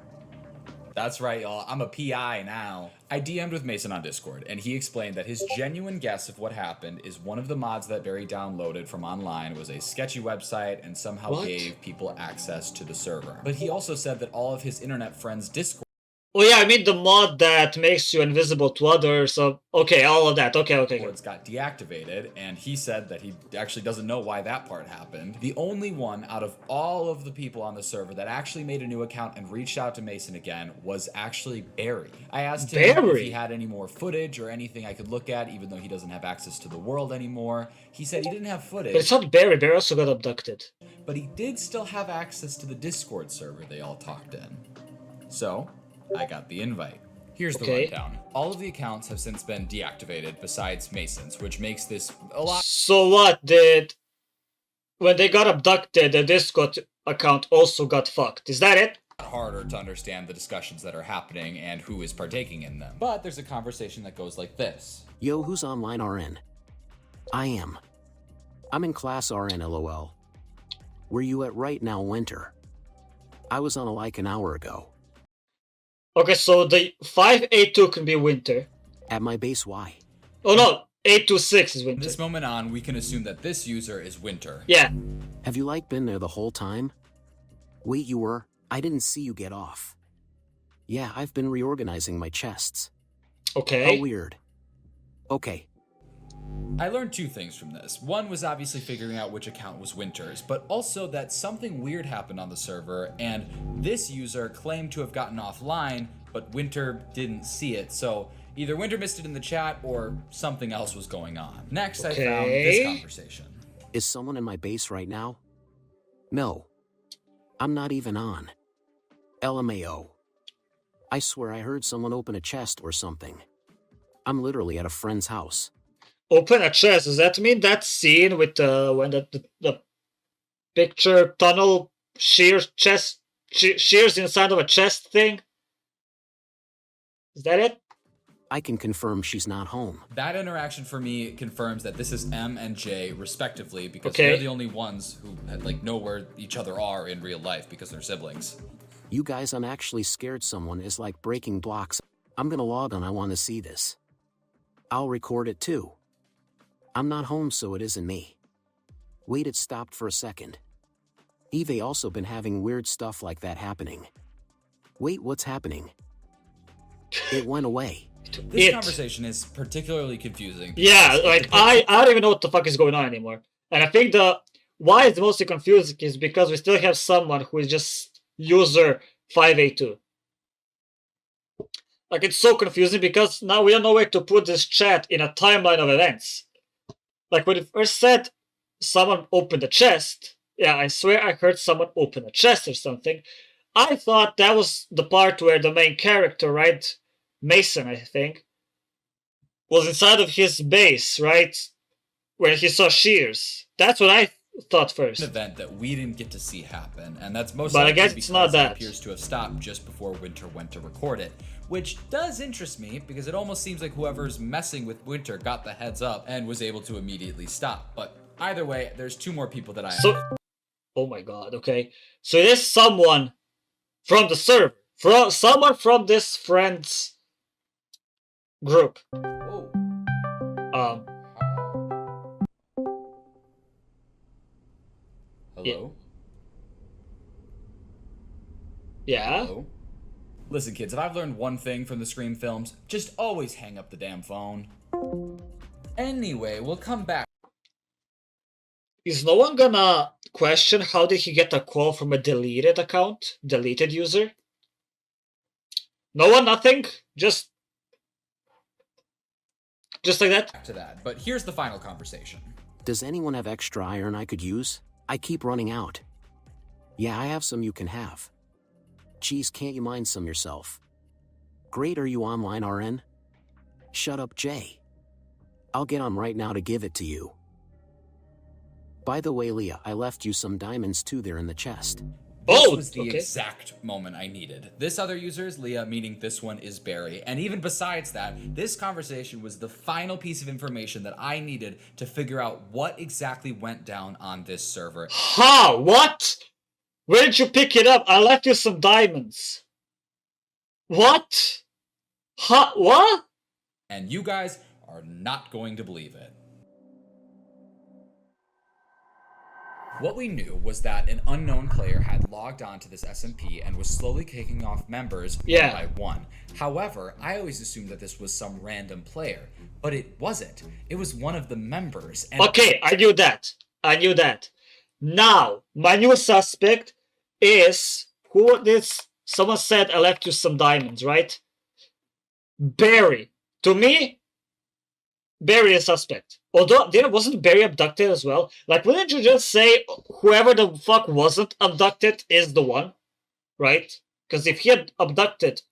That's right, y'all. I'm a PI now. I DM'd with Mason on Discord, and he explained that his genuine guess of what happened is one of the mods that Barry downloaded from online was a sketchy website and somehow gave people access to the server. But he also said that all of his internet friends' Discord Oh yeah, I mean the mod that makes you invisible to others. So okay, all of that. Okay. Discords got deactivated, and he said that he actually doesn't know why that part happened. The only one out of all of the people on the server that actually made a new account and reached out to Mason again was actually Barry. I asked him if he had any more footage or anything I could look at, even though he doesn't have access to the world anymore. He said he didn't have footage. But it's not Barry. Barry also got abducted. But he did still have access to the Discord server they all talked in. So, I got the invite. Here's the rundown. All of the accounts have since been deactivated besides Mason's, which makes this a lot. So what did... When they got abducted, the Discord account also got fucked. Is that it? Harder to understand the discussions that are happening and who is partaking in them. But there's a conversation that goes like this. Yo, who's online RN? I am. I'm in class RN LOL. Where you at right now, Winter? I was on like an hour ago. Okay, so the 582 can be Winter. At my base, why? Oh no, 826 is Winter. From this moment on, we can assume that this user is Winter. Yeah. Have you like been there the whole time? Wait, you were? I didn't see you get off. Yeah, I've been reorganizing my chests. Okay. How weird. Okay. I learned two things from this. One was obviously figuring out which account was Winter's, but also that something weird happened on the server, and this user claimed to have gotten offline, but Winter didn't see it, so either Winter missed it in the chat or something else was going on. Next, I found this conversation. Is someone in my base right now? No. I'm not even on. LMAO. I swear I heard someone open a chest or something. I'm literally at a friend's house. Open a chest, does that mean that scene with when the picture tunnel shears inside of a chest thing? Is that it? I can confirm she's not home. That interaction for me confirms that this is M and J respectively, because they're the only ones who like know where each other are in real life because they're siblings. You guys, I'm actually scared someone is like breaking blocks. I'm gonna log on, I wanna see this. I'll record it too. I'm not home, so it isn't me. Wait, it stopped for a second. Eve also been having weird stuff like that happening. Wait, what's happening? It went away. This conversation is particularly confusing. Yeah, like I don't even know what the fuck is going on anymore. And I think why it's mostly confusing is because we still have someone who is just user 582. Like it's so confusing because now we don't know where to put this chat in a timeline of events. Like when it first said someone opened a chest, yeah, I swear I heard someone open a chest or something. I thought that was the part where the main character, right, Mason, I think, was inside of his base, right, where he saw shears. That's what I thought first. An event that we didn't get to see happen, and that's most but likely I guess it's not that. It appears to have stopped just before Winter went to record it, which does interest me because it almost seems like whoever's messing with Winter got the heads up and was able to immediately stop. But either way, there's two more people that I oh my god, okay. So it is someone from the server, someone from this friend's group. Whoa. Hello? Yeah? Hello? Listen, kids, if I've learned one thing from the Scream films, just always hang up the damn phone. Anyway, we'll come back. Is no one gonna question how did he get a call from a deleted account? Deleted user? No one? Nothing? Just like that? Back to that, but here's the final conversation. Does anyone have extra iron I could use? I keep running out. Yeah, I have some you can have. Geez, can't you mine some yourself? Great, are you online, RN? Shut up, Jay. I'll get on right now to give it to you. By the way, Leah, I left you some diamonds too there in the chest. This Oh, was the okay. exact moment I needed. This other user is Leah, meaning this one is Barry. And even besides that, this conversation was the final piece of information that I needed to figure out what exactly went down on this server. How? What? Where did you pick it up? I left you some diamonds. What? Huh? What? And you guys are not going to believe it. What we knew was that an unknown player had logged on to this SMP and was slowly kicking off members one by one. However, I always assumed that this was some random player, but it wasn't. It was one of the members. And okay, I knew that. I knew that. Now, my new suspect is who this? Someone said I left you some diamonds, right? Barry. To me, Barry is suspect. Although, wasn't Barry abducted as well? Like, wouldn't you just say whoever the fuck wasn't abducted is the one? Right? Because if he had abducted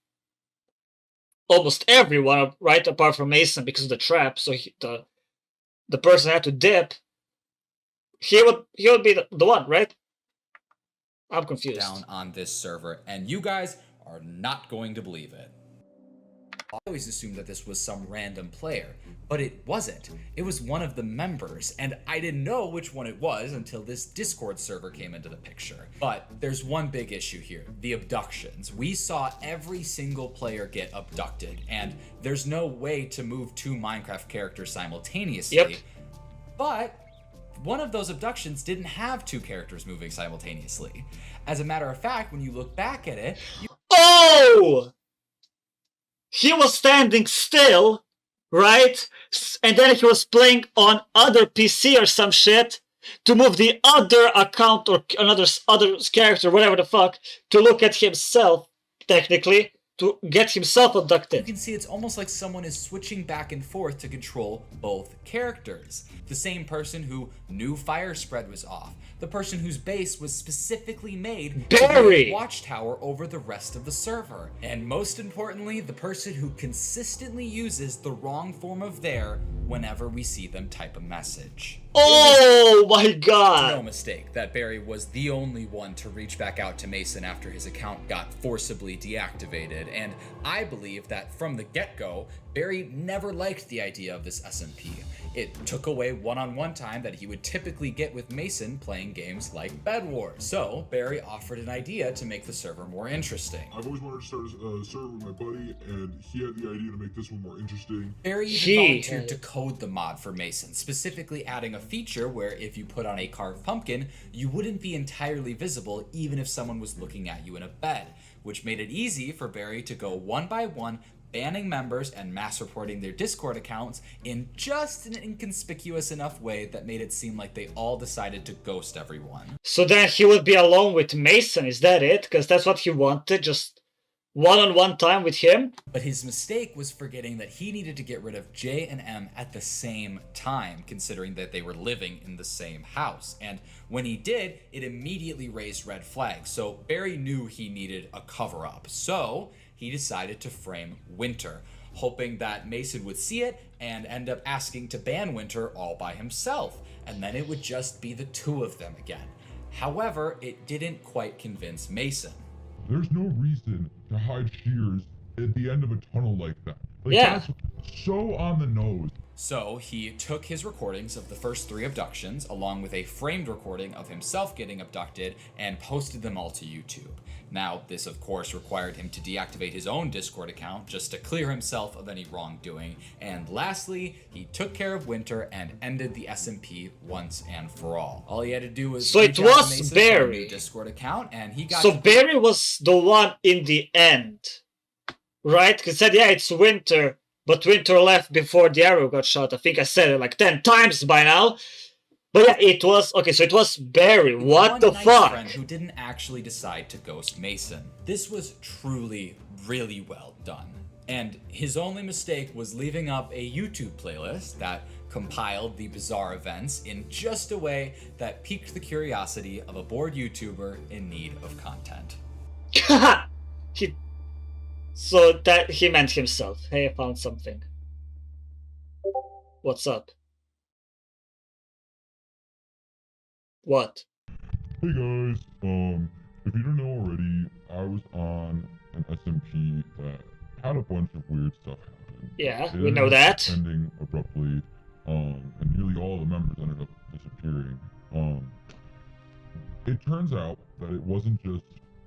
almost everyone, right, apart from Mason because of the trap, so the person had to dip, he would be the one, right? I'm confused. Down on this server, and you guys are not going to believe it. I always assumed that this was some random player, but it wasn't. It was one of the members, and I didn't know which one it was until this Discord server came into the picture. But there's one big issue here, the abductions. We saw every single player get abducted, and there's no way to move two Minecraft characters simultaneously. Yep. But one of those abductions didn't have two characters moving simultaneously. As a matter of fact, when you look back at it, Oh! He was standing still, right? And then he was playing on other PC or some shit to move the other account or another other character, whatever the fuck, to look at himself, technically, to get himself abducted. You can see it's almost like someone is switching back and forth to control both characters. The same person who knew fire spread was off. The person whose base was specifically made to be a watchtower over the rest of the server. And most importantly, the person who consistently uses the wrong form of there whenever we see them type a message. Oh my god! No mistake that Barry was the only one to reach back out to Mason after his account got forcibly deactivated, and I believe that from the get-go, Barry never liked the idea of this SMP. It took away one-on-one time that he would typically get with Mason playing games like Bed Wars. So Barry offered an idea to make the server more interesting. I've always wanted to start a server with my buddy, and he had the idea to make this one more interesting. Barry even volunteered to code the mod for Mason, specifically adding a feature where if you put on a carved pumpkin, you wouldn't be entirely visible even if someone was looking at you in a bed, which made it easy for Barry to go one by one, banning members and mass reporting their Discord accounts in just an inconspicuous enough way that made it seem like they all decided to ghost everyone. So then he would be alone with Mason, is that it? Because that's what he wanted, just one-on-one time with him? But his mistake was forgetting that he needed to get rid of J and M at the same time, considering that they were living in the same house. And when he did, it immediately raised red flags. So Barry knew he needed a cover-up. So he decided to frame Winter, hoping that Mason would see it and end up asking to ban Winter all by himself, and then it would just be the two of them again. However, it didn't quite convince Mason. There's no reason to hide shears at the end of a tunnel like that. Like, yeah. That's so on the nose. So he took his recordings of the first 3 abductions, along with a framed recording of himself getting abducted, and posted them all to YouTube. Now, this of course required him to deactivate his own Discord account just to clear himself of any wrongdoing. And lastly, he took care of Winter and ended the SMP once and for all. All he had to do was so it was Barry Discord account, and he got. So Barry was the one in the end, right? He said, "Yeah, it's Winter." But Winter left before the arrow got shot. I think I said it like 10 times by now. But yeah, it was... Okay, so it was Barry. What the fuck? Friend who didn't actually decide to ghost Mason. This was truly, really well done. And his only mistake was leaving up a YouTube playlist that compiled the bizarre events in just a way that piqued the curiosity of a bored YouTuber in need of content. So that he meant himself. Hey, I found something. What's up? What? Hey guys, if you don't know already, I was on an SMP that had a bunch of weird stuff happen. Yeah, It we know ended up that. ending abruptly, and nearly all the members ended up disappearing. It turns out that it wasn't just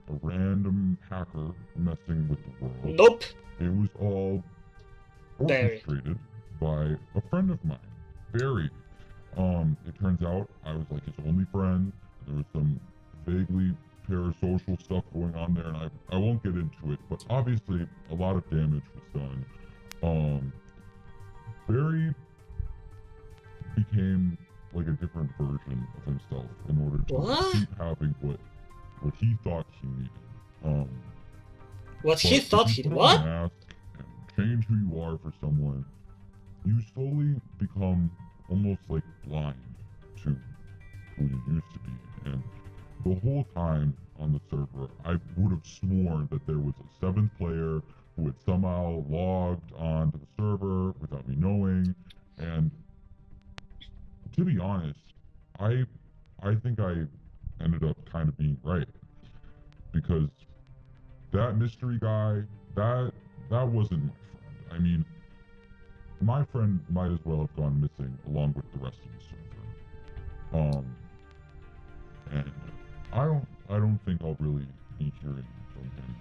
a random hacker messing with the world. Nope. It was all Barry. orchestrated by a friend of mine, Barry. It turns out I was like his only friend. There was some vaguely parasocial stuff going on there, and I won't get into it, but obviously a lot of damage was done. Barry became like a different version of himself in order to keep having what he thought he needed. What he thought he what? Mask and change who you are for someone, you slowly become almost like blind to who you used to be. And the whole time on the server, I would have sworn that there was a 7th player who had somehow logged onto the server without me knowing. And to be honest, I think I ended up kind of being right, because that mystery guy, that wasn't my friend. I mean, my friend might as well have gone missing along with the rest of the server. And I don't think I'll really be hearing from him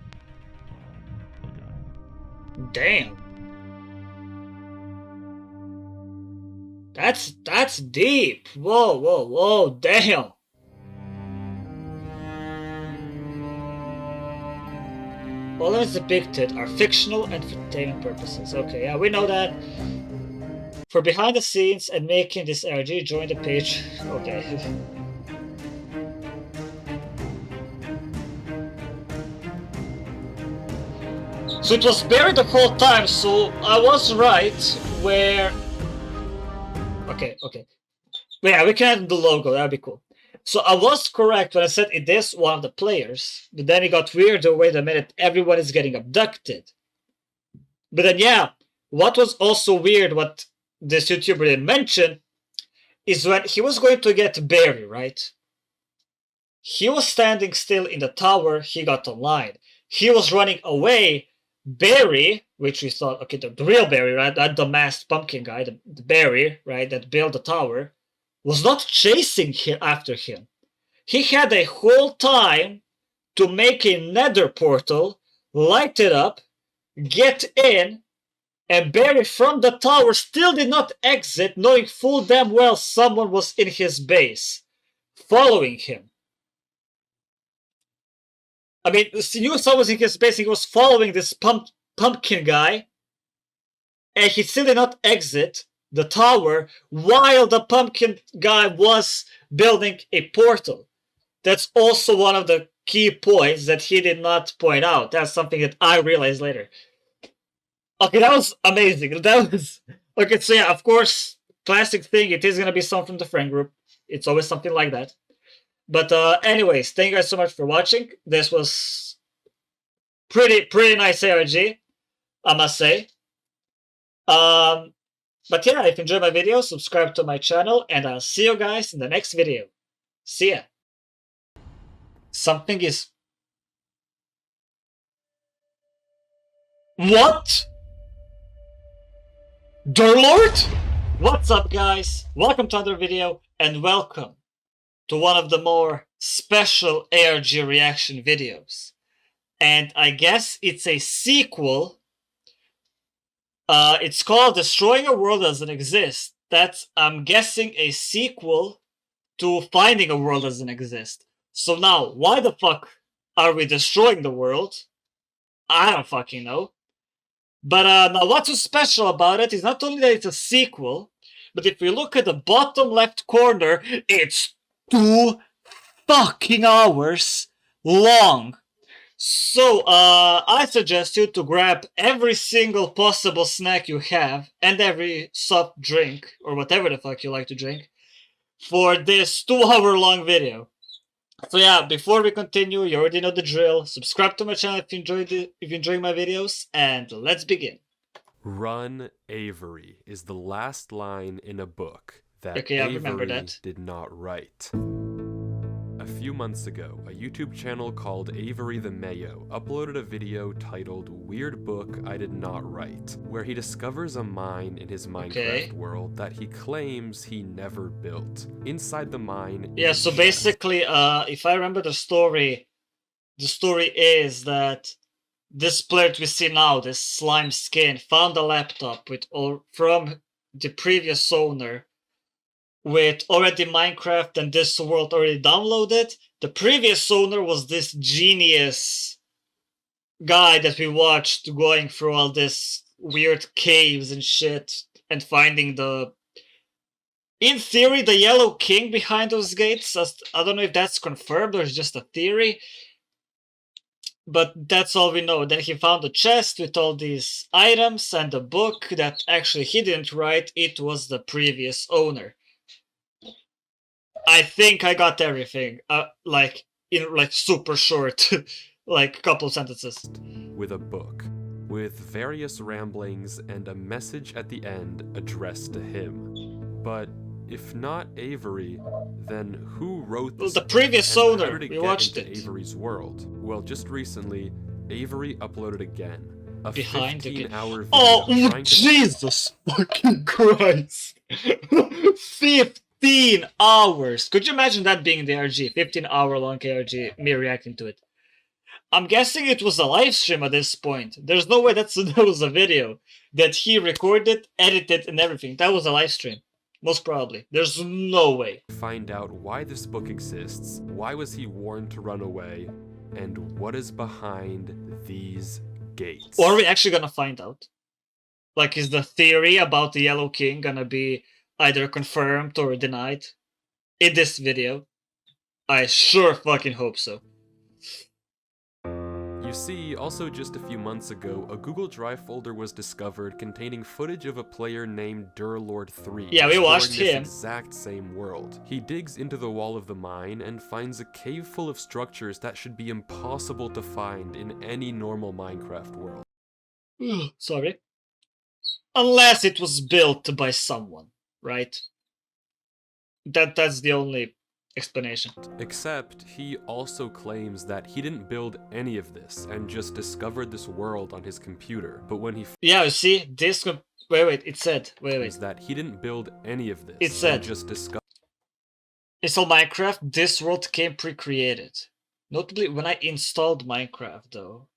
again. Damn. That's deep. Whoa, damn. All that's depicted are fictional and for entertainment purposes. Okay, yeah, we know that. For behind the scenes and making this ARG, join the page. Okay. So it was buried the whole time, so I was right where... Okay. Yeah, we can add the logo, that'd be cool. So I was correct when I said it is one of the players, but then it got weird the way the minute everyone is getting abducted. But then yeah, what was also weird, what this YouTuber didn't mention, is when he was going to get Barry, right? He was standing still in the tower, he got online. He was running away. Barry, which we thought, okay, the real Barry, right? Not the masked pumpkin guy, the Barry, right, that built the tower, was not chasing him after him. He had a whole time to make a nether portal, light it up, get in, and Barry from the tower still did not exit, knowing full damn well someone was in his base, following him. I mean, he knew someone was in his base, he was following this pumpkin guy, and he still did not exit the tower while the pumpkin guy was building a portal. That's also one of the key points that he did not point out. That's something that I realized later. Okay, that was amazing. That was... Okay, so yeah, of course, classic thing, it is going to be someone from the friend group. It's always something like that. But anyways, thank you guys so much for watching. This was pretty nice ARG, I must say. But yeah, if you enjoyed my video, subscribe to my channel, and I'll see you guys in the next video. See ya. Something is... What? Durlord? What's up, guys? Welcome to another video, and welcome to one of the more special ARG reaction videos. And I guess it's a sequel. It's called Destroying a World Doesn't Exist. That's, I'm guessing, a sequel to Finding a World Doesn't Exist. So now, why the fuck are we destroying the world? I don't fucking know. But now what's so special about it is not only that it's a sequel, but if we look at the bottom left corner, it's 2 fucking hours long. So, I suggest you to grab every single possible snack you have, and every soft drink, or whatever the fuck you like to drink, for this 2-hour long video. So yeah, before we continue, you already know the drill. Subscribe to my channel if you enjoy my videos, and let's begin. Run, Avery is the last line in a book that Okay, I remember Avery that. did not write. A few months ago, a YouTube channel called Avery the Mayo uploaded a video titled Weird Book I Did Not Write, where he discovers a mine in his Minecraft world that he claims he never built. Inside the mine Yeah, is a so chest. basically, if I remember the story is that this player we see now, this slime skin, found a laptop with from the previous owner with already Minecraft and this world already downloaded. The previous owner was this genius guy that we watched going through all this weird caves and shit and finding in theory, the Yellow King behind those gates. I don't know if that's confirmed or it's just a theory. But that's all we know. Then he found a chest with all these items and a book that actually he didn't write. It was the previous owner. I think I got everything. In super short, like a couple sentences. With a book, with various ramblings and a message at the end addressed to him. But if not Avery, then who wrote this? The previous owner. How did We get watched into it. Avery's world? Well, just recently, Avery uploaded again a Behind the 15-hour video. Oh, Jesus fucking Christ! 15 hours. Could you imagine that being the RG? 15-hour long ARG, me reacting to it. I'm guessing it was a live stream at this point. There's no way that was a video that he recorded, edited, and everything. That was a live stream. Most probably. There's no way. Find out why this book exists, why was he warned to run away, and what is behind these gates. Or are we actually gonna find out? Like, is the theory about the Yellow King gonna be either confirmed or denied in this video? I sure fucking hope so. You see, also just a few months ago, a Google Drive folder was discovered containing footage of a player named Durlord3. Yeah, we watched exploring him. This exact same world. He digs into the wall of the mine and finds a cave full of structures that should be impossible to find in any normal Minecraft world. Sorry. Unless it was built by someone, right? That's the only explanation. Except, he also claims that he didn't build any of this and just discovered this world on his computer. But when he Yeah, you see, this wait, it said, wait. is that he didn't build any of this. It said, and just discovered. Install Minecraft, this world came pre-created. Notably, when I installed Minecraft, though.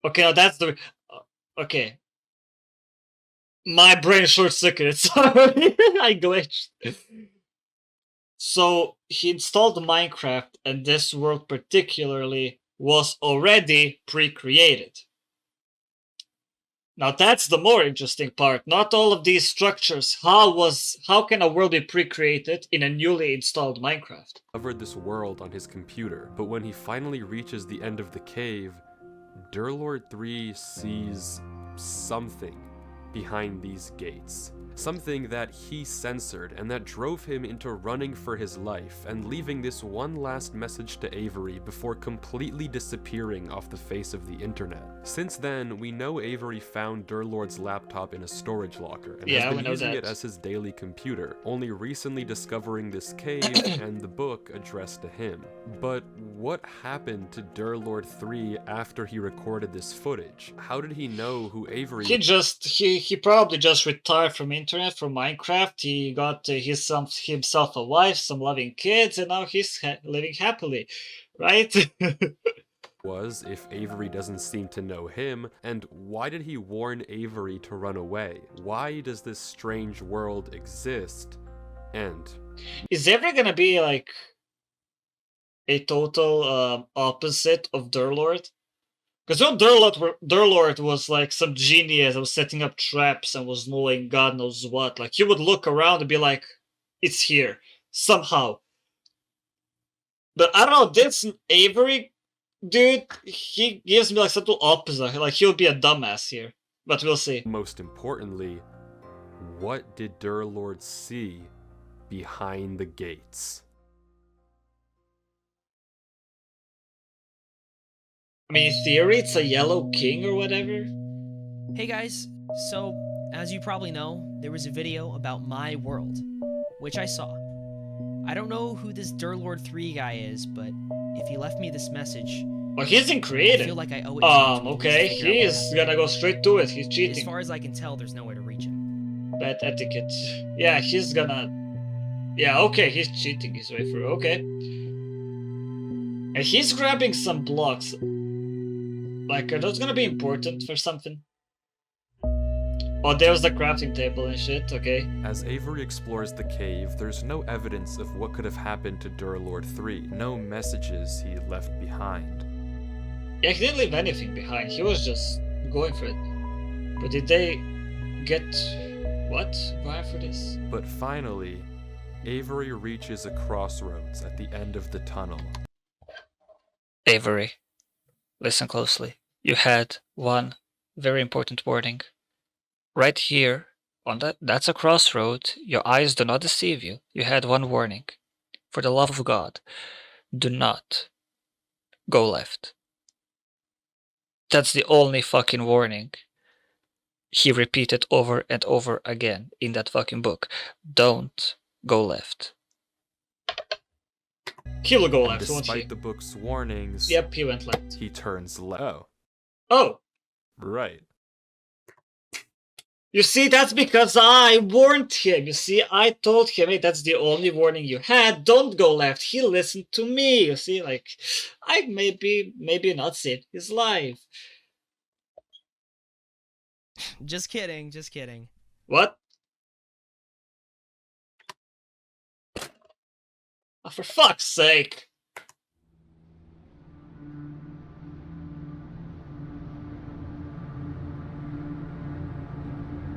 Okay, now that's the... okay. My brain short-circuited, sorry. I glitched. So, he installed Minecraft, and this world particularly was already pre-created. Now that's the more interesting part. Not all of these structures. How can a world be pre-created in a newly installed Minecraft? Discovered this world on his computer, but when he finally reaches the end of the cave, Durlord3 sees something behind these gates. Something that he censored and that drove him into running for his life and leaving this one last message to Avery before completely disappearing off the face of the internet. Since then, we know Avery found Durlord's laptop in a storage locker and has been using it as his daily computer, only recently discovering this cave and the book addressed to him. But what happened to Durlord3 after he recorded this footage? How did he know who Avery was? He probably just retired from internet, from Minecraft. He got himself a wife, some loving kids, and now he's living happily, right? Was if Avery doesn't seem to know him, and why did he warn Avery to run away? Why does this strange world exist? And is Avery gonna be like a total opposite of Durlord? Because Durlord was like some genius that was setting up traps and was knowing God knows what. Like, he would look around and be like, it's here, somehow. But I don't know, this Avery dude, he gives me like something opposite. Like, he'll be a dumbass here. But we'll see. Most importantly, what did Durlord see behind the gates? I mean, in theory, it's a Yellow King or whatever. Hey guys, so as you probably know, there was a video about my world, which I saw. I don't know who this Durlord 3 guy is, but if he left me this message... Oh, he's in I creative. feel like I owe it to him to Okay, figure out what he's gonna go straight to it. He's As cheating. far as I can tell, there's nowhere to reach him. Bad etiquette. Yeah, he's gonna... Yeah, okay, he's cheating his way through. Okay. And he's grabbing some blocks. Like, are those gonna be important for something? Oh, there's the crafting table and shit, okay. As Avery explores the cave, there's no evidence of what could have happened to Durlord 3, no messages he left behind. Yeah, he didn't leave anything behind, he was just going for it. But did they get... what? Why for this? But finally, Avery reaches a crossroads at the end of the tunnel. Avery, listen closely. You had one very important warning. Right here, on that's a crossroad. Your eyes do not deceive you. You had one warning. For the love of God, do not go left. That's the only fucking warning. He repeated over and over again in that fucking book. Don't go left. He will go left, won't he? Despite the book's warnings, yep, he went left. He turns left. Oh. Right. You see, that's because I warned him. You see, I told him, hey, that's the only warning you had. Don't go left. He listened to me. You see, like, I maybe not saved his life. Just kidding, just kidding. What? Oh, for fuck's sake.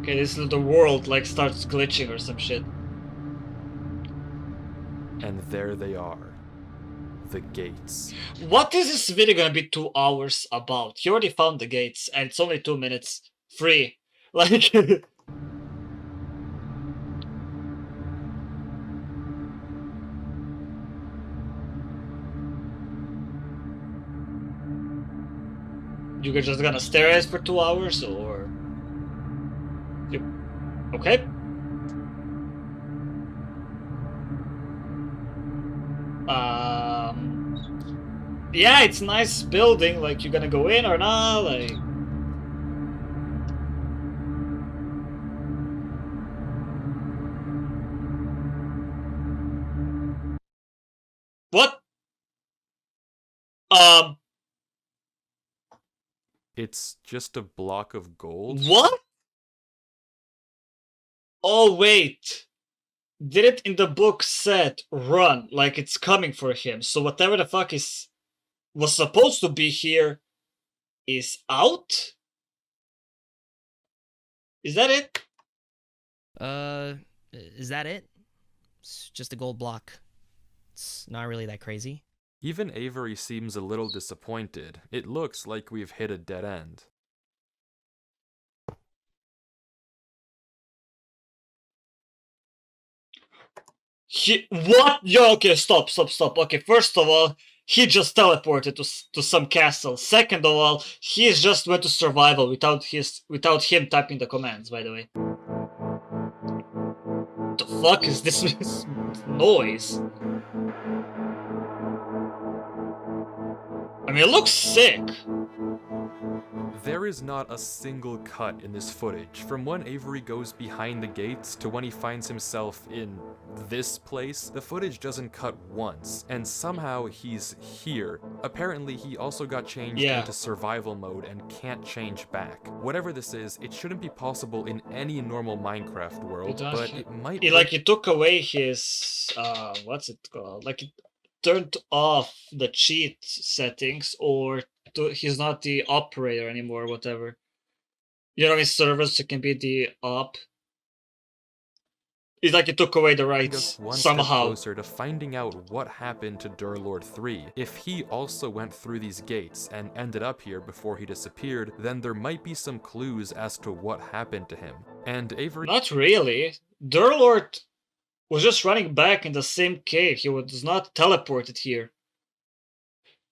Okay, this is the world, like, starts glitching or some shit. And there they are. The gates. What is this video gonna be 2 hours about? He already found the gates, and it's only 2 minutes. Free. Like... You guys just gonna stare at us for 2 hours, or... Okay. Yeah, it's nice building, like, you gonna go in or not, like... What? It's just a block of gold? What? Oh, wait. Did it in the book said run, like it's coming for him, so whatever the fuck was supposed to be here is out? Is that it? Is that it? It's just a gold block. It's not really that crazy. Even Avery seems a little disappointed. It looks like we've hit a dead end. What? Yo, okay, stop. Okay, first of all, he just teleported to some castle. Second of all, he's just went to survival without him typing the commands, by the way. What the fuck is this noise? I mean, it looks sick. There is not a single cut in this footage, from when Avery goes behind the gates to when he finds himself in this place. The footage doesn't cut once, and somehow he's here. Apparently, he also got changed into survival mode and can't change back. Whatever this is, it shouldn't be possible in any normal Minecraft world, but it might be. Like, it took away his, what's it called? Like, it turned off the cheat settings, or he's not the operator anymore, whatever. You know, his servers can be the op. It's like it took away the rights one somehow. Step closer to finding out what happened to Durlord 3. If he also went through these gates and ended up here before he disappeared, then there might be some clues as to what happened to him. And Avery... Not really. Durlord was just running back in the same cave. He was not teleported here.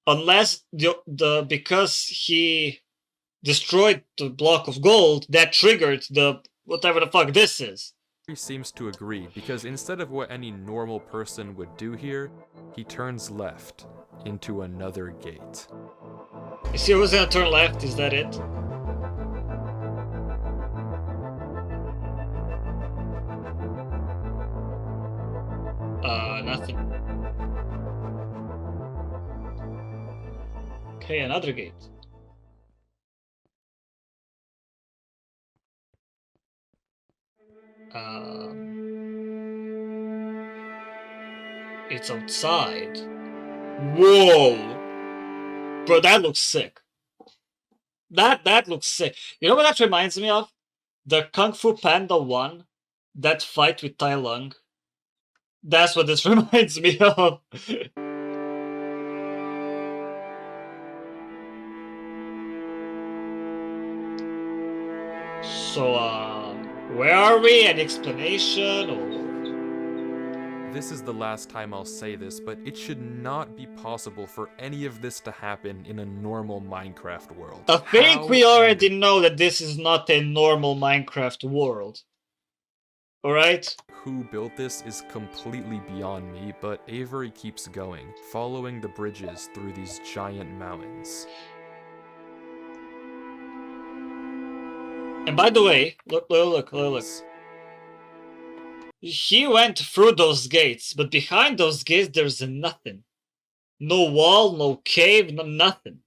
Unless because he destroyed the block of gold, that triggered the whatever the fuck this is. He seems to agree, because instead of what any normal person would do here, he turns left into another gate. You see who's gonna turn left? Is that it? Nothing. Okay, another gate. It's outside. Whoa! Bro, that looks sick. That looks sick. You know what that reminds me of? The Kung Fu Panda 1. That fight with Tai Lung. That's what this reminds me of. So, where are we? Any explanation? Or... This is the last time I'll say this, but it should not be possible for any of this to happen in a normal Minecraft world. I think we already know that this is not a normal Minecraft world. Alright? Who built this is completely beyond me, but Avery keeps going, following the bridges through these giant mountains. And by the way, look. He went through those gates, but behind those gates there's nothing. No wall, no cave, no nothing.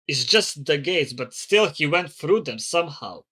It's just the gates, but still he went through them somehow.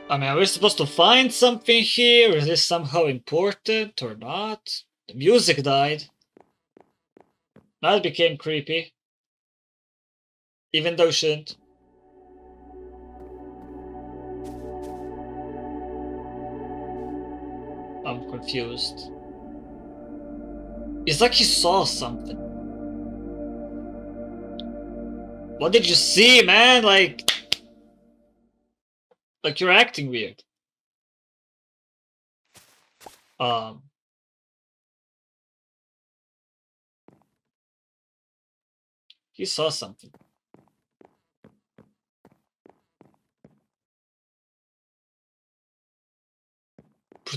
I mean, are we supposed to find something here? Is this somehow important or not? The music died. That became creepy. Even though it shouldn't. I'm confused. It's like he saw something. What did you see, man? Like you're acting weird. He saw something.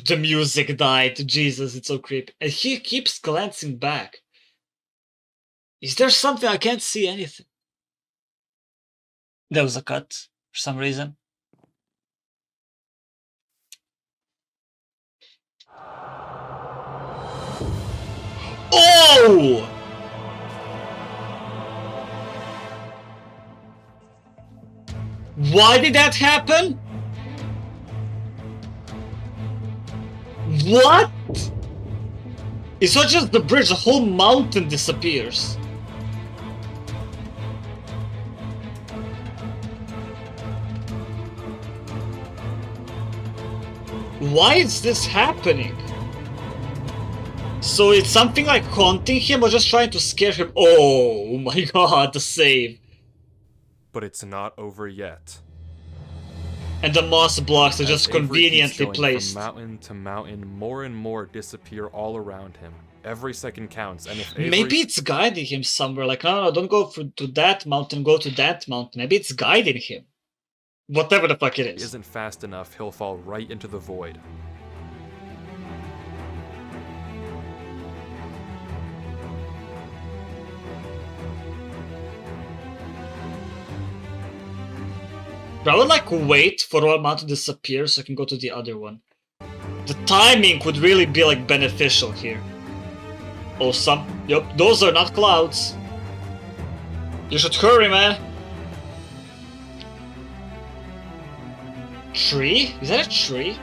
The music died. Jesus, it's so creepy. And he keeps glancing back. Is there something? I can't see anything. There was a cut for some reason. Oh! Why did that happen? What? It's not just the bridge, the whole mountain disappears. Why is this happening? So it's something like haunting him or just trying to scare him? Oh my god, the save. But it's not over yet. And the moss blocks are As just Avery conveniently keeps going placed. From mountain to mountain, more and more disappear all around him. Every second counts, and if Avery... Maybe it's guiding him somewhere, like, no, don't go to that mountain, go to that mountain. Maybe it's guiding him. Whatever the fuck it is. Isn't fast enough, he'll fall right into the void. But I would like wait for one mountain to disappear so I can go to the other one. The timing would really be like beneficial here. Oh, yep, those are not clouds. You should hurry, man. Tree? Is that a tree?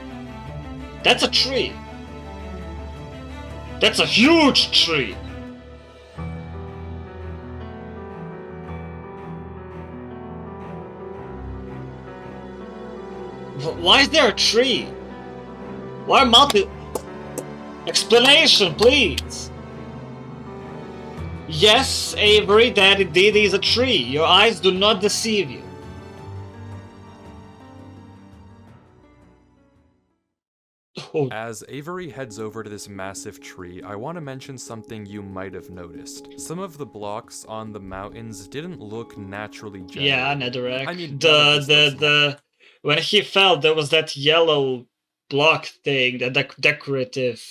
That's a tree. That's a huge tree. Why is there a tree? Why multi... Explanation, please! Yes, Avery, that indeed is a tree. Your eyes do not deceive you. Oh. As Avery heads over to this massive tree, I want to mention something you might have noticed. Some of the blocks on the mountains didn't look naturally generated. Yeah, netherrack. I mean, when he fell, there was that yellow block thing, the decorative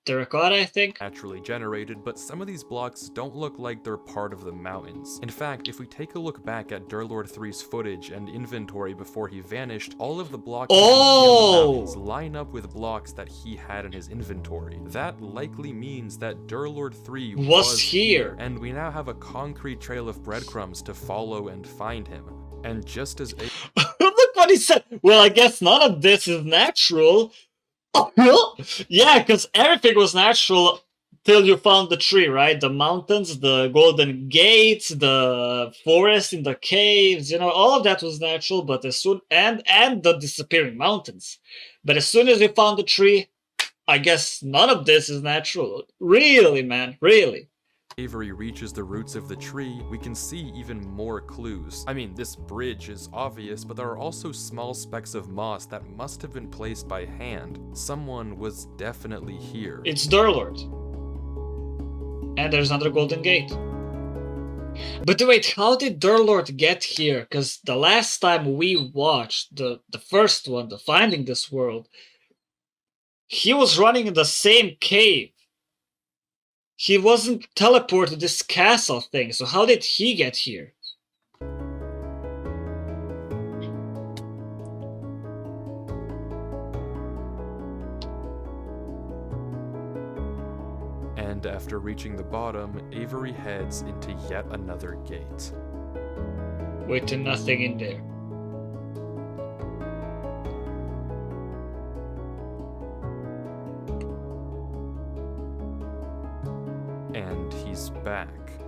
terracotta, I think. Naturally generated, but some of these blocks don't look like they're part of the mountains. In fact, if we take a look back at Durlord 3's footage and inventory before he vanished, all of the blocks on the mountains line up with blocks that he had in his inventory. That likely means that Durlord 3 was here, and we now have a concrete trail of breadcrumbs to follow and find him. And just as Look what he said! Well, I guess none of this is natural. Yeah, because everything was natural till you found the tree, right? The mountains, the golden gates, the forest in the caves, you know, all of that was natural, but as soon and the disappearing mountains. But as soon as you found the tree, I guess none of this is natural. Really, man, really. Avery reaches the roots of the tree, we can see even more clues. I mean, this bridge is obvious, but there are also small specks of moss that must have been placed by hand. Someone was definitely here. It's Durlord. And there's another golden gate. But wait, how did Durlord get here? Because the last time we watched, the first one, the Finding This World, he was running in the same cave. He wasn't teleported to this castle thing, so how did he get here? And after reaching the bottom, Avery heads into yet another gate. Wait, and nothing in there. And he's back.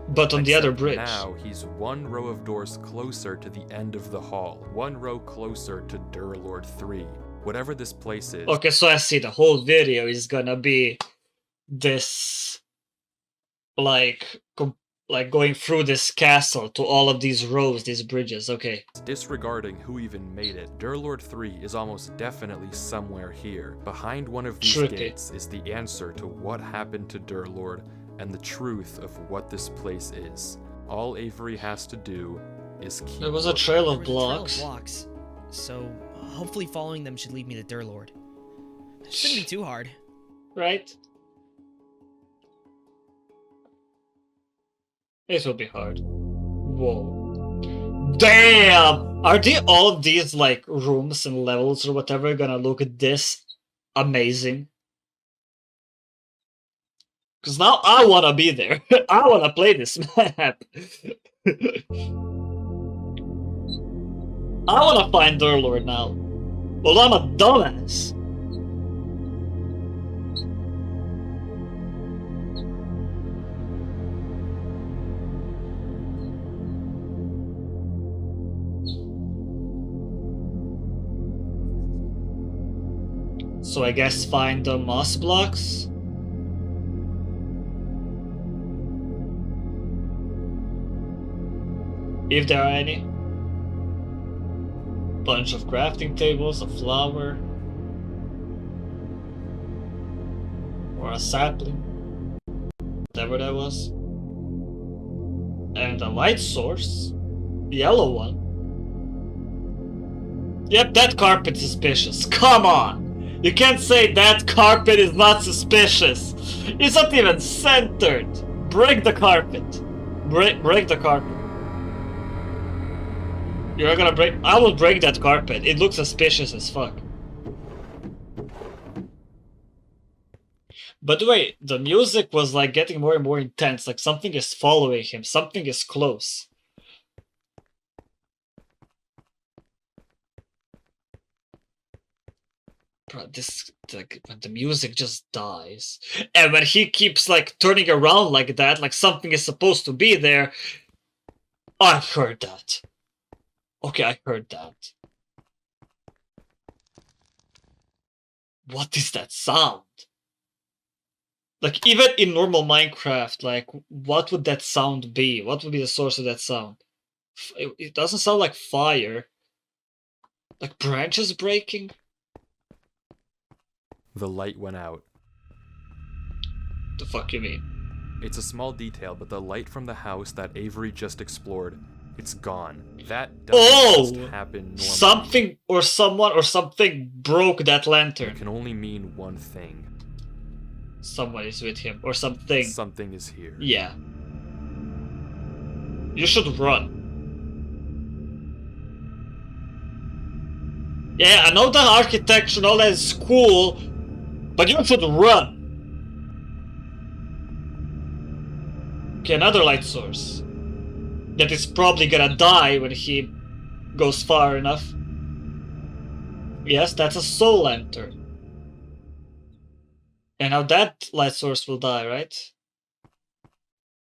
But on the other bridge. Now he's one row of doors closer to the end of the hall, one row closer to Durlord 3. Whatever this place is. Okay, so I see the whole video is gonna be this, like going through this castle to all of these rows, these bridges. Okay. Disregarding who even made it, Durlord 3 is almost definitely somewhere here. Behind one of these gates is the answer to what happened to Durlord and the truth of what this place is. All Avery has to do is keep There was a trail of blocks. So hopefully following them should lead me to Durlord. It shouldn't be too hard. Right? This will be hard. Whoa. Damn! Are all of these, like, rooms and levels or whatever gonna look at this amazing? Because now I wanna be there. I wanna play this map. I wanna find Durlord now. Well, I'm a dumbass. So I guess find the moss blocks. If there are any. Bunch of crafting tables, a flower. Or a sapling. Whatever that was. And a light source. Yellow one. Yep, that carpet's suspicious. Come on! You can't say that carpet is not suspicious. It's not even centered. Break the carpet. Break the carpet. You're not gonna break. I will break that carpet. It looks suspicious as fuck. But wait, the music was like getting more and more intense. Like something is following him. Something is close. Bro, this, like, when the music just dies, and when he keeps like turning around like that, like something is supposed to be there. I heard that. Okay, I heard that. What is that sound? Like, even in normal Minecraft, like, what would that sound be? What would be the source of that sound? It doesn't sound like fire. Like branches breaking? The light went out. The fuck you mean? It's a small detail, but the light from the house that Avery just explored, it's gone. That doesn't just happen normally. Something or someone or something broke that lantern. It can only mean one thing. Someone is with him or something. Something is here. Yeah. You should run. Yeah, I know the architecture and all that is cool, but you should run. Okay, another light source. That is probably gonna die when he goes far enough. Yes, that's a soul lantern. And now that light source will die, right?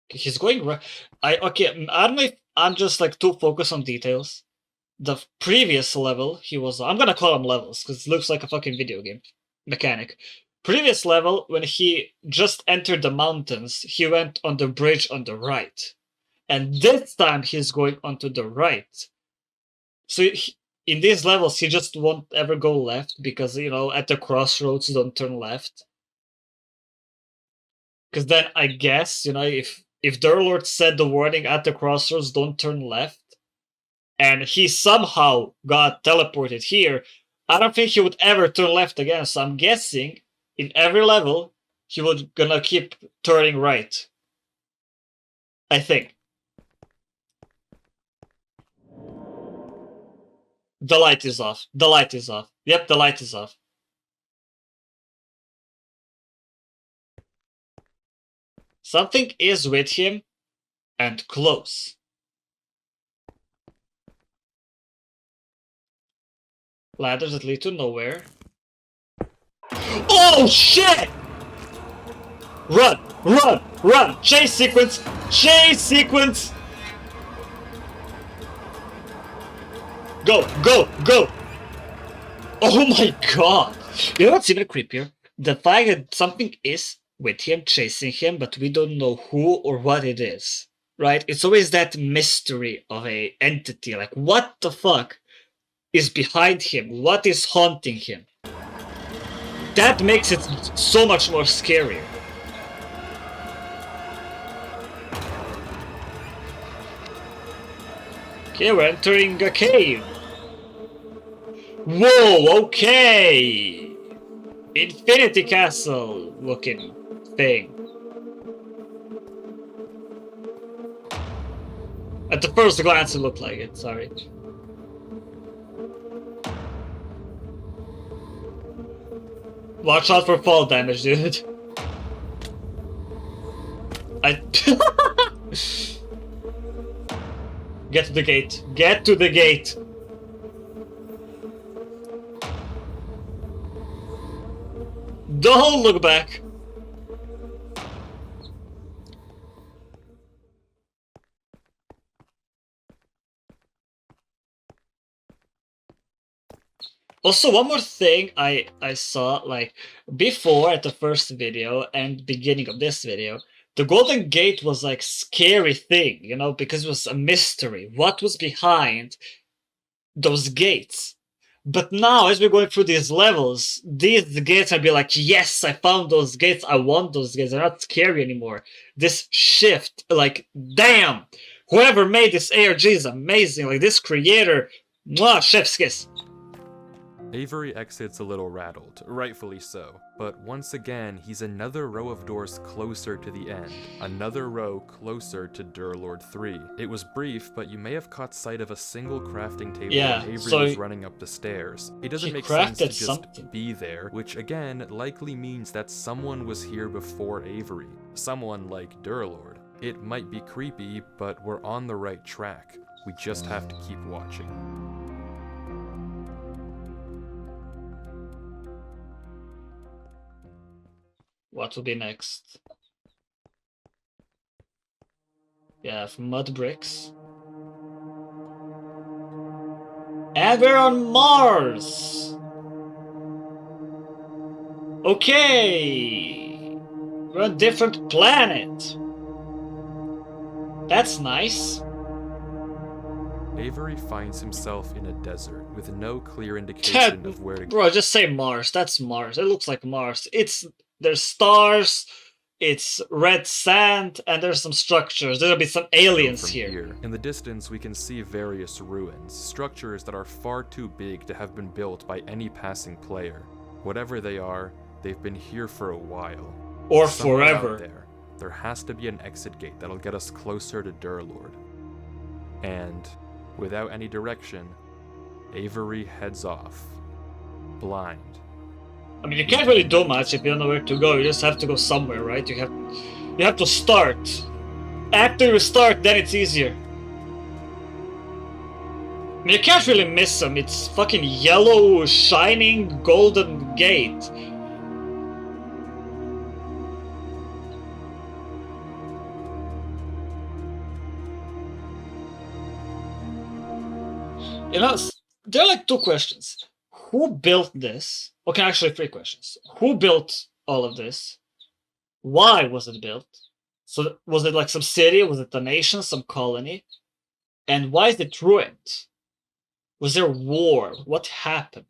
He's going right. Okay, I don't know if I'm just like too focused on details. The previous level he was on, I'm gonna call them levels because it looks like a fucking video game mechanic. Previous level, when he just entered the mountains, he went on the bridge on the right. And this time he's going onto the right. So in these levels, he just won't ever go left because, you know, at the crossroads, don't turn left. Because then I guess, you know, if Durlord said the warning at the crossroads, don't turn left, and he somehow got teleported here, I don't think he would ever turn left again. So I'm guessing in every level, he would gonna keep turning right. I think. The light is off. The light is off. Yep, the light is off. Something is with him and close. Ladders that lead to nowhere. Oh shit! Run! Run! Run! Chase sequence! Chase sequence! Go! Go! Go! Oh my god! You know what's even creepier? The fact that something is with him, chasing him, but we don't know who or what it is. Right? It's always that mystery of a entity. Like, what the fuck is behind him? What is haunting him? That makes it so much more scary. Okay, we're entering a cave. Whoa, okay! Infinity Castle looking thing. At the first glance it looked like it, sorry. Watch out for fall damage, dude. Get to the gate. Get to the gate. Don't look back. Also, one more thing I saw, like, before at the first video and beginning of this video, the Golden Gate was like scary thing, you know, because it was a mystery. What was behind those gates? But now, as we're going through these levels, these gates I'll be like, yes, I found those gates, I want those gates, they're not scary anymore. This shift, like, damn! Whoever made this ARG is amazing, like, this creator, mwah, chef's kiss. Avery exits a little rattled, rightfully so, but once again, he's another row of doors closer to the end, another row closer to Durlord 3. It was brief, but you may have caught sight of a single crafting table when Avery was running up the stairs. It doesn't make sense to just be there, which again likely means that someone was here before Avery, someone like Durlord. It might be creepy, but we're on the right track. We just have to keep watching. What will be next? We have mud bricks. And we're on Mars! Okay. We're on a different planet. That's nice. Avery finds himself in a desert with no clear indication of where to go. Bro, just say Mars. That's Mars. It looks like Mars. There's stars, it's red sand, and there's some structures. There'll be some aliens here. In the distance, we can see various ruins, structures that are far too big to have been built by any passing player. Whatever they are, they've been here for a while. Or Somewhere out forever. There has to be an exit gate that'll get us closer to Durlord. And, without any direction, Avery heads off, blind. I mean, you can't really do much if you don't know where to go. You just have to go somewhere, right? You have to start. After you start, then it's easier. I mean, you can't really miss them. It's fucking yellow, shining, golden gate. You know, there are like two questions. Who built this? Okay, actually 3 questions. Who built all of this? Why was it built? So was it like some city? Was it a nation? Some colony? And why is it ruined? Was there war? What happened?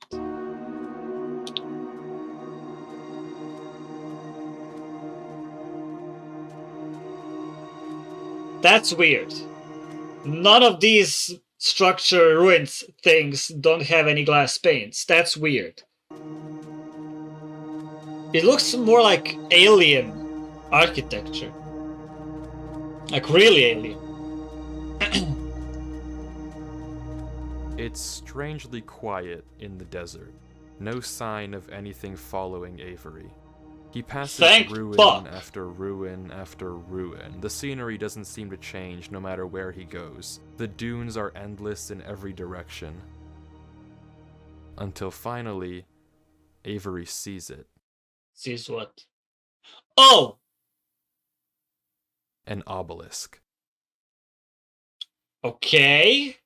That's weird. None of these structure ruins things don't have any glass panes. That's weird. It looks more like alien architecture. Like really alien. It's strangely quiet in the desert. No sign of anything following Avery. He passes ruin after ruin after ruin. The scenery doesn't seem to change no matter where he goes. The dunes are endless in every direction. Until finally, Avery sees it. Sees what? Oh! An obelisk. Okay.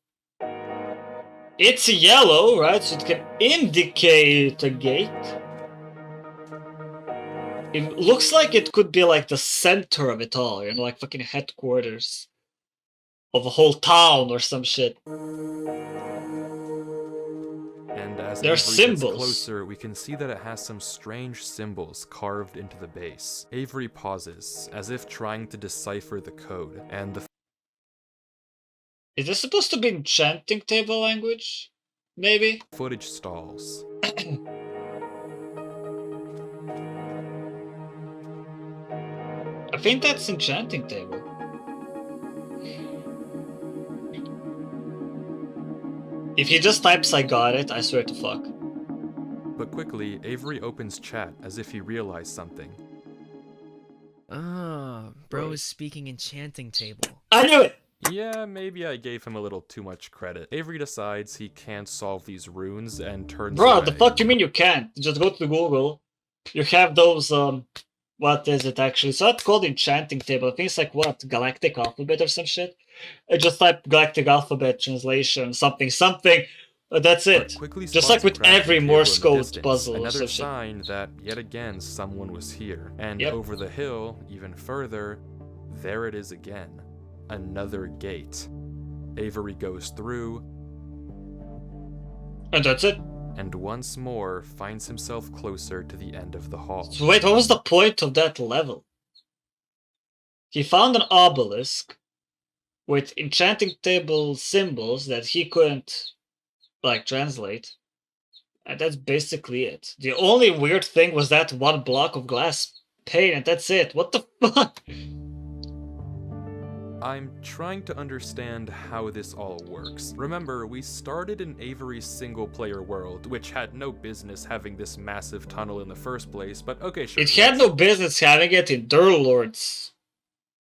It's yellow, right? So it can indicate a gate. It looks like it could be like the center of it all, you know, like fucking headquarters of a whole town or some shit. And as there are Avery symbols. Gets closer, we can see that it has some strange symbols carved into the base. Avery pauses, as if trying to decipher the code, and the Is this supposed to be enchanting table language? Maybe? footage stalls. I think that's enchanting table. If he just types I got it, I swear to fuck. But quickly, Avery opens chat as if he realized something. Ah, bro is speaking enchanting table. I knew it! Yeah, maybe I gave him a little too much credit. Avery decides he can't solve these runes and turns Bro, away. the fuck you mean you can't? Just go to Google. You have those, what is it actually? It's not called enchanting table. I think it's like, what, galactic alphabet or some shit? I just type galactic alphabet translation, something. That's it. Just like with every Morse code puzzle or Another some shit. sign that, yet again, someone was here. And over the hill, even further, there it is again. Another gate. Avery goes through. And that's it. And once more finds himself closer to the end of the hall. So wait, what was the point of that level? He found an obelisk with enchanting table symbols that he couldn't, like, translate. And that's basically it. The only weird thing was that one block of glass pane, and that's it. What the fuck? I'm trying to understand how this all works. Remember, we started in Avery's single-player world, which had no business having this massive tunnel in the first place, but okay, sure. It had no business having it in Durlord's.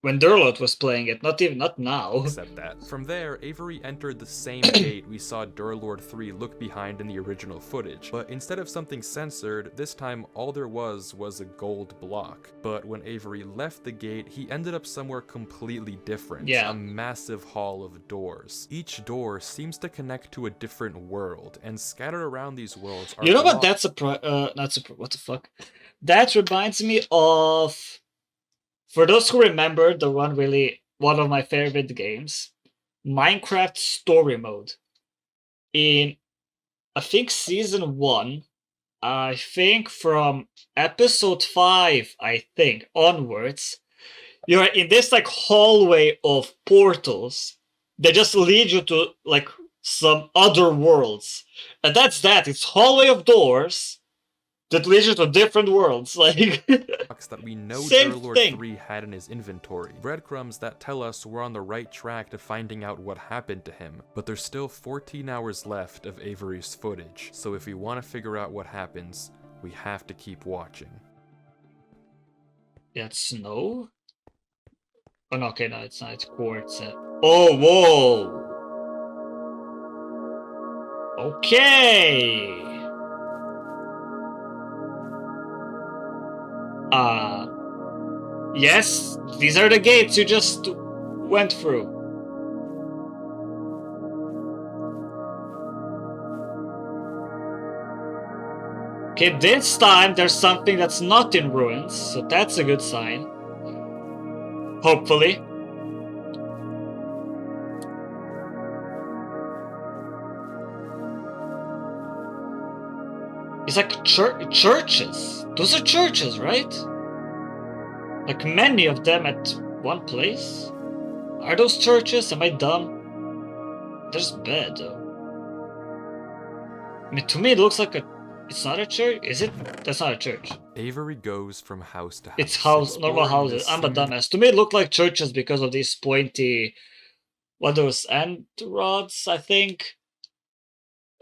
When Durlord was playing it, not now. Except that. From there, Avery entered the same gate we saw Durlord 3 look behind in the original footage, but instead of something censored, this time all there was a gold block. But when Avery left the gate, he ended up somewhere completely different. Yeah. A massive hall of doors. Each door seems to connect to a different world, and scattered around these worlds are You know what? That's what the fuck? That reminds me of, for those who remember the one of my favorite games, Minecraft Story Mode. In, I think, Season 1, I think from episode 5, I think, onwards, you're in this like hallway of portals that just lead you to like some other worlds. And that's that. It's hallway of doors that leads you to different worlds. Like that we know same Durlord thing. 3 had in his inventory. Breadcrumbs that tell us we're on the right track to finding out what happened to him. But there's still 14 hours left of Avery's footage, so if we want to figure out what happens, we have to keep watching. That's snow? Oh no, okay, no, it's not. It's quartz. Oh, whoa! Okay! Yes, these are the gates you just went through. Okay, this time there's something that's not in ruins, so that's a good sign. Hopefully. It's like churches. Those are churches, right? Like many of them at one place? Are those churches? Am I dumb? There's bed though. I mean, to me it looks like a... It's not a church? Is it? That's not a church. Avery goes from house to house. It's normal houses. I'm a dumbass. To me it looked like churches because of these pointy... What are those? End rods, I think?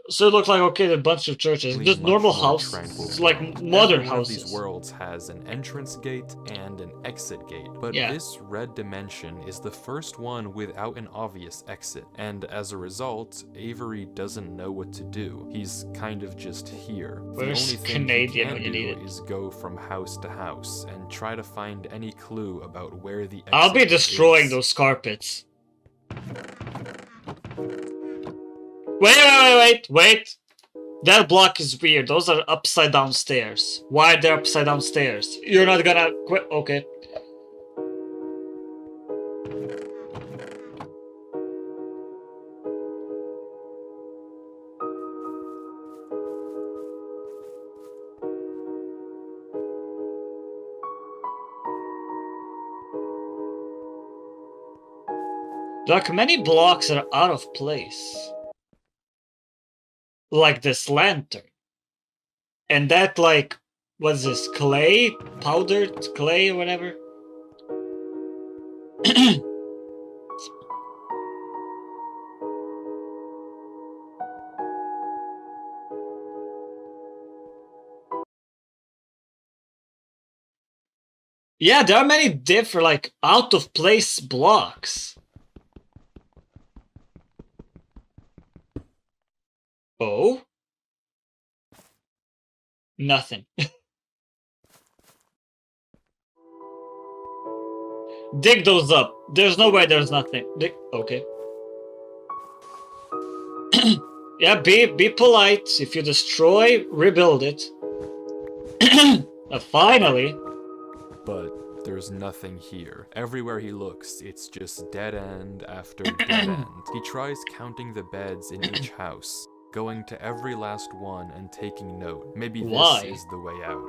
So it looks like, okay, a bunch of churches. Just normal houses. Like modern houses. One of these worlds has an entrance gate and an exit gate. But this red dimension is the first one without an obvious exit. And as a result, Avery doesn't know what to do. He's kind of just here. Where's the only thing Canadian he when you need can do it? is go from house to house and try to find any clue about where the exit I'll be destroying is. those carpets. Wait! That block is weird. Those are upside down stairs. Why are they upside down stairs? You're not gonna quit. Okay. Like many blocks that are out of place. Like this lantern. And that, like, what's this? Clay? Powdered clay or whatever? Yeah, there are many different, like, out of place blocks. Oh? Nothing. Dig those up. There's no way there's nothing. Okay. Yeah, be polite. If you destroy, rebuild it. Finally. But there's nothing here. Everywhere he looks, it's just dead end after dead end. He tries counting the beds in each house, going to every last one and taking note. Maybe this is the way out.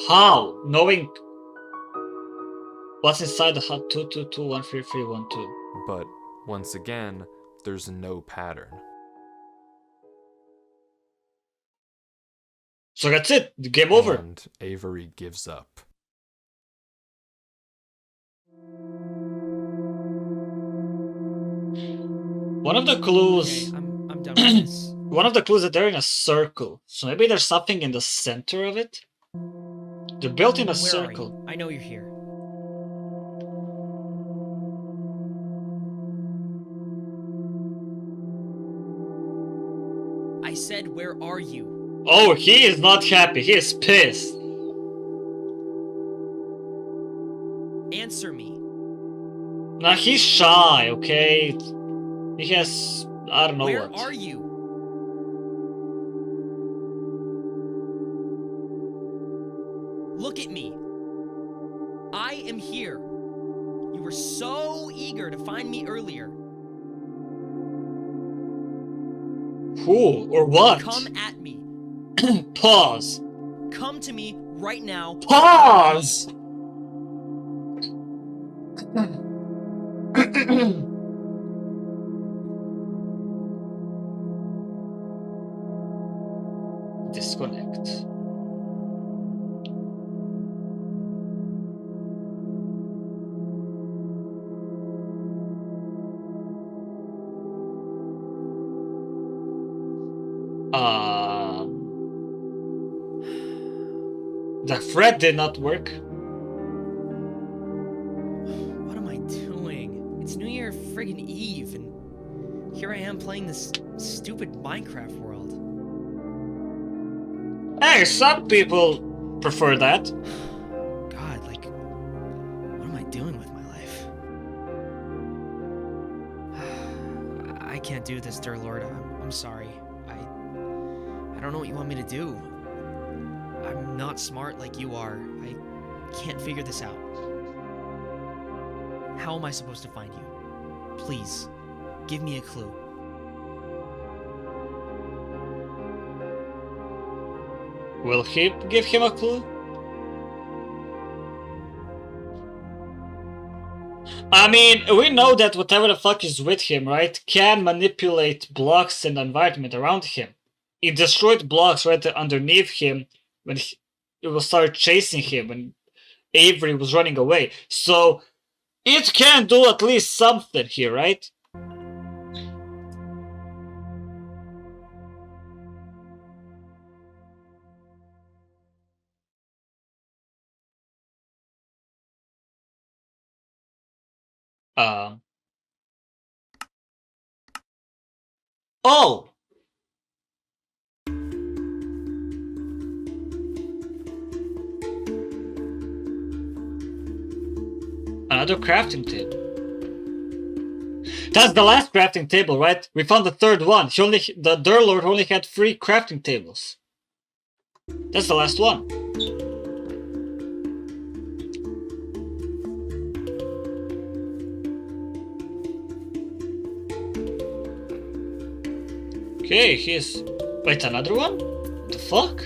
How? Knowing what's inside the hut? 222133312. But once again, there's no pattern. So that's it. Game over. And Avery gives up. One of the clues. Okay, I'm done with this. One of the clues that they're in a circle. So maybe there's something in the center of it. They're built in a Where circle. Are you? I know you're here. I said, where are you? Oh, he is not happy. He is pissed. Answer me. Nah, he's shy, okay? He has... I don't know Where what. are you? here to find me earlier. Who or what? Come at me. Pause. Come to me right now. Pause! Disconnect. The thread did not work. What am I doing? It's New Year friggin' Eve, and here I am playing this stupid Minecraft world. Hey, some people prefer that. God, like, what am I doing with my life? I can't do this, dear Lord. I'm sorry. I don't know what you want me to do. I'm not smart like you are. I can't figure this out. How am I supposed to find you? Please, give me a clue. Will he give him a clue? I mean, we know that whatever the fuck is with him, right, can manipulate blocks and the environment around him. He destroyed blocks right underneath him when it will start chasing him when Avery was running away. So it can do at least something here, right? Oh! Another crafting table. That's the last crafting table, right? We found the third one. The Durlord only had 3 crafting tables. That's the last one. Okay, he's... Wait, another one? What the fuck?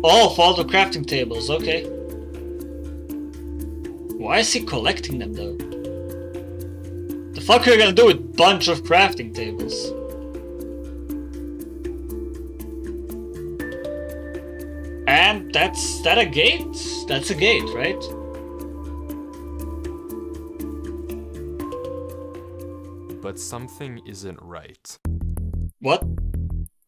Oh, for all the crafting tables, okay. Why is he collecting them, though? The fuck are you gonna do with a bunch of crafting tables? And that's that a gate? That's a gate, right? But something isn't right. What?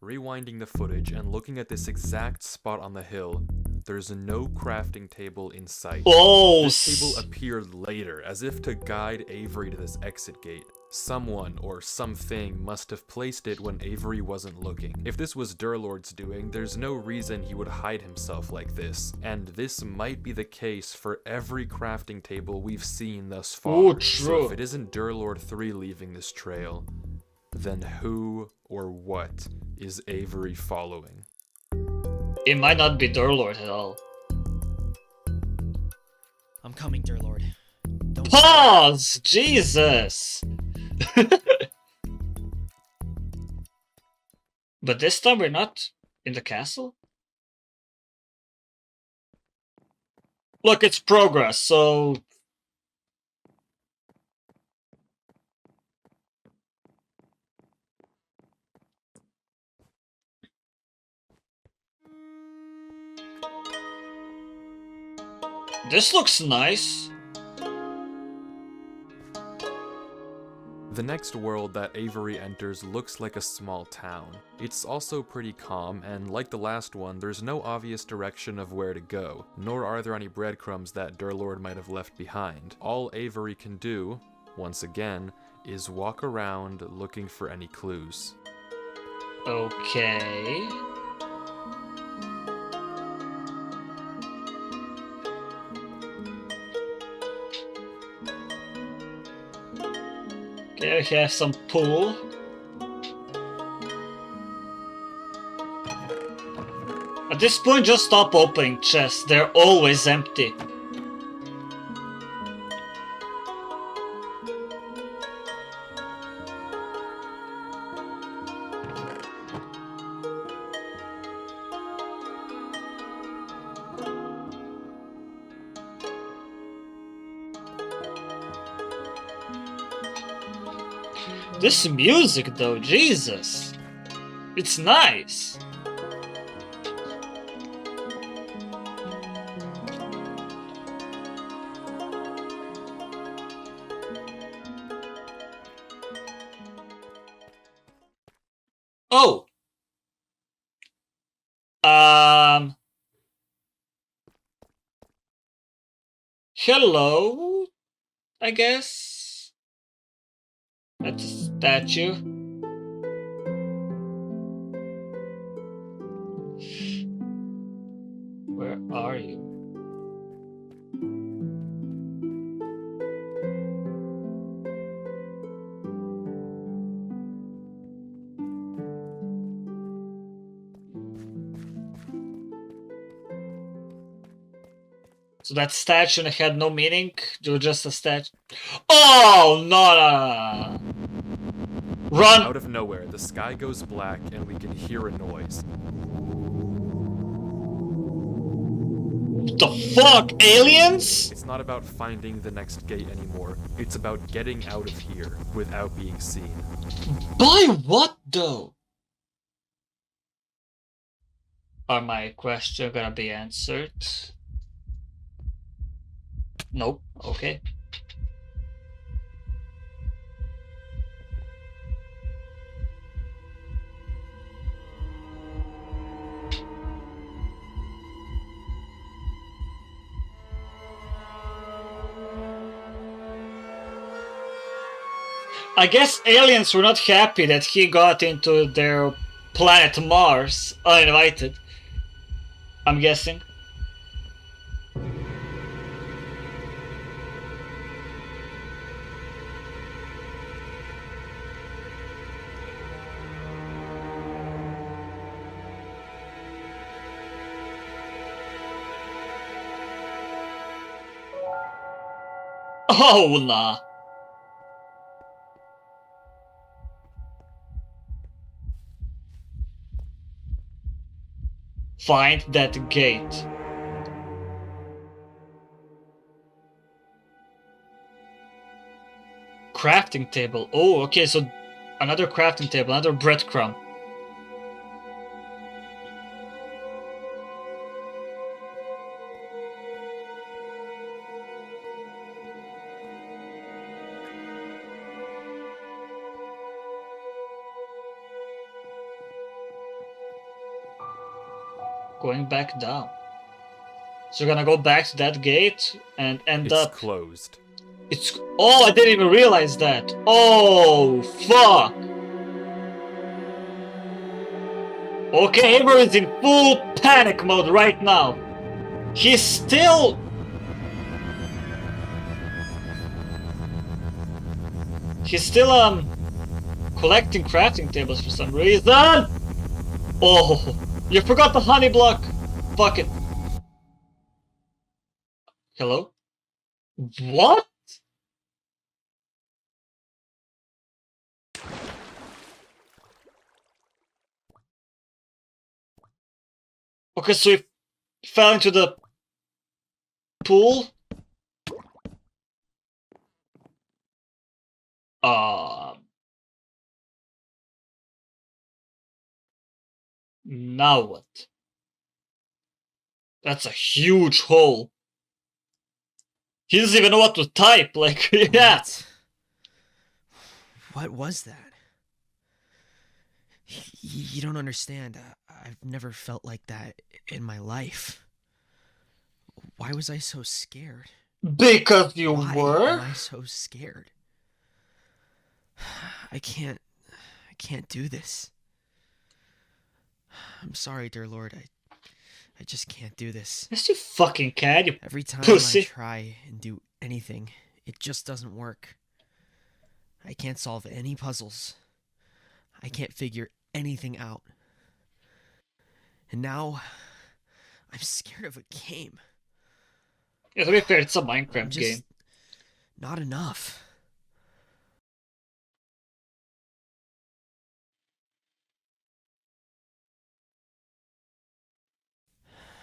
Rewinding the footage and looking at this exact spot on the hill, there's no crafting table in sight. Oh! This table appeared later, as if to guide Avery to this exit gate. Someone or something must have placed it when Avery wasn't looking. If this was Durlord's doing, there's no reason he would hide himself like this. And this might be the case for every crafting table we've seen thus far. Ooh, true. So if it isn't Durlord 3 leaving this trail, then who or what is Avery following? It might not be Durlord at all. I'm coming, dear Lord. Don't Pause! Jesus! But this time we're not in the castle? Look, it's progress, so... This looks nice. The next world that Avery enters looks like a small town. It's also pretty calm, and like the last one, there's no obvious direction of where to go, nor are there any breadcrumbs that Durlord might have left behind. All Avery can do, once again, is walk around looking for any clues. Okay. Okay, we have some pool. At this point, just stop opening chests. They're always empty. This music though, Jesus. It's nice. Oh. Hello, I guess. That's a statue. Where are you? So that statue had no meaning? You were just a statue? Oh, no. Run! Out of nowhere, the sky goes black and we can hear a noise. The fuck? Aliens? It's not about finding the next gate anymore. It's about getting out of here without being seen. By what though? Are my questions gonna be answered? Nope. Okay. I guess aliens were not happy that he got into their planet Mars uninvited. I'm guessing. Oh, nah. Find that gate. Crafting table. Oh, okay, so another crafting table, another breadcrumb. Going back down. So you're gonna go back to that gate and end up... It's closed. It's... Oh, I didn't even realize that. Oh, fuck. Okay, Ever is in full panic mode right now. He's still... collecting crafting tables for some reason. Oh, you forgot the honey block. Fuck it. Hello? What? Okay, so he fell into the pool? Now what? That's a huge hole. He doesn't even know what to type, like, yeah. What was that? You don't understand. I've never felt like that in my life. Why was I so scared? Because you Why were? am I so scared? I can't do this. I'm sorry, dear Lord. I just can't do this. Yes, you fucking can, you Every time pussy. I try and do anything, it just doesn't work. I can't solve any puzzles. I can't figure anything out. And now, I'm scared of a game. Yeah, to be fair, it's a Minecraft just game. Not enough.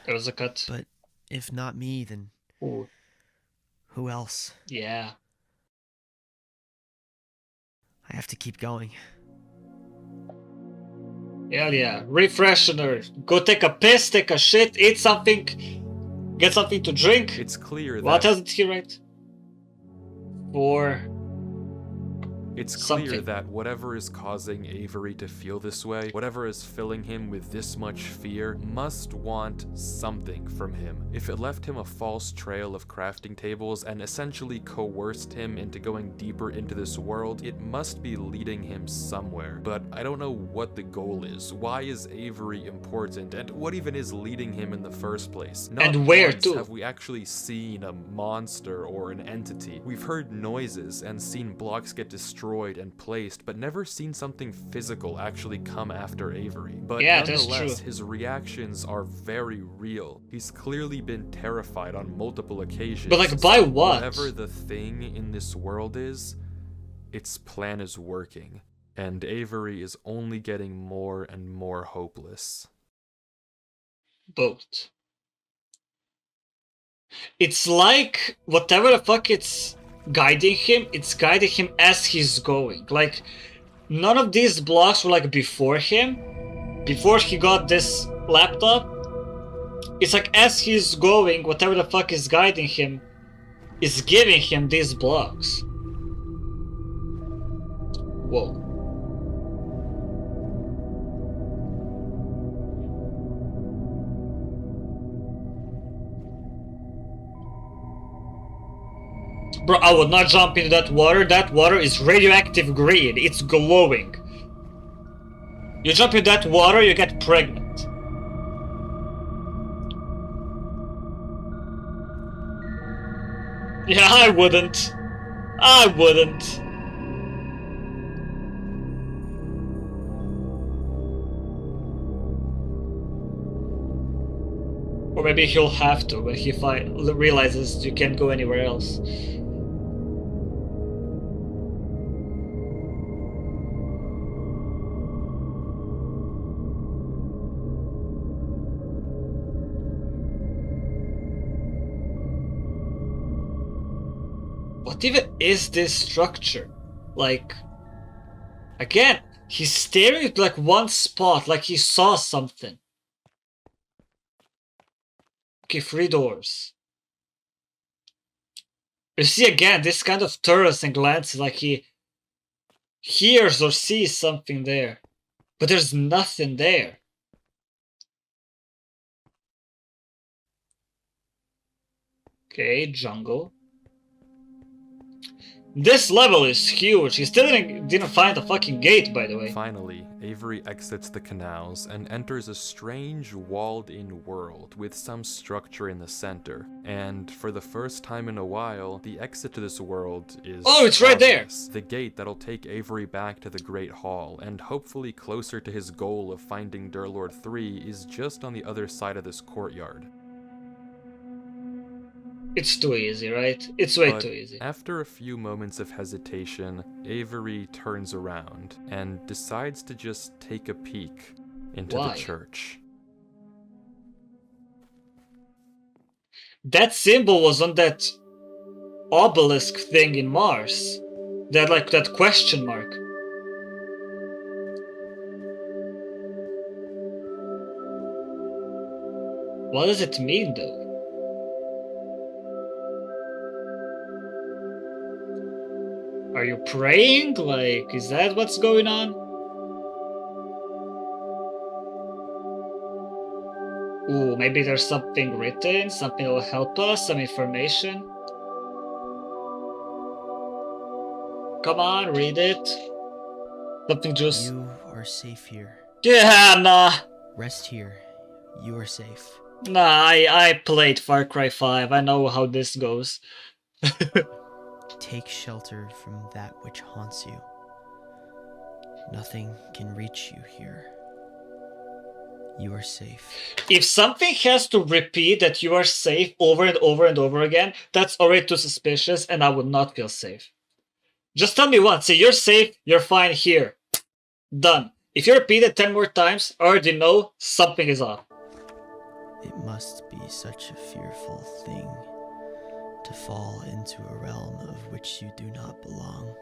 There was a cut. But if not me, then who else? Yeah. I have to keep going. Hell yeah. Refreshener. Go take a piss, take a shit, eat something, get something to drink. It's clear What that... else did he write? For... It's clear that whatever is causing Avery to feel this way, whatever is filling him with this much fear, must want something from him. If it left him a false trail of crafting tables and essentially coerced him into going deeper into this world, it must be leading him somewhere. But I don't know what the goal is. Why is Avery important? And what even is leading him in the first place? Not and where once too? have we actually seen a monster or an entity. We've heard noises and seen blocks get destroyed and placed, but never seen something physical actually come after Avery. But yeah, that's nonetheless, true. his reactions are very real. He's clearly been terrified on multiple occasions. But like, by what? Whatever the thing in this world is, its plan is working, and Avery is only getting more and more hopeless. Both. It's like, whatever the fuck it's guiding him, it's guiding him as he's going. Like, none of these blocks were like before him, before he got this laptop. It's like as he's going, whatever the fuck is guiding him is giving him these blocks. Whoa. Bro, I would not jump into that water. That water is radioactive green. It's glowing. You jump in that water, you get pregnant. Yeah, I wouldn't. I wouldn't. Or maybe he'll have to when he realizes you can't go anywhere else. What even is this structure? Like, again, he's staring at like one spot, like he saw something. Okay, 3 doors. You see again, this kind of turns and glances like he hears or sees something there. But there's nothing there. Okay, jungle. This level is huge. He still didn't find a fucking gate, by the way. Finally, Avery exits the canals and enters a strange walled-in world with some structure in the center. And for the first time in a while, the exit to this world is oh, it's right there. The gate that'll take Avery back to the Great Hall and hopefully closer to his goal of finding Durlord 3 is just on the other side of this courtyard. It's too easy, right? It's way But too easy. After a few moments of hesitation, Avery turns around and decides to just take a peek into Why? the church. That symbol was on that obelisk thing in Mars. That like that question mark. What does it mean though? Are you praying? Like, is that what's going on? Ooh, maybe there's something written, something that will help us, some information. Come on, read it. Something just... You are safe here. Yeah, nah. Rest here. You are safe. Nah, I played Far Cry 5. I know how this goes. Take shelter from that which haunts you. Nothing can reach you here. You are safe. If something has to repeat that you are safe over and over and over again, that's already too suspicious and I would not feel safe. Just tell me once, say you're safe, you're fine here. Done. If you repeat it 10 more times, I already know something is off. It must be such a fearful thing to fall into a realm of which you do not belong.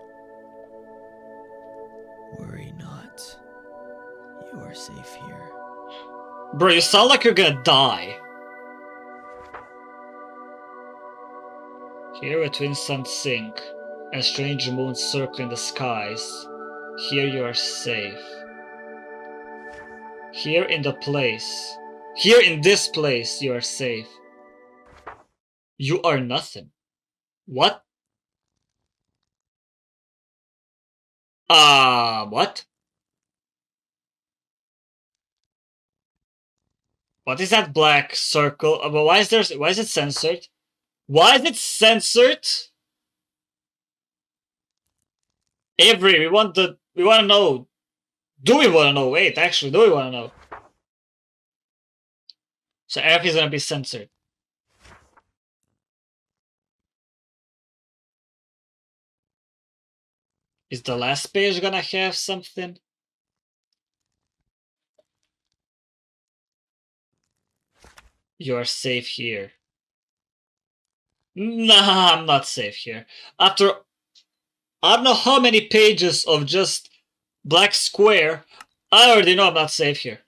Worry not. You are safe here. Bro, you sound like you're gonna die. Here where twin suns sink, and strange moons circle in the skies, here you are safe. Here in this place, you are safe. You are nothing. What? What? What is that black circle? But why is it censored? Why is it censored? Avery, we wanna know. Do we wanna know? Wait, actually, do we wanna know? So everything's gonna be censored. Is the last page gonna have something? You're safe here. Nah, I'm not safe here. After I don't know how many pages of just black square, I already know I'm not safe here.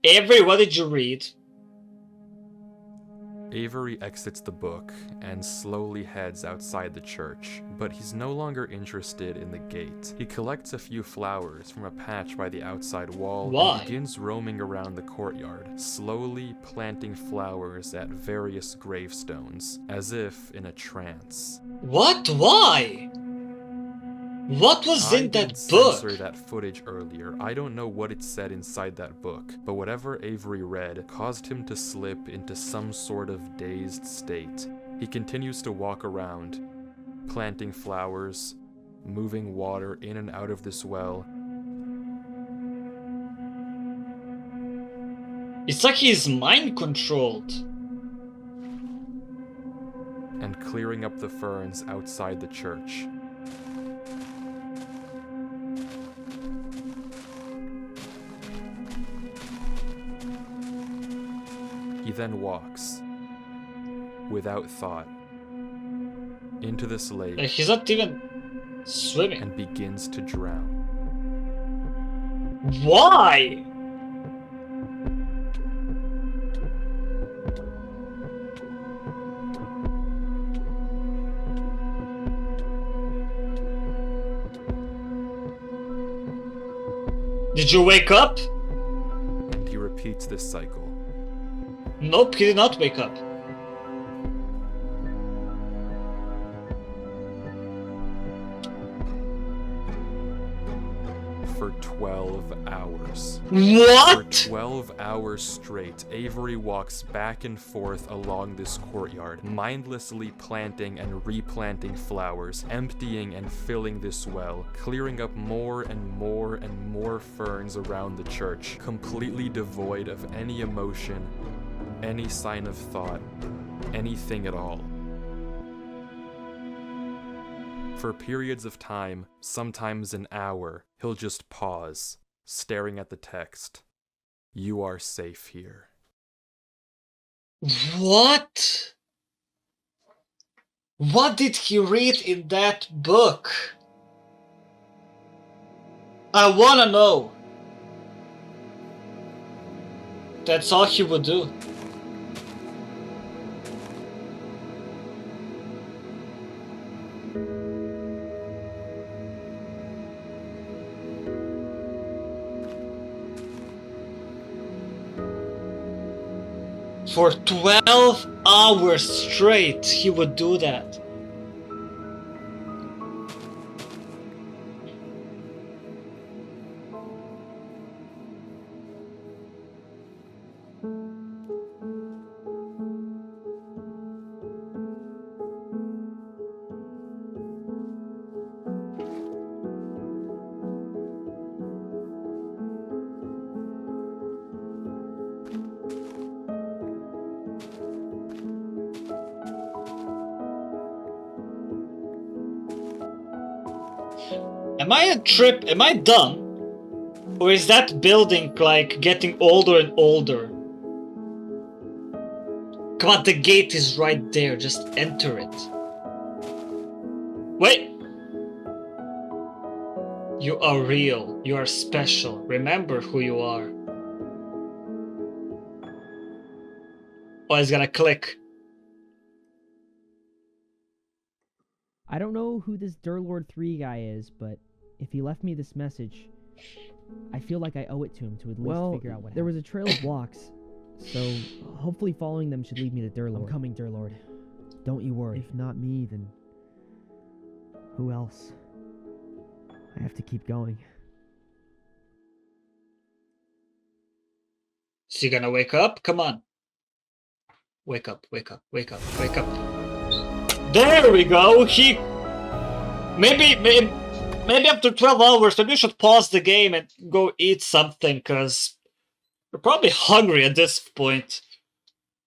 Avery, what did you read? Avery exits the book and slowly heads outside the church, but he's no longer interested in the gate. He collects a few flowers from a patch by the outside wall and begins roaming around the courtyard, slowly planting flowers at various gravestones, as if in a trance. What? Why? What was in that book? I didn't censor that footage earlier. I don't know what it said inside that book, but whatever Avery read caused him to slip into some sort of dazed state. He continues to walk around, planting flowers, moving water in and out of this well. It's like he's mind controlled. And clearing up the ferns outside the church. He then walks, without thought, into this lake. He's not even swimming. And begins to drown. Why? Did you wake up? And he repeats this cycle. Nope, he did not wake up. For 12 hours. What? For 12 hours straight, Avery walks back and forth along this courtyard, mindlessly planting and replanting flowers, emptying and filling this well, clearing up more and more and more ferns around the church, completely devoid of any emotion, any sign of thought, anything at all. For periods of time, sometimes an hour, he'll just pause, staring at the text. You are safe here. What? What did he read in that book? I wanna know. That's all he would do. For 12 hours straight, he would do that. Am I a trip? Am I dumb? Or is that building like getting older and older? Come on, the gate is right there. Just enter it. Wait. You are real. You are special. Remember who you are. Oh, it's gonna click. I don't know who this Durlord 3 guy is, but if he left me this message, I feel like I owe it to him to at least figure out what happened. There was a trail of blocks, so hopefully following them should lead me to Durlord. I'm coming, Durlord. Don't you worry. If not me, then who else? I have to keep going. Is he gonna wake up? Come on. Wake up, wake up, wake up, wake up. There we go! Maybe after 12 hours, maybe you should pause the game and go eat something, because you're probably hungry at this point.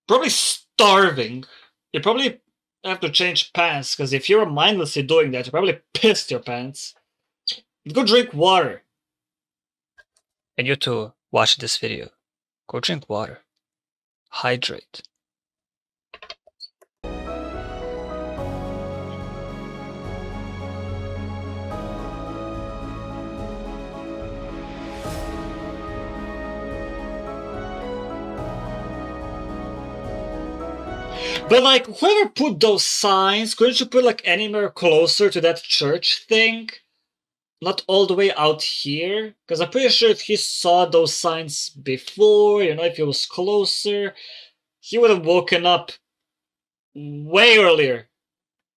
Probably starving. You probably have to change pants, because if you're mindlessly doing that, you probably pissed your pants. Go drink water. And you too, watch this video. Go drink water. Hydrate. But like, whoever put those signs, couldn't you put like anywhere closer to that church thing? Not all the way out here? Because I'm pretty sure if he saw those signs before, you know, if he was closer, he would have woken up way earlier.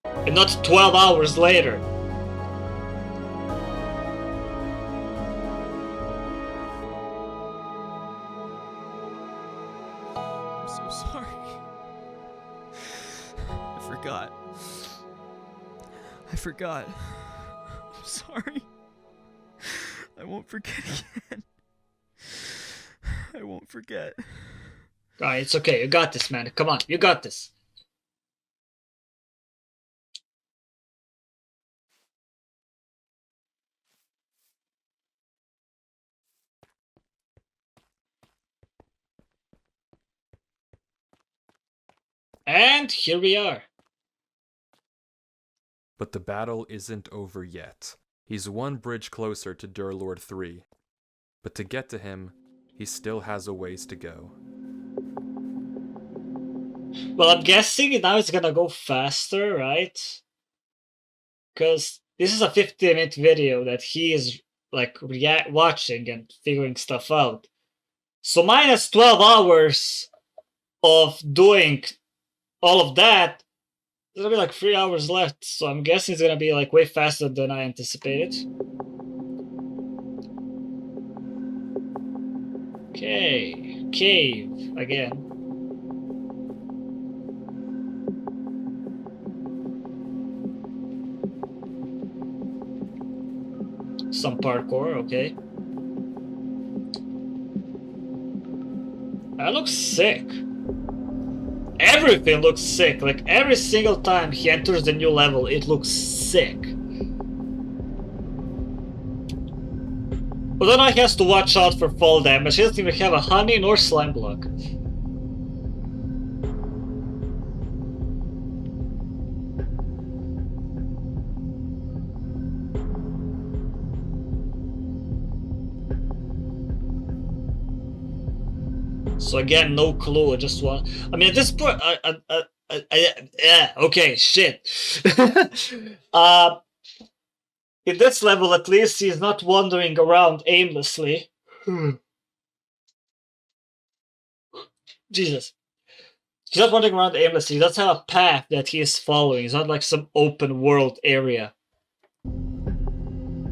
And not 12 hours later. I'm so sorry. I forgot. I'm sorry. I won't forget again. I won't forget. Alright, it's okay. You got this, man. Come on, you got this. And here we are. But the battle isn't over yet. He's one bridge closer to Durlord 3. But to get to him, he still has a ways to go. Well, I'm guessing now it's gonna go faster, right? Because this is a 50-minute video that he is like watching and figuring stuff out. So minus 12 hours of doing all of that, there's gonna be like 3 hours left. So I'm guessing it's gonna be like way faster than I anticipated. Okay, cave again. Some parkour, okay. That looks sick. Everything looks sick. Like every single time he enters the new level, it looks sick. But then he has to watch out for fall damage. He doesn't even have a honey nor slime block. So again, no clue. I just want. I mean, at this point, yeah. Okay, shit. In this level, at least, he's not wandering around aimlessly. Jesus. He's not wandering around aimlessly. He doesn't have a path that he is following. It's not like some open world area.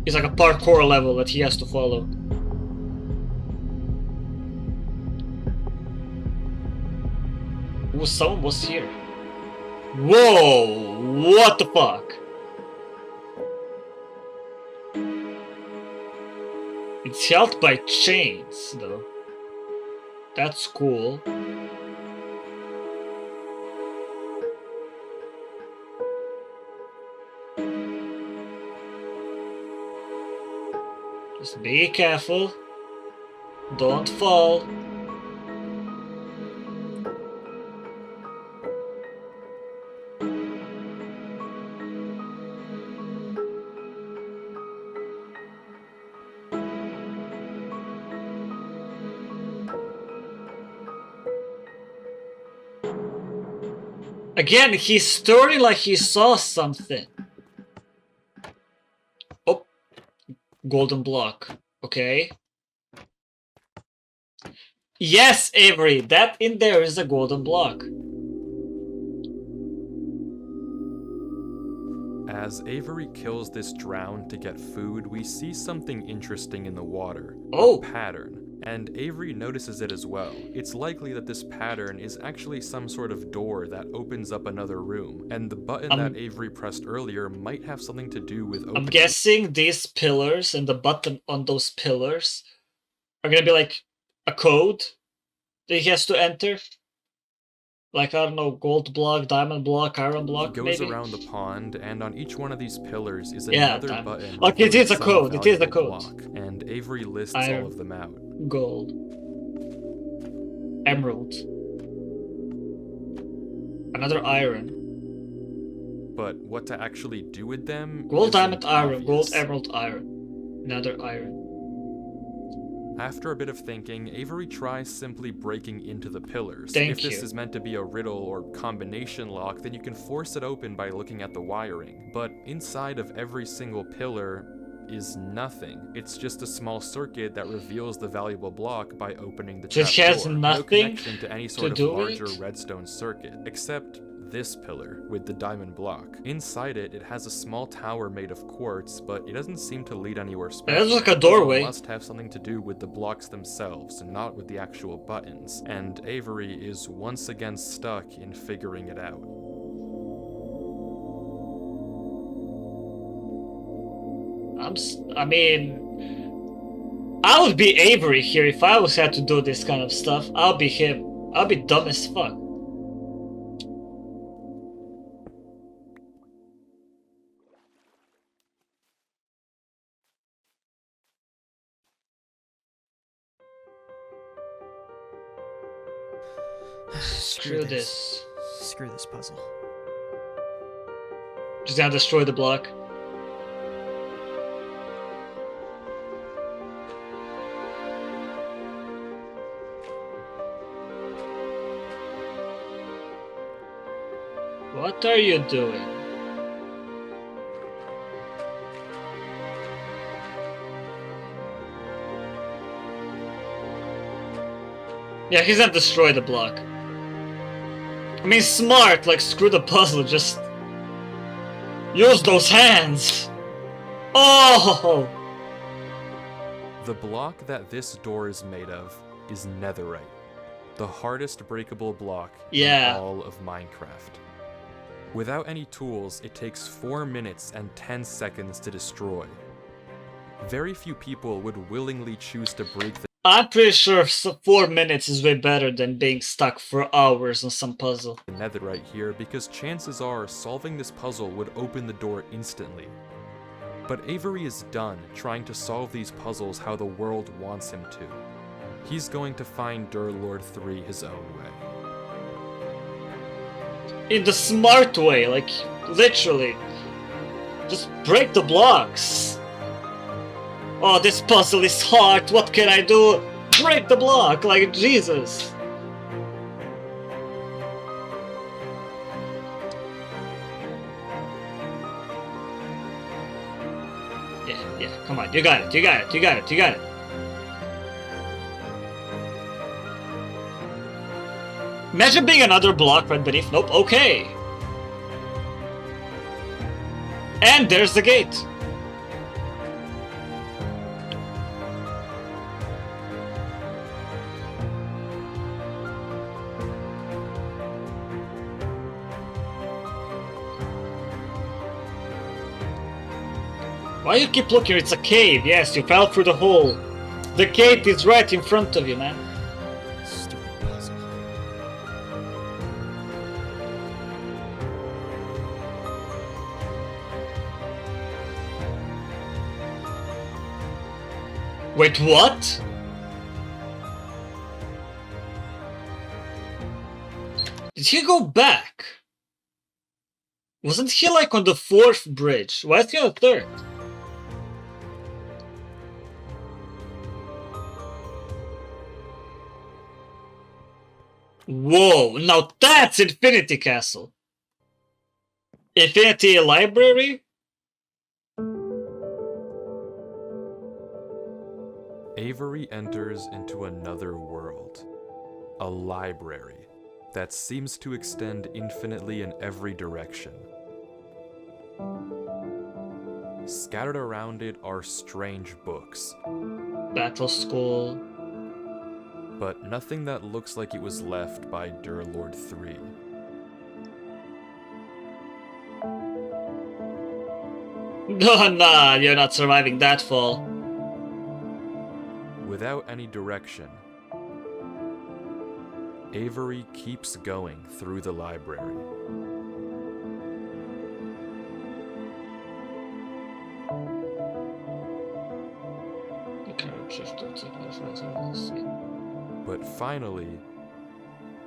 It's like a parkour level that he has to follow. Ooh, someone was here. Whoa! What the fuck? It's held by chains, though. That's cool. Just be careful. Don't fall. Again, he's stirring like he saw something. Oh, golden block. Okay. Yes, Avery, that in there is a golden block. As Avery kills this drown to get food, we see something interesting in the water. Oh! A pattern. And Avery notices it as well. It's likely that this pattern is actually some sort of door that opens up another room, and the button that Avery pressed earlier might have something to do with opening. I'm guessing these pillars and the button on those pillars are gonna be like a code that he has to enter. Like, I don't know, gold block, diamond block, iron block, He goes maybe? around the pond, and on each one of these pillars is Yeah, another diamond. button. Okay, it is a with some code, it is a valuable code. block, and Avery lists Iron. all of them out. Gold. Emerald. Another iron. But what to actually do with them? Gold, isn't diamond, iron. Gold, obvious. emerald, iron. Another iron. After a bit of thinking, Avery tries simply breaking into the pillars. Thank if this you. is meant to be a riddle or combination lock, then you can force it open by looking at the wiring. But inside of every single pillar is nothing. It's just a small circuit that reveals the valuable block by opening the Just trap has door. nothing No connection to any sort of do larger it? redstone circuit, except this pillar with the diamond block. Inside it, it has a small tower made of quartz, but it doesn't seem to lead anywhere special. looks like a It doorway. must have something to do with the blocks themselves, and not with the actual buttons. And Avery is once again stuck in figuring it out. I mean, I would be Avery here if I was had to do this kind of stuff. I'll be him. I'll be dumb as fuck. Screw this. Screw this puzzle. Just gotta destroy the block. What are you doing? Yeah, he's gonna destroy the block. I mean, smart, like, screw the puzzle, just use those hands! Oh! The block that this door is made of is netherite, the hardest breakable block Yeah. in all of Minecraft. Without any tools, it takes 4 minutes and 10 seconds to destroy. Very few people would willingly choose to break the I'm pretty sure 4 minutes is way better than being stuck for hours on some puzzle. netherite here because chances are solving this puzzle would open the door instantly. But Avery is done trying to solve these puzzles how the world wants him to. He's going to find Durlord 3 his own way. In the smart way, like, literally. Just break the blocks. Oh, this puzzle is hard, what can I do? Break the block, like, Jesus. Yeah, come on, you got it, you got it, you got it, you got it. Imagine being another block right beneath. Nope, okay. And there's the gate. Why you keep looking? It's a cave. Yes, you fell through the hole. The gate is right in front of you, man. Stupid puzzle. Wait, what? Did he go back? Wasn't he like on the 4th bridge? Why is he on the 3rd? Whoa, now that's Infinity Castle. Infinity Library? Avery enters into another world. A library that seems to extend infinitely in every direction. Scattered around it are strange books. Battle School. But nothing that looks like it was left by Durlord 3. No, nah, you're not surviving that fall. Without any direction, Avery keeps going through the library. But finally,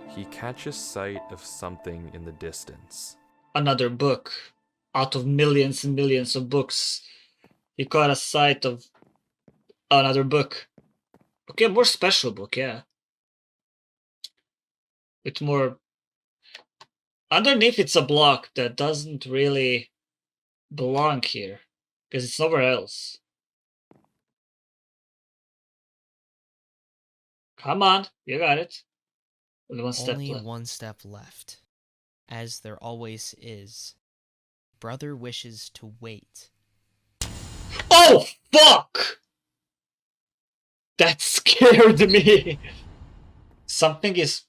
he catches sight of something in the distance. Another book. Out of millions and millions of books, he caught a sight of another book. Okay, more special book, yeah. It's more... Underneath it's a block that doesn't really belong here, because it's nowhere else. Come on, you got it. Only one step Only left. one step left. As there always is. Brother wishes to wait. Oh, fuck! That scared me. Something is...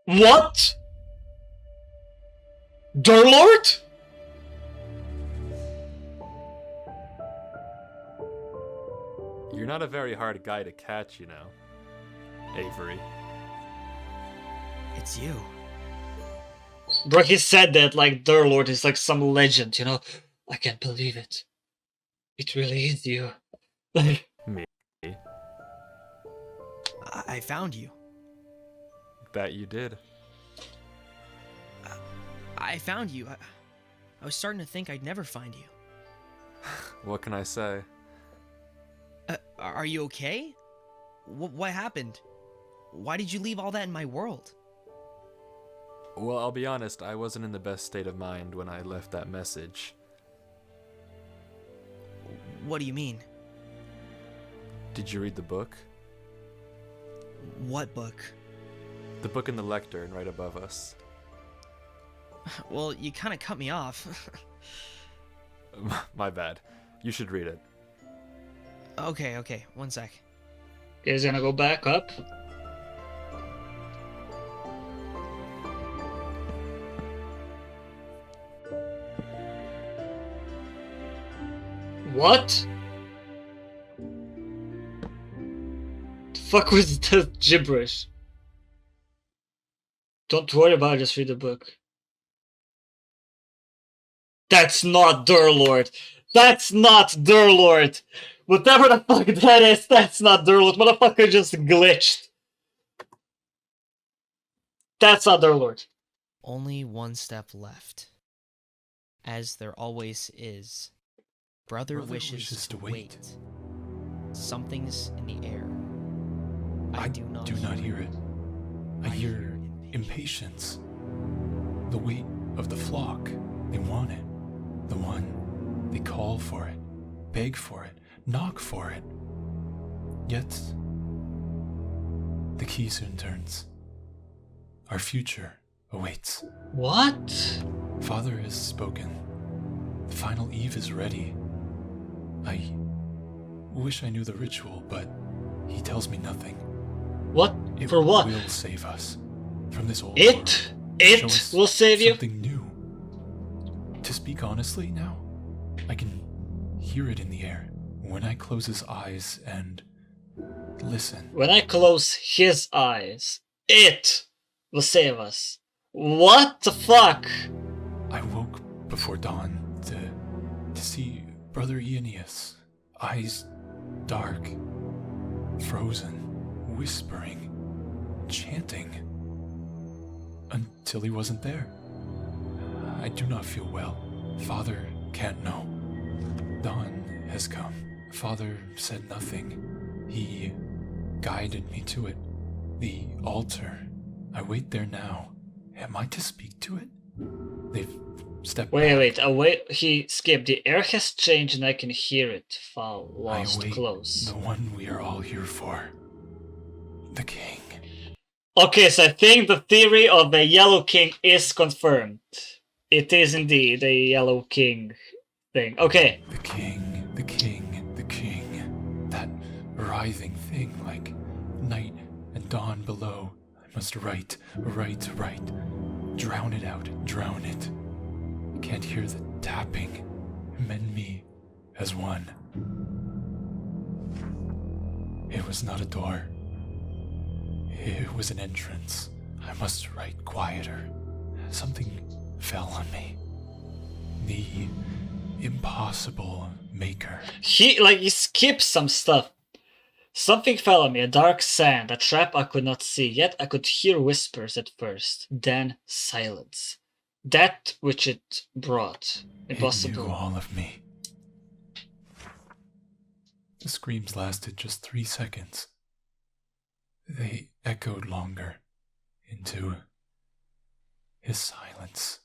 What? Durlord? You're not a very hard guy to catch, you know, Avery. It's you. Bro, he said that like Durlord is like some legend, you know? I can't believe it. It really is you. Me. I found you. That you did. I found you. I was starting to think I'd never find you. What can I say? Are you okay? What happened? Why did you leave all that in my world? Well, I'll be honest, I wasn't in the best state of mind when I left that message. What do you mean? Did you read the book? What book? The book in the lectern right above us. Well, you kind of cut me off. My bad. You should read it. Okay, one sec. Is gonna go back up? What? The fuck was the gibberish? Don't worry about it, just read the book. That's not Durlord! That's not Durlord! Whatever the fuck that is, that's not Durlord. Motherfucker just glitched. That's not Durlord. Only one step left. As there always is. Brother wishes to wait. Something's in the air. I do not hear it. I hear impatience. The weight of the flock. They want it. The one. They call for it. Beg for it. Knock for it. Yet, the key soon turns. Our future awaits. What? Father has spoken. The final eve is ready. I wish I knew the ritual, but he tells me nothing. What? It For what? will save us from this old It? world. Show It us will save you? something new. To speak honestly now, I can hear it in the air when I close his eyes and listen. When I close his eyes, it will save us. What the fuck? I woke before dawn to see Brother Aeneas, eyes dark, frozen, whispering, chanting, until he wasn't there. I do not feel well. Father can't know. Dawn has come. Father said nothing. He guided me to it. The altar. I wait there now, Am I to speak to it? They've stepped Wait, he skipped. The air has changed and I can hear it. Foul, I lost, await close. the one we are all here for. The king. Okay, so I think the theory of the Yellow King is confirmed. It is indeed a Yellow King thing. Okay. The king, the king, the king. That writhing thing like night and dawn below. I must write. Drown it out, drown it. Can't hear the tapping. Mend me as one. It was not a door. It was an entrance. I must write quieter. Something fell on me. The impossible maker. He skips some stuff. Something fell on me, a dark sand, a trap I could not see, yet I could hear whispers at first, then silence. That which it brought. Impossible. It knew all of me. The screams lasted just 3 seconds. They echoed longer into his silence.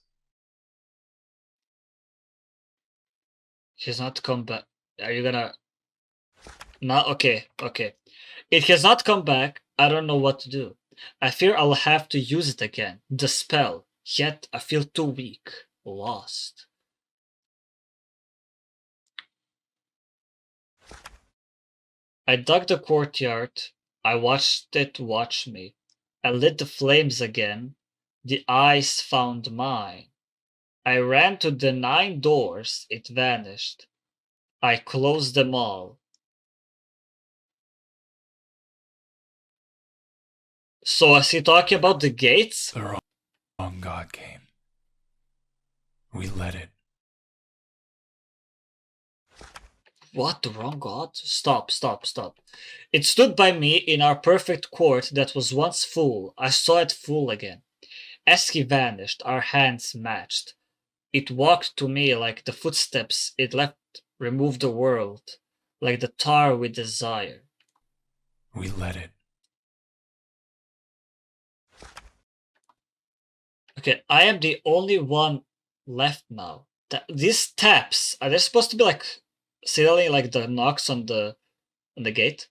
He's not come back. Are you gonna... No, okay. It has not come back. I don't know what to do. I fear I'll have to use it again. The spell. Yet I feel too weak. Lost. I dug the courtyard. I watched it watch me. I lit the flames again. The eyes found mine. I ran to the 9 doors. It vanished. I closed them all. So is he talking about the gates? The wrong god came. We let it. What, the wrong god? Stop. It stood by me in our perfect court that was once full. I saw it full again. As he vanished, our hands matched. It walked to me like the footsteps it left removed the world, like the tar we desire. We let it. Okay, I am the only one left now. These taps, are they supposed to be like silly, like the knocks on the gate?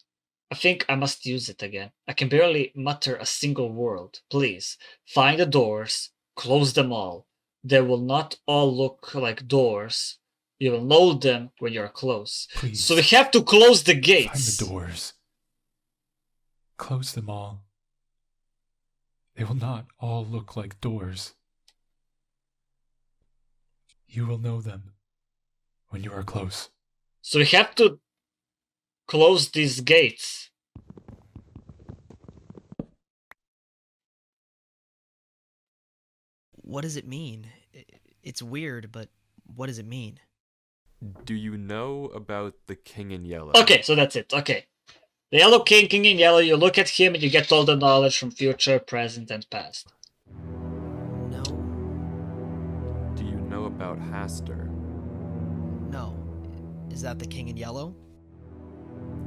I think I must use it again. I can barely mutter a single word. Please, find the doors, close them all. They will not all look like doors. You will know them when you are close. Please, so we have to close the gates. Find the doors. Close them all. They will not all look like doors. You will know them when you are close. So we have to close these gates. What does it mean? It's weird, but what does it mean? Do you know about the King in Yellow? Okay, so that's it. Okay. The Yellow King, King in Yellow, you look at him and you get all the knowledge from future, present, and past. No. Do you know about Haster? No. Is that the King in Yellow?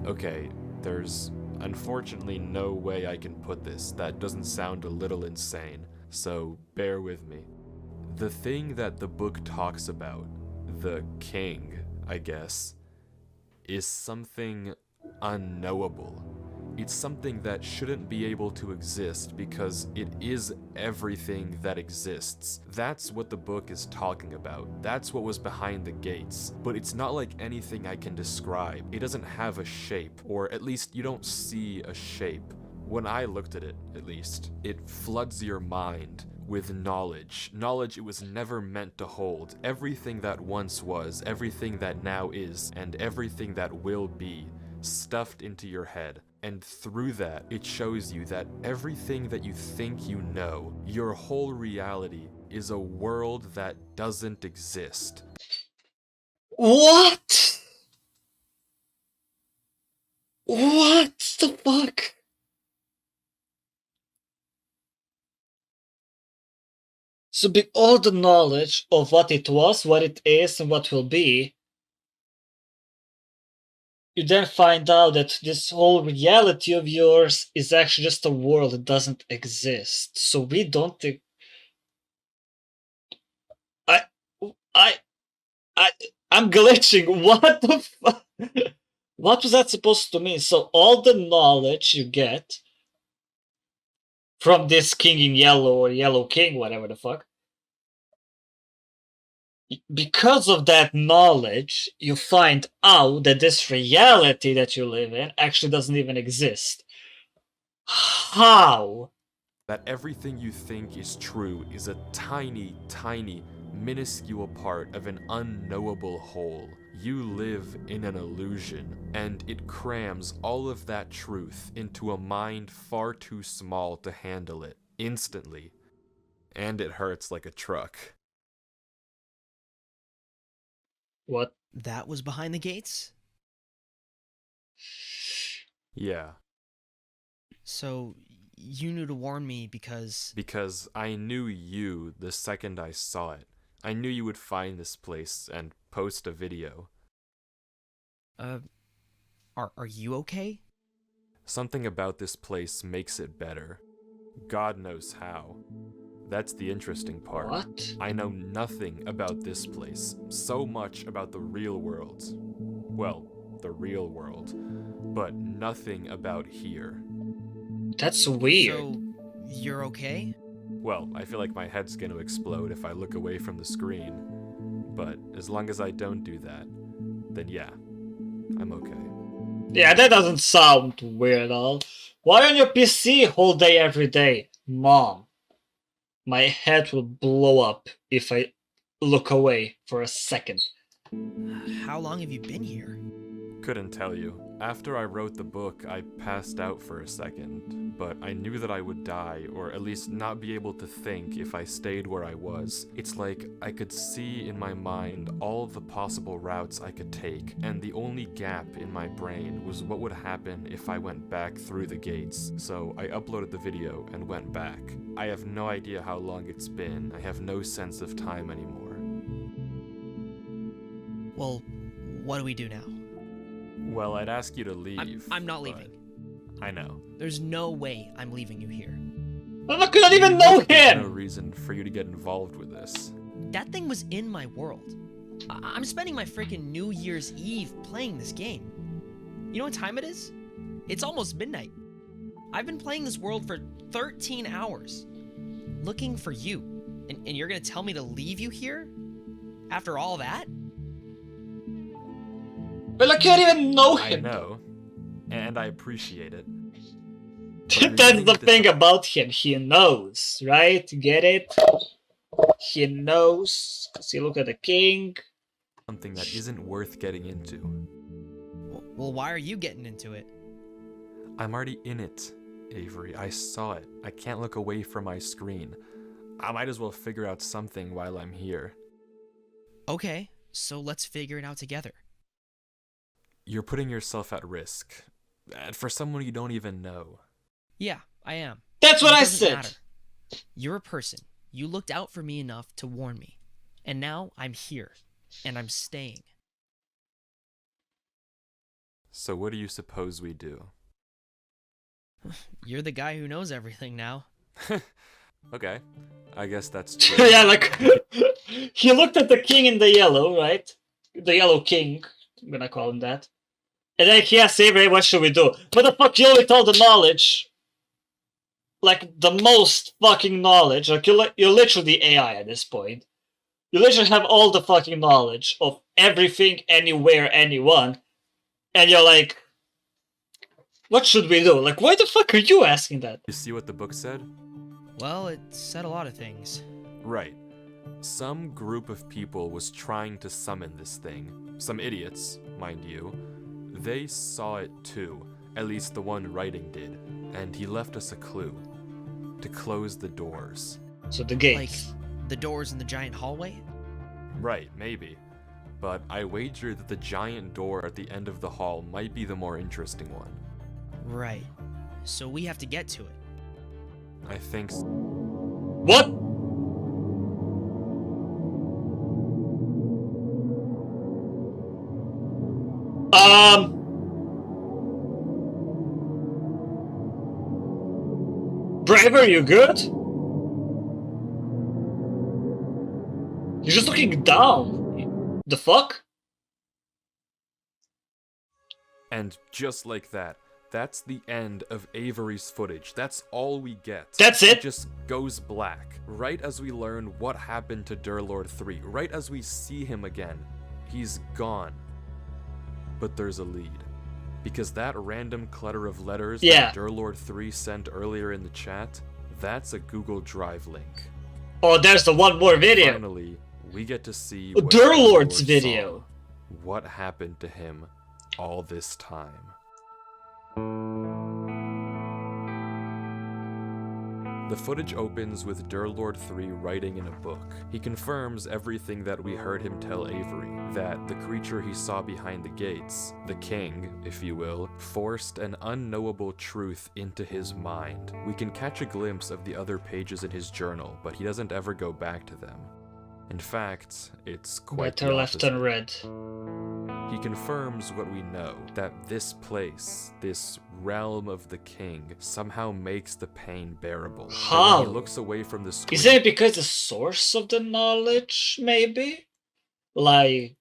Okay, there's unfortunately no way I can put this that doesn't sound a little insane, so bear with me. The thing that the book talks about, the king, I guess, is something unknowable. It's something that shouldn't be able to exist because it is everything that exists. That's what the book is talking about. That's what was behind the gates. But it's not like anything I can describe. It doesn't have a shape, or at least you don't see a shape. When I looked at it, at least, it floods your mind with knowledge. Knowledge it was never meant to hold. Everything that once was, everything that now is, and everything that will be, stuffed into your head. And through that, it shows you that everything that you think you know, your whole reality, is a world that doesn't exist. What? What the fuck? So with all the knowledge of what it was, what it is, and what will be, you then find out that this whole reality of yours is actually just a world that doesn't exist. So we don't I'm glitching. What the fuck? What was that supposed to mean? So all the knowledge you get from this king in yellow or yellow king, whatever the fuck, because of that knowledge, you find out that this reality that you live in actually doesn't even exist. How? That everything you think is true is a tiny, tiny, minuscule part of an unknowable whole. You live in an illusion, and it crams all of that truth into a mind far too small to handle it instantly. And it hurts like a truck. What? That was behind the gates? Yeah. So, you knew to warn me because... Because I knew you the second I saw it. I knew you would find this place and post a video. Are you okay? Something about this place makes it better. God knows how. That's the interesting part. What? I know nothing about this place. So much about the real world. Well, the real world. But nothing about here. That's weird. So, you're okay? Well, I feel like my head's gonna explode if I look away from the screen. But as long as I don't do that, then yeah, I'm okay. Yeah, that doesn't sound weird at all. Why on your PC whole day every day? Mom, my head will blow up if I look away for a second. How long have you been here? Couldn't tell you. After I wrote the book, I passed out for a second, but I knew that I would die, or at least not be able to think if I stayed where I was. It's like I could see in my mind all of the possible routes I could take, and the only gap in my brain was what would happen if I went back through the gates. So I uploaded the video and went back. I have no idea how long it's been. I have no sense of time anymore. Well, what do we do now? Well, I'd ask you to leave. I'm not leaving. I know. There's no way I'm leaving you here. I couldn't even know him! There's no reason for you to get involved with this. That thing was in my world. I'm spending my freaking New Year's Eve playing this game. You know what time it is? It's almost midnight. I've been playing this world for 13 hours, looking for you. And you're gonna tell me to leave you here? After all that? But I can't even know him. I know, and I appreciate it. That's the thing about him. He knows, right? Get it? He knows. See, look at the king. Something that isn't worth getting into. Well, why are you getting into it? I'm already in it, Avery. I saw it. I can't look away from my screen. I might as well figure out something while I'm here. Okay, so let's figure it out together. You're putting yourself at risk. For someone you don't even know. Yeah, I am. That's what I doesn't said. matter. You're a person. You looked out for me enough to warn me. And now I'm here. And I'm staying. So what do you suppose we do? You're the guy who knows everything now. Okay, I guess that's true. Yeah, like, he looked at the king in the yellow, right? The yellow king. I'm gonna call him that. And then he asked Avery, what should we do? What the fuck, you only told the knowledge. Like, the most fucking knowledge. Like, you're literally the AI at this point. You literally have all the fucking knowledge of everything, anywhere, anyone. And you're like, what should we do? Like, why the fuck are you asking that? You see what the book said? Well, it said a lot of things. Right. Some group of people was trying to summon this thing. Some idiots, mind you. They saw it too. At least the one writing did. And he left us a clue. To close the doors. So the gates. Like the doors in the giant hallway? Right, maybe. But I wager that the giant door at the end of the hall might be the more interesting one. Right. So we have to get to it. I think so. What? Braver, you good? You're just looking down. The fuck? And just like that, that's the end of Avery's footage. That's all we get. That's it? It just goes black. Right as we learn what happened to Durlord 3, right as we see him again, he's gone. But there's a lead. Because that random clutter of letters that Durlord 3 sent earlier in the chat, that's a Google Drive link. Oh, there's the one more video. Finally, we get to see what Durlord's video. Saw. What happened to him all this time. The footage opens with Durlord 3 writing in a book. He confirms everything that we heard him tell Avery, that the creature he saw behind the gates, the king, if you will, forced an unknowable truth into his mind. We can catch a glimpse of the other pages in his journal, but he doesn't ever go back to them. In fact, it's quite better left unread. He confirms what we know, that this place, this realm of the king, somehow makes the pain bearable. How? When he looks away from the screen. Is it because the source of the knowledge, maybe? Like,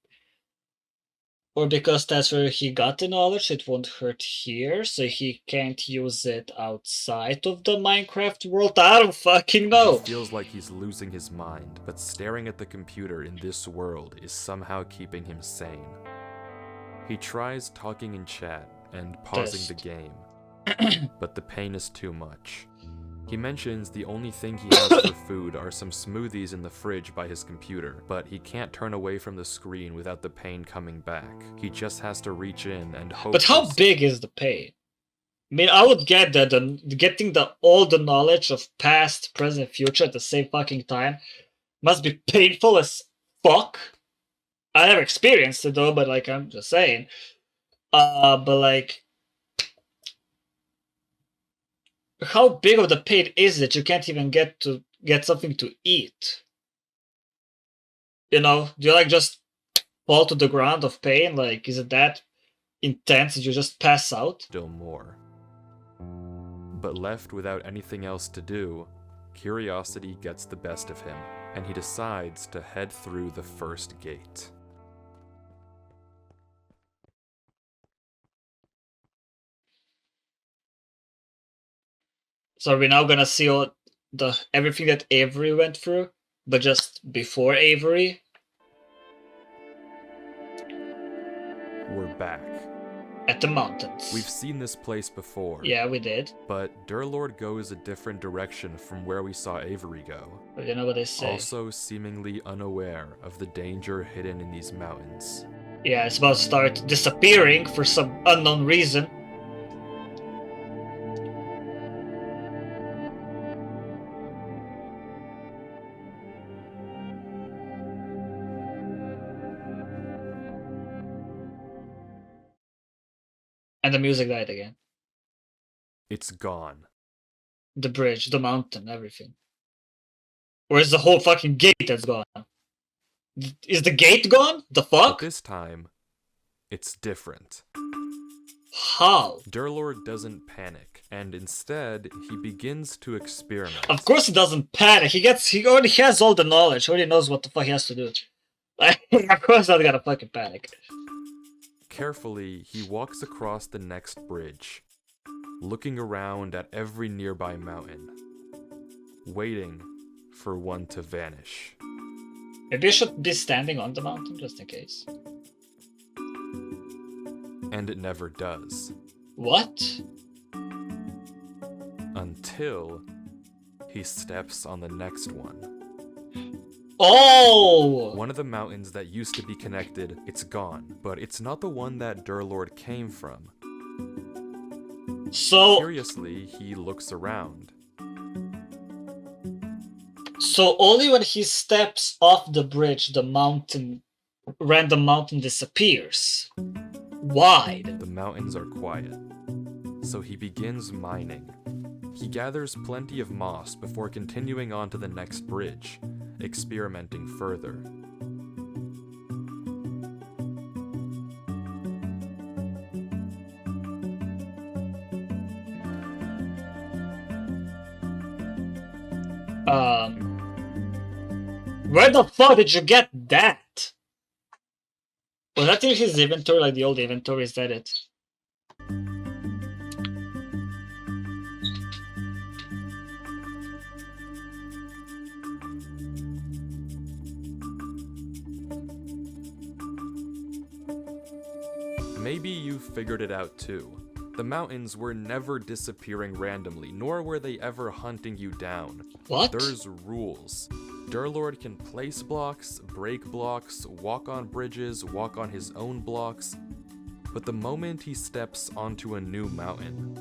or because that's where he got the knowledge, it won't hurt here, so he can't use it outside of the Minecraft world? I don't fucking know. He feels like he's losing his mind, but staring at the computer in this world is somehow keeping him sane. He tries talking in chat and pausing the game, but the pain is too much. He mentions the only thing he has for food are some smoothies in the fridge by his computer, but he can't turn away from the screen without the pain coming back. He just has to reach in and hope. But how big is the pain? I mean, I would get that getting all the knowledge of past, present, future at the same fucking time must be painful as fuck. I never experienced it though, but like I'm just saying. But like, how big of the pain is it? You can't even get something to eat. You know, do you like just fall to the ground of pain? Like, is it that intense that you just pass out? Still more. But left without anything else to do, curiosity gets the best of him, and he decides to head through the first gate. So we're now gonna see everything that Avery went through, but just before Avery. We're back. At the mountains. We've seen this place before. Yeah, we did. But Durlord goes a different direction from where we saw Avery go. But you know what they say. Also seemingly unaware of the danger hidden in these mountains. Yeah, it's about to start disappearing for some unknown reason. And the music died again. It's gone. The bridge, the mountain, everything. Or is the whole fucking gate that's gone? Is the gate gone? The fuck? But this time, it's different. How? Durlord doesn't panic, and instead, he begins to experiment. Of course he doesn't panic. He already has all the knowledge. He already knows what the fuck he has to do. Of course not gonna fucking panic. Carefully, he walks across the next bridge, looking around at every nearby mountain, waiting for one to vanish. Maybe I should be standing on the mountain, just in case. And it never does. What? Until he steps on the next one. Oh! One of the mountains that used to be connected, it's gone, but it's not the one that Durlord came from. So... Curiously, he looks around. So only when he steps off the bridge, the random mountain disappears. Why? The mountains are quiet, so he begins mining. He gathers plenty of moss before continuing on to the next bridge, experimenting further. Where the fuck did you get that? Was that in his inventory, like the old inventory? Is that it? Maybe you figured it out too. The mountains were never disappearing randomly, nor were they ever hunting you down. What? There's rules. Durlord can place blocks, break blocks, walk on bridges, walk on his own blocks, but the moment he steps onto a new mountain...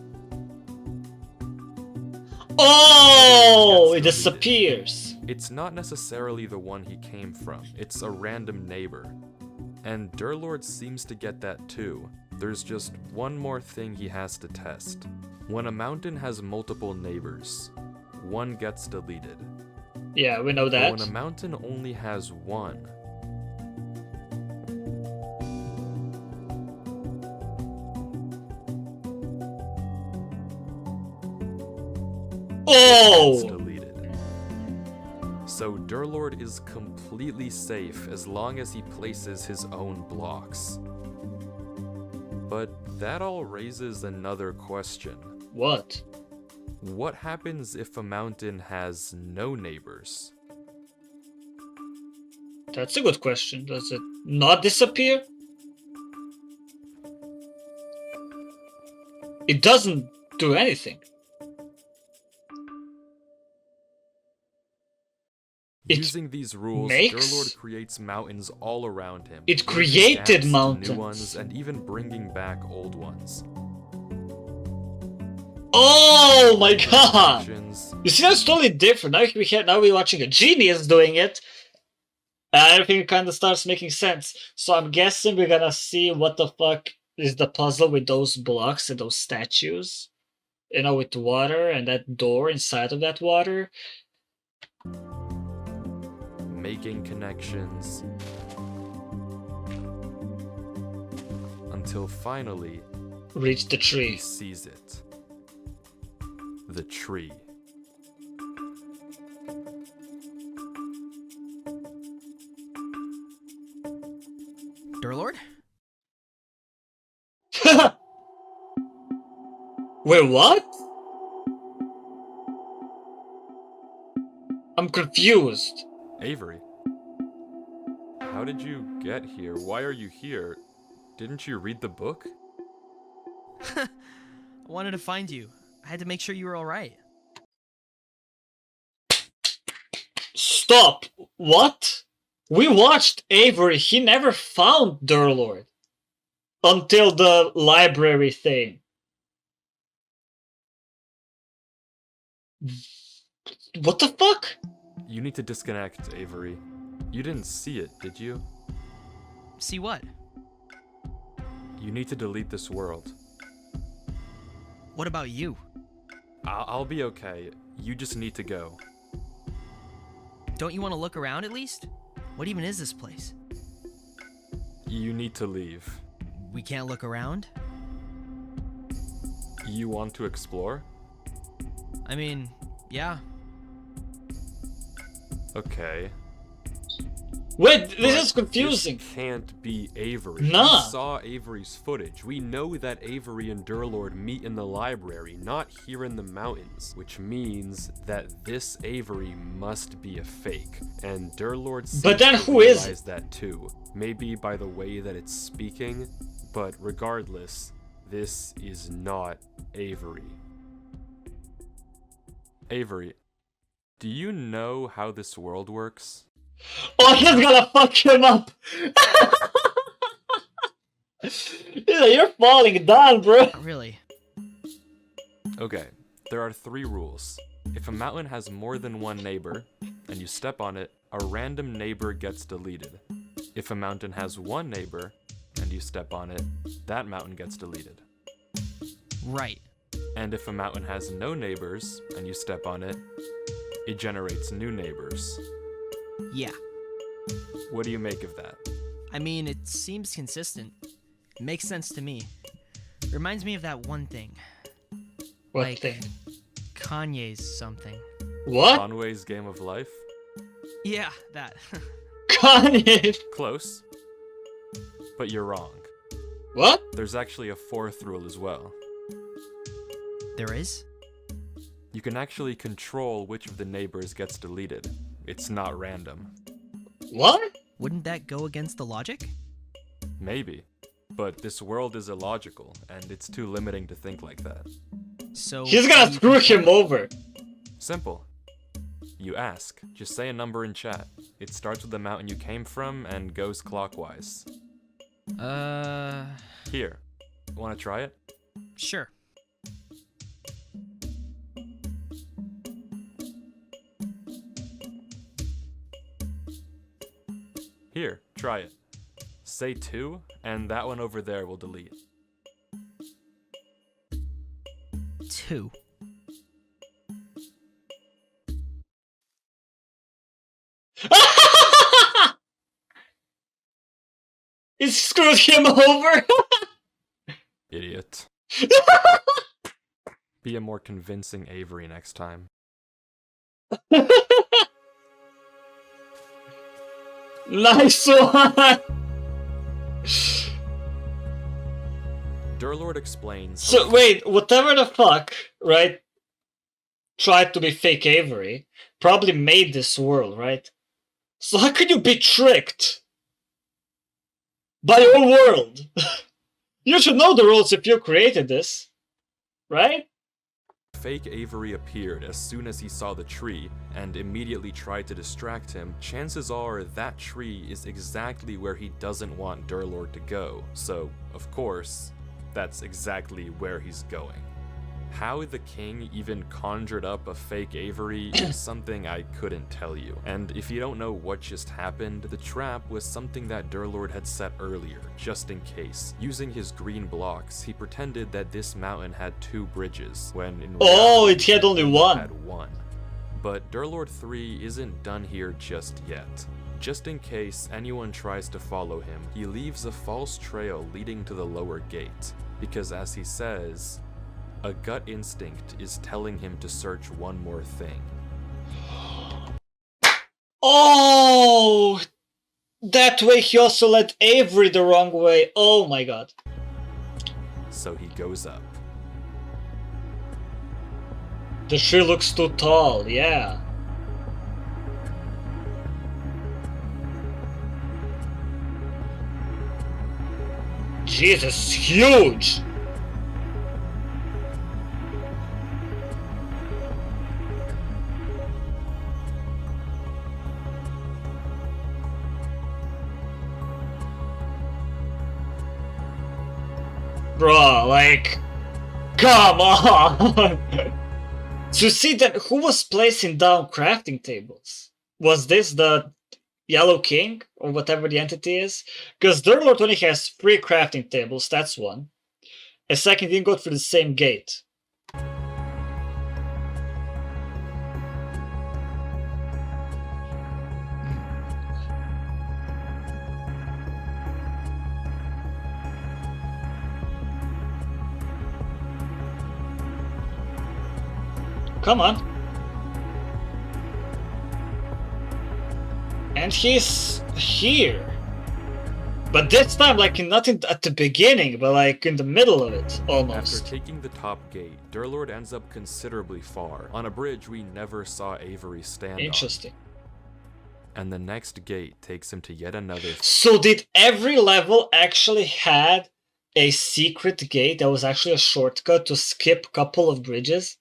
Oh! It disappears! It's not necessarily the one he came from, it's a random neighbor. And Durlord seems to get that too. There's just one more thing he has to test. When a mountain has multiple neighbors, one gets deleted. Yeah, we know that. But when a mountain only has one, oh! it gets deleted. So Durlord is completely safe as long as he places his own blocks. But that all raises another question. What? What happens if a mountain has no neighbors? That's a good question. Does it not disappear? It doesn't do anything. Using these rules, Durlord creates mountains all around him. It created mountains. New ones, and even bringing back old ones. Oh my god! You see, that's totally different. Now we're watching a genius doing it. And everything kind of starts making sense. So I'm guessing we're gonna see what the fuck is the puzzle with those blocks and those statues. You know, with water and that door inside of that water. Making connections. Until finally... reach the tree. He sees it. The tree. Durlord? Wait, what? I'm confused. Avery. How did you get here? Why are you here? Didn't you read the book? I wanted to find you. I had to make sure you were alright. Stop! What? We watched Avery. He never found Durlord. Until the library thing. What the fuck? You need to disconnect, Avery. You didn't see it, did you? See what? You need to delete this world. What about you? I'll be okay. You just need to go. Don't you want to look around at least? What even is this place? You need to leave. We can't look around? You want to explore? I mean, yeah. Okay. Wait, this is confusing. This can't be Avery. Nah. We saw Avery's footage. We know that Avery and Durlord meet in the library, not here in the mountains, which means that this Avery must be a fake. And Durlord seems but then to who is realize that too. Maybe by the way that it's speaking, but regardless, this is not Avery. Avery, do you know how this world works? Oh, he's gonna fuck him up! You're falling down, bro! Really? Okay, there are 3 rules. If a mountain has more than one neighbor, and you step on it, a random neighbor gets deleted. If a mountain has one neighbor, and you step on it, that mountain gets deleted. Right. And if a mountain has no neighbors, and you step on it, it generates new neighbors. Yeah. What do you make of that? I mean, it seems consistent. It makes sense to me. Reminds me of that one thing. What thing? Kanye's something. What? Conway's Game of Life? Yeah, that. Got it! Close. But you're wrong. What? There's actually a fourth rule as well. There is? You can actually control which of the neighbors gets deleted. It's not random. What? Wouldn't that go against the logic? Maybe. But this world is illogical, and it's too limiting to think like that. So he's gonna screw him over. Simple. You ask. Just say a number in chat. It starts with the mountain you came from and goes clockwise. Here. Wanna try it? Sure. Here, try it. Say 2, and that one over there will delete. 2. It screwed him over. Idiot. Be a more convincing Avery next time. Nice one. Durlord explains. So wait, whatever the fuck, right? Tried to be fake Avery, probably made this world, right? So how could you be tricked by your world? You should know the rules if you created this, right? Fake Avery appeared as soon as he saw the tree and immediately tried to distract him. Chances are that tree is exactly where he doesn't want Durlord to go. So, of course, that's exactly where he's going. How the king even conjured up a fake Avery is something I couldn't tell you. And if you don't know what just happened, the trap was something that Durlord had set earlier, just in case. Using his green blocks, he pretended that this mountain had 2 bridges, when in reality, it had only one. Had one. But Durlord 3 isn't done here just yet. Just in case anyone tries to follow him, he leaves a false trail leading to the lower gate, because as he says, a gut instinct is telling him to search one more thing. Oh! That way he also led Avery the wrong way. Oh my god. So he goes up. The tree looks too tall, yeah. Jesus, huge! Bro, like, come on! So see that, who was placing down crafting tables? Was this the Yellow King, or whatever the entity is? Because Durlord only has 3 crafting tables, that's one. A second didn't go through the same gate. Come on. And he's here. But this time, like, not at the beginning, but like in the middle of it, almost. After taking the top gate, Durlord ends up considerably far, on a bridge we never saw Avery stand Interesting. on. And the next gate takes him to yet another... So did every level actually had a secret gate that was actually a shortcut to skip a couple of bridges?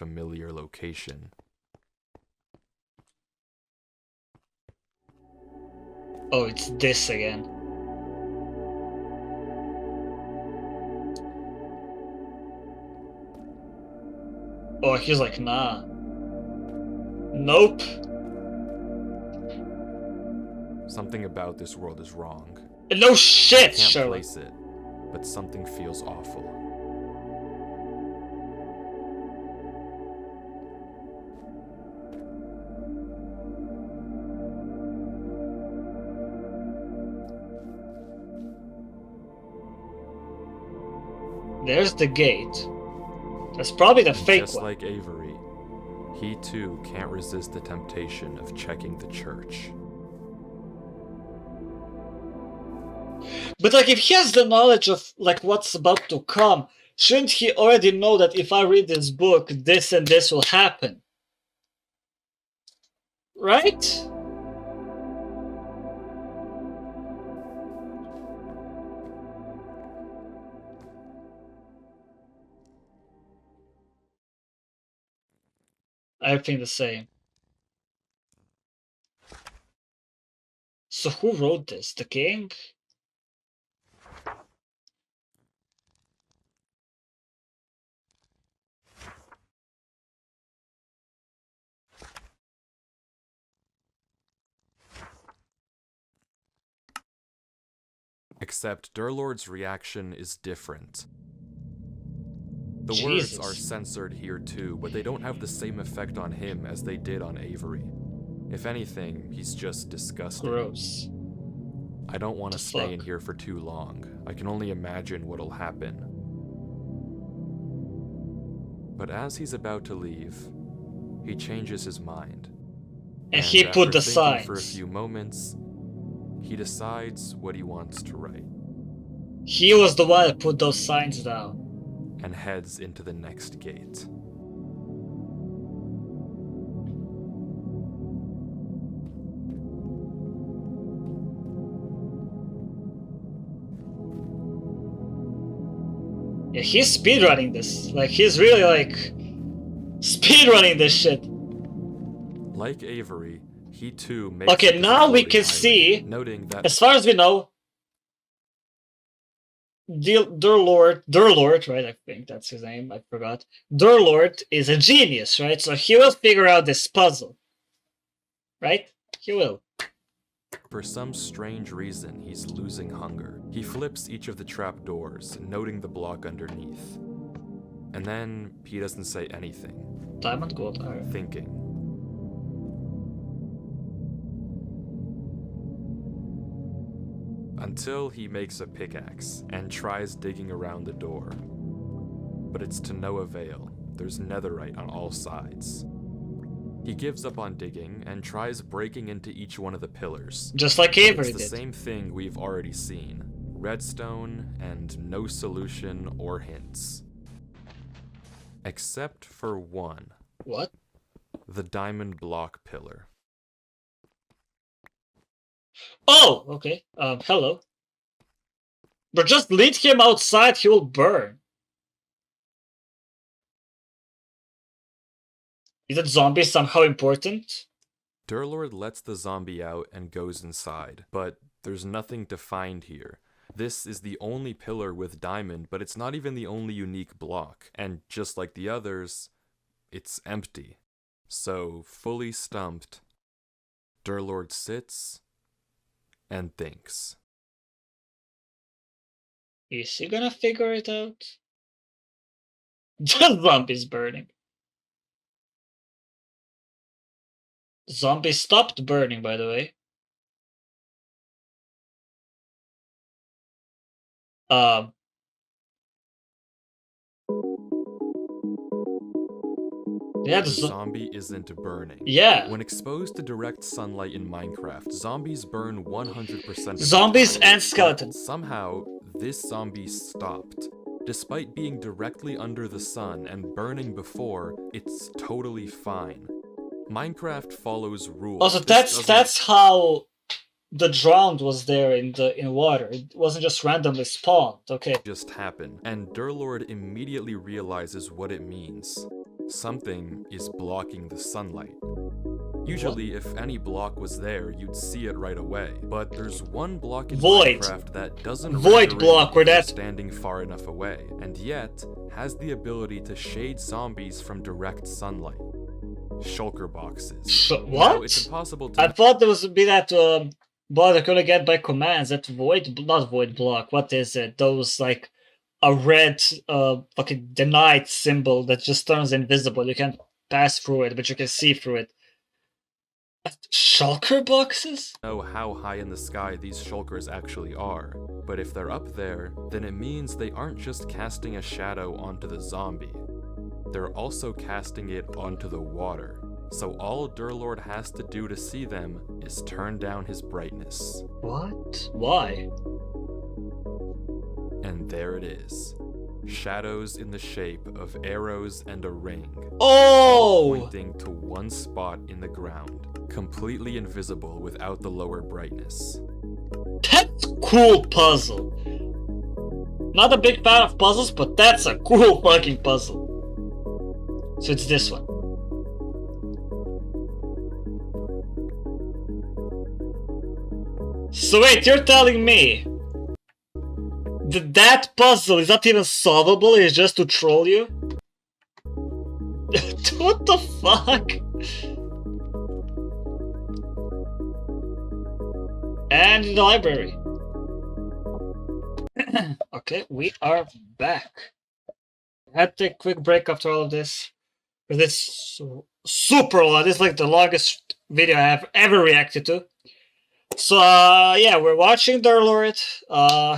familiar location. Oh, it's this again. Oh, he's like, nah. Nope. Something about this world is wrong. No shit, I can't Sherlock. place it, but something feels awful. There's the gate. That's probably the fake Just one. like Avery, he too can't resist the temptation of checking the church. But like, if he has the knowledge of like what's about to come, shouldn't he already know that if I read this book, this and this will happen? Right? I think the same. So who wrote this? The king? Except Durlord's reaction is different. The Jesus. words are censored here too, but they don't have the same effect on him as they did on Avery. If anything, he's just disgusted. Gross. I don't want to The stay in fuck? here for too long. I can only imagine what'll happen. But as he's about to leave, he changes his mind. And he put after the thinking for a signs. few moments, he decides what he wants to write. He was the one that put those signs down. And heads into the next gate. Yeah, he's speedrunning this. Like, he's really like speedrunning this shit. Like Avery, he too makes Okay, it to the now we floating can island, see, noting that as far as we know, Durlord, right? I think that's his name. I forgot. Durlord is a genius, right? So he will figure out this puzzle, right? He will. for some strange reason he's losing hunger. He flips each of the trapdoors, noting the block underneath. And then he doesn't say anything. Diamond, gold, iron. Thinking. Until he makes a pickaxe and tries digging around the door. But it's to no avail. There's netherite on all sides. He gives up on digging and tries breaking into each one of the pillars. Just like But Avery it's the did. same thing we've already seen. Redstone and no solution or hints. Except for one. What? The diamond block pillar. Oh, okay. Hello. But just lead him outside, he will burn. Is that zombie somehow important? Durlord lets the zombie out and goes inside, but there's nothing to find here. This is the only pillar with diamond, but it's not even the only unique block, and just like the others, it's empty. So, fully stumped, Durlord sits and thinks. Is he gonna figure it out? The zombie's burning. Zombie stopped burning, by the way. Yeah, The zombie isn't burning. Yeah. When exposed to direct sunlight in Minecraft, zombies burn 100% of the Zombies time, and but skeletons. somehow, this zombie stopped. Despite being directly under the sun and burning before, it's totally fine. Minecraft follows rules. Also, This doesn't that's how the drowned was there in water. It wasn't just randomly spawned. Okay. just happen, and Durlord immediately realizes what it means. Something is blocking the sunlight. Usually, if any block was there, you'd see it right away. But there's one block in Void. Minecraft that doesn't Void render block, in where if you're that- standing far enough away, and yet has the ability to shade zombies from direct sunlight. Shulker boxes. What? Now, it's impossible to I thought there was be that block that could get by commands. That not void block. What is it? Those like a red fucking denied symbol that just turns invisible. You can't pass through it, but you can see through it. Shulker boxes? know how high in the sky these shulkers actually are, but if they're up there, then it means they aren't just casting a shadow onto the zombie. they're also casting it onto the water. So all Durlord has to do to see them is turn down his brightness. What? Why? And there it is. Shadows in the shape of arrows and a ring. Oh! Pointing to one spot in the ground, completely invisible without the lower brightness. That's a cool puzzle. Not a big fan of puzzles, but that's a cool fucking puzzle. So it's this one. So wait, you're telling me that puzzle is not even solvable, it's just to troll you? What the fuck? And in the library. Okay, we are back. I had to take a quick break after all of this. Because it's super long. This is like the longest video I have ever reacted to. So, yeah, we're watching Durlord.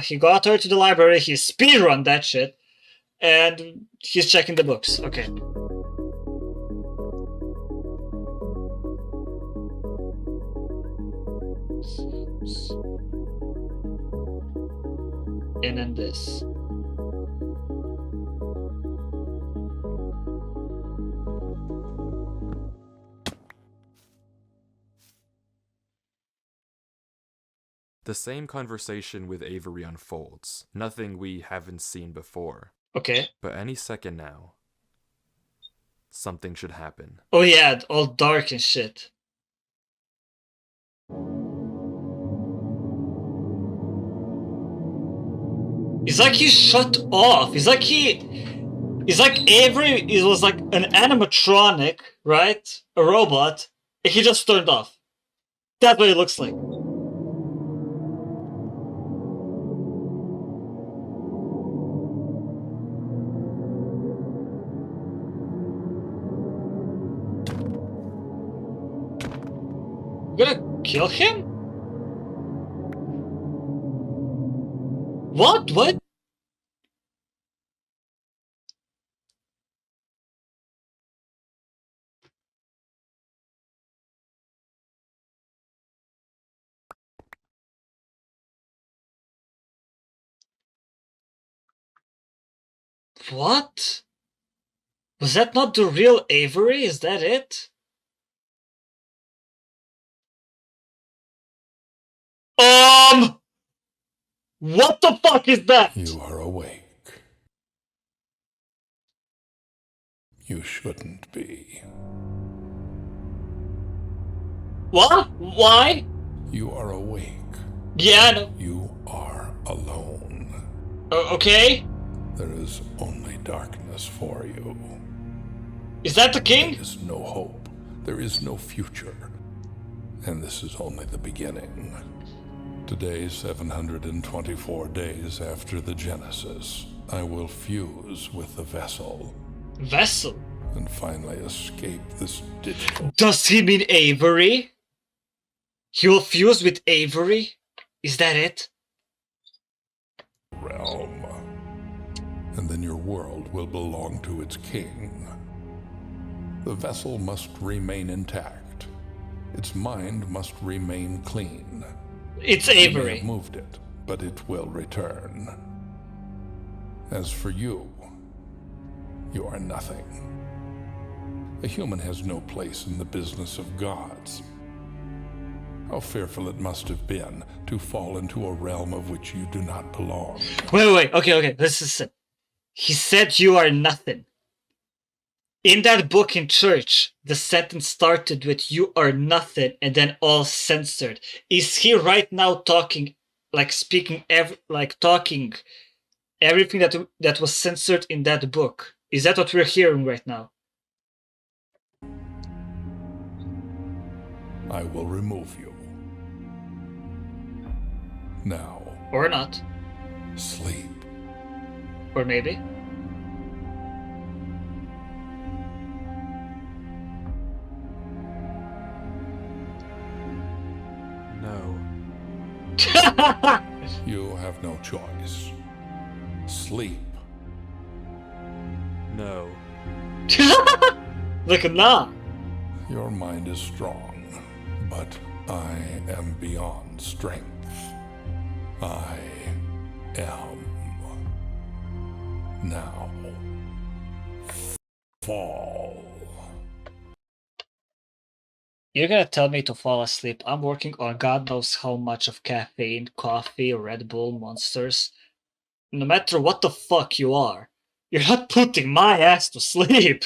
He got her to the library, he speedrun that shit. And he's checking the books. Okay. And then this. The same conversation with Avery unfolds. Nothing we haven't seen before. Okay. But any second now, something should happen. Oh yeah, all dark and shit. It's like he's shut off. It's like Avery was like an animatronic, right? A robot. And he just turned off. That's what it looks like. You gonna kill him? What? What? What? Was that not the real Avery? Is that it? What the fuck is that? You are awake. You shouldn't be. What? Why? You are awake. Yeah, no. You are alone. Okay. There is only darkness for you. Is that the king? There is no hope. There is no future. And this is only the beginning. Today, 724 days after the Genesis, I will fuse with the vessel. Vessel? And finally escape this digital... Does he mean Avery? He will fuse with Avery? Is that it? realm. And then your world will belong to its king. The vessel must remain intact. Its mind must remain clean. It's You may Avery. have moved it, but it will return. As for you, you are nothing. A human has no place in the business of gods. How fearful it must have been to fall into a realm of which you do not belong. Wait. Okay. Listen. He said you are nothing. In that book in church, the sentence started with "you are nothing" and then all censored. Is he right now talking, talking everything that was censored in that book? Is that what we're hearing right now? I will remove you. Now. Or not. Sleep. Or maybe. No. You have no choice. Sleep. No. Look, nah. Your mind is strong, but I am beyond strength. I am now. Fall. You're gonna tell me to fall asleep. I'm working on God knows how much of caffeine, coffee, Red Bull, monsters. No matter what the fuck you are, you're not putting my ass to sleep.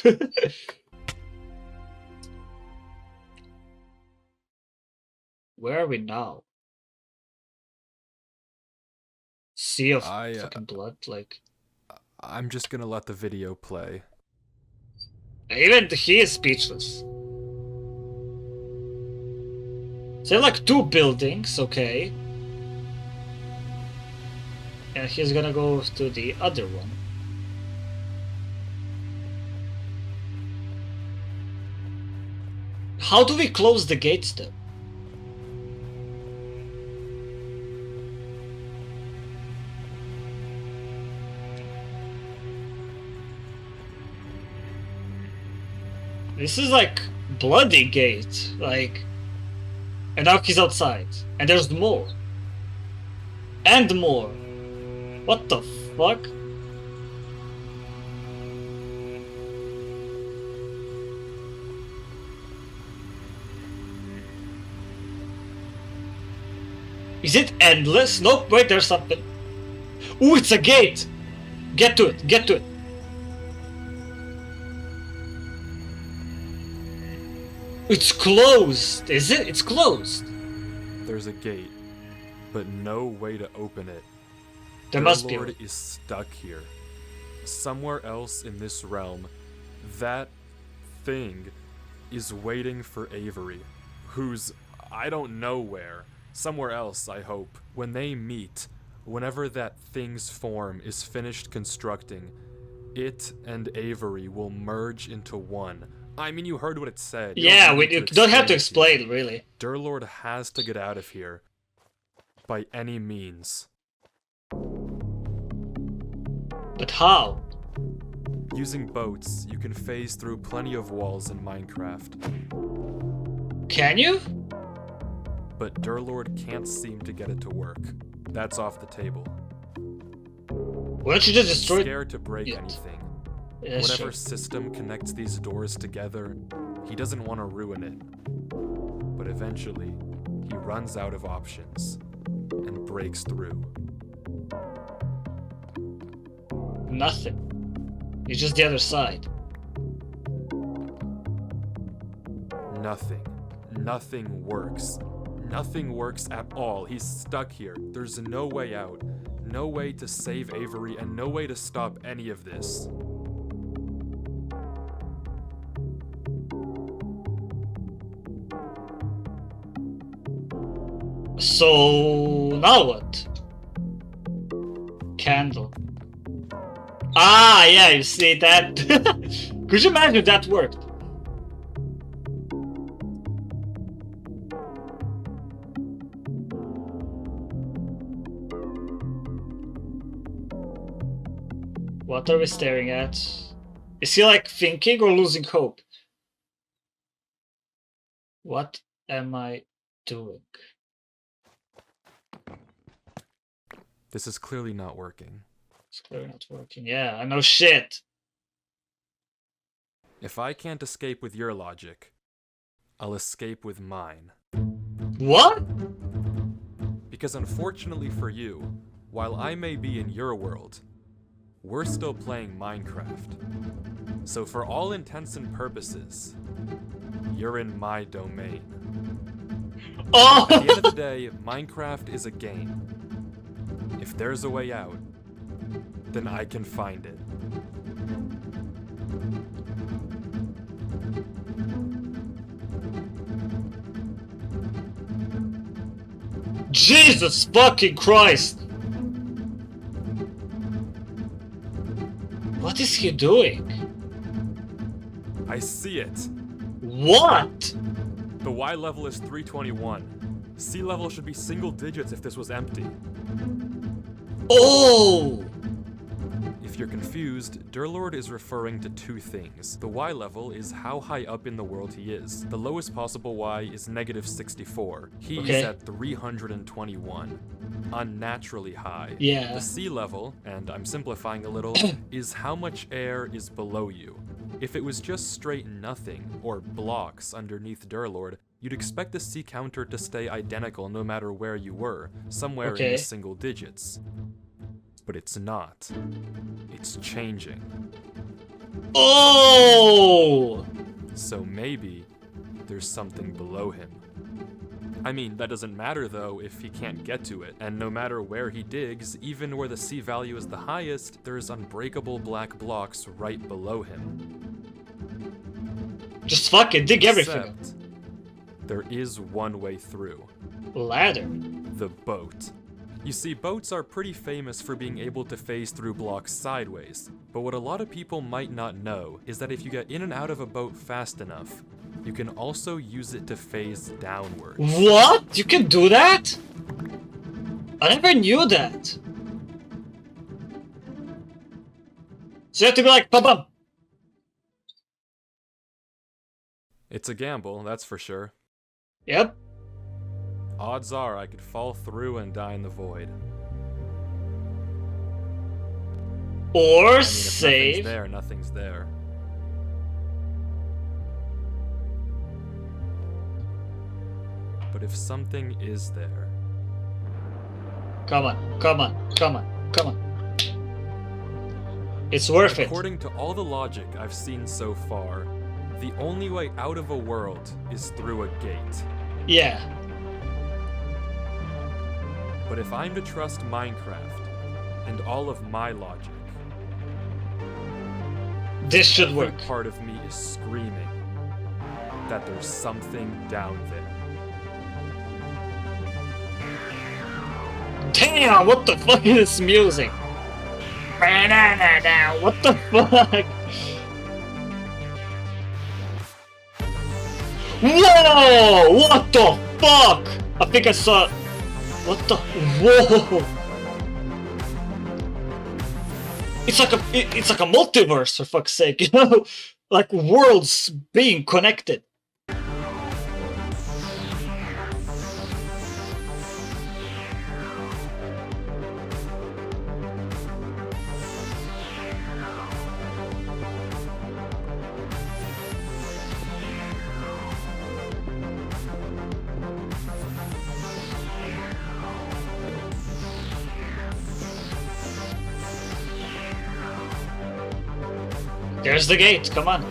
Where are we now? Sea of fucking blood, like. I'm just gonna let the video play. Even he is speechless. So like 2 buildings, okay. And he's gonna go to the other one. How do we close the gates though? This is like bloody gate, like, and now he's outside, and there's more, and more. What the fuck? Is it endless? Nope, wait, there's something. Ooh, it's a gate! Get to it, get to it. It's closed, is it? It's closed. There's a gate, but no way to open it. There must be. Lord is stuck here. Somewhere else in this realm, that thing is waiting for Avery, who's I don't know where. Somewhere else, I hope. When they meet, whenever that thing's form is finished constructing, it and Avery will merge into one. I mean, you heard what it said. Yeah, we don't have to explain, really. Durlord has to get out of here. By any means. But how? Using boats, you can phase through plenty of walls in Minecraft. Can you? But Durlord can't seem to get it to work. That's off the table. Why don't you just destroy it? Scared to break anything. Yeah, Whatever sure. system connects these doors together, he doesn't want to ruin it. But eventually, he runs out of options and breaks through. Nothing. It's just the other side. Nothing. Nothing works. Nothing works at all. He's stuck here. There's no way out. No way to save Avery and no way to stop any of this. So now what? Candle. Ah, yeah, you see that? Could you imagine if that worked? What are we staring at? Is he like thinking or losing hope? What am I doing? This is clearly not working. It's clearly not working. Yeah, I know shit. If I can't escape with your logic, I'll escape with mine. What? Because unfortunately for you, while I may be in your world, we're still playing Minecraft. So for all intents and purposes, you're in my domain. Oh! At the end of the day, Minecraft is a game. If there's a way out, then I can find it. Jesus fucking Christ! What is he doing? I see it. What? The Y level is 321. Sea level should be single digits if this was empty. Oh! If If you're confused, Durlord is referring to two things. The Y level is how high up in the world he is. The lowest possible Y is -64. He's Okay. at 321. Unnaturally high. Yeah. The sea level, and I'm simplifying a little, is how much air is below you. If it was just straight nothing, or blocks underneath Durlord, you'd expect the sea counter to stay identical no matter where you were, somewhere in Okay. the single digits. But it's not. It's changing. Oh! So maybe there's something below him. I mean, that doesn't matter though if he can't get to it, and no matter where he digs, even where the sea value is the highest, there's unbreakable black blocks right below him. Just fucking dig everything. Except there is one way through. Ladder. The boat. You see, boats are pretty famous for being able to phase through blocks sideways, but what a lot of people might not know is that if you get in and out of a boat fast enough, you can also use it to phase downwards. What? You can do that? I never knew that. So you have to be like, ba-bum. It's a gamble, that's for sure. Yep. Odds are I could fall through and die in the void. Or I mean, if save. Nothing's there. But if something is there... Come on, come on, come on, come on. It's worth it. According to all the logic I've seen so far, the only way out of a world is through a gate. Yeah. But if I'm to trust Minecraft and all of my logic, this should every work. Part of me is screaming that there's something down there. Damn, what the fuck is this music? What the fuck? Whoa! What the fuck? I think I saw... What the... Whoa! It's like a multiverse, for fuck's sake, you know? Like worlds being connected. There's the gate, come on.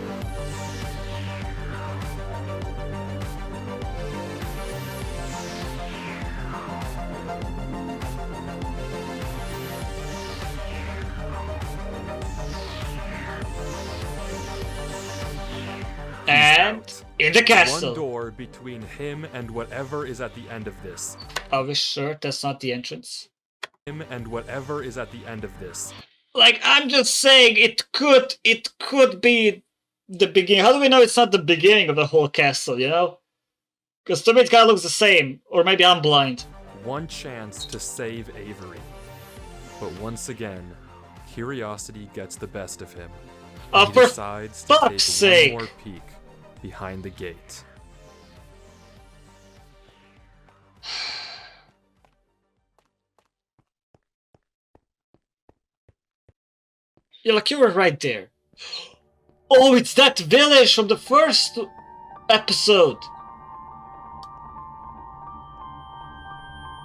And in the castle. One door between him and whatever is at the end of this. Are we sure that's not the entrance? Him and whatever is at the end of this. Like, I'm just saying, it could be the beginning. How do we know it's not the beginning of the whole castle, you know? Because to me it kind of looks the same. Or maybe I'm blind. One chance to save Avery. But once again, curiosity gets the best of him. And he For decides to fuck's take sake! one more peek behind the gate. Yeah, like you were right there. Oh, it's that village from the first episode.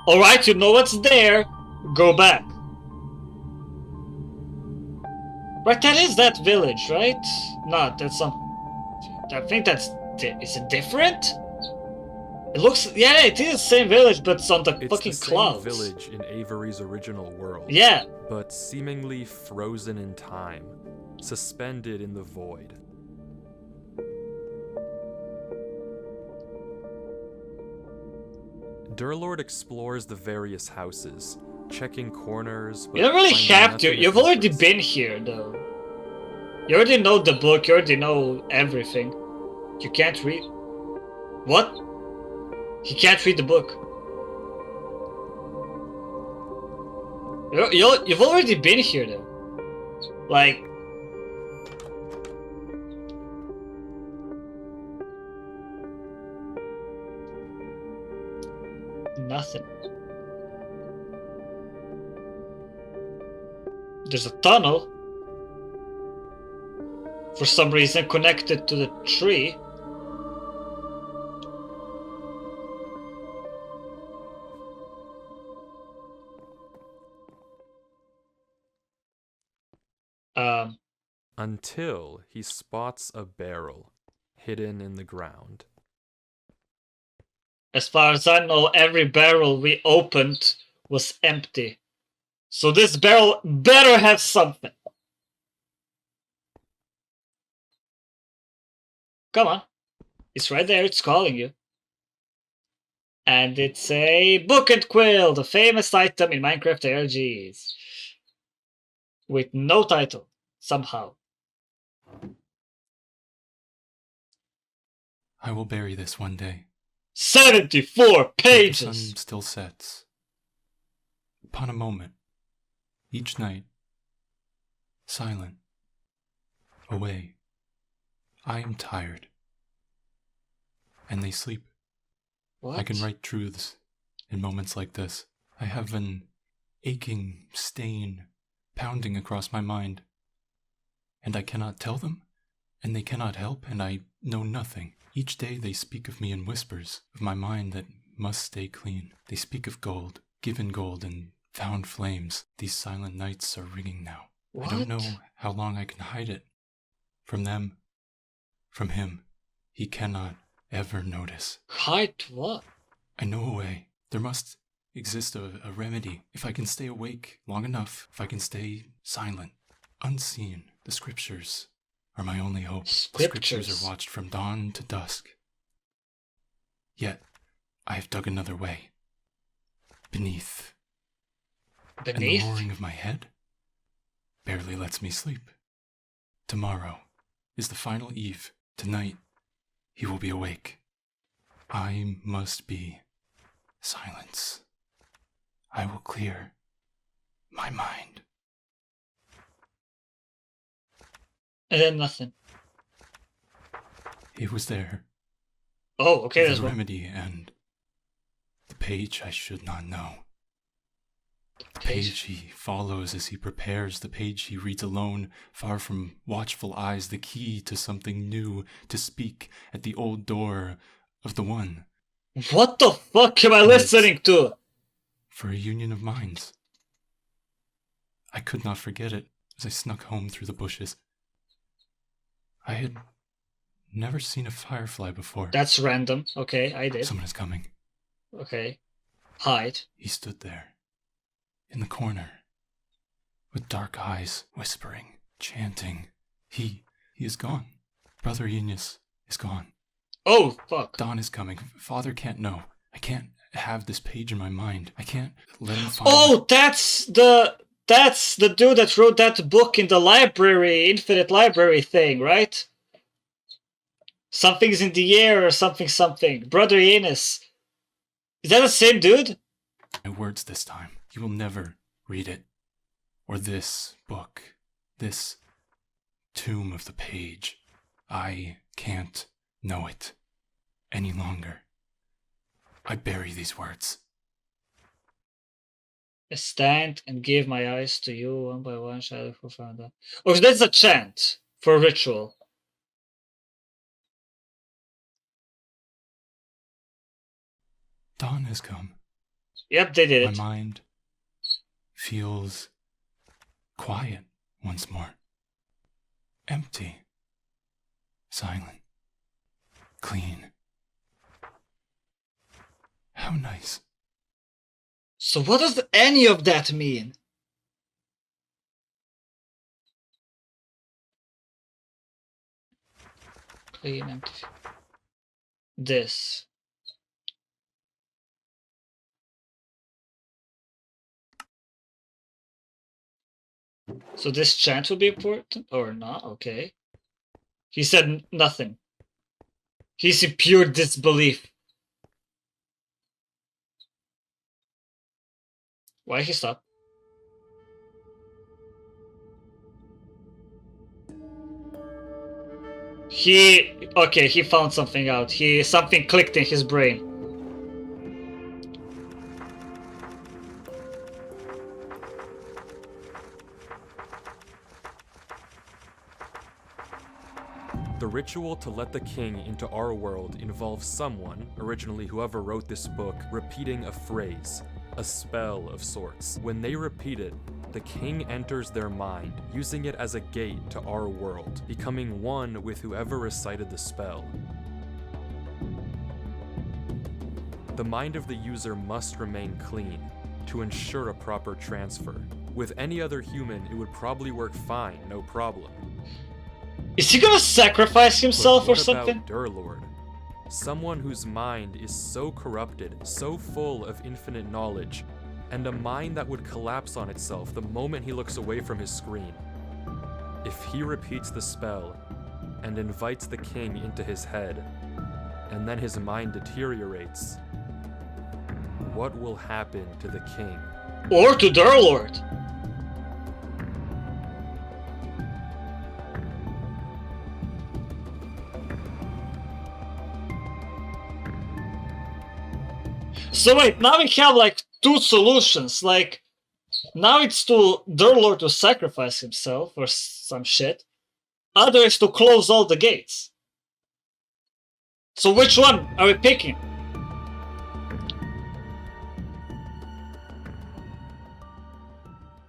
Alright, you know what's there. Go back. Right, that is that village, right? No, that's not... I think that's... Is it different? It looks... Yeah, it is the same village, but it's on the fucking clouds. It's the same village in Avery's original world. Yeah. But seemingly frozen in time. Suspended in the void. Durlord explores the various houses, checking corners. You don't really have to. You've already been here, though. You already know the book. You already know everything. You can't read. What? He can't read the book. You've already been here, though. Like, nothing. There's a tunnel for some reason connected to the tree. Until he spots a barrel hidden in the ground. As far as I know, every barrel we opened was empty. So this barrel better have something. Come on. It's right there, it's calling you. And it's a book and quill, the famous item in Minecraft ARGs. With no title, somehow. I will bury this one day. 74 pages! The sun still sets. Upon a moment, each night, silent, away. I am tired. And they sleep. What? I can write truths in moments like this. I have an aching stain pounding across my mind. And I cannot tell them, and they cannot help, and I know nothing. Each day they speak of me in whispers, of my mind that must stay clean. They speak of gold, given gold, and found flames. These silent nights are ringing now. What? I don't know how long I can hide it. From them, from him. He cannot ever notice. Hide what? I know a way. There must exist a remedy. If I can stay awake long enough, if I can stay silent, unseen. The scriptures are my only hope. Scriptures. The scriptures are watched from dawn to dusk. Yet, I have dug another way. Beneath. And the roaring of my head barely lets me sleep. Tomorrow is the final eve. Tonight, he will be awake. I must be silence. I will clear my mind. And then nothing. It was there. Oh, okay, there's the one. remedy and the page I should not know. The page he follows as he prepares, the page he reads alone, far from watchful eyes, the key to something new, to speak at the old door of the one. What the fuck am I listening to? For a union of minds. I could not forget it as I snuck home through the bushes. I had never seen a firefly before. That's random. Okay, I did. Someone is coming. Okay. Hide. He stood there, in the corner, with dark eyes, whispering, chanting. He is gone. Brother Eunice is gone. Oh, fuck. Dawn is coming. Father can't know. I can't have this page in my mind. I can't let him find Oh, that's the dude that wrote that book in the library, Infinite Library thing, right? Something's in the air or something. Brother Eunice. Is that the same dude? my words this time. You will never read it. Or this book. This tomb of the page. I can't know it any longer. I bury these words. I stand and give my eyes to you one by one, shadow for founder. Oh, that's a chant for a ritual. Dawn has come. Yep, they did it. My mind feels quiet once more. Empty. Silent. Clean. How nice. So what does any of that mean? Clean, empty. This. So this chant will be important or not? Okay. He said nothing. He's in pure disbelief. Why he stopped? Okay, he found something out. Something clicked in his brain. The ritual to let the king into our world involves someone, originally whoever wrote this book, repeating a phrase, a spell of sorts. When they repeat it, the king enters their mind, using it as a gate to our world, becoming one with whoever recited the spell. The mind of the user must remain clean to ensure a proper transfer. With any other human, it would probably work fine, no problem. Is he gonna sacrifice himself or something? What about Durlord? Someone whose mind is so corrupted, so full of infinite knowledge, and a mind that would collapse on itself the moment he looks away from his screen. If he repeats the spell and invites the king into his head, and then his mind deteriorates, what will happen to the king? Or to Durlord? So wait, now we have like two solutions. Like, now it's to Durlord to sacrifice himself or some shit. Other is to close all the gates. So which one are we picking?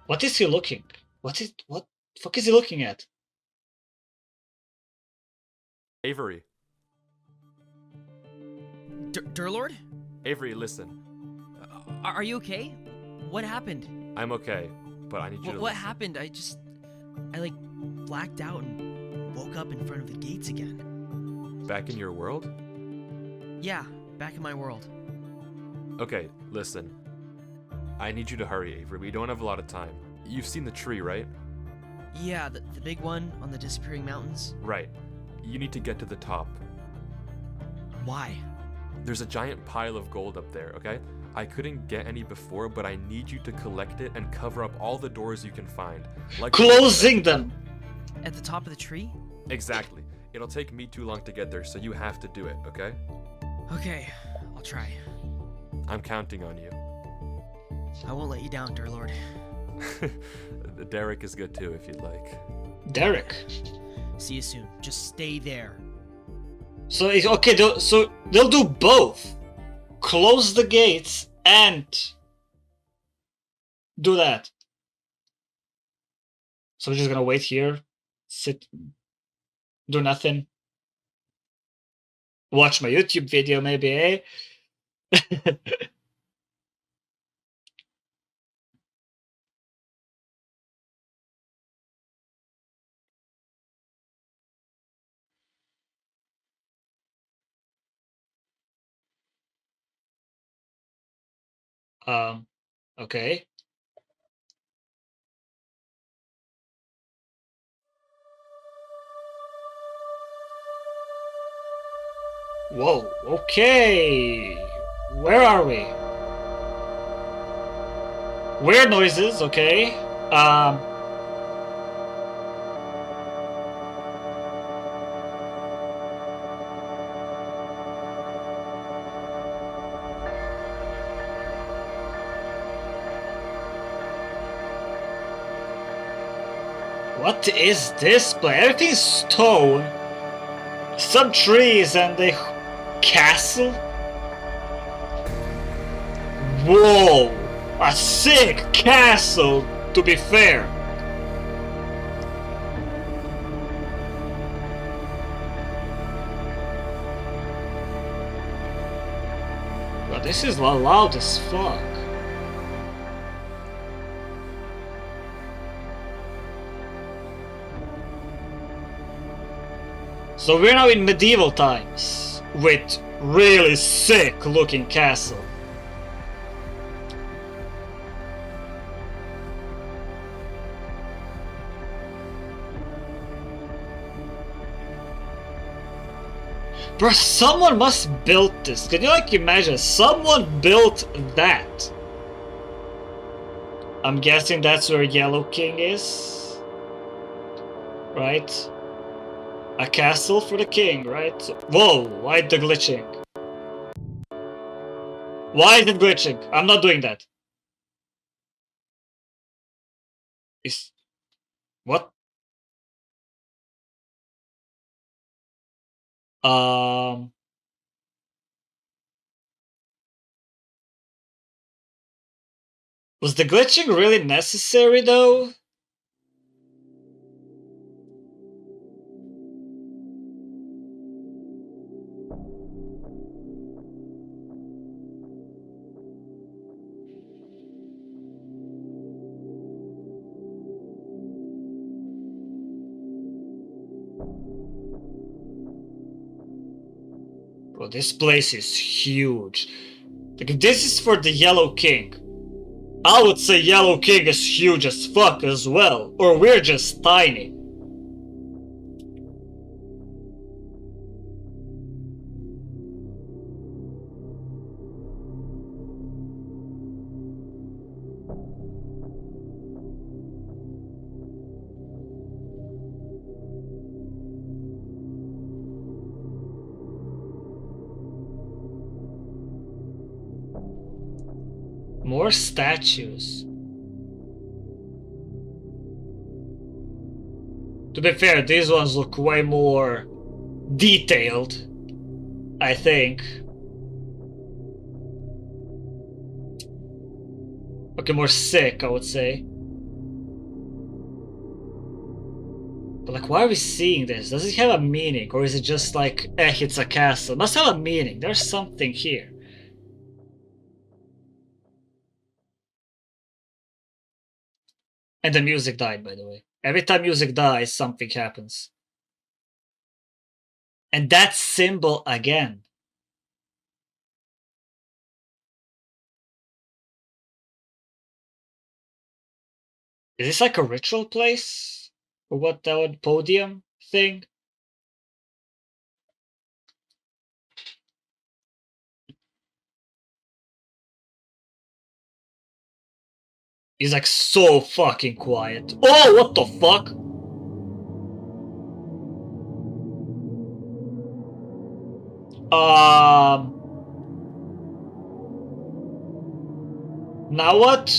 What is he looking? What the fuck is he looking at? Avery. Durlord? Avery, listen. Are you okay? What happened? I'm okay, but I need you to What listen. happened? I like blacked out and woke up in front of the gates again. Back in your world? Yeah, back in my world. Okay, listen. I need you to hurry, Avery. We don't have a lot of time. You've seen the tree, right? Yeah, the big one on the disappearing mountains. Right. You need to get to the top. Why? There's a giant pile of gold up there, okay? I couldn't get any before, but I need you to collect it and cover up all the doors you can find. Like closing them! At the top of the tree? Exactly. It'll take me too long to get there, so you have to do it, okay? Okay, I'll try. I'm counting on you. I won't let you down, Durlord. Derek is good too, if you'd like. Derek? See you soon. Just stay there. So, okay, they'll do both. Close the gates and do that. So we're just gonna wait here, sit, do nothing. Watch my YouTube video maybe, eh? Okay. Whoa, okay. Where are we? Weird noises, okay. What is this place? Everything's stone. Some trees and a castle. Whoa! A sick castle, to be fair. But this is loud as fuck. So we're now in medieval times, with really sick looking castle. Bro, someone must build this. Can you like imagine? Someone built that. I'm guessing that's where Yellow King is. Right? A castle for the king, right? Whoa, why the glitching? Why is it glitching? I'm not doing that. Is... What? Was the glitching really necessary though? Bro, this place is huge. Like, if this is for the Yellow King, I would say Yellow King is huge as fuck as well. Or we're just tiny. More statues. To be fair, these ones look way more detailed, I think. Okay, more sick, I would say. But like, why are we seeing this? Does it have a meaning? Or is it just like, it's a castle? It must have a meaning. There's something here. And the music died, by the way. Every time music dies, something happens. And that symbol again. Is this like a ritual place? Or what, that would podium thing? He's like so fucking quiet. Oh, what the fuck? Now what?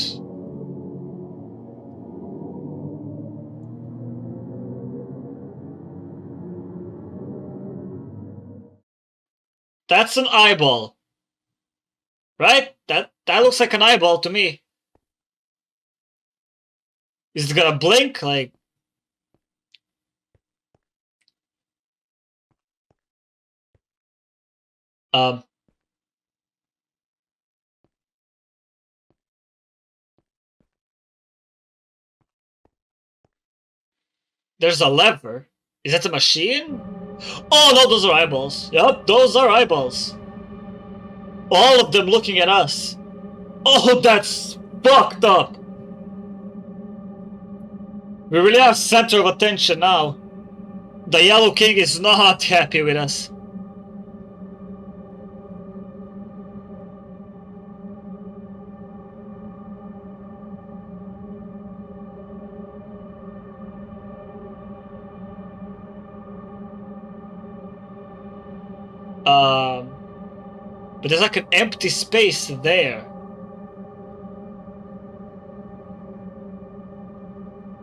That's an eyeball. Right? That looks like an eyeball to me. Is it gonna blink? Like... There's a lever. Is that a machine? Oh no, those are eyeballs. Yep, those are eyeballs. All of them looking at us. Oh, that's fucked up. We really have center of attention now. The Yellow King is not happy with us. But there's like an empty space there.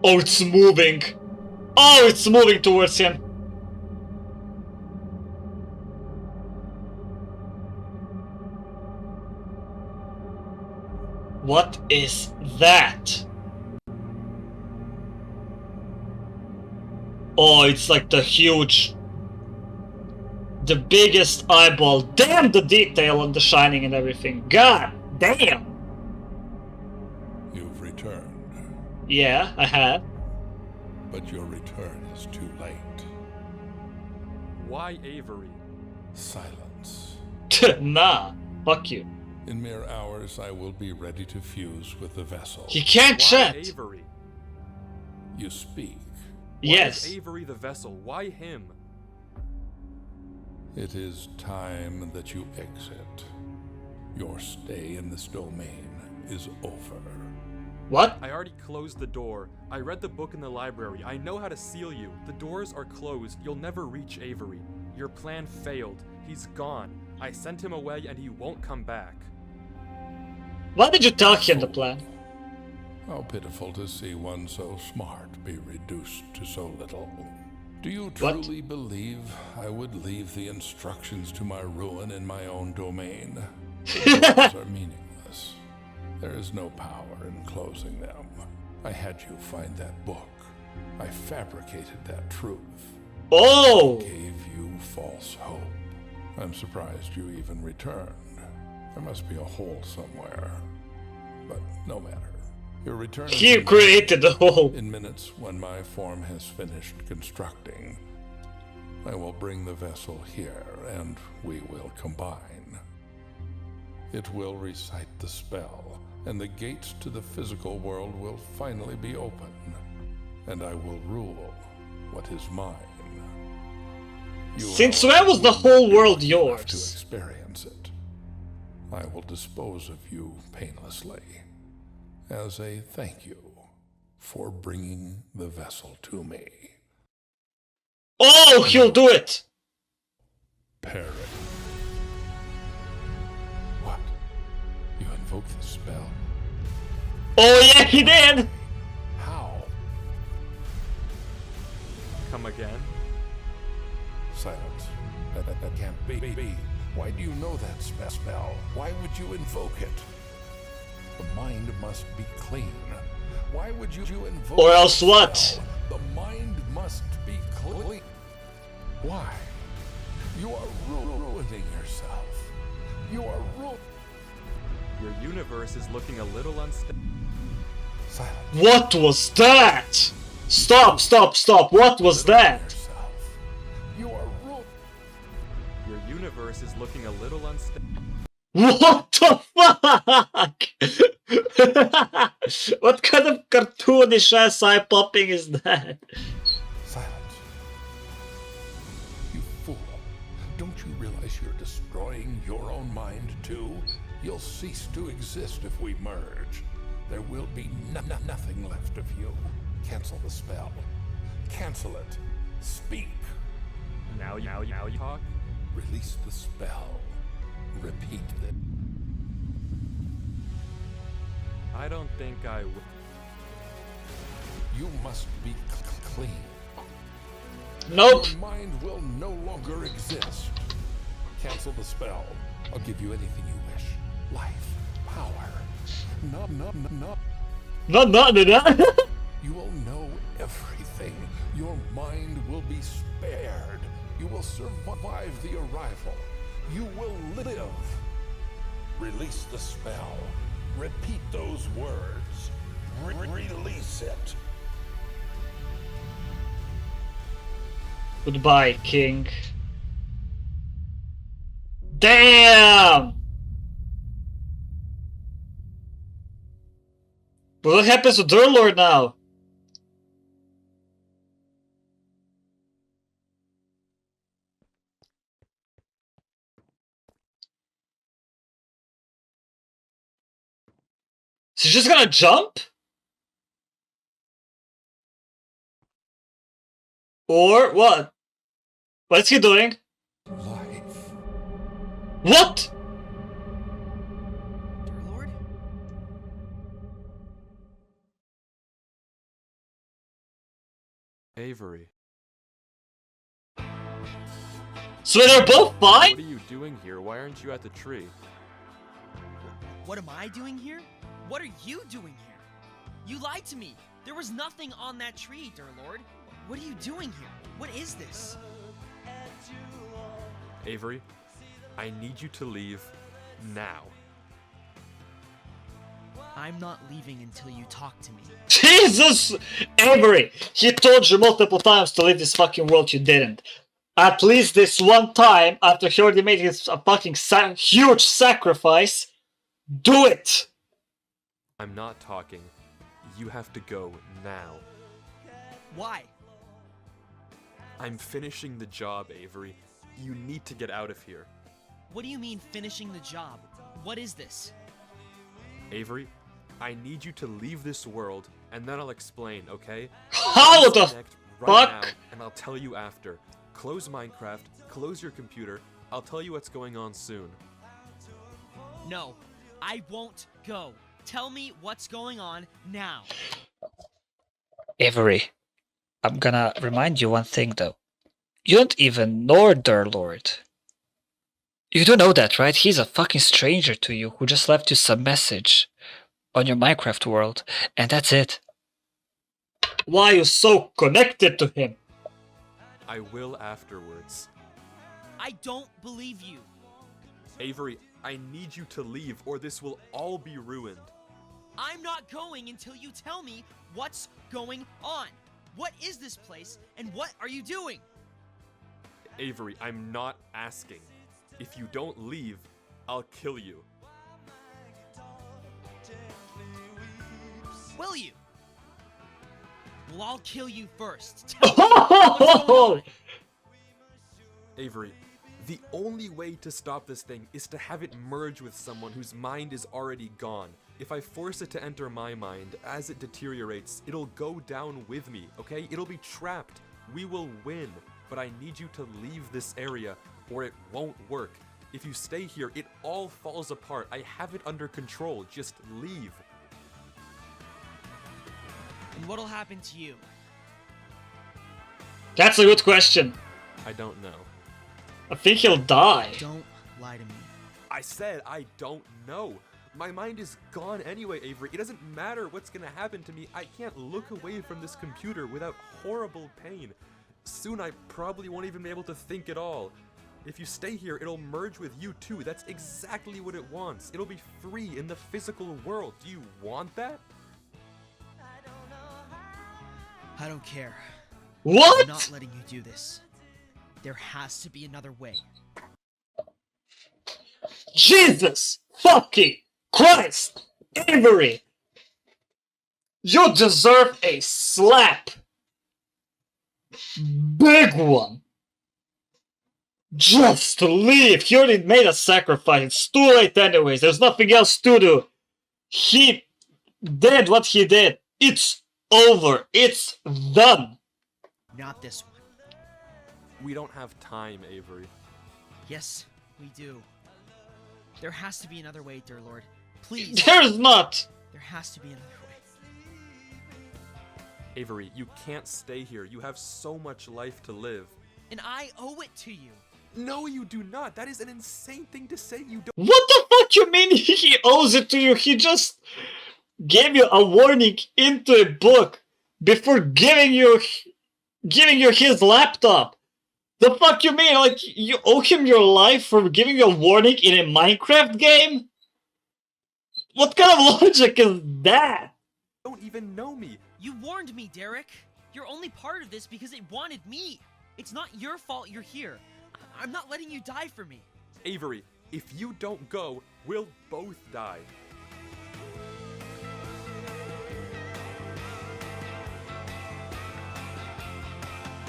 Oh, it's moving. Oh, it's moving towards him. What is that? Oh, it's like the huge... The biggest eyeball. Damn the detail on the shining and everything. God damn. You've returned. Yeah, I have. But your return is too late. Why Avery? Silence. Nah, fuck you. In mere hours, I will be ready to fuse with the vessel. He can't chat. Avery? You speak. Yes. Why is Avery the vessel? Why him? It is time that you exit. Your stay in this domain is over. What? I already closed the door. I read the book in the library. I know how to seal you. The doors are closed. You'll never reach Avery. Your plan failed. He's gone. I sent him away and he won't come back. Why did you tell him the plan? How pitiful to see one so smart be reduced to so little. Do you What? truly believe I would leave the instructions to my ruin in my own domain? The doors are meaningless. There is no power in closing them. I had you find that book. I fabricated that truth. Oh! I gave you false hope. I'm surprised you even returned. There must be a hole somewhere. But no matter. Your return He created the hole. in minutes when my form has finished constructing. I will bring the vessel here and we will combine. It will recite the spell, and the gates to the physical world will finally be open, and I will rule what is mine. Since when was the whole world To yours? experience it, I will dispose of you painlessly, as a thank you for bringing the vessel to me. Oh, he'll do it! Parrot. What? You invoked the spell? Oh yeah, he did! How? Come again? Silence. That can't be. Why do you know that spell? Why would you invoke it? The mind must be clean. Why would you invoke Or else the what? spell? The mind must be clean. Why? You are ruining yourself. You are Your universe is looking a little unstable. Silence. What was that? Stop, stop, stop. What was that? You are Your universe is looking a little unstable. What the fuck? What kind of cartoonish ass eye popping is that? Silence. You fool. Don't you realize you're destroying your own mind too? You'll cease to exist if we merge. There will be nothing left of you. Cancel the spell. Cancel it. Speak. Now you talk? Release the spell. Repeat it. I don't think I will. You must be clean. Nope. Your mind will no longer exist. Cancel the spell. I'll give you anything you wish. Life, power. No. You will know everything. Your mind will be spared. You will survive the arrival. You will live. Release the spell. Repeat those words. Release it. Goodbye, King. Damn! What happens to Durlord now? Is he just gonna jump? Or what? What's he doing? Life. What? Lord? Avery. So they're both fine? What are you doing here? Why aren't you at the tree? What am I doing here? What are you doing here? You lied to me. There was nothing on that tree, Durlord. What are you doing here? What is this? Avery, I need you to leave now. I'm not leaving until you talk to me. Jesus! Avery! He told you multiple times to leave this fucking world, you didn't. At least this one time, after he already made his fucking huge sacrifice, do it! I'm not talking. You have to go now. Why? I'm finishing the job, Avery. You need to get out of here. What do you mean finishing the job? What is this? Avery, I need you to leave this world, and then I'll explain, okay? How the Disconnect right now, fuck? and I'll tell you after. Close Minecraft, close your computer. I'll tell you what's going on soon. No, I won't go. Tell me what's going on now. Avery, I'm gonna remind you one thing though. You don't even know Durlord. You don't know that, right? He's a fucking stranger to you who just left you some message on your Minecraft world, and that's it. Why are you so connected to him? I will afterwards. I don't believe you. Avery, I need you to leave, or this will all be ruined. I'm not going until you tell me what's going on. What is this place, and what are you doing? Avery, I'm not asking. If you don't leave, I'll kill you. Will you? Well, I'll kill you first. Tell me what's going on. Avery, the only way to stop this thing is to have it merge with someone whose mind is already gone. If I force it to enter my mind, as it deteriorates, it'll go down with me, okay? It'll be trapped. We will win, but I need you to leave this area or it won't work. If you stay here, it all falls apart. I have it under control. Just leave. And what'll happen to you? That's a good question. I don't know. I think he'll die. Don't lie to me. I said I don't know. My mind is gone anyway, Avery. It doesn't matter what's gonna happen to me. I can't look away from this computer without horrible pain. Soon I probably won't even be able to think at all. If you stay here, it'll merge with you too. That's exactly what it wants. It'll be free in the physical world. Do you want that? I don't care. What? I'm not letting you do this. There has to be another way. Jesus fucking Christ! Avery! You deserve a slap! Big one! Just leave! He already made a sacrifice. It's too late anyways. There's nothing else to do. He did what he did. It's over. It's done. Not this one. We don't have time, Avery. Yes, we do. There has to be another way, dear Lord. Please. There's not! There has to be another way. Avery, you can't stay here. You have so much life to live. And I owe it to you. No, you do not. That is an insane thing to say. You don't. What the fuck you mean he owes it to you? He just gave you a warning into a book before giving you his laptop. The fuck you mean? Like, you owe him your life for giving you a warning in a Minecraft game? What kind of logic is that? You don't even know me. You warned me, Derek. You're only part of this because it wanted me. It's not your fault you're here. I'm not letting you die for me. Avery, if you don't go, we'll both die.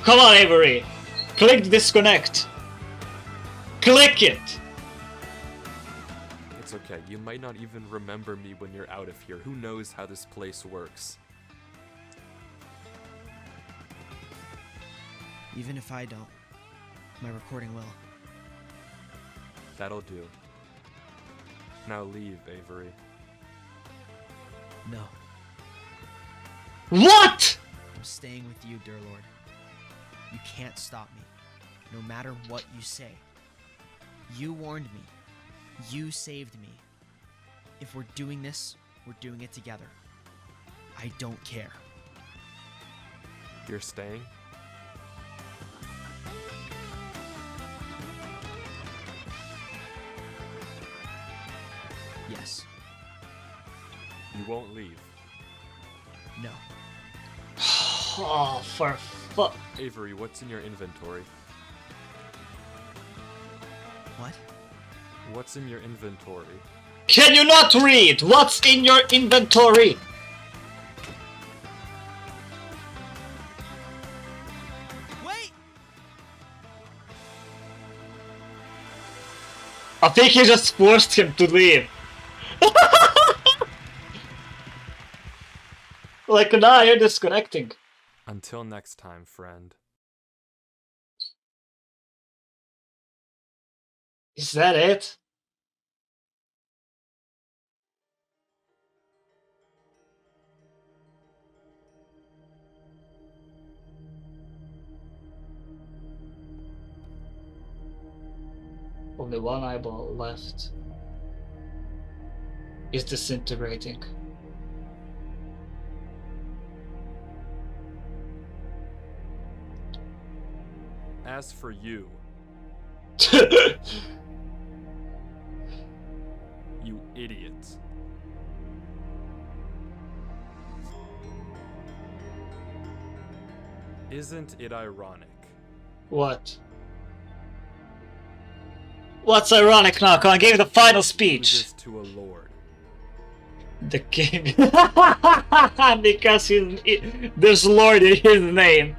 Come on, Avery. Click disconnect. Click it. It's okay. You might not even remember me when you're out of here. Who knows how this place works? Even if I don't, my recording will. That'll do. Now leave, Avery. No. What? I'm staying with you, dear Lord. You can't stop me, no matter what you say. You warned me. You saved me. If we're doing this, we're doing it together. I don't care. You're staying? Yes. You won't leave. No. Oh, for fuck. Avery, what's in your inventory? What? What's in your inventory? Can you not read? What's in your inventory? Wait! I think he just forced him to leave. Like, nah, you're disconnecting. Until next time, friend. Is that it? Only one eyeball left. Is disintegrating. As for you, you idiot. Isn't it ironic? What? What's ironic now? Come on, give the final speech. This to a lord. The king. Because there's Lord in his name.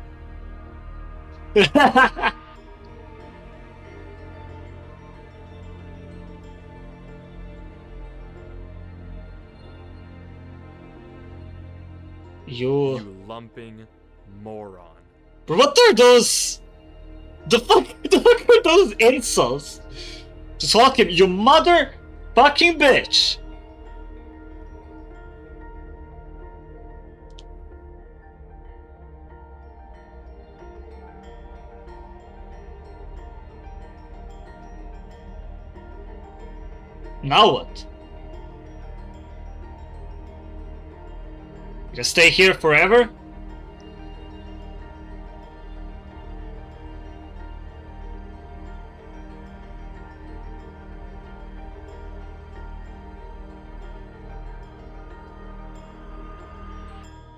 You lumping moron. Bro, what are those? The fuck are those insults? Just call him, you mother fucking bitch. Now what? You gonna stay here forever?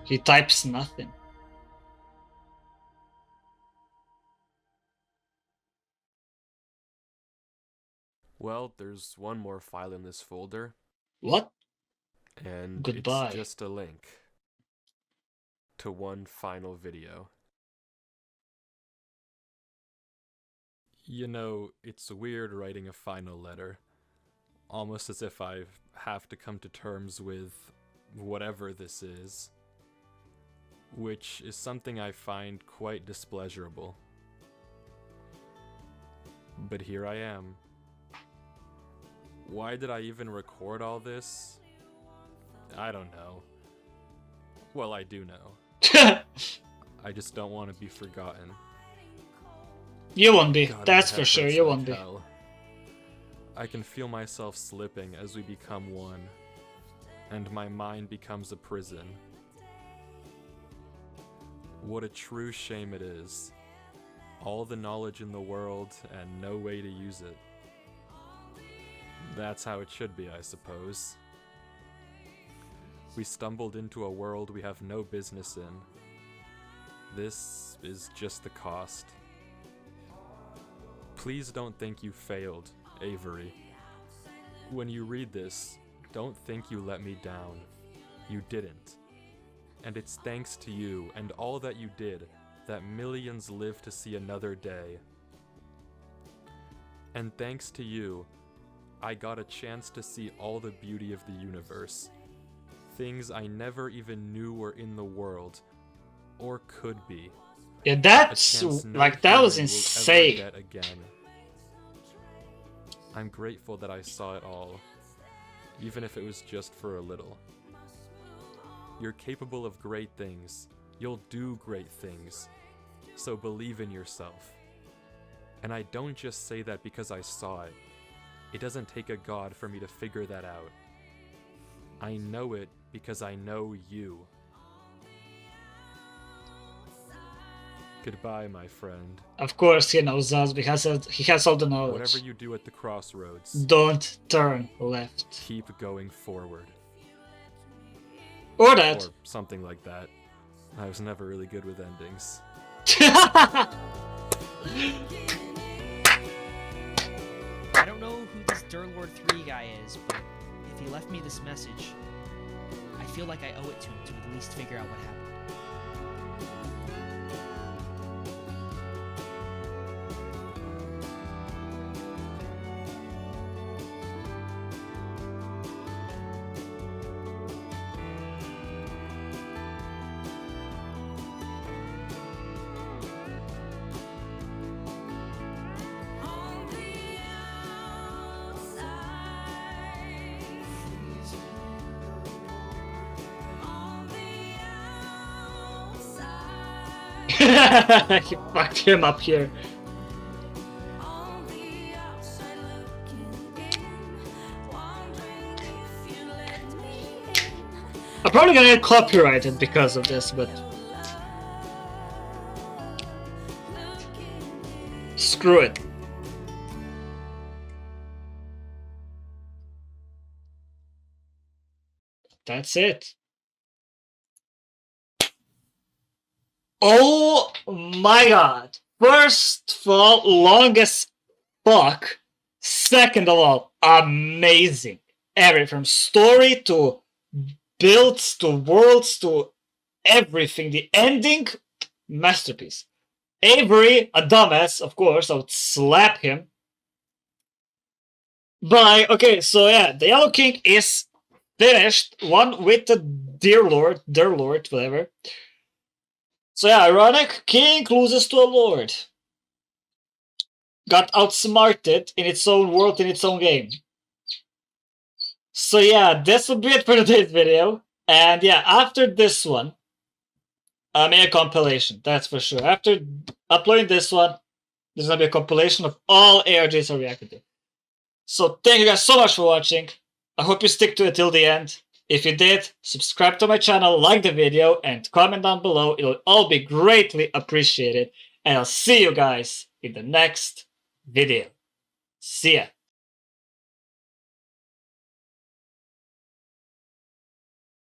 He types nothing. Well, there's one more file in this folder. What? And Goodbye. It's just a link to one final video. You know, it's weird writing a final letter. Almost as if I have to come to terms with whatever this is. Which is something I find quite displeasurable. But here I am. Why did I even record all this? I don't know. Well, I do know. I just don't want to be forgotten. You won't be, God, that's my for head sure, hurts you like won't be. hell. I can feel myself slipping as we become one, and my mind becomes a prison. What a true shame it is. All the knowledge in the world and no way to use it. That's how it should be, I suppose. We stumbled into a world we have no business in. This is just the cost. Please don't think you failed, Avery. When you read this, don't think you let me down. You didn't. And it's thanks to you and all that you did that millions live to see another day. And thanks to you, I got a chance to see all the beauty of the universe. Things I never even knew were in the world, or could be. Yeah, that's like, that was insane. Again. I'm grateful that I saw it all, even if it was just for a little. You're capable of great things. You'll do great things. So believe in yourself. And I don't just say that because I saw it. It doesn't take a god for me to figure that out. I know it because I know you. Goodbye, my friend. Of course he knows us because he has all the knowledge. Whatever you do at the crossroads, don't turn left. Keep going forward. Or that. Or something like that. I was never really good with endings. I don't know who this Durlord 3 guy is, but if he left me this message, I feel like I owe it to him to at least figure out what happened. He fucked him up here. I'm probably gonna get copyrighted because of this, but screw it. That's it. Oh my god. First of all, long as fuck. Second of all, amazing. Everything from story to builds to worlds to everything. The ending, masterpiece. Avery, a dumbass, of course, I would slap him. But, okay, so yeah, the Yellow King is finished. One with the Dear Lord, whatever. So yeah, ironic, King loses to a Lord. Got outsmarted in its own world, in its own game. So yeah, this will be it for today's video. And yeah, after this one, I made a compilation, that's for sure. After uploading this one, there's gonna be a compilation of all ARGs I reacted to. So thank you guys so much for watching. I hope you stick to it till the end. If you did, subscribe to my channel, like the video, and comment down below. It'll all be greatly appreciated. And I'll see you guys in the next video. See ya.